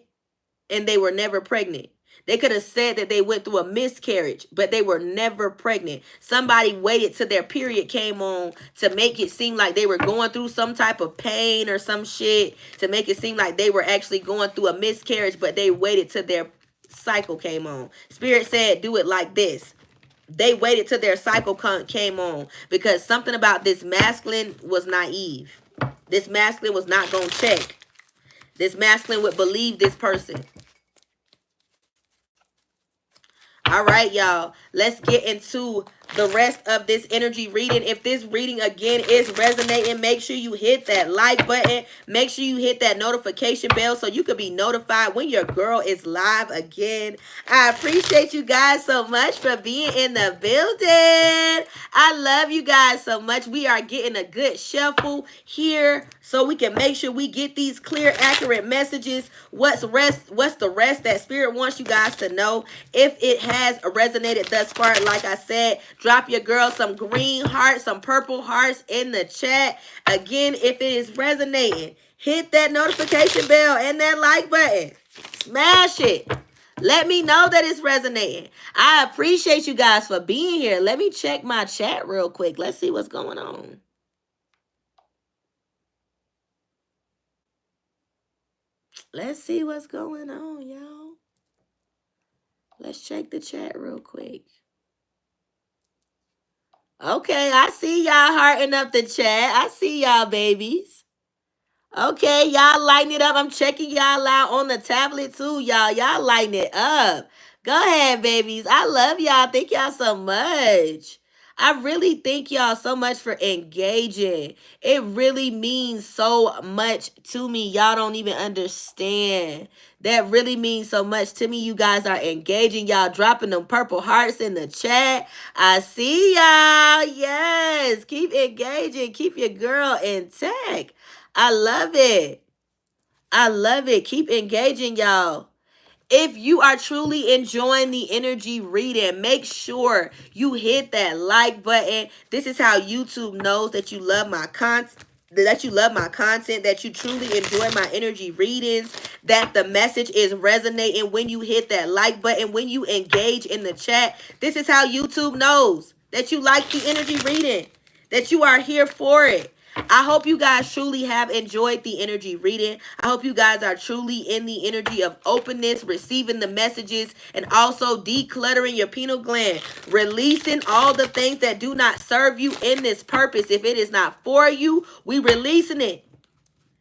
and they were never pregnant. They could have said that they went through a miscarriage, but they were never pregnant. Somebody waited till their period came on to make it seem like they were going through some type of pain or some shit, to make it seem like they were actually going through a miscarriage, but they waited till their cycle came on. Spirit said, do it like this. They waited till their cycle came on because something about this masculine was naive. This masculine was not going to check. This masculine would believe this person. All right, y'all. Let's get into the rest of this energy reading. If this reading again is resonating, make sure you hit that like button. Make sure you hit that notification bell so you can be notified when your girl is live again. I appreciate you guys so much for being in the building. I love you guys so much. We are getting a good shuffle here so we can make sure we get these clear, accurate messages. What's the rest that Spirit wants you guys to know? If it has resonated thus far, like I said, drop your girl some green hearts, some purple hearts in the chat. Again, if it is resonating, hit that notification bell and that like button. Smash it. Let me know that it's resonating. I appreciate you guys for being here. Let me check my chat real quick. Let's see what's going on. Let's see what's going on, y'all. Let's check the chat real quick. Okay, I see y'all hearting up the chat. I see y'all, babies. Okay, y'all lighting it up. I'm checking y'all out on the tablet too, y'all. Y'all lighting it up. Go ahead, babies. I love y'all. Thank y'all so much. I really thank y'all so much for engaging. It really means so much to me. Y'all don't even understand. That really means so much to me. You guys are engaging. Y'all dropping them purple hearts in the chat. I see y'all. Yes. Keep engaging. Keep your girl intact. I love it. I love it. Keep engaging, y'all. If you are truly enjoying the energy reading, make sure you hit that like button. This is how YouTube knows that you love my content. That you truly enjoy my energy readings, that the message is resonating when you hit that like button, when you engage in the chat. This is how YouTube knows that you like the energy reading, that you are here for it. I hope you guys truly have enjoyed the energy reading. I hope you guys are truly in the energy of openness, receiving the messages, and also decluttering your pineal gland, releasing all the things that do not serve you in this purpose. If it is not for you, we releasing it.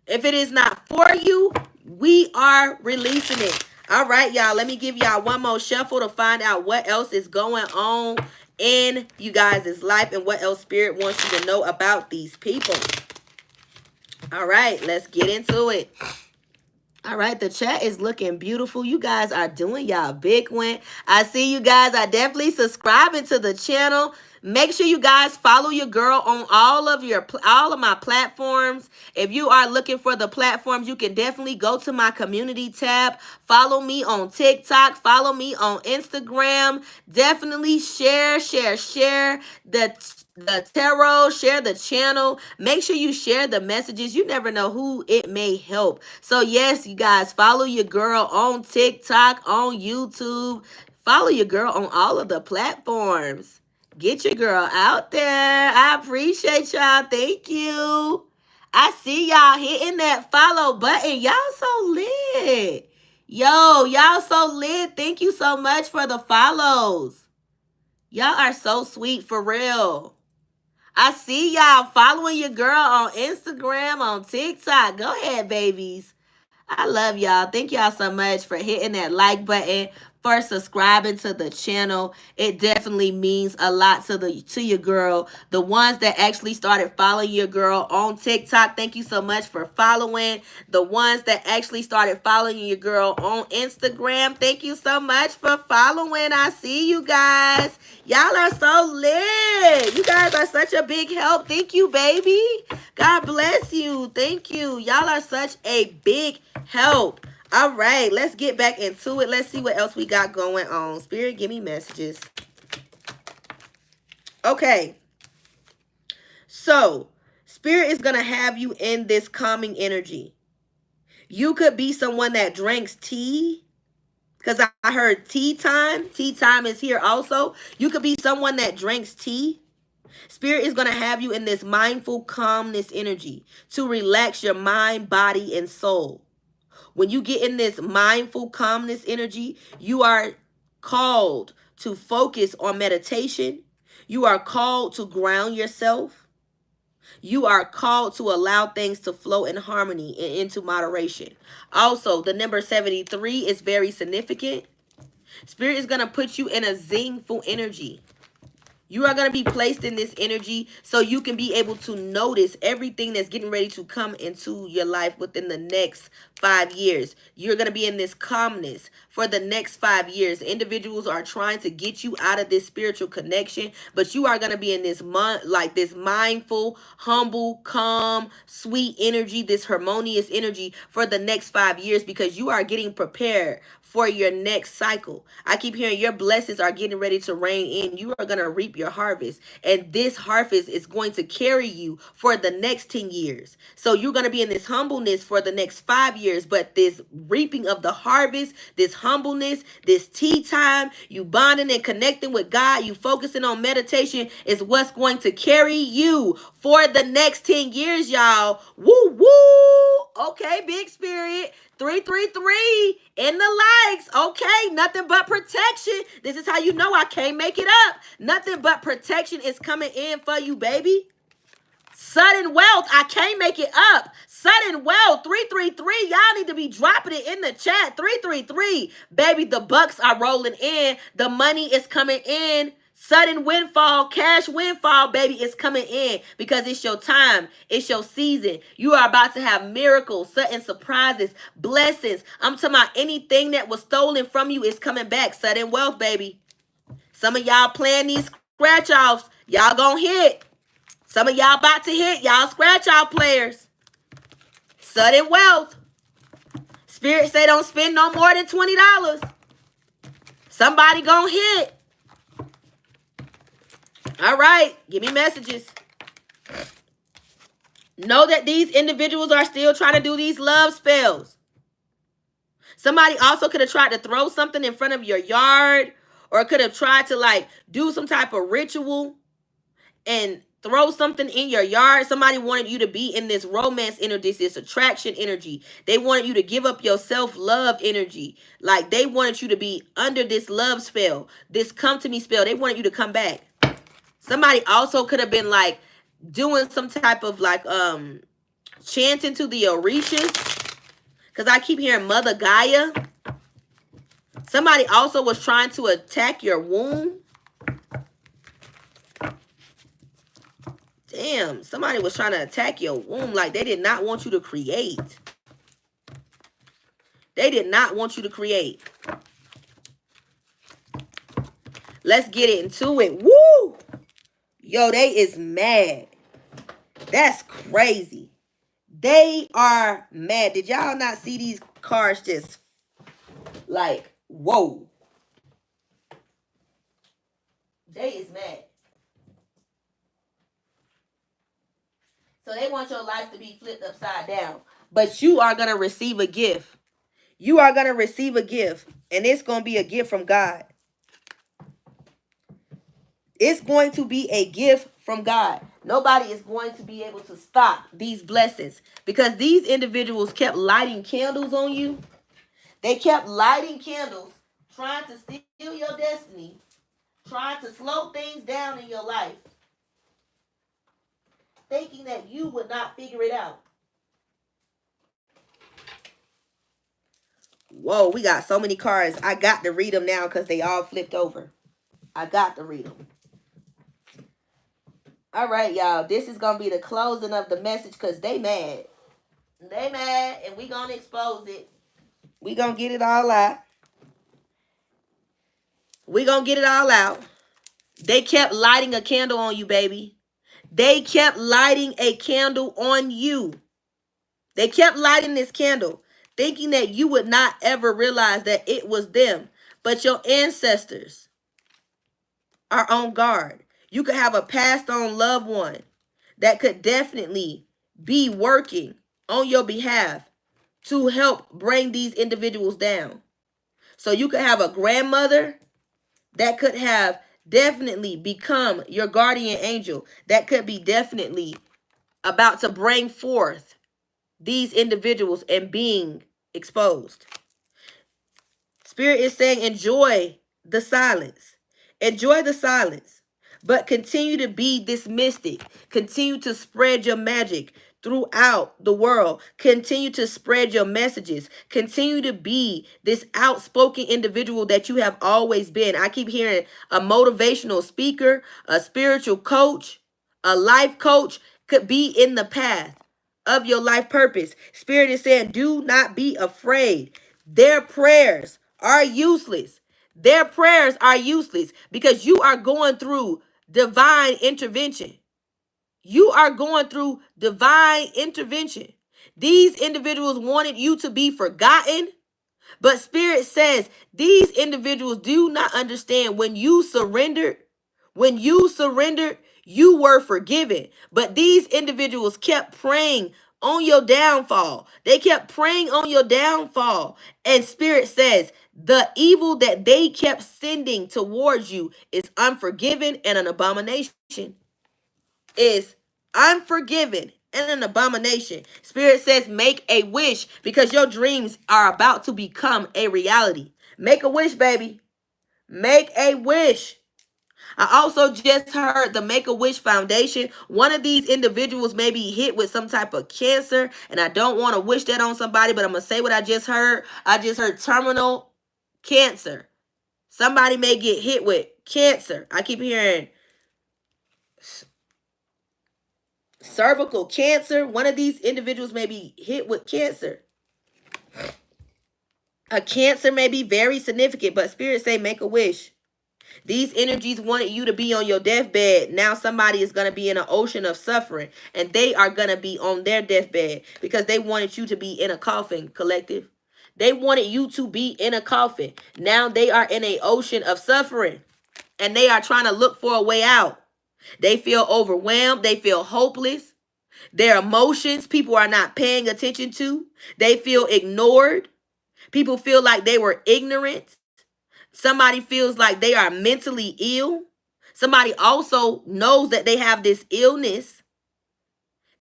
If it is not for you, we are releasing it. All right, y'all. Let me give y'all one more shuffle to find out what else is going on in you guys' life and what else Spirit wants you to know about these people. All right, let's get into it. All right, the chat is looking beautiful. You guys are doing y'all big one. I see you guys are definitely subscribing to the channel. Make sure you guys follow your girl on all of my platforms. If you are looking for the platforms, you can definitely go to my community tab. Follow me on TikTok. Follow me on Instagram. Definitely share the tarot, share the channel. Make sure you share the messages. You never know who it may help. So yes, you guys, follow your girl on TikTok, on YouTube. Follow your girl on all of the platforms. Get your girl out there. I appreciate y'all. Thank you. I see y'all hitting that follow button. Y'all so lit. Yo, y'all so lit. Thank you so much for the follows. Y'all are so sweet, for real. I see y'all following your girl on Instagram, on TikTok. Go ahead, babies. I love y'all. Thank y'all so much for hitting that like button. for subscribing to the channel. It definitely means a lot to your girl. The ones that actually started following your girl on TikTok, thank you so much for following. The ones that actually started following your girl on Instagram, thank you so much for following. I see you guys. Y'all are so lit. You guys are such a big help. Thank you, baby. God bless you. Thank you. Y'all are such a big help. All right, let's get back into it. Let's see what else we got going on. Spirit, give me messages. Okay. So, Spirit is going to have you in this calming energy. You could be someone that drinks tea, because I heard tea time. Tea time is here also. You could be someone that drinks tea. Spirit is going to have you in this mindful calmness energy to relax your mind, body, and soul. When you get in this mindful calmness energy, you are called to focus on meditation. You are called to ground yourself. You are called to allow things to flow in harmony and into moderation. Also, the number 73 is very significant. Spirit is going to put you in a zingful energy. You are going to be placed in this energy so you can be able to notice everything that's getting ready to come into your life within the next 5 years. You're going to be in this calmness for the next 5 years. Individuals are trying to get you out of this spiritual connection, but you are going to be in this this mindful, humble, calm, sweet energy, this harmonious energy for the next 5 years, because you are getting prepared for your next cycle. I keep hearing your blessings are getting ready to rain in. You are going to reap your harvest, and this harvest is going to carry you for the next 10 years. So you're going to be in this humbleness for the next 5 years, but this reaping of the harvest, this humbleness, this tea time, you bonding and connecting with God, you focusing on meditation is what's going to carry you for the next 10 years, y'all. Woo, woo. Okay, big spirit. 333 in the likes. Okay, nothing but protection. This is how you know I can't make it up. Nothing but protection is coming in for you, baby. Sudden wealth, I can't make it up. Sudden wealth, 333. Y'all need to be dropping it in the chat. 333. Baby, the bucks are rolling in. The money is coming in. Sudden windfall, cash windfall, baby, is coming in because it's your time. It's your season. You are about to have miracles, sudden surprises, blessings. I'm talking about anything that was stolen from you is coming back. Sudden wealth, baby. Some of y'all playing these scratch offs. Y'all gonna hit. Some of y'all about to hit. Y'all scratch off players. Sudden wealth. Spirit say don't spend no more than $20. Somebody gonna hit. All right, give me messages. Know that these individuals are still trying to do these love spells. Somebody also could have tried to throw something in front of your yard, or could have tried to do some type of ritual and throw something in your yard. Somebody wanted you to be in this romance energy, this attraction energy. They wanted you to give up your self-love energy. Like they wanted you to be under this love spell, this come to me spell. They wanted you to come back. Somebody also could have been doing some type of chanting to the Orishas, because I keep hearing Mother Gaia. Somebody also was trying to attack your womb. Damn, somebody was trying to attack your womb. Like they did not want you to create. They did not want you to create. Let's get into it. Woo! Yo, they is mad. That's crazy. They are mad. Did y'all not see these cards just whoa. They is mad. So they want your life to be flipped upside down. But you are going to receive a gift. You are going to receive a gift. And it's going to be a gift from God. It's going to be a gift from God. Nobody is going to be able to stop these blessings, because these individuals kept lighting candles on you. They kept lighting candles, trying to steal your destiny, trying to slow things down in your life, thinking that you would not figure it out. Whoa, we got so many cards. I got to read them now because they all flipped over. I got to read them. All right, y'all. This is going to be the closing of the message because they mad. They mad and we going to expose it. We going to get it all out. We going to get it all out. They kept lighting a candle on you, baby. They kept lighting a candle on you. They kept lighting this candle, thinking that you would not ever realize that it was them. But your ancestors are on guard. You could have a passed on loved one that could definitely be working on your behalf to help bring these individuals down. So you could have a grandmother that could have definitely become your guardian angel, that could be definitely about to bring forth these individuals and being exposed. Spirit is saying enjoy the silence. Enjoy the silence. But continue to be this mystic. Continue to spread your magic throughout the world. Continue to spread your messages. Continue to be this outspoken individual that you have always been. I keep hearing a motivational speaker, a spiritual coach, a life coach could be in the path of your life purpose. Spirit is saying, do not be afraid. Their prayers are useless. Their prayers are useless because you are going through divine intervention. You are going through divine intervention. These individuals wanted you to be forgotten, but Spirit says these individuals do not understand when you surrendered. When you surrendered, you were forgiven. But these individuals kept praying on your downfall. They kept praying on your downfall. And Spirit says the evil that they kept sending towards you is unforgiven and an abomination. Is unforgiven and an abomination. Spirit says make a wish because your dreams are about to become a reality. Make a wish, baby. Make a wish. I also just heard the Make-A-Wish Foundation. One of these individuals may be hit with some type of cancer, and I don't want to wish that on somebody, but I'm going to say what I just heard. I just heard terminal cancer. Somebody may get hit with cancer. I keep hearing cervical cancer. One of these individuals may be hit with cancer. A cancer may be very significant, but Spirit say make a wish. These energies wanted you to be on your deathbed. Now somebody is going to be in an ocean of suffering, and they are going to be on their deathbed because they wanted you to be in a coffin, collective. They wanted you to be in a coffin. Now they are in an ocean of suffering, and they are trying to look for a way out. They feel overwhelmed. They feel hopeless. Their emotions, people are not paying attention to. They feel ignored. People feel like they were ignorant. Somebody feels like they are mentally ill. Somebody also knows that they have this illness.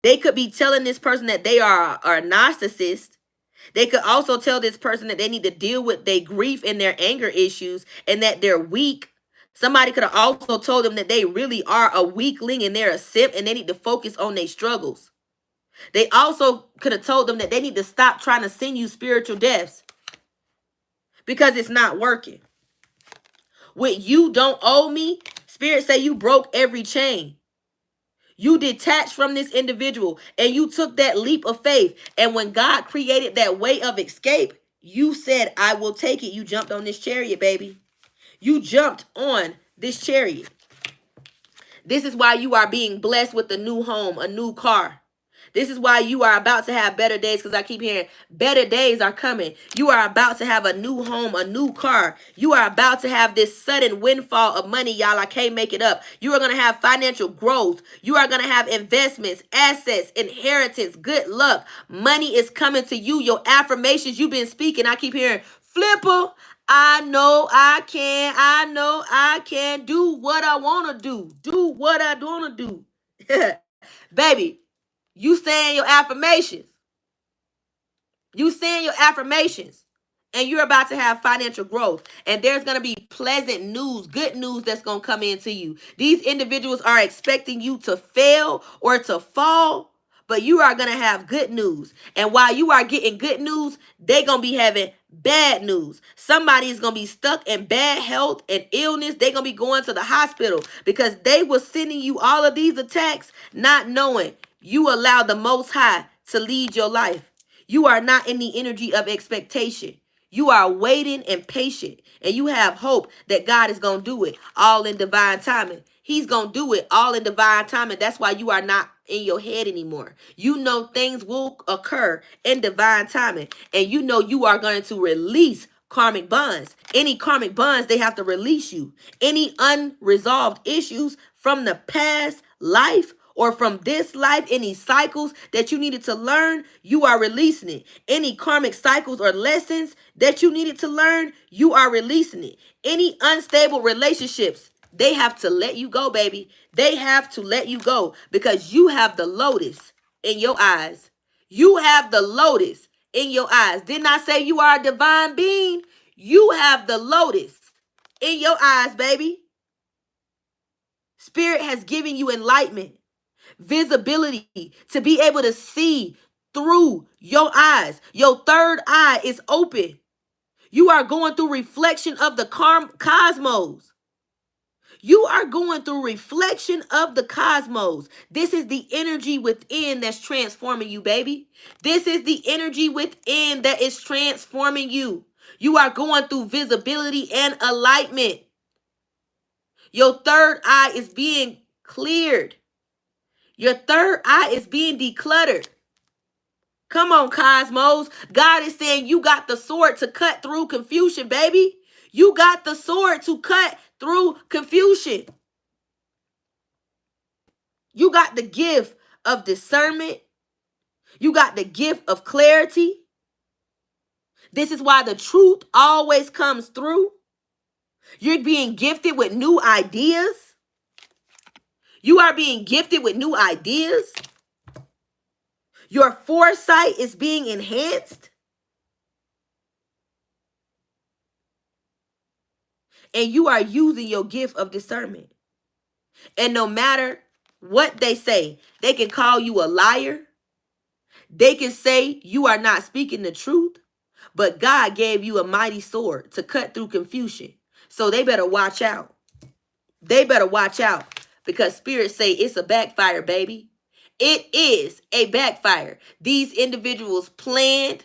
They could be telling this person that they are a narcissist. They could also tell this person that they need to deal with their grief and their anger issues and that they're weak. Somebody could have also told them that they really are a weakling and they're a simp and they need to focus on their struggles. They also could have told them that they need to stop trying to send you spiritual deaths because it's not working. With you don't owe me, Spirit say you broke every chain. You detached from this individual and you took that leap of faith. And when God created that way of escape, you said, I will take it. You jumped on this chariot, baby. You jumped on this chariot. This is why you are being blessed with a new home, a new car. This is why you are about to have better days, because I keep hearing better days are coming. You are about to have a new home, a new car. You are about to have this sudden windfall of money, y'all. I can't make it up. You are going to have financial growth. You are going to have investments, assets, inheritance, good luck. Money is coming to you. Your affirmations you've been speaking, I keep hearing, Flipper, I know I can. I know I can do what I want to do. Do what I want to do. Baby. You saying your affirmations. You saying your affirmations. And you're about to have financial growth. And there's going to be pleasant news, good news that's going to come into you. These individuals are expecting you to fail or to fall. but you are going to have good news. And while you are getting good news, they're going to be having bad news. Somebody is going to be stuck in bad health and illness. They're going to be going to the hospital because they were sending you all of these attacks, not knowing you allow the Most High to lead your life. You are not in the energy of expectation. You are waiting and patient, and you have hope that God is going to do it all in divine timing. He's going to do it all in divine timing. That's why you are not in your head anymore. You know things will occur in divine timing, and you know you are going to release karmic bonds. Any karmic bonds, they have to release you. Any unresolved issues from the past life or from this life, any cycles that you needed to learn, you are releasing it. Any karmic cycles or lessons that you needed to learn, you are releasing it. Any unstable relationships, they have to let you go, baby. They have to let you go because you have the lotus in your eyes. You have the lotus in your eyes. Didn't I say you are a divine being? You have the lotus in your eyes, baby. Spirit has given you enlightenment, visibility to be able to see through your eyes. Your third eye is open. You are going through reflection of the cosmos. You are going through reflection of the cosmos. This is the energy within that's transforming you, baby. This is the energy within that is transforming you. You are going through visibility and alignment. Your third eye is being cleared. Your third eye is being decluttered. Come on, cosmos. God is saying you got the sword to cut through confusion, baby. You got the sword to cut through confusion. You got the gift of discernment. You got the gift of clarity. This is why the truth always comes through. You're being gifted with new ideas. You are being gifted with new ideas. Your foresight is being enhanced. And you are using your gift of discernment. And no matter what they say, they can call you a liar. They can say you are not speaking the truth. But God gave you a mighty sword to cut through confusion. So they better watch out. They better watch out because spirits say it's a backfire, baby. It is a backfire. These individuals planned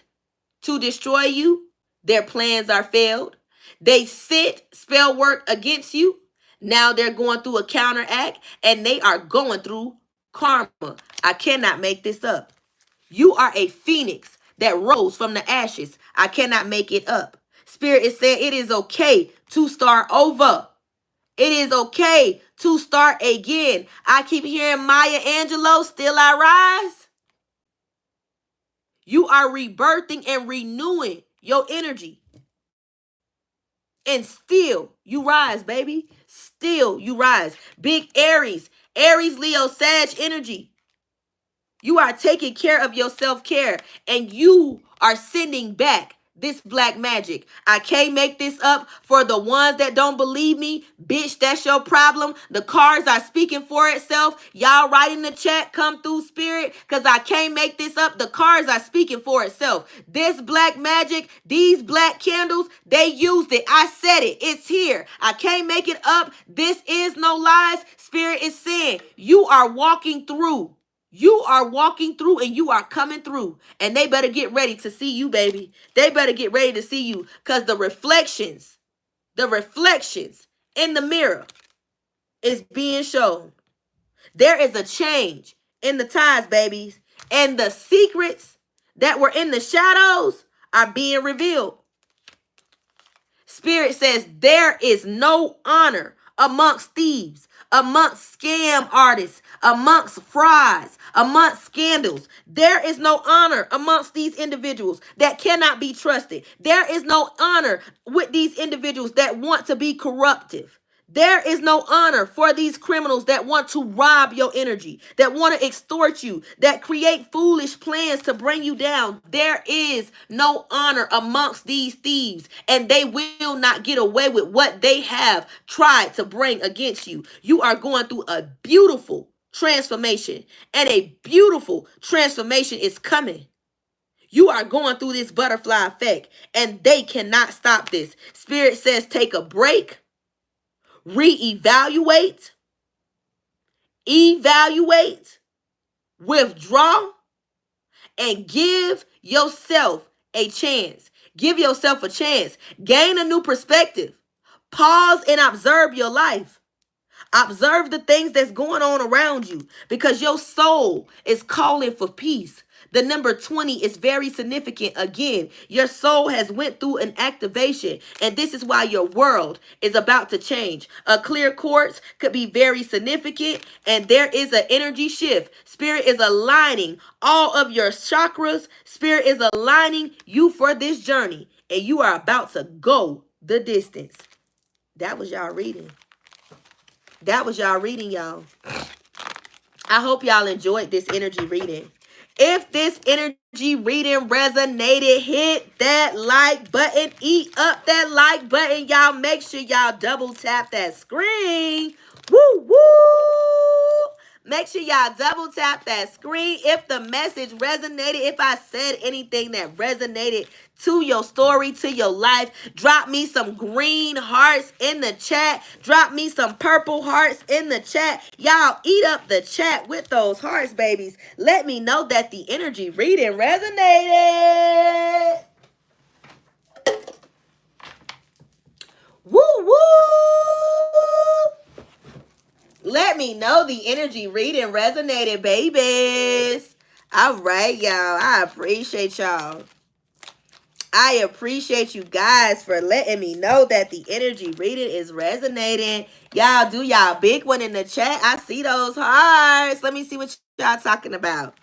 to destroy you. Their plans are failed. They sent spell work against you. Now they're going through a counteract and they are going through karma. I cannot make this up. You are a phoenix that rose from the ashes. I cannot make it up. Spirit is saying it is okay to start over. It is okay to start again. I keep hearing Maya Angelou, still I rise. You are rebirthing and renewing your energy. And still you rise, baby. Still you rise. Big Aries, Aries, Leo, Sag energy. You are taking care of your self-care and you are sending back this black magic. I can't make this up. For the ones that don't believe me, bitch, that's your problem. The cards are speaking for itself. Y'all write in the chat, come through, spirit, because I can't make this up. The cards are speaking for itself. This black magic, these black candles, they used it. I said it. It's here. I can't make it up. This is no lies. Spirit is saying you are walking through. You are walking through and you are coming through. And they better get ready to see you, baby. They better get ready to see you because the reflections in the mirror is being shown. There is a change in the tides, babies. And the secrets that were in the shadows are being revealed. Spirit says there is no honor amongst thieves, amongst scam artists, amongst frauds, amongst scandals. There is no honor amongst these individuals that cannot be trusted. There is no honor with these individuals that want to be corruptive. There is no honor for these criminals that want to rob your energy, that want to extort you, that create foolish plans to bring you down. There is no honor amongst these thieves, and they will not get away with what they have tried to bring against you. You are going through a beautiful transformation, and a beautiful transformation is coming. You are going through this butterfly effect, and they cannot stop this. Spirit says take a break, reevaluate, evaluate, withdraw, and give yourself a chance. Give yourself a chance. Gain a new perspective. Pause and observe your life. Observe the things that's going on around you, because your soul is calling for peace. The number 20 is very significant. Again, your soul has went through an activation, and this is why your world is about to change. A clear quartz could be very significant, and there is an energy shift. Spirit is aligning all of your chakras. Spirit is aligning you for this journey, and you are about to go the distance. That was y'all reading. That was y'all reading, y'all. I hope y'all enjoyed this energy reading. If this energy reading resonated, hit that like button. Eat up that like button, y'all. Make sure y'all double tap that screen. Woo, woo. Make sure y'all double tap that screen. If the message resonated, if I said anything that resonated to your story, to your life, drop me some green hearts in the chat. Drop me some purple hearts in the chat. Y'all eat up the chat with those hearts, babies. Let me know that the energy reading resonated. Woo, woo. Let me know the energy reading resonated, babies. All right, y'all. I appreciate y'all. I appreciate you guys for letting me know that the energy reading is resonating. Y'all do y'all big one in the chat. I see those hearts. Let me see what y'all talking about.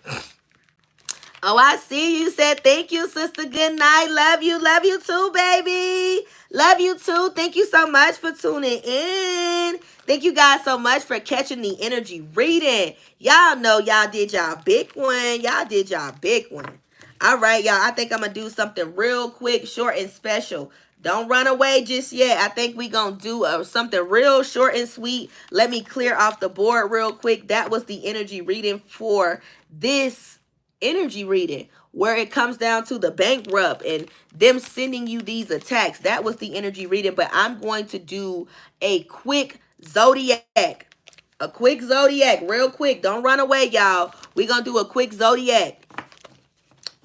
Oh, I see you said thank you, sister. Good night. Love you. Love you too, baby. Love you too. Thank you so much for tuning in. Thank you guys so much for catching the energy reading. Y'all know y'all did y'all big one. Y'all did y'all big one. All right, y'all. I think I'm going to do something real quick, short and special. Don't run away just yet. I think we're going to do something real short and sweet. Let me clear off the board real quick. That was the energy reading for this energy reading, where it comes down to the bankrupt and them sending you these attacks. That was the energy reading, but I'm going to do a quick zodiac. A quick zodiac, real quick. Don't run away, y'all. We're going to do a quick zodiac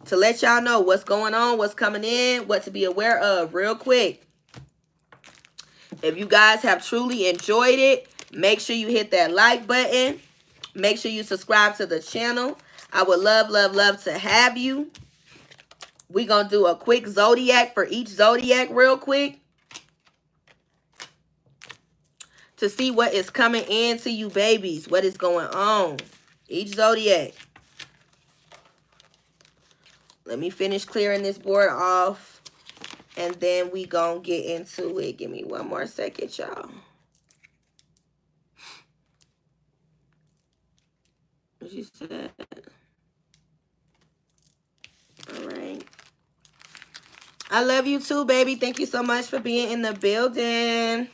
to let y'all know what's going on, what's coming in, what to be aware of real quick. If you guys have truly enjoyed it, make sure you hit that like button. Make sure you subscribe to the channel. I would love, love, love to have you. We're going to do a quick zodiac for each zodiac real quick to see what is coming in to you, babies. What is going on? Each zodiac. Let me finish clearing this board off, and then we going to get into it. Give me one more second, y'all. What you said? All right. I love you too, baby. Thank you so much for being in the building.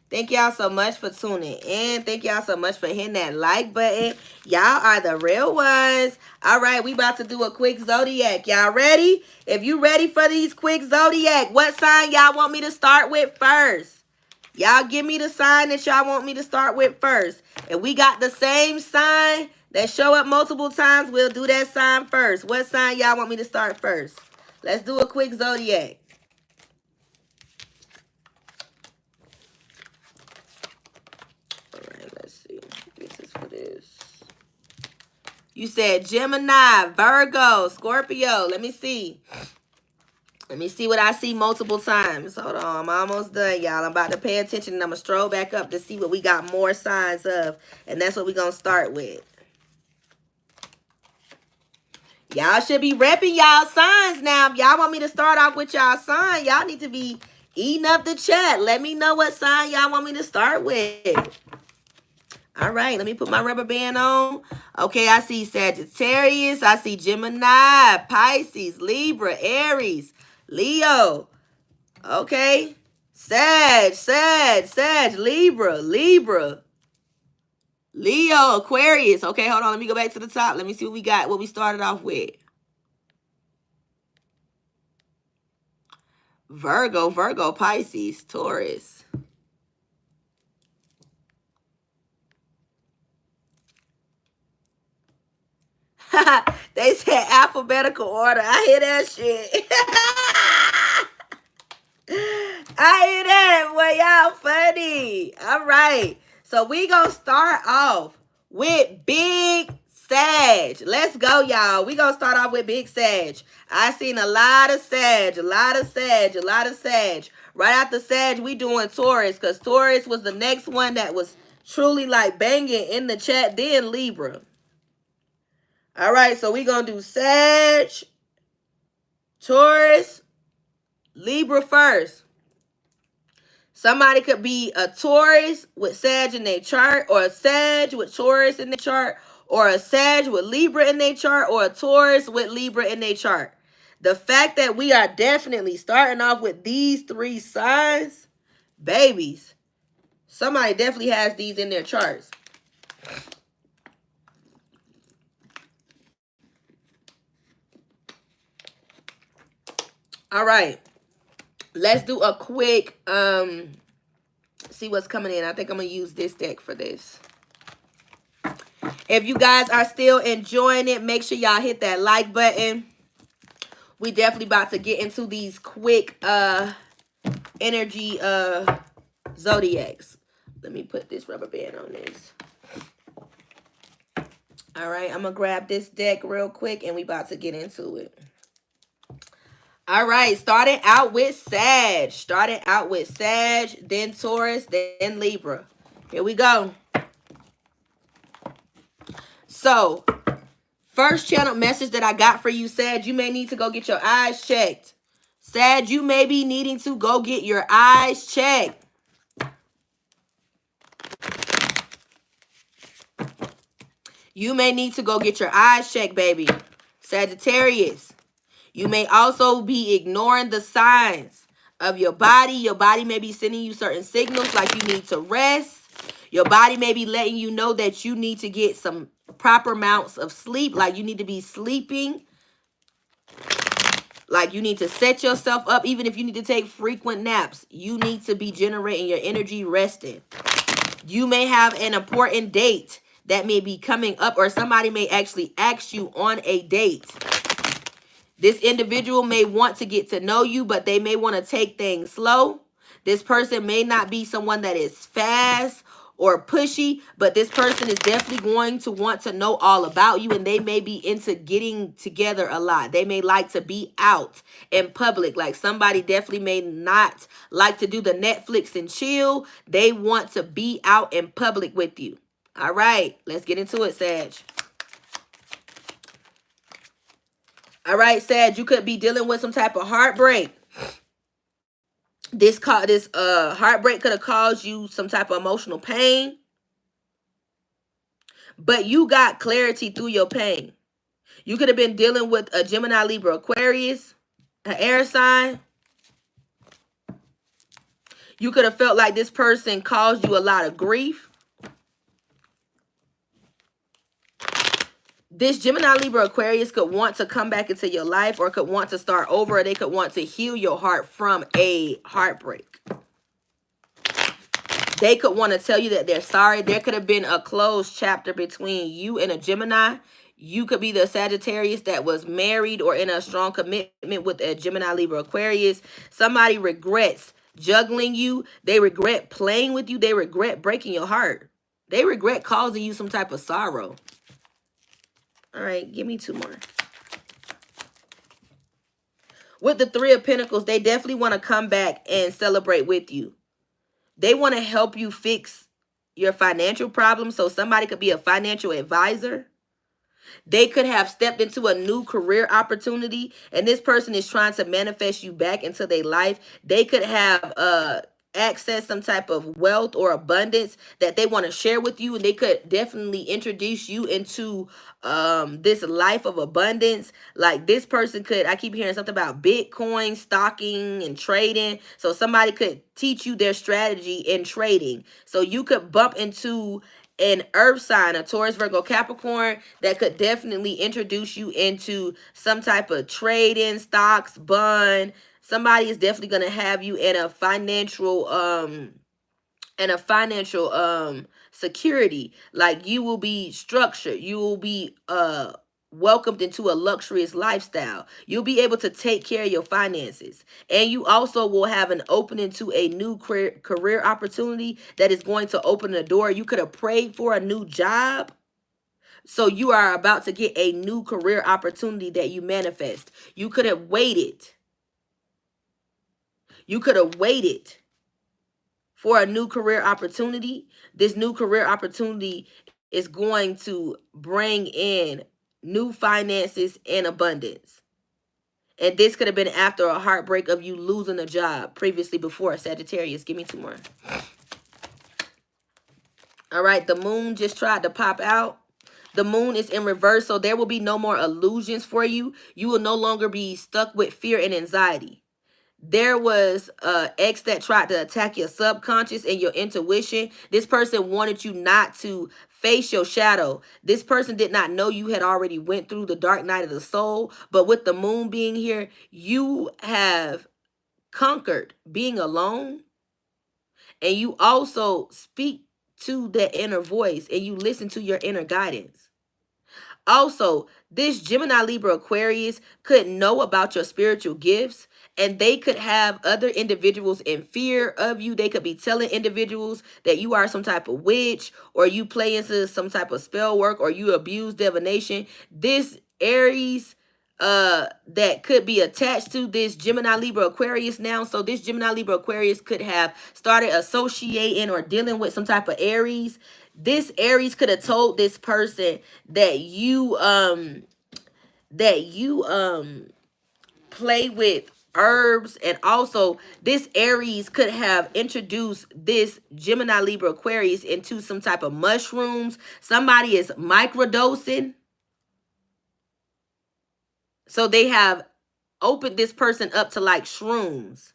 Thank y'all so much for tuning in. Thank y'all so much for hitting that like button. Y'all are the real ones. All right, we about to do a quick zodiac. Y'all ready? If you ready for these quick zodiac, what sign y'all want me to start with first? Y'all give me the sign that y'all want me to start with first. If we got the same sign that show up multiple times, we'll do that sign first. What sign y'all want me to start first? Let's do a quick zodiac. All right, let's see. This is for this. You said Gemini, Virgo, Scorpio. Let me see. Let me see what I see multiple times. Hold on. I'm almost done, y'all. I'm about to pay attention, and I'm going to stroll back up to see what we got more signs of. And that's what we're going to start with. Y'all should be repping y'all signs now. If y'all want me to start off with y'all sign, y'all need to be eating up the chat. Let me know what sign y'all want me to start with. All right, let me put my rubber band on. Okay, I see Sagittarius. I see Gemini, Pisces, Libra, Aries, Leo. Okay. Sag, Libra, Leo, Aquarius. Okay, hold on. Let me go back to the top. Let me see what we got, what we started off with. Virgo, Pisces, Taurus. They said alphabetical order. I hear that shit. I hear that. Boy, y'all funny. All right. So we gonna start off with Big Sag. Let's go, y'all. We gonna start off with Big Sag. I seen a lot of Sag, a lot of Sag, a lot of Sag. Right after Sag, we doing Taurus, because Taurus was the next one that was truly like banging in the chat. Then Libra. All right, so we gonna do Sag, Taurus, Libra first. Somebody could be a Taurus with Sag in their chart, or a Sag with Taurus in their chart, or a Sag with Libra in their chart, or a Taurus with Libra in their chart. The fact that we are definitely starting off with these three signs, babies, somebody definitely has these in their charts. All right. Let's do a quick see what's coming in. I think I'm gonna use this deck for this. If you guys are still enjoying it, make sure y'all hit that like button. We definitely about to get into these quick energy zodiacs. Let me put this rubber band on this. All right, I'm gonna grab this deck real quick and we about to get into it. All right, starting out with Sag. Starting out with Sag, then Taurus, then Libra. Here we go. So, first channel message that I got for you, Sag, you may need to go get your eyes checked. Sag, you may be needing to go get your eyes checked. You may need to go get your eyes checked, baby. Sagittarius. You may also be ignoring the signs of your body. Your body may be sending you certain signals like you need to rest. Your body may be letting you know that you need to get some proper amounts of sleep, like you need to be sleeping. Like you need to set yourself up. Even if you need to take frequent naps, you need to be generating your energy, resting. You may have an important date that may be coming up, or somebody may actually ask you on a date. This individual may want to get to know you, but they may want to take things slow. This person may not be someone that is fast or pushy, but this person is definitely going to want to know all about you, and they may be into getting together a lot. They may like to be out in public. Like somebody definitely may not like to do the Netflix and chill. They want to be out in public with you. All right, let's get into it, Sag. All right, Sag, you could be dealing with some type of heartbreak. This heartbreak could have caused you some type of emotional pain, but you got clarity through your pain. You could have been dealing with a Gemini, Libra, Aquarius, an air sign. You could have felt like this person caused you a lot of grief. This Gemini, Libra, Aquarius could want to come back into your life, or could want to start over, or they could want to heal your heart from a heartbreak. They could want to tell you that they're sorry. There could have been a closed chapter between you and a Gemini. You could be the Sagittarius that was married or in a strong commitment with a Gemini, Libra, Aquarius. Somebody regrets juggling you. They regret playing with you. They regret breaking your heart. They regret causing you some type of sorrow. All right, give me two more. With the Three of Pentacles, they definitely want to come back and celebrate with you. They want to help you fix your financial problems. So somebody could be a financial advisor. They could have stepped into a new career opportunity, and this person is trying to manifest you back into their life. They could have access some type of wealth or abundance that they want to share with you, and they could definitely introduce you into this life of abundance. Like this person could, I keep hearing something about Bitcoin, stocking, and trading. So somebody could teach you their strategy in trading. So you could bump into an earth sign, a Taurus, Virgo, Capricorn, that could definitely introduce you into some type of trading, stocks, bond. Somebody is definitely going to have you in a financial security. Like, you will be structured, you will be welcomed into a luxurious lifestyle. You'll be able to take care of your finances, and you also will have an opening to a new career opportunity that is going to open the door. You could have prayed for a new job, so you are about to get a new career opportunity that you manifest. You could have waited for a new career opportunity. This new career opportunity is going to bring in new finances and abundance. And this could have been after a heartbreak of you losing a job previously before. Sagittarius, give me 2 more. All right, the moon just tried to pop out. The moon is in reverse, so there will be no more illusions for you. You will no longer be stuck with fear and anxiety. There was a ex that tried to attack your subconscious and your intuition. This person wanted you not to face your shadow. This person did not know you had already went through the dark night of the soul. But with the moon being here, you have conquered being alone. And you also speak to that inner voice, and you listen to your inner guidance. Also, this Gemini, Libra, Aquarius could know about your spiritual gifts, and they could have other individuals in fear of you. They could be telling individuals that you are some type of witch, or you play into some type of spell work, or you abuse divination. This Aries that could be attached to this Gemini, Libra, Aquarius now. So this Gemini, Libra, Aquarius could have started associating or dealing with some type of Aries. This Aries could have told this person that you play with herbs. And also this Aries could have introduced this Gemini, Libra, Aquarius into some type of mushrooms. Somebody is microdosing. So they have opened this person up to like shrooms.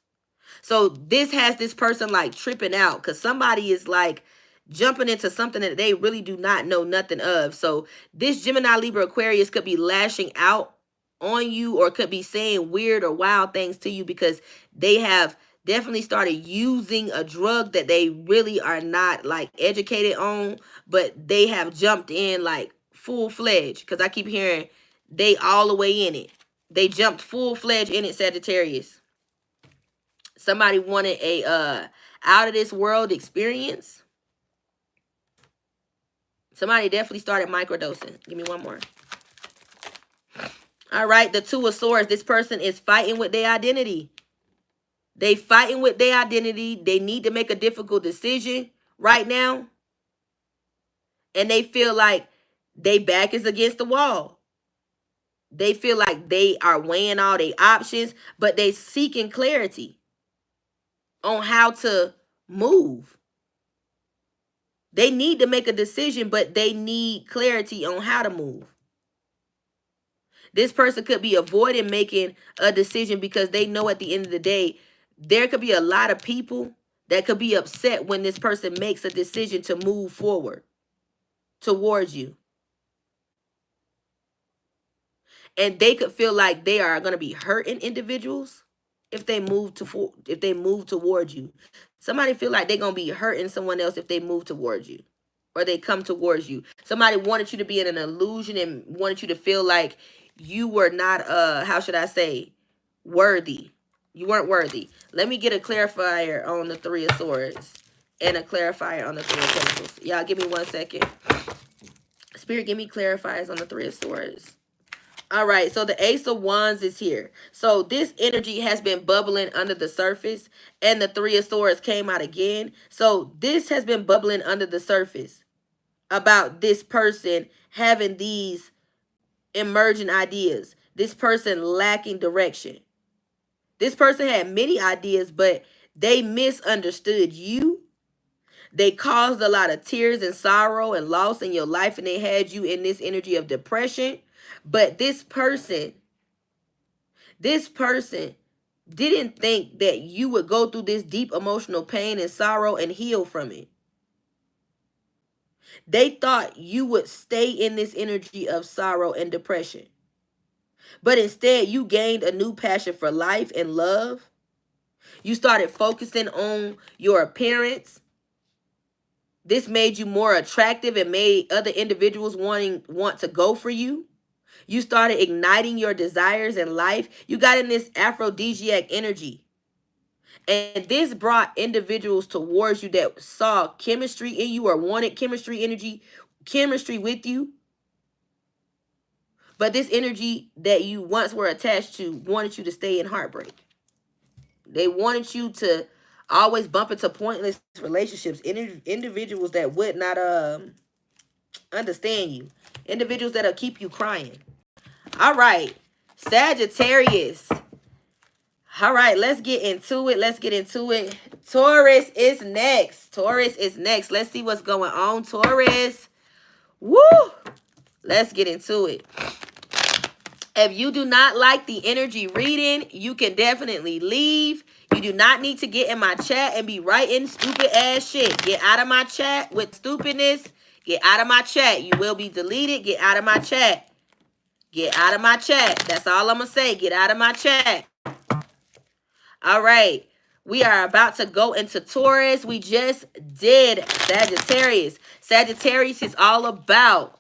So this has this person like tripping out because somebody is like jumping into something that they really do not know nothing of. So this Gemini, Libra, Aquarius could be lashing out on you, or could be saying weird or wild things to you because they have definitely started using a drug that they really are not like educated on, but they have jumped in like full-fledged, because I keep hearing they all the way in it. They jumped full-fledged in it, Sagittarius. Somebody wanted a out of this world experience. Somebody definitely started microdosing. Give me 1 more. All right, the Two of Swords. This person is fighting with their identity. They fighting with their identity. They need to make a difficult decision right now. And they feel like they back is against the wall. They feel like they are weighing all their options, but they seeking clarity on how to move. They need to make a decision, but they need clarity on how to move. This person could be avoiding making a decision because they know at the end of the day, there could be a lot of people that could be upset when this person makes a decision to move forward towards you. And they could feel like they are going to be hurting individuals if they move towards you. Somebody feel like they're going to be hurting someone else if they move towards you, or they come towards you. Somebody wanted you to be in an illusion and wanted you to feel like you were not, how should I say, worthy. You weren't worthy. Let me get a clarifier on the Three of Swords and a clarifier on the Three of Pentacles. Y'all give me 1 second. Spirit, give me clarifiers on the Three of Swords. All right, so the Ace of Wands is here. So this energy has been bubbling under the surface, and the Three of Swords came out again. So this has been bubbling under the surface about this person having these emerging ideas. This person lacking direction. This person had many ideas, but they misunderstood you. They caused a lot of tears and sorrow and loss in your life, and they had you in this energy of depression. But this person didn't think that you would go through this deep emotional pain and sorrow and heal from it. They thought you would stay in this energy of sorrow and depression. But instead, you gained a new passion for life and love. You started focusing on your appearance. This made you more attractive and made other individuals want to go for you. You started igniting your desires in life. You got in this aphrodisiac energy. And this brought individuals towards you that saw chemistry in you or wanted chemistry with you. But this energy that you once were attached to wanted you to stay in heartbreak. They wanted you to always bump into pointless relationships. Individuals that would not understand you. Individuals that'll keep you crying. All right. Sagittarius. All right, let's get into it. Let's get into it. Taurus is next. Taurus is next. Let's see what's going on, Taurus. Woo! Let's get into it. If you do not like the energy reading, you can definitely leave. You do not need to get in my chat and be writing stupid ass shit. Get out of my chat with stupidness. Get out of my chat. You will be deleted. Get out of my chat. Get out of my chat. That's all I'm going to say. Get out of my chat. All right. We are about to go into Taurus. We just did Sagittarius. Sagittarius is all about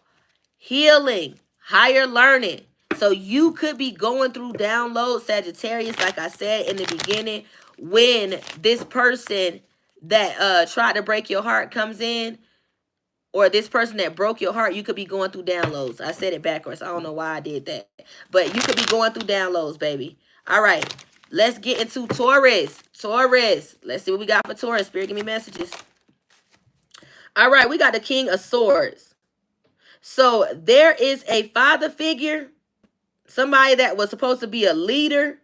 healing, higher learning. So you could be going through download, Sagittarius, like I said in the beginning, when this person that tried to break your heart comes in, or this person that broke your heart, you could be going through downloads. I said it backwards. I don't know why I did that. But you could be going through downloads, baby. All right. Let's get into Taurus. Taurus. Let's see what we got for Taurus. Spirit, give me messages. All right. We got the King of Swords. So there is a father figure. Somebody that was supposed to be a leader.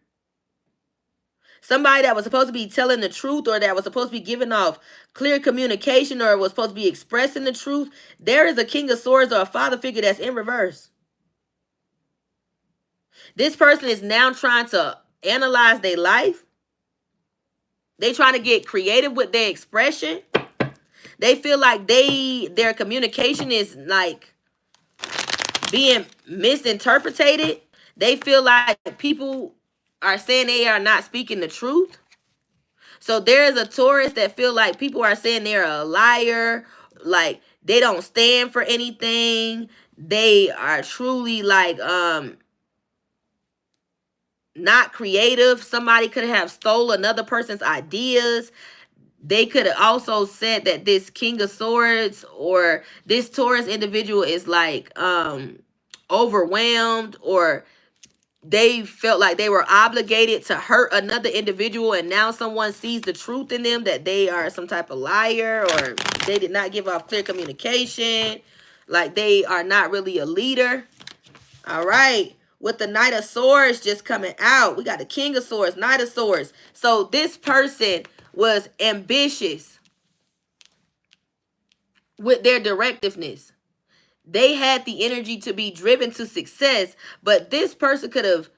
Somebody that was supposed to be telling the truth, or that was supposed to be giving off clear communication, or was supposed to be expressing the truth. There is a King of Swords or a father figure that's in reverse. This person is now trying to analyze their life. They trying to get creative with their expression. They feel like their communication is like being misinterpreted. They feel like people are saying they are not speaking the truth. So there is a Taurus that feel like people are saying they're a liar, like they don't stand for anything. They are truly like not creative. Somebody could have stole another person's ideas. They could have also said that this King of Swords or this Taurus individual is like overwhelmed, or they felt like they were obligated to hurt another individual, and now someone sees the truth in them that they are some type of liar, or they did not give off clear communication, like they are not really a leader. All right. With the Knight of Swords just coming out, we got the King of Swords, Knight of Swords. So this person was ambitious with their directiveness. They had the energy to be driven to success, but this person could have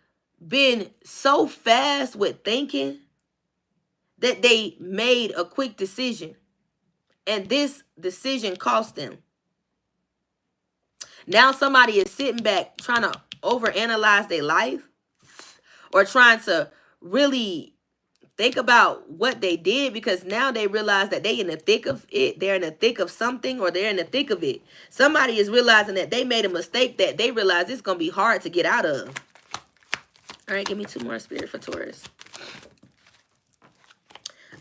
been so fast with thinking that they made a quick decision, and this decision cost them. Now somebody is sitting back trying to overanalyze their life, or trying to really think about what they did, because now they realize that they in the thick of it. They're in the thick of something, or they're in the thick of it. Somebody is realizing that they made a mistake that they realize it's going to be hard to get out of. All right, give me two more, Spirit, for Taurus.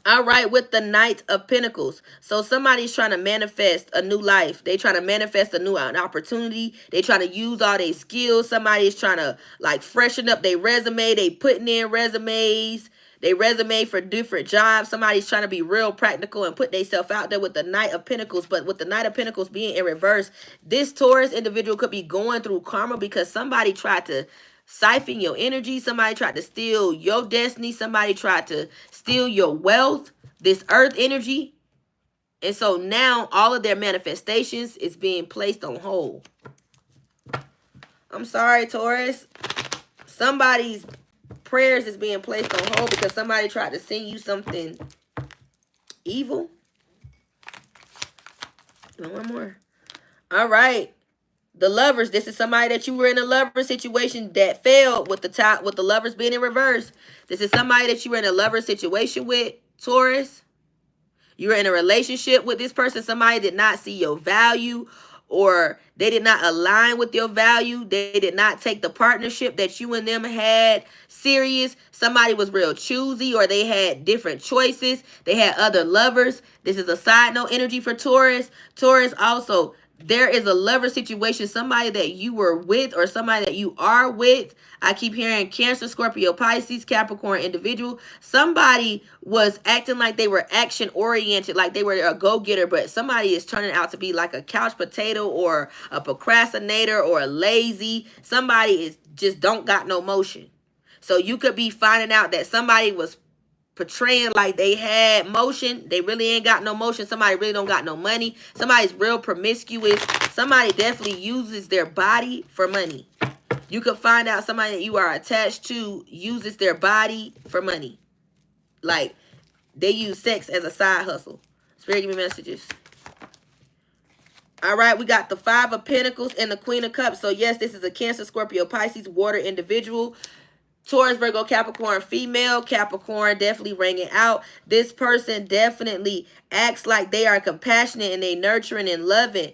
All right, with the Knight of Pentacles. So somebody's trying to manifest a new life. They trying to manifest an opportunity. They trying to use all their skills. Somebody's trying to like freshen up their resume. They putting in resumes. They resume for different jobs. Somebody's trying to be real practical and put themselves out there with the Knight of Pentacles. But with the Knight of Pentacles being in reverse, this Taurus individual could be going through karma because somebody tried to siphon your energy. Somebody tried to steal your destiny. Somebody tried to steal your wealth, this earth energy. And so now all of their manifestations is being placed on hold. I'm sorry, Taurus. Somebody's prayers is being placed on hold because somebody tried to send you something evil. One more. All right. The lovers. This is somebody that you were in a lover situation that failed with the top, with the lovers being in reverse. This is somebody that you were in a lover situation with, Taurus. You were in a relationship with this person. Somebody did not see your value, or they did not align with your value. They did not take the partnership that you and them had serious. Somebody was real choosy, or they had different choices. They had other lovers. This is a side note energy for Taurus. Taurus also, there is a lover situation, somebody that you were with or somebody that you are with. I keep hearing Cancer, Scorpio, Pisces, Capricorn individual. Somebody was acting like they were action oriented, like they were a go-getter, but somebody is turning out to be like a couch potato or a procrastinator or a lazy. Somebody is just don't got no motion. So you could be finding out that somebody was portraying like they had motion. They really ain't got no motion. Somebody really don't got no money. Somebody's real promiscuous. Somebody definitely uses their body for money. You could find out somebody that you are attached to uses their body for money. Like, they use sex as a side hustle. Spirit, give me messages. All right, we got the Five of Pentacles and the Queen of Cups. So yes, this is a Cancer, Scorpio, Pisces, water individual. Taurus, Virgo, Capricorn, female. Capricorn definitely ringing out. This person definitely acts like they are compassionate and they nurturing and loving,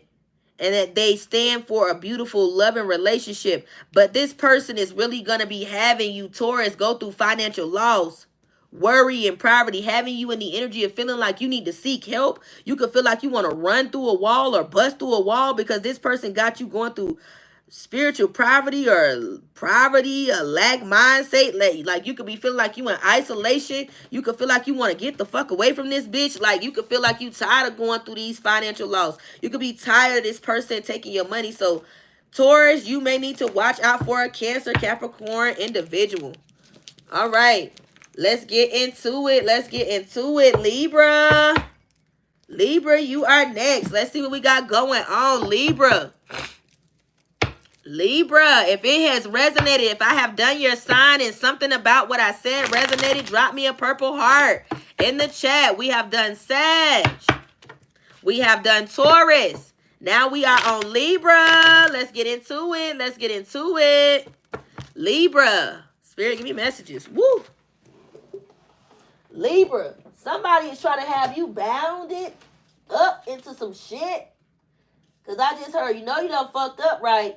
and that they stand for a beautiful, loving relationship. But this person is really going to be having you, Taurus, go through financial loss, worry, and poverty, having you in the energy of feeling like you need to seek help. You could feel like you want to run through a wall or bust through a wall because this person got you going through spiritual poverty or a lack mindset. Like you could be feeling like you in isolation. You could feel like you want to get the fuck away from this bitch. Like you could feel like you tired of going through these financial loss. You could be tired of this person taking your money. So Taurus, you may need to watch out for a Cancer, Capricorn individual. All right, let's get into it. Let's get into it. Libra. Libra, you are next. Let's see what we got going on, Libra. Libra, if it has resonated, if I have done your sign and something about what I said resonated, drop me a purple heart in the chat. We have done Sag. We have done Taurus. Now we are on Libra. Let's get into it. Let's get into it. Libra. Spirit, give me messages. Woo. Libra. Somebody is trying to have you bounded up into some shit. Because I just heard, you done fucked up, right?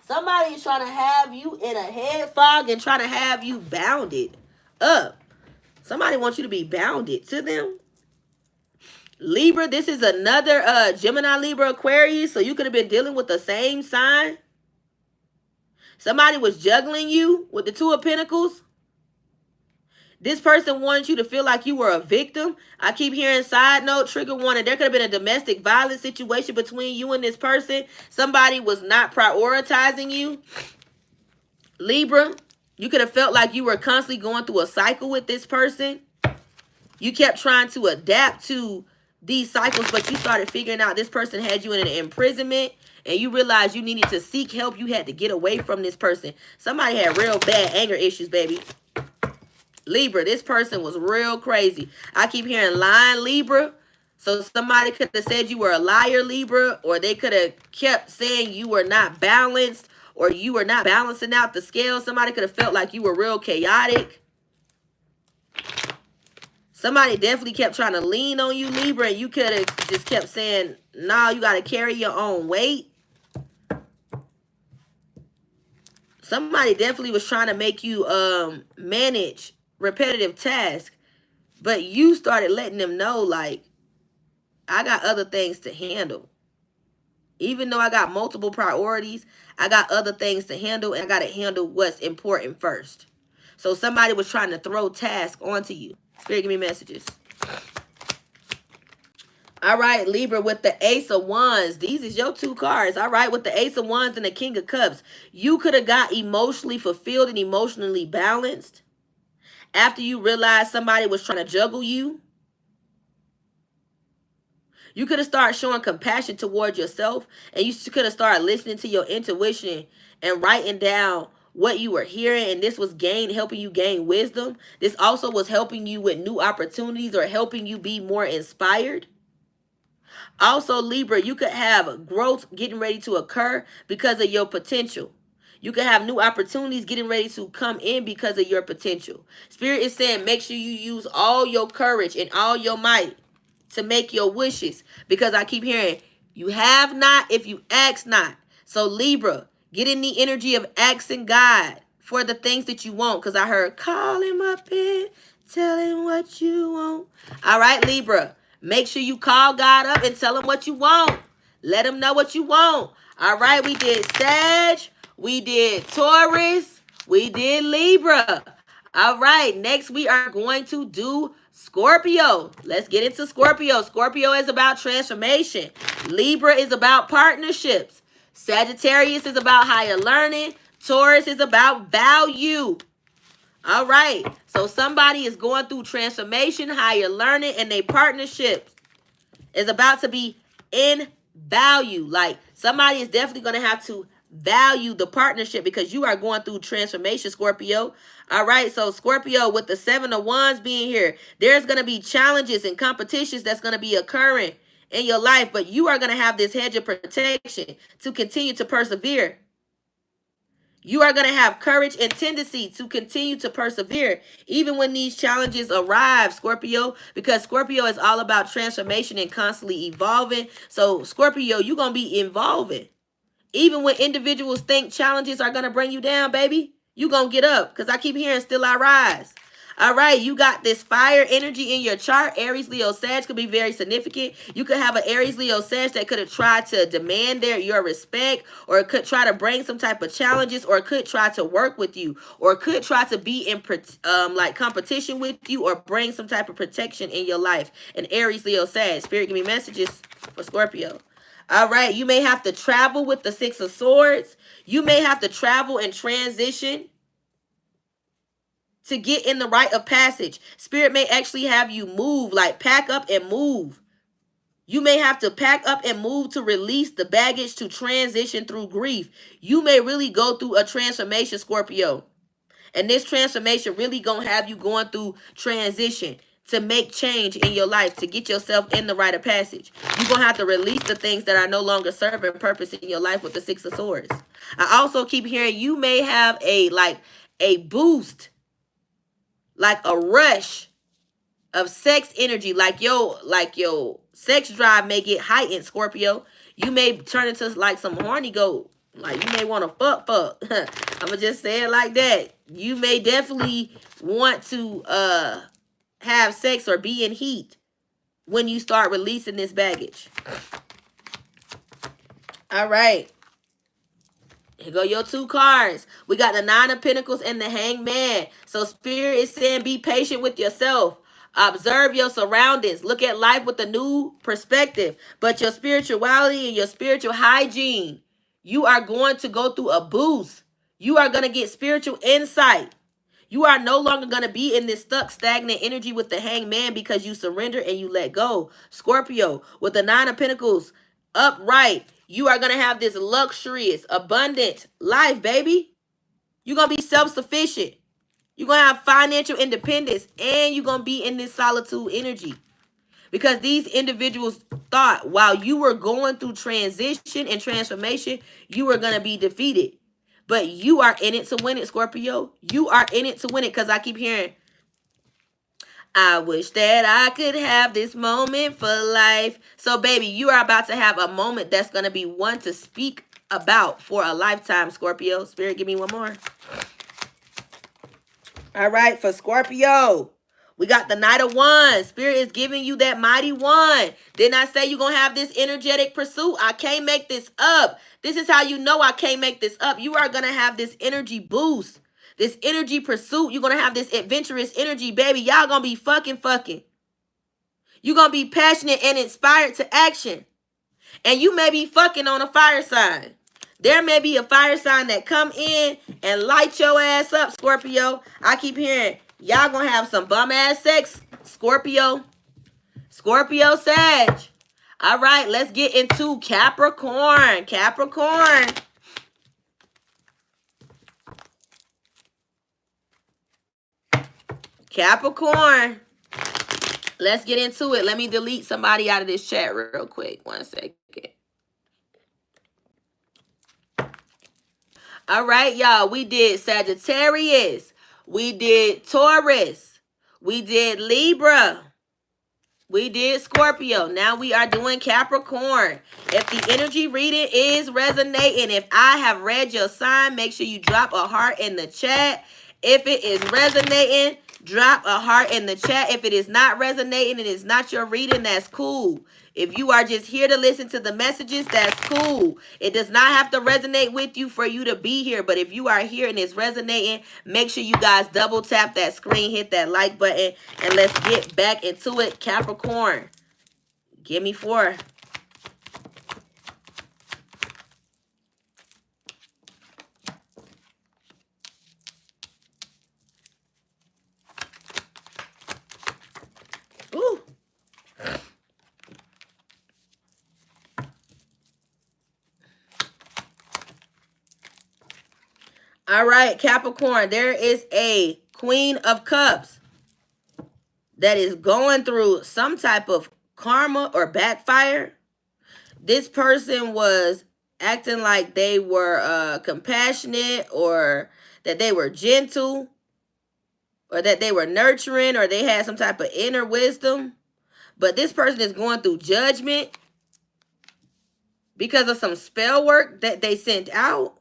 Somebody is trying to have you in a head fog and trying to have you bounded up. Somebody wants you to be bounded to them. Libra, this is another Gemini, Libra, Aquarius. So you could have been dealing with the same sign. Somebody was juggling you with the Two of Pentacles. This person wanted you to feel like you were a victim. I keep hearing side note, trigger warning. There could have been a domestic violence situation between you and this person. Somebody was not prioritizing you. Libra, you could have felt like you were constantly going through a cycle with this person. You kept trying to adapt to these cycles, but you started figuring out this person had you in an imprisonment, and you realized you needed to seek help. You had to get away from this person. Somebody had real bad anger issues, baby. Libra, this person was real crazy. I keep hearing lying, Libra. So somebody could have said you were a liar, Libra, or they could have kept saying you were not balanced, or you were not balancing out the scale. Somebody could have felt like you were real chaotic. Somebody definitely kept trying to lean on you, Libra, and you could have just kept saying, no, you got to carry your own weight. Somebody definitely was trying to make you manage repetitive tasks, but you started letting them know, like, I got other things to handle. Even though I got multiple priorities, I got other things to handle, and I got to handle what's important first. So somebody was trying to throw tasks onto you. Spirit, give me messages. All right, Libra, with the Ace of Wands. These is your two cards. All right, with the Ace of Wands and the King of Cups. You could have got emotionally fulfilled and emotionally balanced after you realized somebody was trying to juggle you. You could have started showing compassion towards yourself, and you could have started listening to your intuition and writing down what you were hearing, and this was helping you gain wisdom. This also was helping you with new opportunities or helping you be more inspired. Also, Libra, you could have growth getting ready to occur because of your potential. You can have new opportunities getting ready to come in because of your potential. Spirit is saying make sure you use all your courage and all your might to make your wishes. Because I keep hearing, you have not if you ask not. So Libra, get in the energy of asking God for the things that you want. Because I heard, call him up and tell him what you want. All right, Libra, make sure you call God up and tell him what you want. Let him know what you want. All right, we did Sag. We did Taurus. We did Libra. All right, next we are going to do Scorpio. Let's get into Scorpio. Scorpio is about transformation. Libra is about partnerships. Sagittarius is about higher learning. Taurus is about value. All right, so somebody is going through transformation, higher learning, and their partnerships is about to be in value. Like somebody is definitely going to have to value the partnership because you are going through transformation, Scorpio. All right, so Scorpio with the 7 of Wands being here, there's going to be challenges and competitions that's going to be occurring in your life, but you are going to have this hedge of protection to continue to persevere. You are going to have courage and tendency to continue to persevere even when these challenges arrive, Scorpio, because Scorpio is all about transformation and constantly evolving. So Scorpio, you're going to be evolving. Even when individuals think challenges are going to bring you down, baby, you're going to get up because I keep hearing still I rise. All right, you got this fire energy in your chart. Aries, Leo, Sag could be very significant. You could have an Aries, Leo, Sag that could have tried to demand your respect, or could try to bring some type of challenges, or could try to work with you, or could try to be in like competition with you, or bring some type of protection in your life. And Aries, Leo, Sag. Spirit, give me messages for Scorpio. All right, you may have to travel with the 6 of Swords. You may have to travel and transition to get in the rite of passage. Spirit may actually have you move, like pack up and move. You may have to pack up and move to release the baggage to transition through grief. You may really go through a transformation, Scorpio. And this transformation really gonna have you going through transition to make change in your life, to get yourself in the rite of passage. You're gonna have to release the things that are no longer serving purpose in your life with the 6 of Swords. I also keep hearing you may have a boost, like a rush of sex energy, like your sex drive may get heightened, Scorpio. You may turn into like some horny goat. Like you may want to fuck. I'ma just say it like that. You may definitely want to have sex or be in heat when you start releasing this baggage. All right. Here go your 2 cards. We got the 9 of Pentacles and the Hangman. So Spirit is saying be patient with yourself. Observe your surroundings. Look at life with a new perspective. But your spirituality and your spiritual hygiene, you are going to go through a boost. You are going to get spiritual insight. You are no longer going to be in this stuck, stagnant energy with the Hangman because you surrender and you let go. Scorpio, with the 9 of Pentacles upright, you are going to have this luxurious, abundant life, baby. You're going to be self-sufficient. You're going to have financial independence, and you're going to be in this solitude energy. Because these individuals thought while you were going through transition and transformation, you were going to be defeated. But you are in it to win it, Scorpio. You are in it to win it, because I keep hearing, I wish that I could have this moment for life. So, baby, you are about to have a moment that's going to be one to speak about for a lifetime, Scorpio. Spirit, give me one more. All right, for Scorpio, we got the Knight of Wands. Spirit is giving you that mighty one. Didn't I say you're going to have this energetic pursuit? I can't make this up. This is how you know I can't make this up. You are going to have this energy boost. This energy pursuit, you're going to have this adventurous energy, baby. Y'all going to be fucking. You're going to be passionate and inspired to action. And you may be fucking on a fire sign. There may be a fire sign that come in and light your ass up, Scorpio. I keep hearing, y'all going to have some bum-ass sex, Scorpio. Scorpio, Sag. All right, let's get into Capricorn. Capricorn. Capricorn. Let's get into it. Let me delete somebody out of this chat real quick. 1 second. All right, y'all. We did Sagittarius. We did Taurus. We did Libra. We did Scorpio. Now we are doing Capricorn. If the energy reading is resonating, if I have read your sign, make sure you drop a heart in the chat. If it is resonating, drop a heart in the chat. If it is not resonating and it's not your reading, that's cool. If you are just here to listen to the messages, that's cool. It does not have to resonate with you for you to be here. But if you are here and it's resonating, make sure you guys double tap that screen, hit that like button, and let's get back into it. Capricorn, give me 4. Ooh. All right, Capricorn, there is a Queen of Cups that is going through some type of karma or backfire. This person was acting like they were compassionate, or that they were gentle, or that they were nurturing, or they had some type of inner wisdom. But this person is going through judgment because of some spell work that they sent out.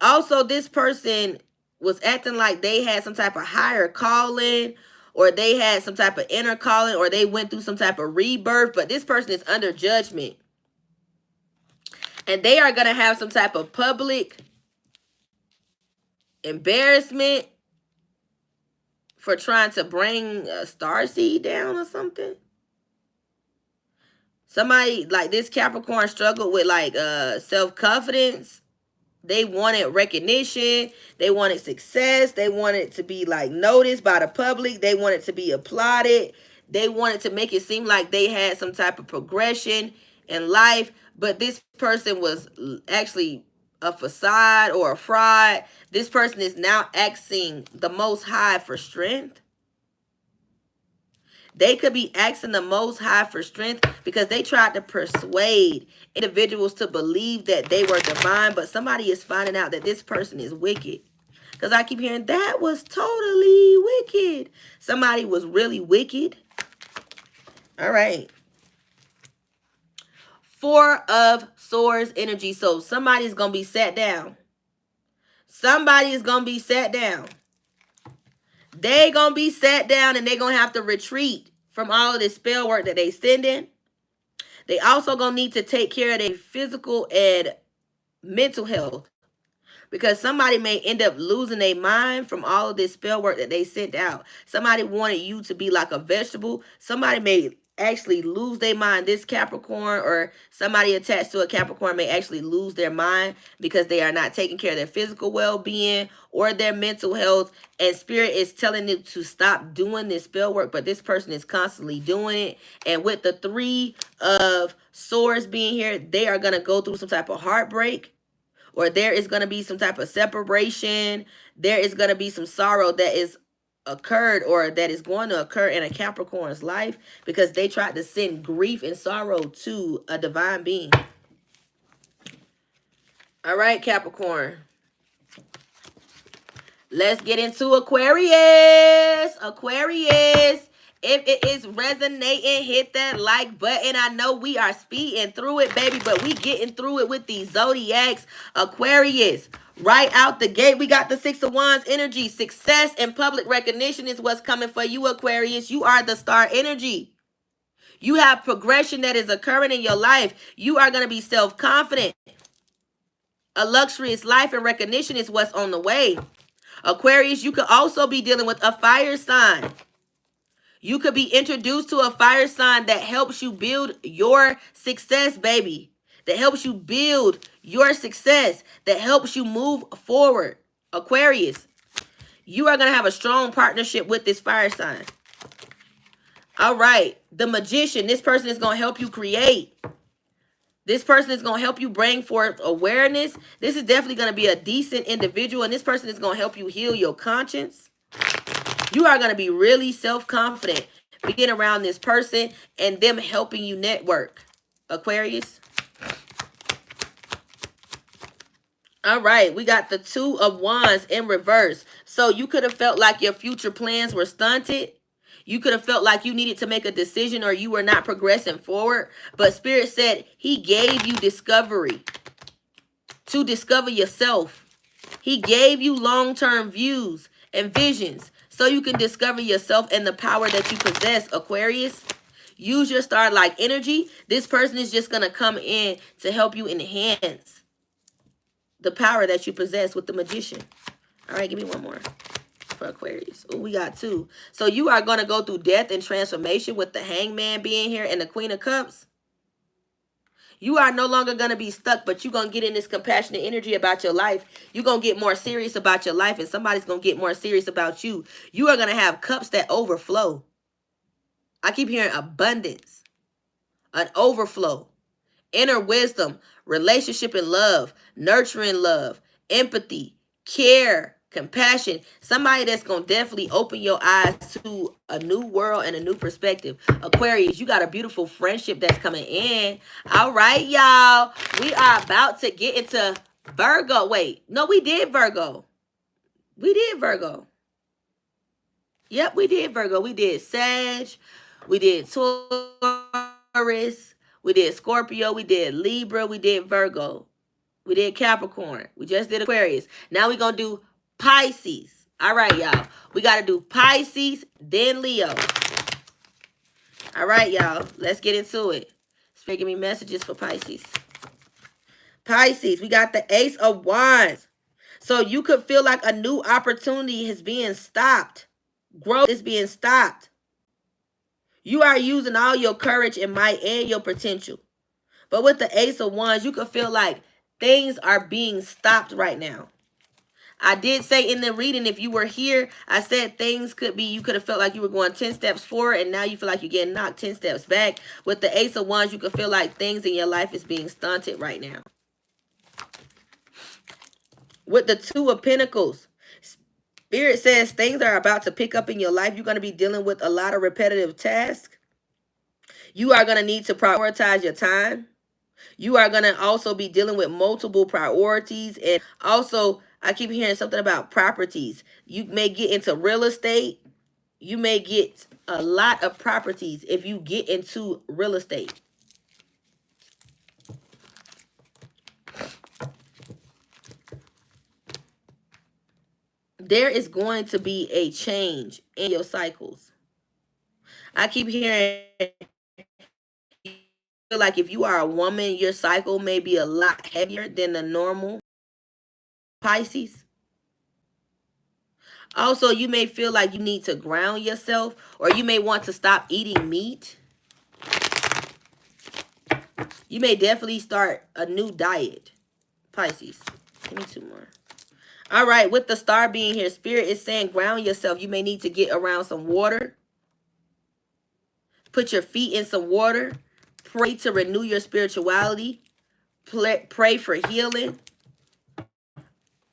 Also, this person was acting like they had some type of higher calling, or they had some type of inner calling, or they went through some type of rebirth. But this person is under judgment. And they are going to have some type of public embarrassment for trying to bring a starseed down or something. Somebody like this Capricorn struggled with like self-confidence. They wanted recognition. They wanted success. They wanted to be like noticed by the public. They wanted to be applauded. They wanted to make it seem like they had some type of progression in life. But this person was actually a facade or a fraud. This person is now asking the Most High for strength. They could be asking the Most High for strength because they tried to persuade individuals to believe that they were divine, but somebody is finding out that this person is wicked. Because I keep hearing that was totally wicked. Somebody was really wicked. All right. 4 of Swords energy. So somebody's going to be sat down. Somebody is going to be sat down. They going to be sat down and they going to have to retreat from all of this spell work that they send in. They also going to need to take care of their physical and mental health, because somebody may end up losing their mind from all of this spell work that they sent out. Somebody wanted you to be like a vegetable. Somebody may actually lose their mind. This Capricorn or somebody attached to a Capricorn may actually lose their mind because they are not taking care of their physical well-being or their mental health. And Spirit is telling them to stop doing this spell work, but this person is constantly doing it. And with the 3 of Swords being here, they are going to go through some type of heartbreak, or there is going to be some type of separation. There is going to be some sorrow that is occurred or that is going to occur in a Capricorn's life because they tried to send grief and sorrow to a divine being. All right, Capricorn. Let's get into Aquarius. Aquarius. If it is resonating, hit that like button. I know we are speeding through it, baby, but we getting through it with these Zodiacs. Aquarius, right out the gate, we got the 6 of Wands energy. Success and public recognition is what's coming for you, Aquarius. You are the star energy. You have progression that is occurring in your life. You are going to be self-confident. A luxurious life and recognition is what's on the way. Aquarius, you could also be dealing with a fire sign. You could be introduced to a fire sign that helps you build your success, baby. That helps you build your success. That helps you move forward. Aquarius, you are going to have a strong partnership with this fire sign. All right. The Magician, this person is going to help you create. This person is going to help you bring forth awareness. This is definitely going to be a decent individual, and this person is going to help you heal your conscience. You are going to be really self-confident being around this person and them helping you network, Aquarius. All right, we got the Two of Wands in reverse. So you could have felt like your future plans were stunted. You could have felt like you needed to make a decision or you were not progressing forward. But Spirit said he gave you discovery to discover yourself. He gave you long-term views and visions so you can discover yourself and the power that you possess, Aquarius. Use your star-like energy. This person is just going to come in to help you enhance the power that you possess with the Magician. All right, give me one more for Aquarius. Oh, we got two. So you are going to go through death and transformation with the Hangman being here and the Queen of Cups. You are no longer going to be stuck, but you're going to get in this compassionate energy about your life. You're going to get more serious about your life, and somebody's going to get more serious about you. You are going to have cups that overflow. I keep hearing abundance, an overflow, inner wisdom, relationship and love, nurturing love, empathy, care, compassion. Somebody that's going to definitely open your eyes to a new world and a new perspective. Aquarius, you got a beautiful friendship that's coming in. All right, y'all. We are about to get into Virgo. Wait, no, we did Virgo. We did Virgo. Yep, we did Virgo. We did Sag. We did Taurus. We did Scorpio. We did Libra. We did Virgo. We did Capricorn. We just did Aquarius. Now we're going to do Pisces. All right, y'all. We got to do Pisces, then Leo. All right, y'all. Let's get into it. Spirit, give me messages for Pisces. Pisces, we got the Ace of Wands. So you could feel like a new opportunity is being stopped. Growth is being stopped. You are using all your courage and might and your potential. But with the Ace of Wands, you could feel like things are being stopped right now. I did say in the reading, if you were here, I said things could be, you could have felt like you were going 10 steps forward and now you feel like you're getting knocked 10 steps back. With the Ace of Wands, you could feel like things in your life is being stunted right now. With the Two of Pentacles, Spirit says things are about to pick up in your life. You're going to be dealing with a lot of repetitive tasks. You are going to need to prioritize your time. You are going to also be dealing with multiple priorities. And also, I keep hearing something about properties. You may get into real estate. You may get a lot of properties if you get into real estate. There is going to be a change in your cycles. I keep hearing, like if you are a woman, your cycle may be a lot heavier than the normal Pisces. Also, you may feel like you need to ground yourself, or you may want to stop eating meat. You may definitely start a new diet, Pisces. Give me two more. All right, with the star being here, Spirit is saying ground yourself. You may need to get around some water. Put your feet in some water. Pray to renew your spirituality. Pray for healing.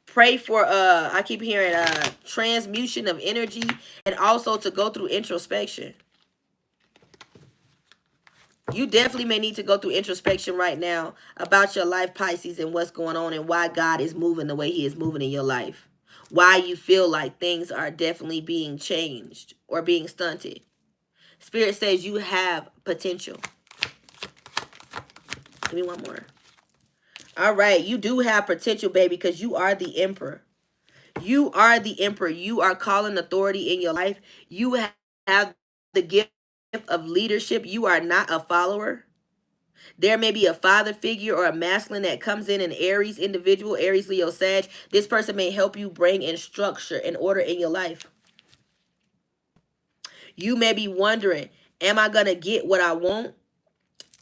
Pray for, I keep hearing transmutation of energy, and also to go through introspection. You definitely may need to go through introspection right now about your life, Pisces, and what's going on and why God is moving the way he is moving in your life. Why you feel like things are definitely being changed or being stunted. Spirit says you have potential. Give me one more. All right, you do have potential, baby, because you are the Emperor. You are the Emperor. You are calling authority in your life. You have the gift of leadership. You are not a follower. There may be a father figure or a masculine that comes in an Aries individual, Aries, Leo, Sag. This person may help you bring in structure and order in your life. You may be wondering, am I going to get what I want?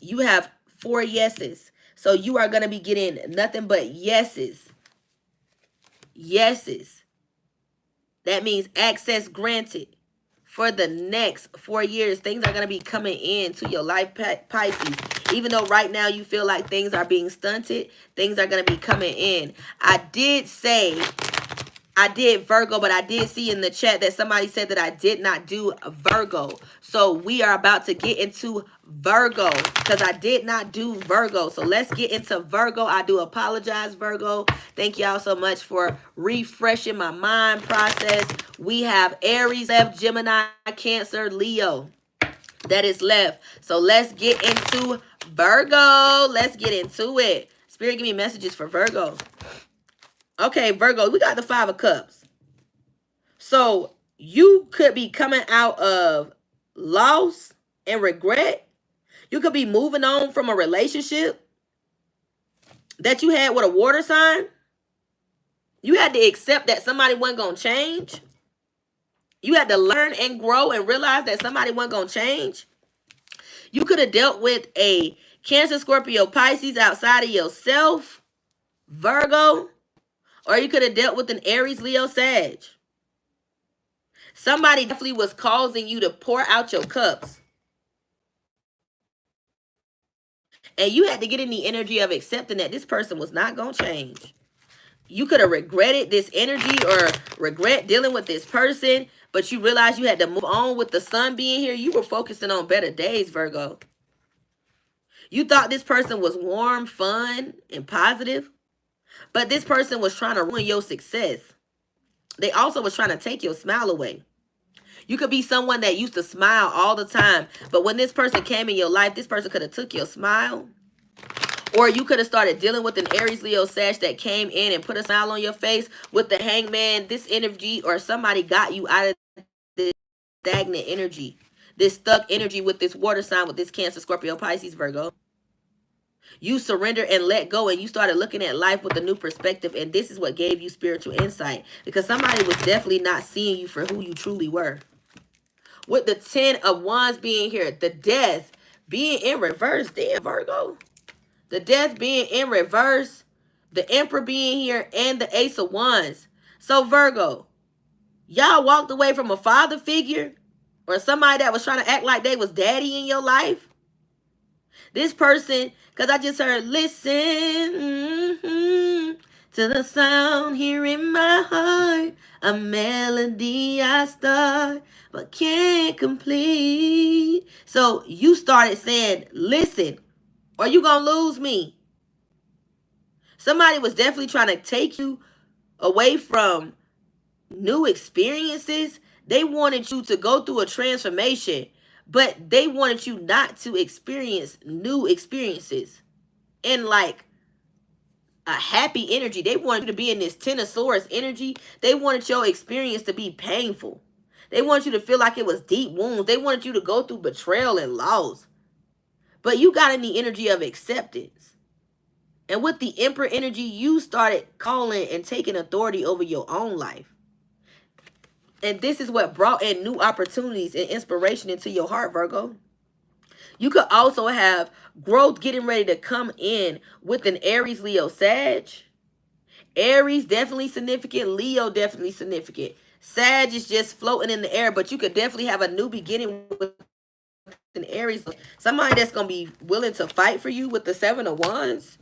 You have 4 yeses. So you are going to be getting nothing but yeses. Yeses. That means access granted. For the next 4 years, things are going to be coming into your life, Pisces. Even though right now you feel like things are being stunted, things are going to be coming in. I did say I did Virgo, but I did see in the chat that somebody said that I did not do Virgo. So we are about to get into Virgo because I did not do Virgo. So let's get into Virgo. I do apologize, Virgo. Thank y'all so much for refreshing my mind process. We have Aries left, Gemini, Cancer, Leo. That is left. So let's get into Virgo. Let's get into it. Spirit, give me messages for Virgo. Okay, Virgo, we got the 5 of Cups. So you could be coming out of loss and regret. You could be moving on from a relationship that you had with a water sign. You had to accept that somebody wasn't going to change. You had to learn and grow and realize that somebody wasn't going to change. You could have dealt with a Cancer, Scorpio, Pisces outside of yourself, Virgo. Or you could have dealt with an Aries, Leo, Sag. Somebody definitely was causing you to pour out your cups. And you had to get in the energy of accepting that this person was not going to change. You could have regretted this energy or regret dealing with this person, but you realized you had to move on with the sun being here. You were focusing on better days, Virgo. You thought this person was warm, fun, and positive, but this person was trying to ruin your success. They also was trying to take your smile away. You could be someone that used to smile all the time, but when this person came in your life, this person could have took your smile. Or you could have started dealing with an Aries, Leo, Sag that came in and put a smile on your face with the Hangman. This energy, or somebody got you out of this stagnant energy, this stuck energy with this water sign, with this Cancer, Scorpio, Pisces, Virgo. You surrendered and let go, and you started looking at life with a new perspective, and this is what gave you spiritual insight, because somebody was definitely not seeing you for who you truly were. With the 10 of Wands being here, the Death being in reverse, damn, Virgo. The Death being in reverse, the Emperor being here, and the Ace of Wands. So Virgo, y'all walked away from a father figure or somebody that was trying to act like they was daddy in your life. This person, because I just heard, listen to the sound here in my heart, a melody I start but can't complete. So you started saying, listen, or you gonna lose me. Somebody was definitely trying to take you away from new experiences. They wanted you to go through a transformation, but they wanted you not to experience new experiences in like a happy energy. They wanted you to be in this Ten of Swords energy. They wanted your experience to be painful. They wanted you to feel like it was deep wounds. They wanted you to go through betrayal and loss. But you got in the energy of acceptance. And with the Emperor energy, you started calling and taking authority over your own life. And this is what brought in new opportunities and inspiration into your heart, Virgo. You could also have growth getting ready to come in with an Aries, Leo, Sag. Aries definitely significant. Leo definitely significant. Sag is just floating in the air, but you could definitely have a new beginning with an Aries. Somebody that's going to be willing to fight for you with the 7 of Wands.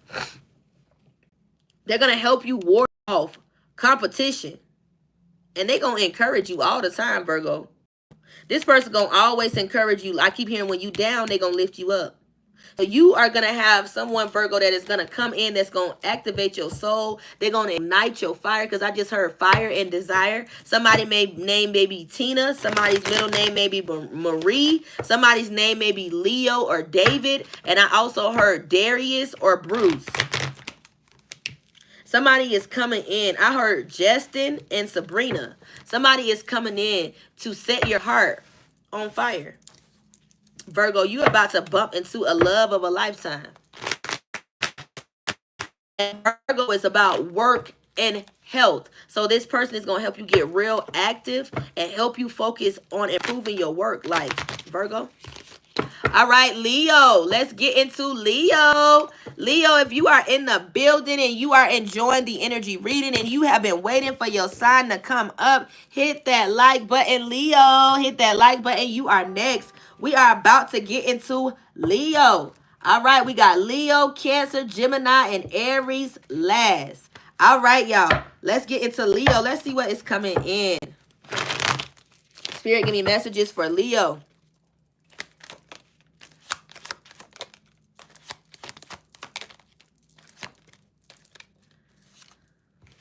They're going to help you ward off competition. And they're going to encourage you all the time, Virgo. This person going to always encourage you. I keep hearing when you down, they're going to lift you up. So you are going to have someone, Virgo, that is going to come in that's going to activate your soul. They're going to ignite your fire, because I just heard fire and desire. Somebody may name maybe Tina. Somebody's middle name may be Marie. Somebody's name may be Leo or David. And I also heard Darius or Bruce. Somebody is coming in. I heard Justin and Sabrina. Somebody is coming in to set your heart on fire. Virgo, you're about to bump into a love of a lifetime. And Virgo is about work and health. So this person is going to help you get real active and help you focus on improving your work life, Virgo. All right, Leo, let's get into Leo. Leo, if you are in the building and you are enjoying the energy reading and you have been waiting for your sign to come up, hit that like button, Leo. Hit that like button. You are next. We are about to get into Leo. All right, we got Leo, Cancer, Gemini, and Aries last. All right, y'all. Let's get into Leo. Let's see what is coming in. Spirit, give me messages for Leo.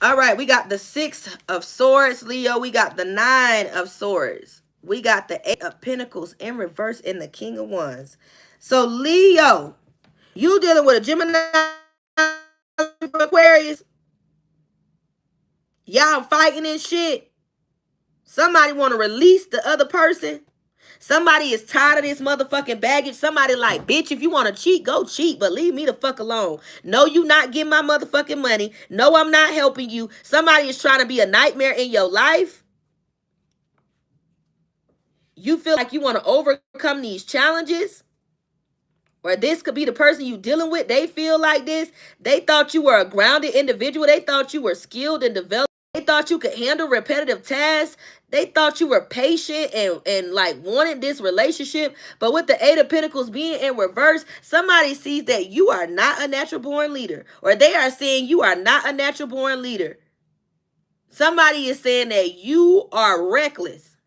All right, we got the 6 of Swords, Leo. We got the 9 of Swords. We got the 8 of Pentacles in reverse and the King of Wands. So, Leo, you dealing with a Gemini, Aquarius. Y'all fighting and shit. Somebody want to release the other person. Somebody is tired of this motherfucking baggage. Somebody like, bitch, if you want to cheat, go cheat, but leave me the fuck alone. No, you not getting my motherfucking money. No, I'm not helping you. Somebody is trying to be a nightmare in your life. You feel like you want to overcome these challenges. Or this could be the person you dealing with. They feel like this. They thought you were a grounded individual. They thought you were skilled and developed. They thought you could handle repetitive tasks. They thought you were patient and like wanted this relationship. But with the 8 of Pentacles being in reverse, somebody sees that you are not a natural born leader. Or they are saying you are not a natural born leader. Somebody is saying that you are reckless.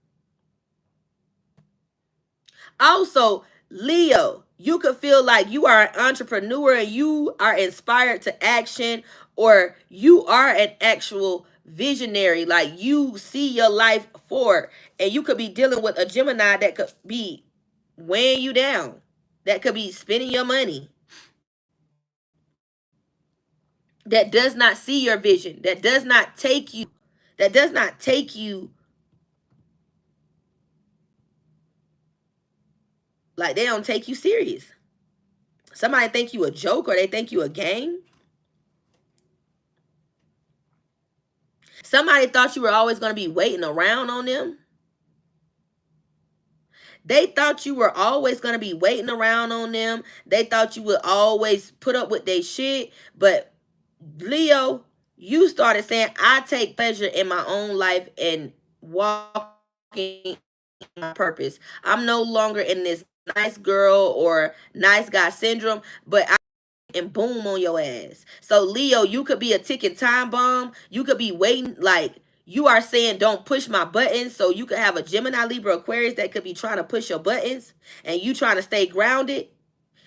Also, Leo, you could feel like you are an entrepreneur and you are inspired to action, or you are an actual visionary, like you see your life forward, and you could be dealing with a Gemini that could be weighing you down, that could be spending your money, that does not see your vision, that does not take you like they don't take you serious. Somebody think you a joke, or they think you a game. Somebody thought you were always going to be waiting around on them. They thought you were always going to be waiting around on them. They thought you would always put up with their shit. But Leo, you started saying, I take pleasure in my own life and walking in my purpose. I'm no longer in this nice girl or nice guy syndrome, but and boom on your ass. So Leo, you could be a ticking time bomb. You could be waiting, like you are saying, don't push my buttons. So you could have a Gemini, Libra, Aquarius that could be trying to push your buttons, and you trying to stay grounded,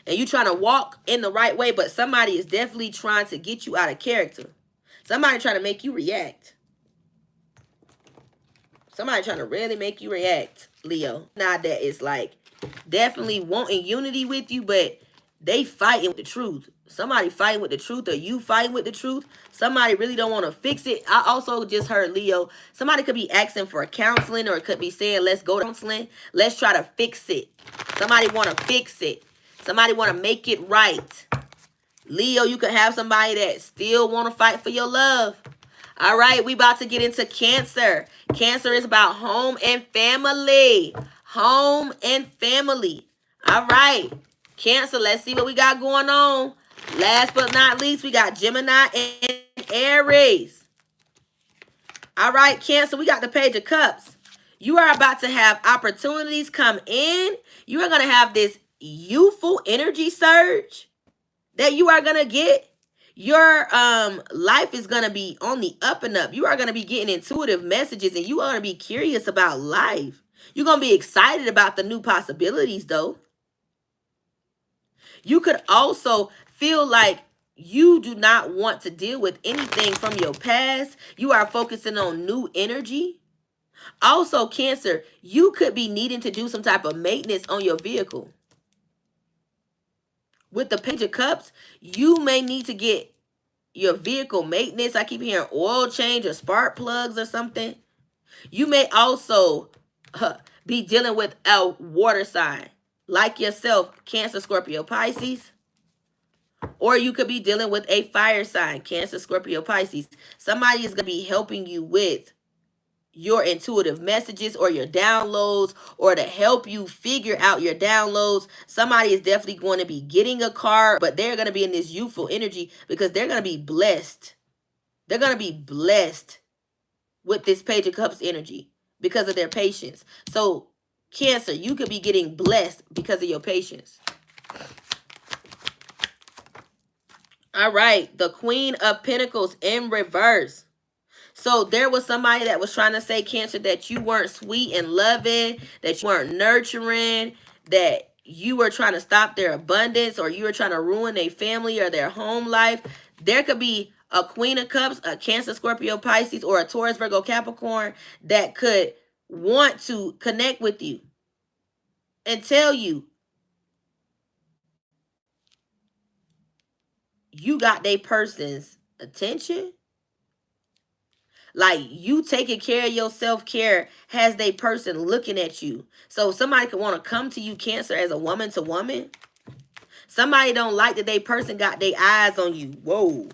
and you trying to walk in the right way, but somebody is definitely trying to get you out of character. Somebody trying to make you react. Somebody trying to really make you react, Leo. Now that is like definitely wanting unity with you, but they fighting with the truth. Somebody fighting with the truth, or you fighting with the truth. Somebody really don't want to fix it. I also just heard, Leo, somebody could be asking for counseling, or it could be saying, let's go to counseling. Let's try to fix it. Somebody want to fix it. Somebody want to make it right. Leo, you could have somebody that still want to fight for your love. All right, we about to get into Cancer. Cancer is about home and family. Home and family. All right. Cancer, let's see what we got going on. Last but not least, we got Gemini and Aries. All right, Cancer, we got the Page of Cups. You are about to have opportunities come in. You are going to have this youthful energy surge that you are going to get. Your life is going to be on the up and up. You are going to be getting intuitive messages, and you are going to be curious about life. You're going to be excited about the new possibilities, though. You could also feel like you do not want to deal with anything from your past. You are focusing on new energy. Also, Cancer, you could be needing to do some type of maintenance on your vehicle. With the Page of Cups, you may need to get your vehicle maintenance. I keep hearing oil change or spark plugs or something. You may also be dealing with a water sign like yourself, Cancer, Scorpio, Pisces. Or you could be dealing with a fire sign, Cancer, Scorpio, Pisces. Somebody is going to be helping you with your intuitive messages or your downloads, or to help you figure out your downloads. Somebody is definitely going to be getting a car, but they're going to be in this youthful energy because they're going to be blessed. They're going to be blessed with this Page of Cups energy because of their patience. So, Cancer, you could be getting blessed because of your patience. All right, the Queen of Pentacles in reverse. So there was somebody that was trying to say, Cancer, that you weren't sweet and loving, that you weren't nurturing, that you were trying to stop their abundance, or you were trying to ruin their family or their home life. There could be a Queen of Cups, a Cancer, Scorpio, Pisces, or a Taurus, Virgo, Capricorn that could want to connect with you and tell you you got their person's attention. Like, you taking care of your self-care has they person looking at you. So somebody could want to come to you, Cancer, as a woman to woman. Somebody don't like that they person got their eyes on you. Whoa.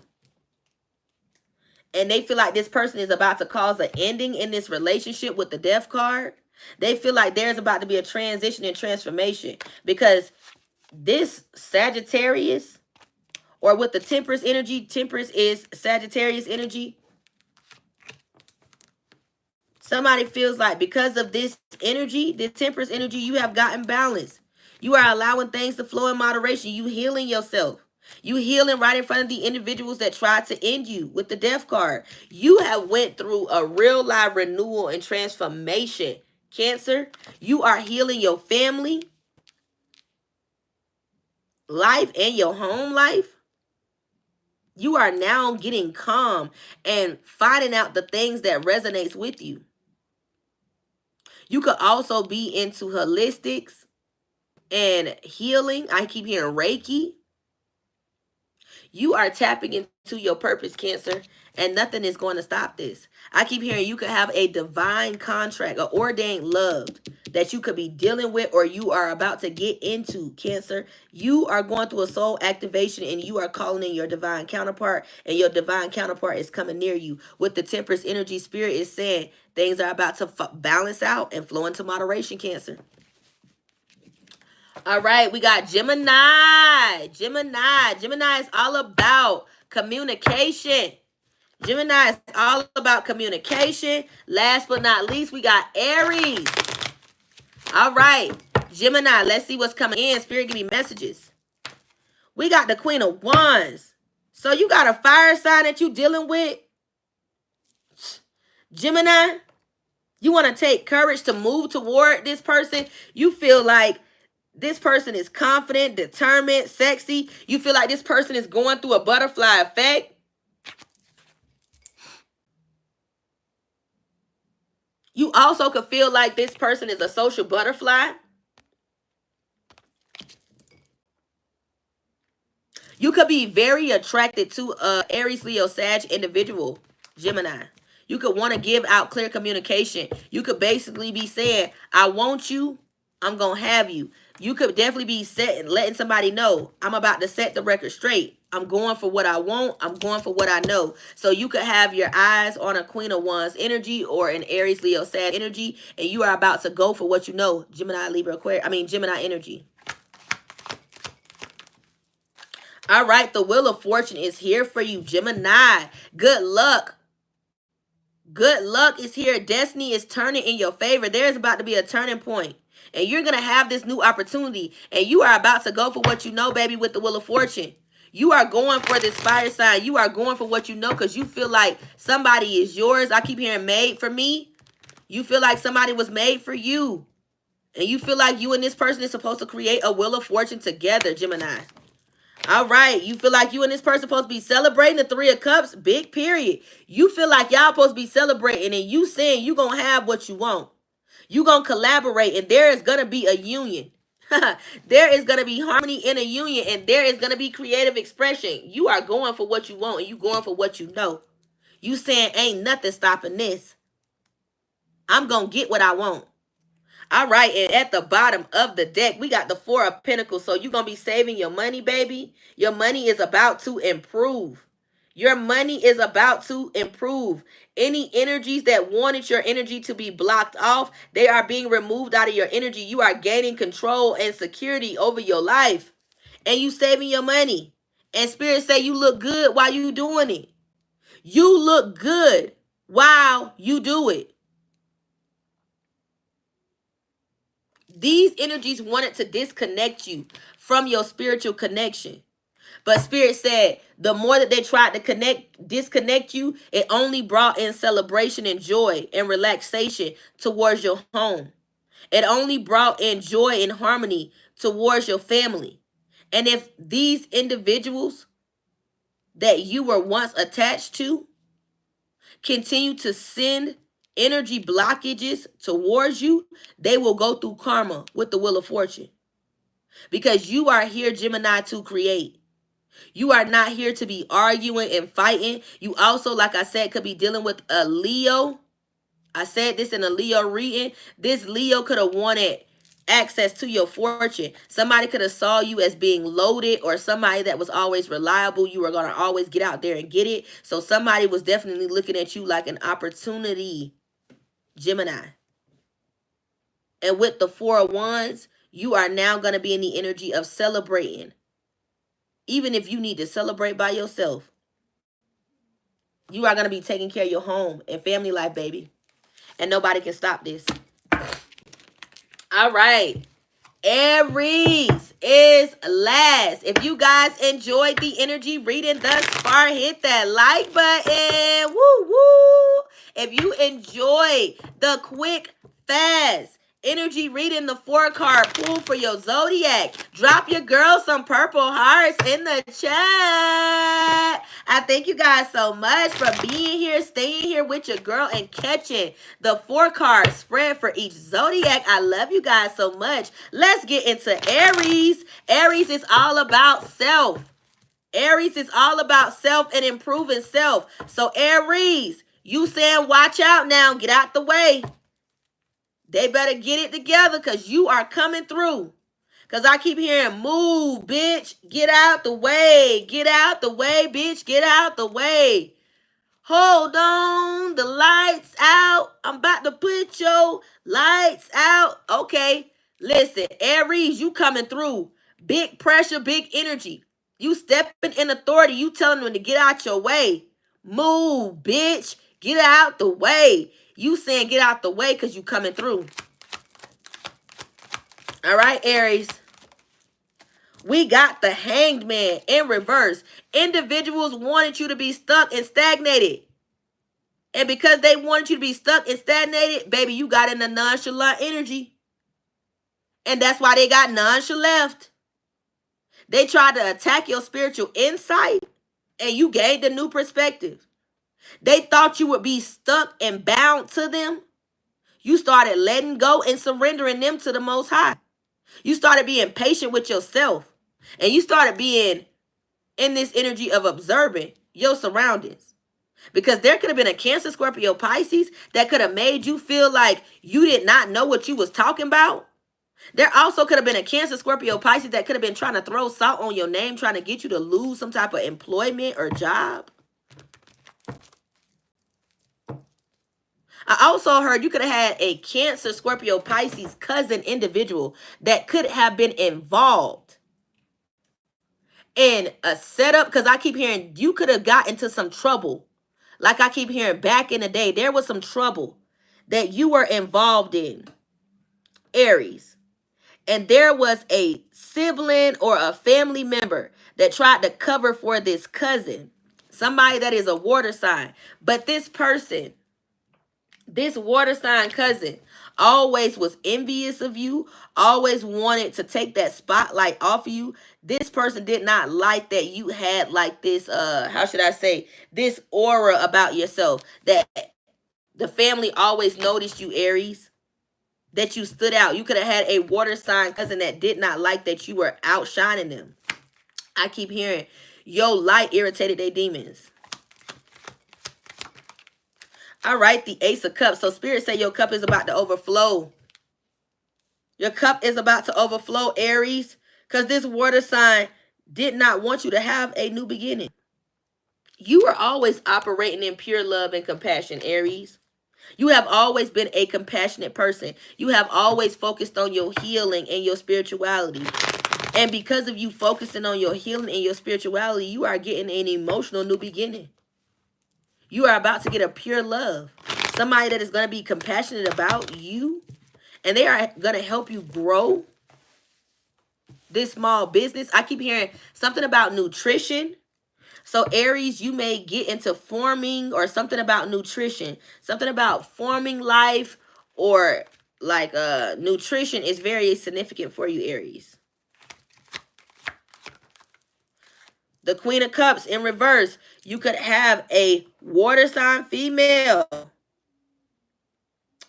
And they feel like this person is about to cause an ending in this relationship with the death card. They feel like there's about to be a transition and transformation, because this Sagittarius, or with the Temperance energy, Temperance is Sagittarius energy. Somebody feels like because of this energy, this Temperance energy, you have gotten balance. You are allowing things to flow in moderation. You healing yourself. You healing right in front of the individuals that tried to end you with the death card. You have went through a real life renewal and transformation, Cancer. You are healing your family life and your home life. You are now getting calm and finding out the things that resonates with you. You could also be into holistics and healing. I keep hearing Reiki. You are tapping into your purpose, Cancer, and nothing is going to stop this. I keep hearing you could have a divine contract, an ordained love that you could be dealing with, or you are about to get into, Cancer. You are going through a soul activation, and you are calling in your divine counterpart, and your divine counterpart is coming near you. With the Temperance energy, Spirit is saying things are about to balance out and flow into moderation, Cancer. All right, we got Gemini. Gemini is all about communication. Gemini is all about communication. Last but not least, we got Aries. All right, Gemini, let's see what's coming in. Spirit, give me messages. We got the Queen of Wands. So you got a fire sign that you dealing with? Gemini, you want to take courage to move toward this person. You feel like this person is confident, determined, sexy. You feel like this person is going through a butterfly effect. You also could feel like this person is a social butterfly. You could be very attracted to a Aries, Leo, Sag individual, Gemini. You could want to give out clear communication. You could basically be saying, I want you, I'm going to have you. You could definitely be letting somebody know, I'm about to set the record straight. I'm going for what I want. I'm going for what I know. So you could have your eyes on a Queen of Wands energy or an Aries, Leo, Sag energy, and you are about to go for what you know. Gemini, Libra, Gemini energy. All right, the Wheel of Fortune is here for you, Gemini. Good luck. Good luck is here. Destiny is turning in your favor. There's about to be a turning point. And you're going to have this new opportunity. And you are about to go for what you know, baby, with the Wheel of Fortune. You are going for this fire sign. You are going for what you know because you feel like somebody is yours. I keep hearing made for me. You feel like somebody was made for you. And you feel like you and this person is supposed to create a Wheel of Fortune together, Gemini. All right. You feel like you and this person supposed to be celebrating the Three of Cups. Big period. You feel like y'all supposed to be celebrating and you saying you going to have what you want. You going to collaborate and there is going to be a union. There is going to be harmony in a union and there is going to be creative expression. You are going for what you want and you going for what you know. You saying ain't nothing stopping this. I'm going to get what I want. All right, and at the bottom of the deck, we got the Four of Pentacles. So you're going to be saving your money, baby. Your money is about to improve. Your money is about to improve. Any energies that wanted your energy to be blocked off, they are being removed out of your energy. You are gaining control and security over your life. And you saving your money. And Spirit say you look good while you doing it. You look good while you do it. These energies wanted to disconnect you from your spiritual connection. But Spirit said the more that they tried to disconnect you, it only brought in celebration and joy and relaxation towards your home. It only brought in joy and harmony towards your family. And if these individuals that you were once attached to continue to send energy blockages towards you, they will go through karma with the Wheel of Fortune. Because you are here, Gemini, to create. You are not here to be arguing and fighting. You also, like I said, could be dealing with a Leo. I said this in a Leo reading. This Leo could have wanted access to your fortune. Somebody could have saw you as being loaded, or somebody that was always reliable. You were going to always get out there and get it. So somebody was definitely looking at you like an opportunity, Gemini. And with the Four of Wands, you are now going to be in the energy of celebrating. Even if you need to celebrate by yourself, you are going to be taking care of your home and family life, baby. And nobody can stop this. All right. Aries is last. If you guys enjoyed the energy reading thus far, hit that like button. Woo, woo. If you enjoyed the quick, fast energy reading, the 4-card pull for your Zodiac, drop your girl some purple hearts in the chat. I thank you guys so much for being here, staying here with your girl, and catching the 4-card spread for each Zodiac. I love you guys so much. Let's get into Aries. Aries is all about self. Aries is all about self and improving self. So Aries, you saying watch out now. Get out the way. They better get it together because you are coming through. Because I keep hearing, move, bitch. Get out the way. Get out the way, bitch. Get out the way. Hold on. The lights out. I'm about to put your lights out. Okay. Listen, Aries, you coming through. Big pressure, big energy. You stepping in authority. You telling them to get out your way. Move, bitch. Get out the way. You saying get out the way because you coming through. All right, Aries. We got the Hanged Man in reverse. Individuals wanted you to be stuck and stagnated. And because they wanted you to be stuck and stagnated, baby, you got in the nonchalant energy. And that's why they got nonchalant. They tried to attack your spiritual insight, and you gained a new perspective. They thought you would be stuck and bound to them. You started letting go and surrendering them to the Most High. You started being patient with yourself. And you started being in this energy of observing your surroundings. Because there could have been a Cancer, Scorpio, Pisces that could have made you feel like you did not know what you was talking about. There also could have been a Cancer, Scorpio, Pisces that could have been trying to throw salt on your name, trying to get you to lose some type of employment or job. I also heard you could have had a Cancer, Scorpio, Pisces cousin individual that could have been involved in a setup, because I keep hearing you could have got into some trouble. Like I keep hearing back in the day, there was some trouble that you were involved in, Aries. And there was a sibling or a family member that tried to cover for this cousin, somebody that is a water sign. But this person, this water sign cousin, always was envious of you, always wanted to take that spotlight off of you. This person did not like that you had like this, how should I say, this aura about yourself, that the family always noticed you, Aries, that you stood out. You could have had a water sign cousin that did not like that you were outshining them. I keep hearing your light irritated their demons. All right, the Ace of Cups. So Spirit say your cup is about to overflow. Your cup is about to overflow, Aries, because this water sign did not want you to have a new beginning. You are always operating in pure love and compassion, Aries. You have always been a compassionate person. You have always focused on your healing and your spirituality. And because of you focusing on your healing and your spirituality, you are getting an emotional new beginning. You are about to get a pure love. Somebody that is going to be compassionate about you. And they are going to help you grow. this small business. I keep hearing something about nutrition. So Aries, you may get into forming or something about nutrition, something about forming life, or like nutrition is very significant for you, Aries. The Queen of Cups in reverse, you could have a water sign female.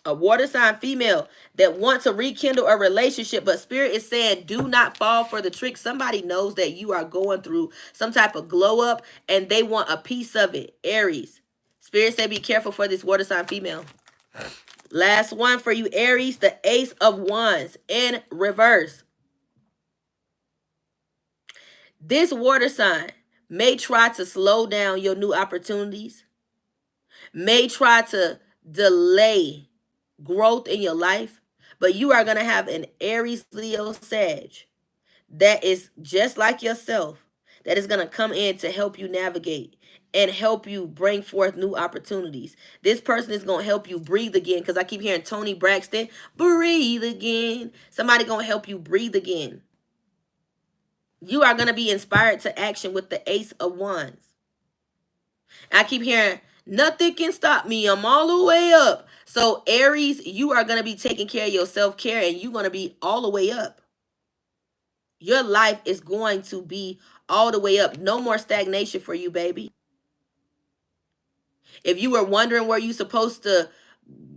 A water sign female that wants to rekindle a relationship, but Spirit is saying do not fall for the trick. Somebody knows that you are going through some type of glow up and they want a piece of it. Aries. Spirit said be careful for this water sign female. Last one for you, Aries, the Ace of Wands in reverse. This water sign may try to slow down your new opportunities, may try to delay growth in your life, but you are going to have an Aries, Leo, Sag that is just like yourself, that is going to come in to help you navigate and help you bring forth new opportunities. This person is going to help you breathe again, because I keep hearing Tony Braxton, breathe again. Somebody going to help you breathe again. You are going to be inspired to action with the Ace of Wands. I keep hearing, nothing can stop me. I'm all the way up. So Aries, you are going to be taking care of your self-care and you're going to be all the way up. Your life is going to be all the way up. No more stagnation for you, baby. If you were wondering where you're supposed to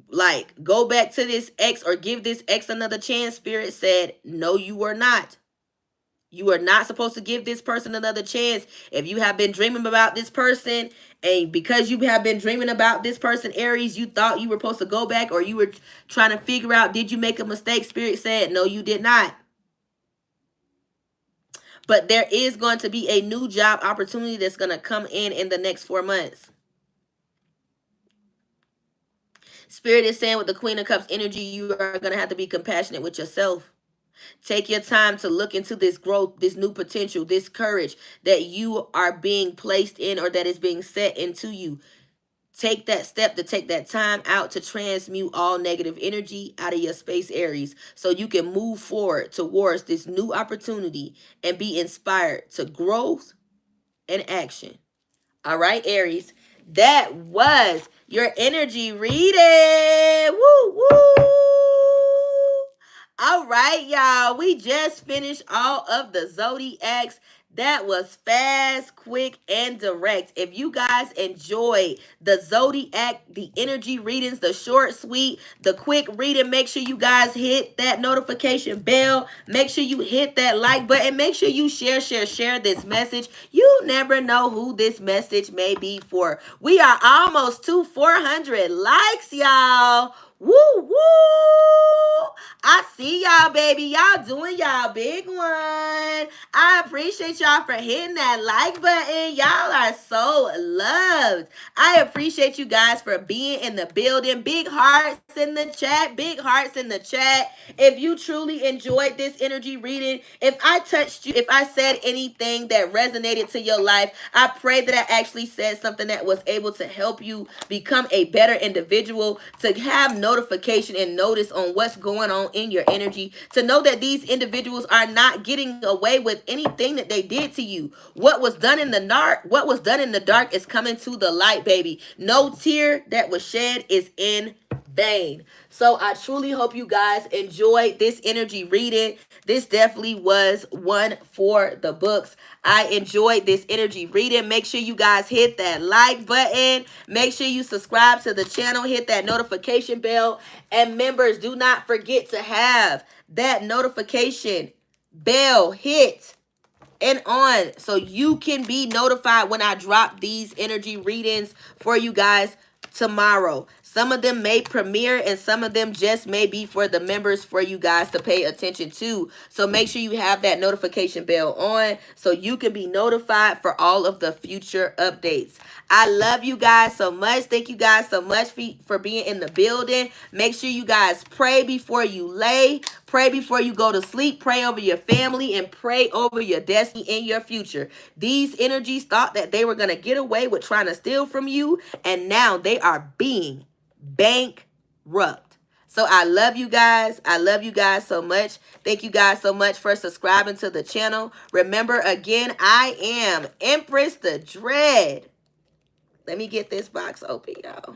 like go back to this ex or give this ex another chance, Spirit said, no, you were not. You are not supposed to give this person another chance. If you have been dreaming about this person, and because you have been dreaming about this person, Aries, you thought you were supposed to go back, or you were trying to figure out, did you make a mistake? Spirit said, no, you did not. But there is going to be a new job opportunity that's going to come in the next 4 months. Spirit is saying with the Queen of Cups energy, you are going to have to be compassionate with yourself. Take your time to look into this growth, this new potential, this courage that you are being placed in or that is being set into you. Take that step to take that time out to transmute all negative energy out of your space, Aries, so you can move forward towards this new opportunity and be inspired to growth and action. All right, Aries, that was your energy reading. Woo, woo. All right, y'all. We just finished all of the Zodiacs. That was fast, quick, and direct. If you guys enjoyed the Zodiac, the energy readings, the short, sweet, the quick reading, make sure you guys hit that notification bell. Make sure you hit that like button. Make sure you share this message. You never know who this message may be for. We are almost to 400 likes, y'all. Woo, woo. I see y'all, baby. Y'all doing y'all big one. I appreciate y'all for hitting that like button. Y'all are so loved. I appreciate you guys for being in the building. Big hearts in the chat. Big hearts in the chat. If you truly enjoyed this energy reading, if I touched you, if I said anything that resonated to your life, I pray that I actually said something that was able to help you become a better individual, to have notification and notice on what's going on in your energy, to know that these individuals are not getting away with anything that they did to you. What was done in the dark is coming to the light, baby. No tear that was shed is in vain. So I truly hope you guys enjoyed this energy reading. This definitely was one for the books. I enjoyed this energy reading. Make sure you guys hit that like button. Make sure you subscribe to the channel. Hit that notification bell. And members, do not forget to have that notification bell hit and on so you can be notified when I drop these energy readings for you guys tomorrow. Some of them may premiere and some of them just may be for the members for you guys to pay attention to. So make sure you have that notification bell on so you can be notified for all of the future updates. I love you guys so much. Thank you guys so much for being in the building. Make sure you guys pray before you lay. Pray before you go to sleep. Pray over your family and pray over your destiny and your future. These energies thought that they were going to get away with trying to steal from you, and now they are being bankrupt. So I love you guys. I love you guys so much. Thank you guys so much for subscribing to the channel. Remember, again, I am Empress the Dread. Let me get this box open, y'all.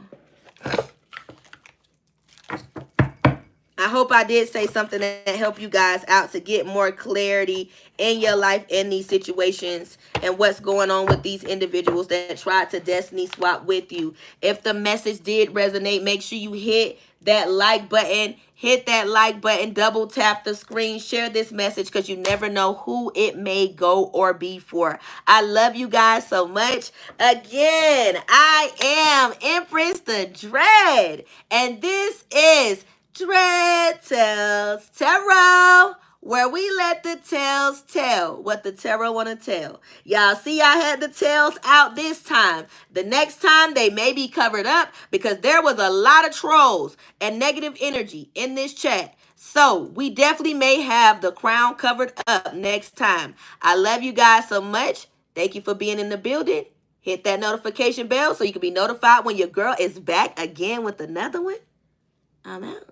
I hope I did say something that helped you guys out to get more clarity in your life in these situations and what's going on with these individuals that tried to destiny swap with you. If the message did resonate, make sure you hit that like button. Hit that like button, double tap the screen, share this message because you never know who it may go or be for. I love you guys so much. Again, I am Empress the Dread, and this is Dread Tells Tarot, where we let the tales tell what the tarot want to tell. Y'all see I had the tails out this time. The next time they may be covered up because there was a lot of trolls and negative energy in this chat. So we definitely may have the crown covered up next time. I love you guys so much. Thank you for being in the building. Hit that notification bell so you can be notified when your girl is back again with another one. I'm out.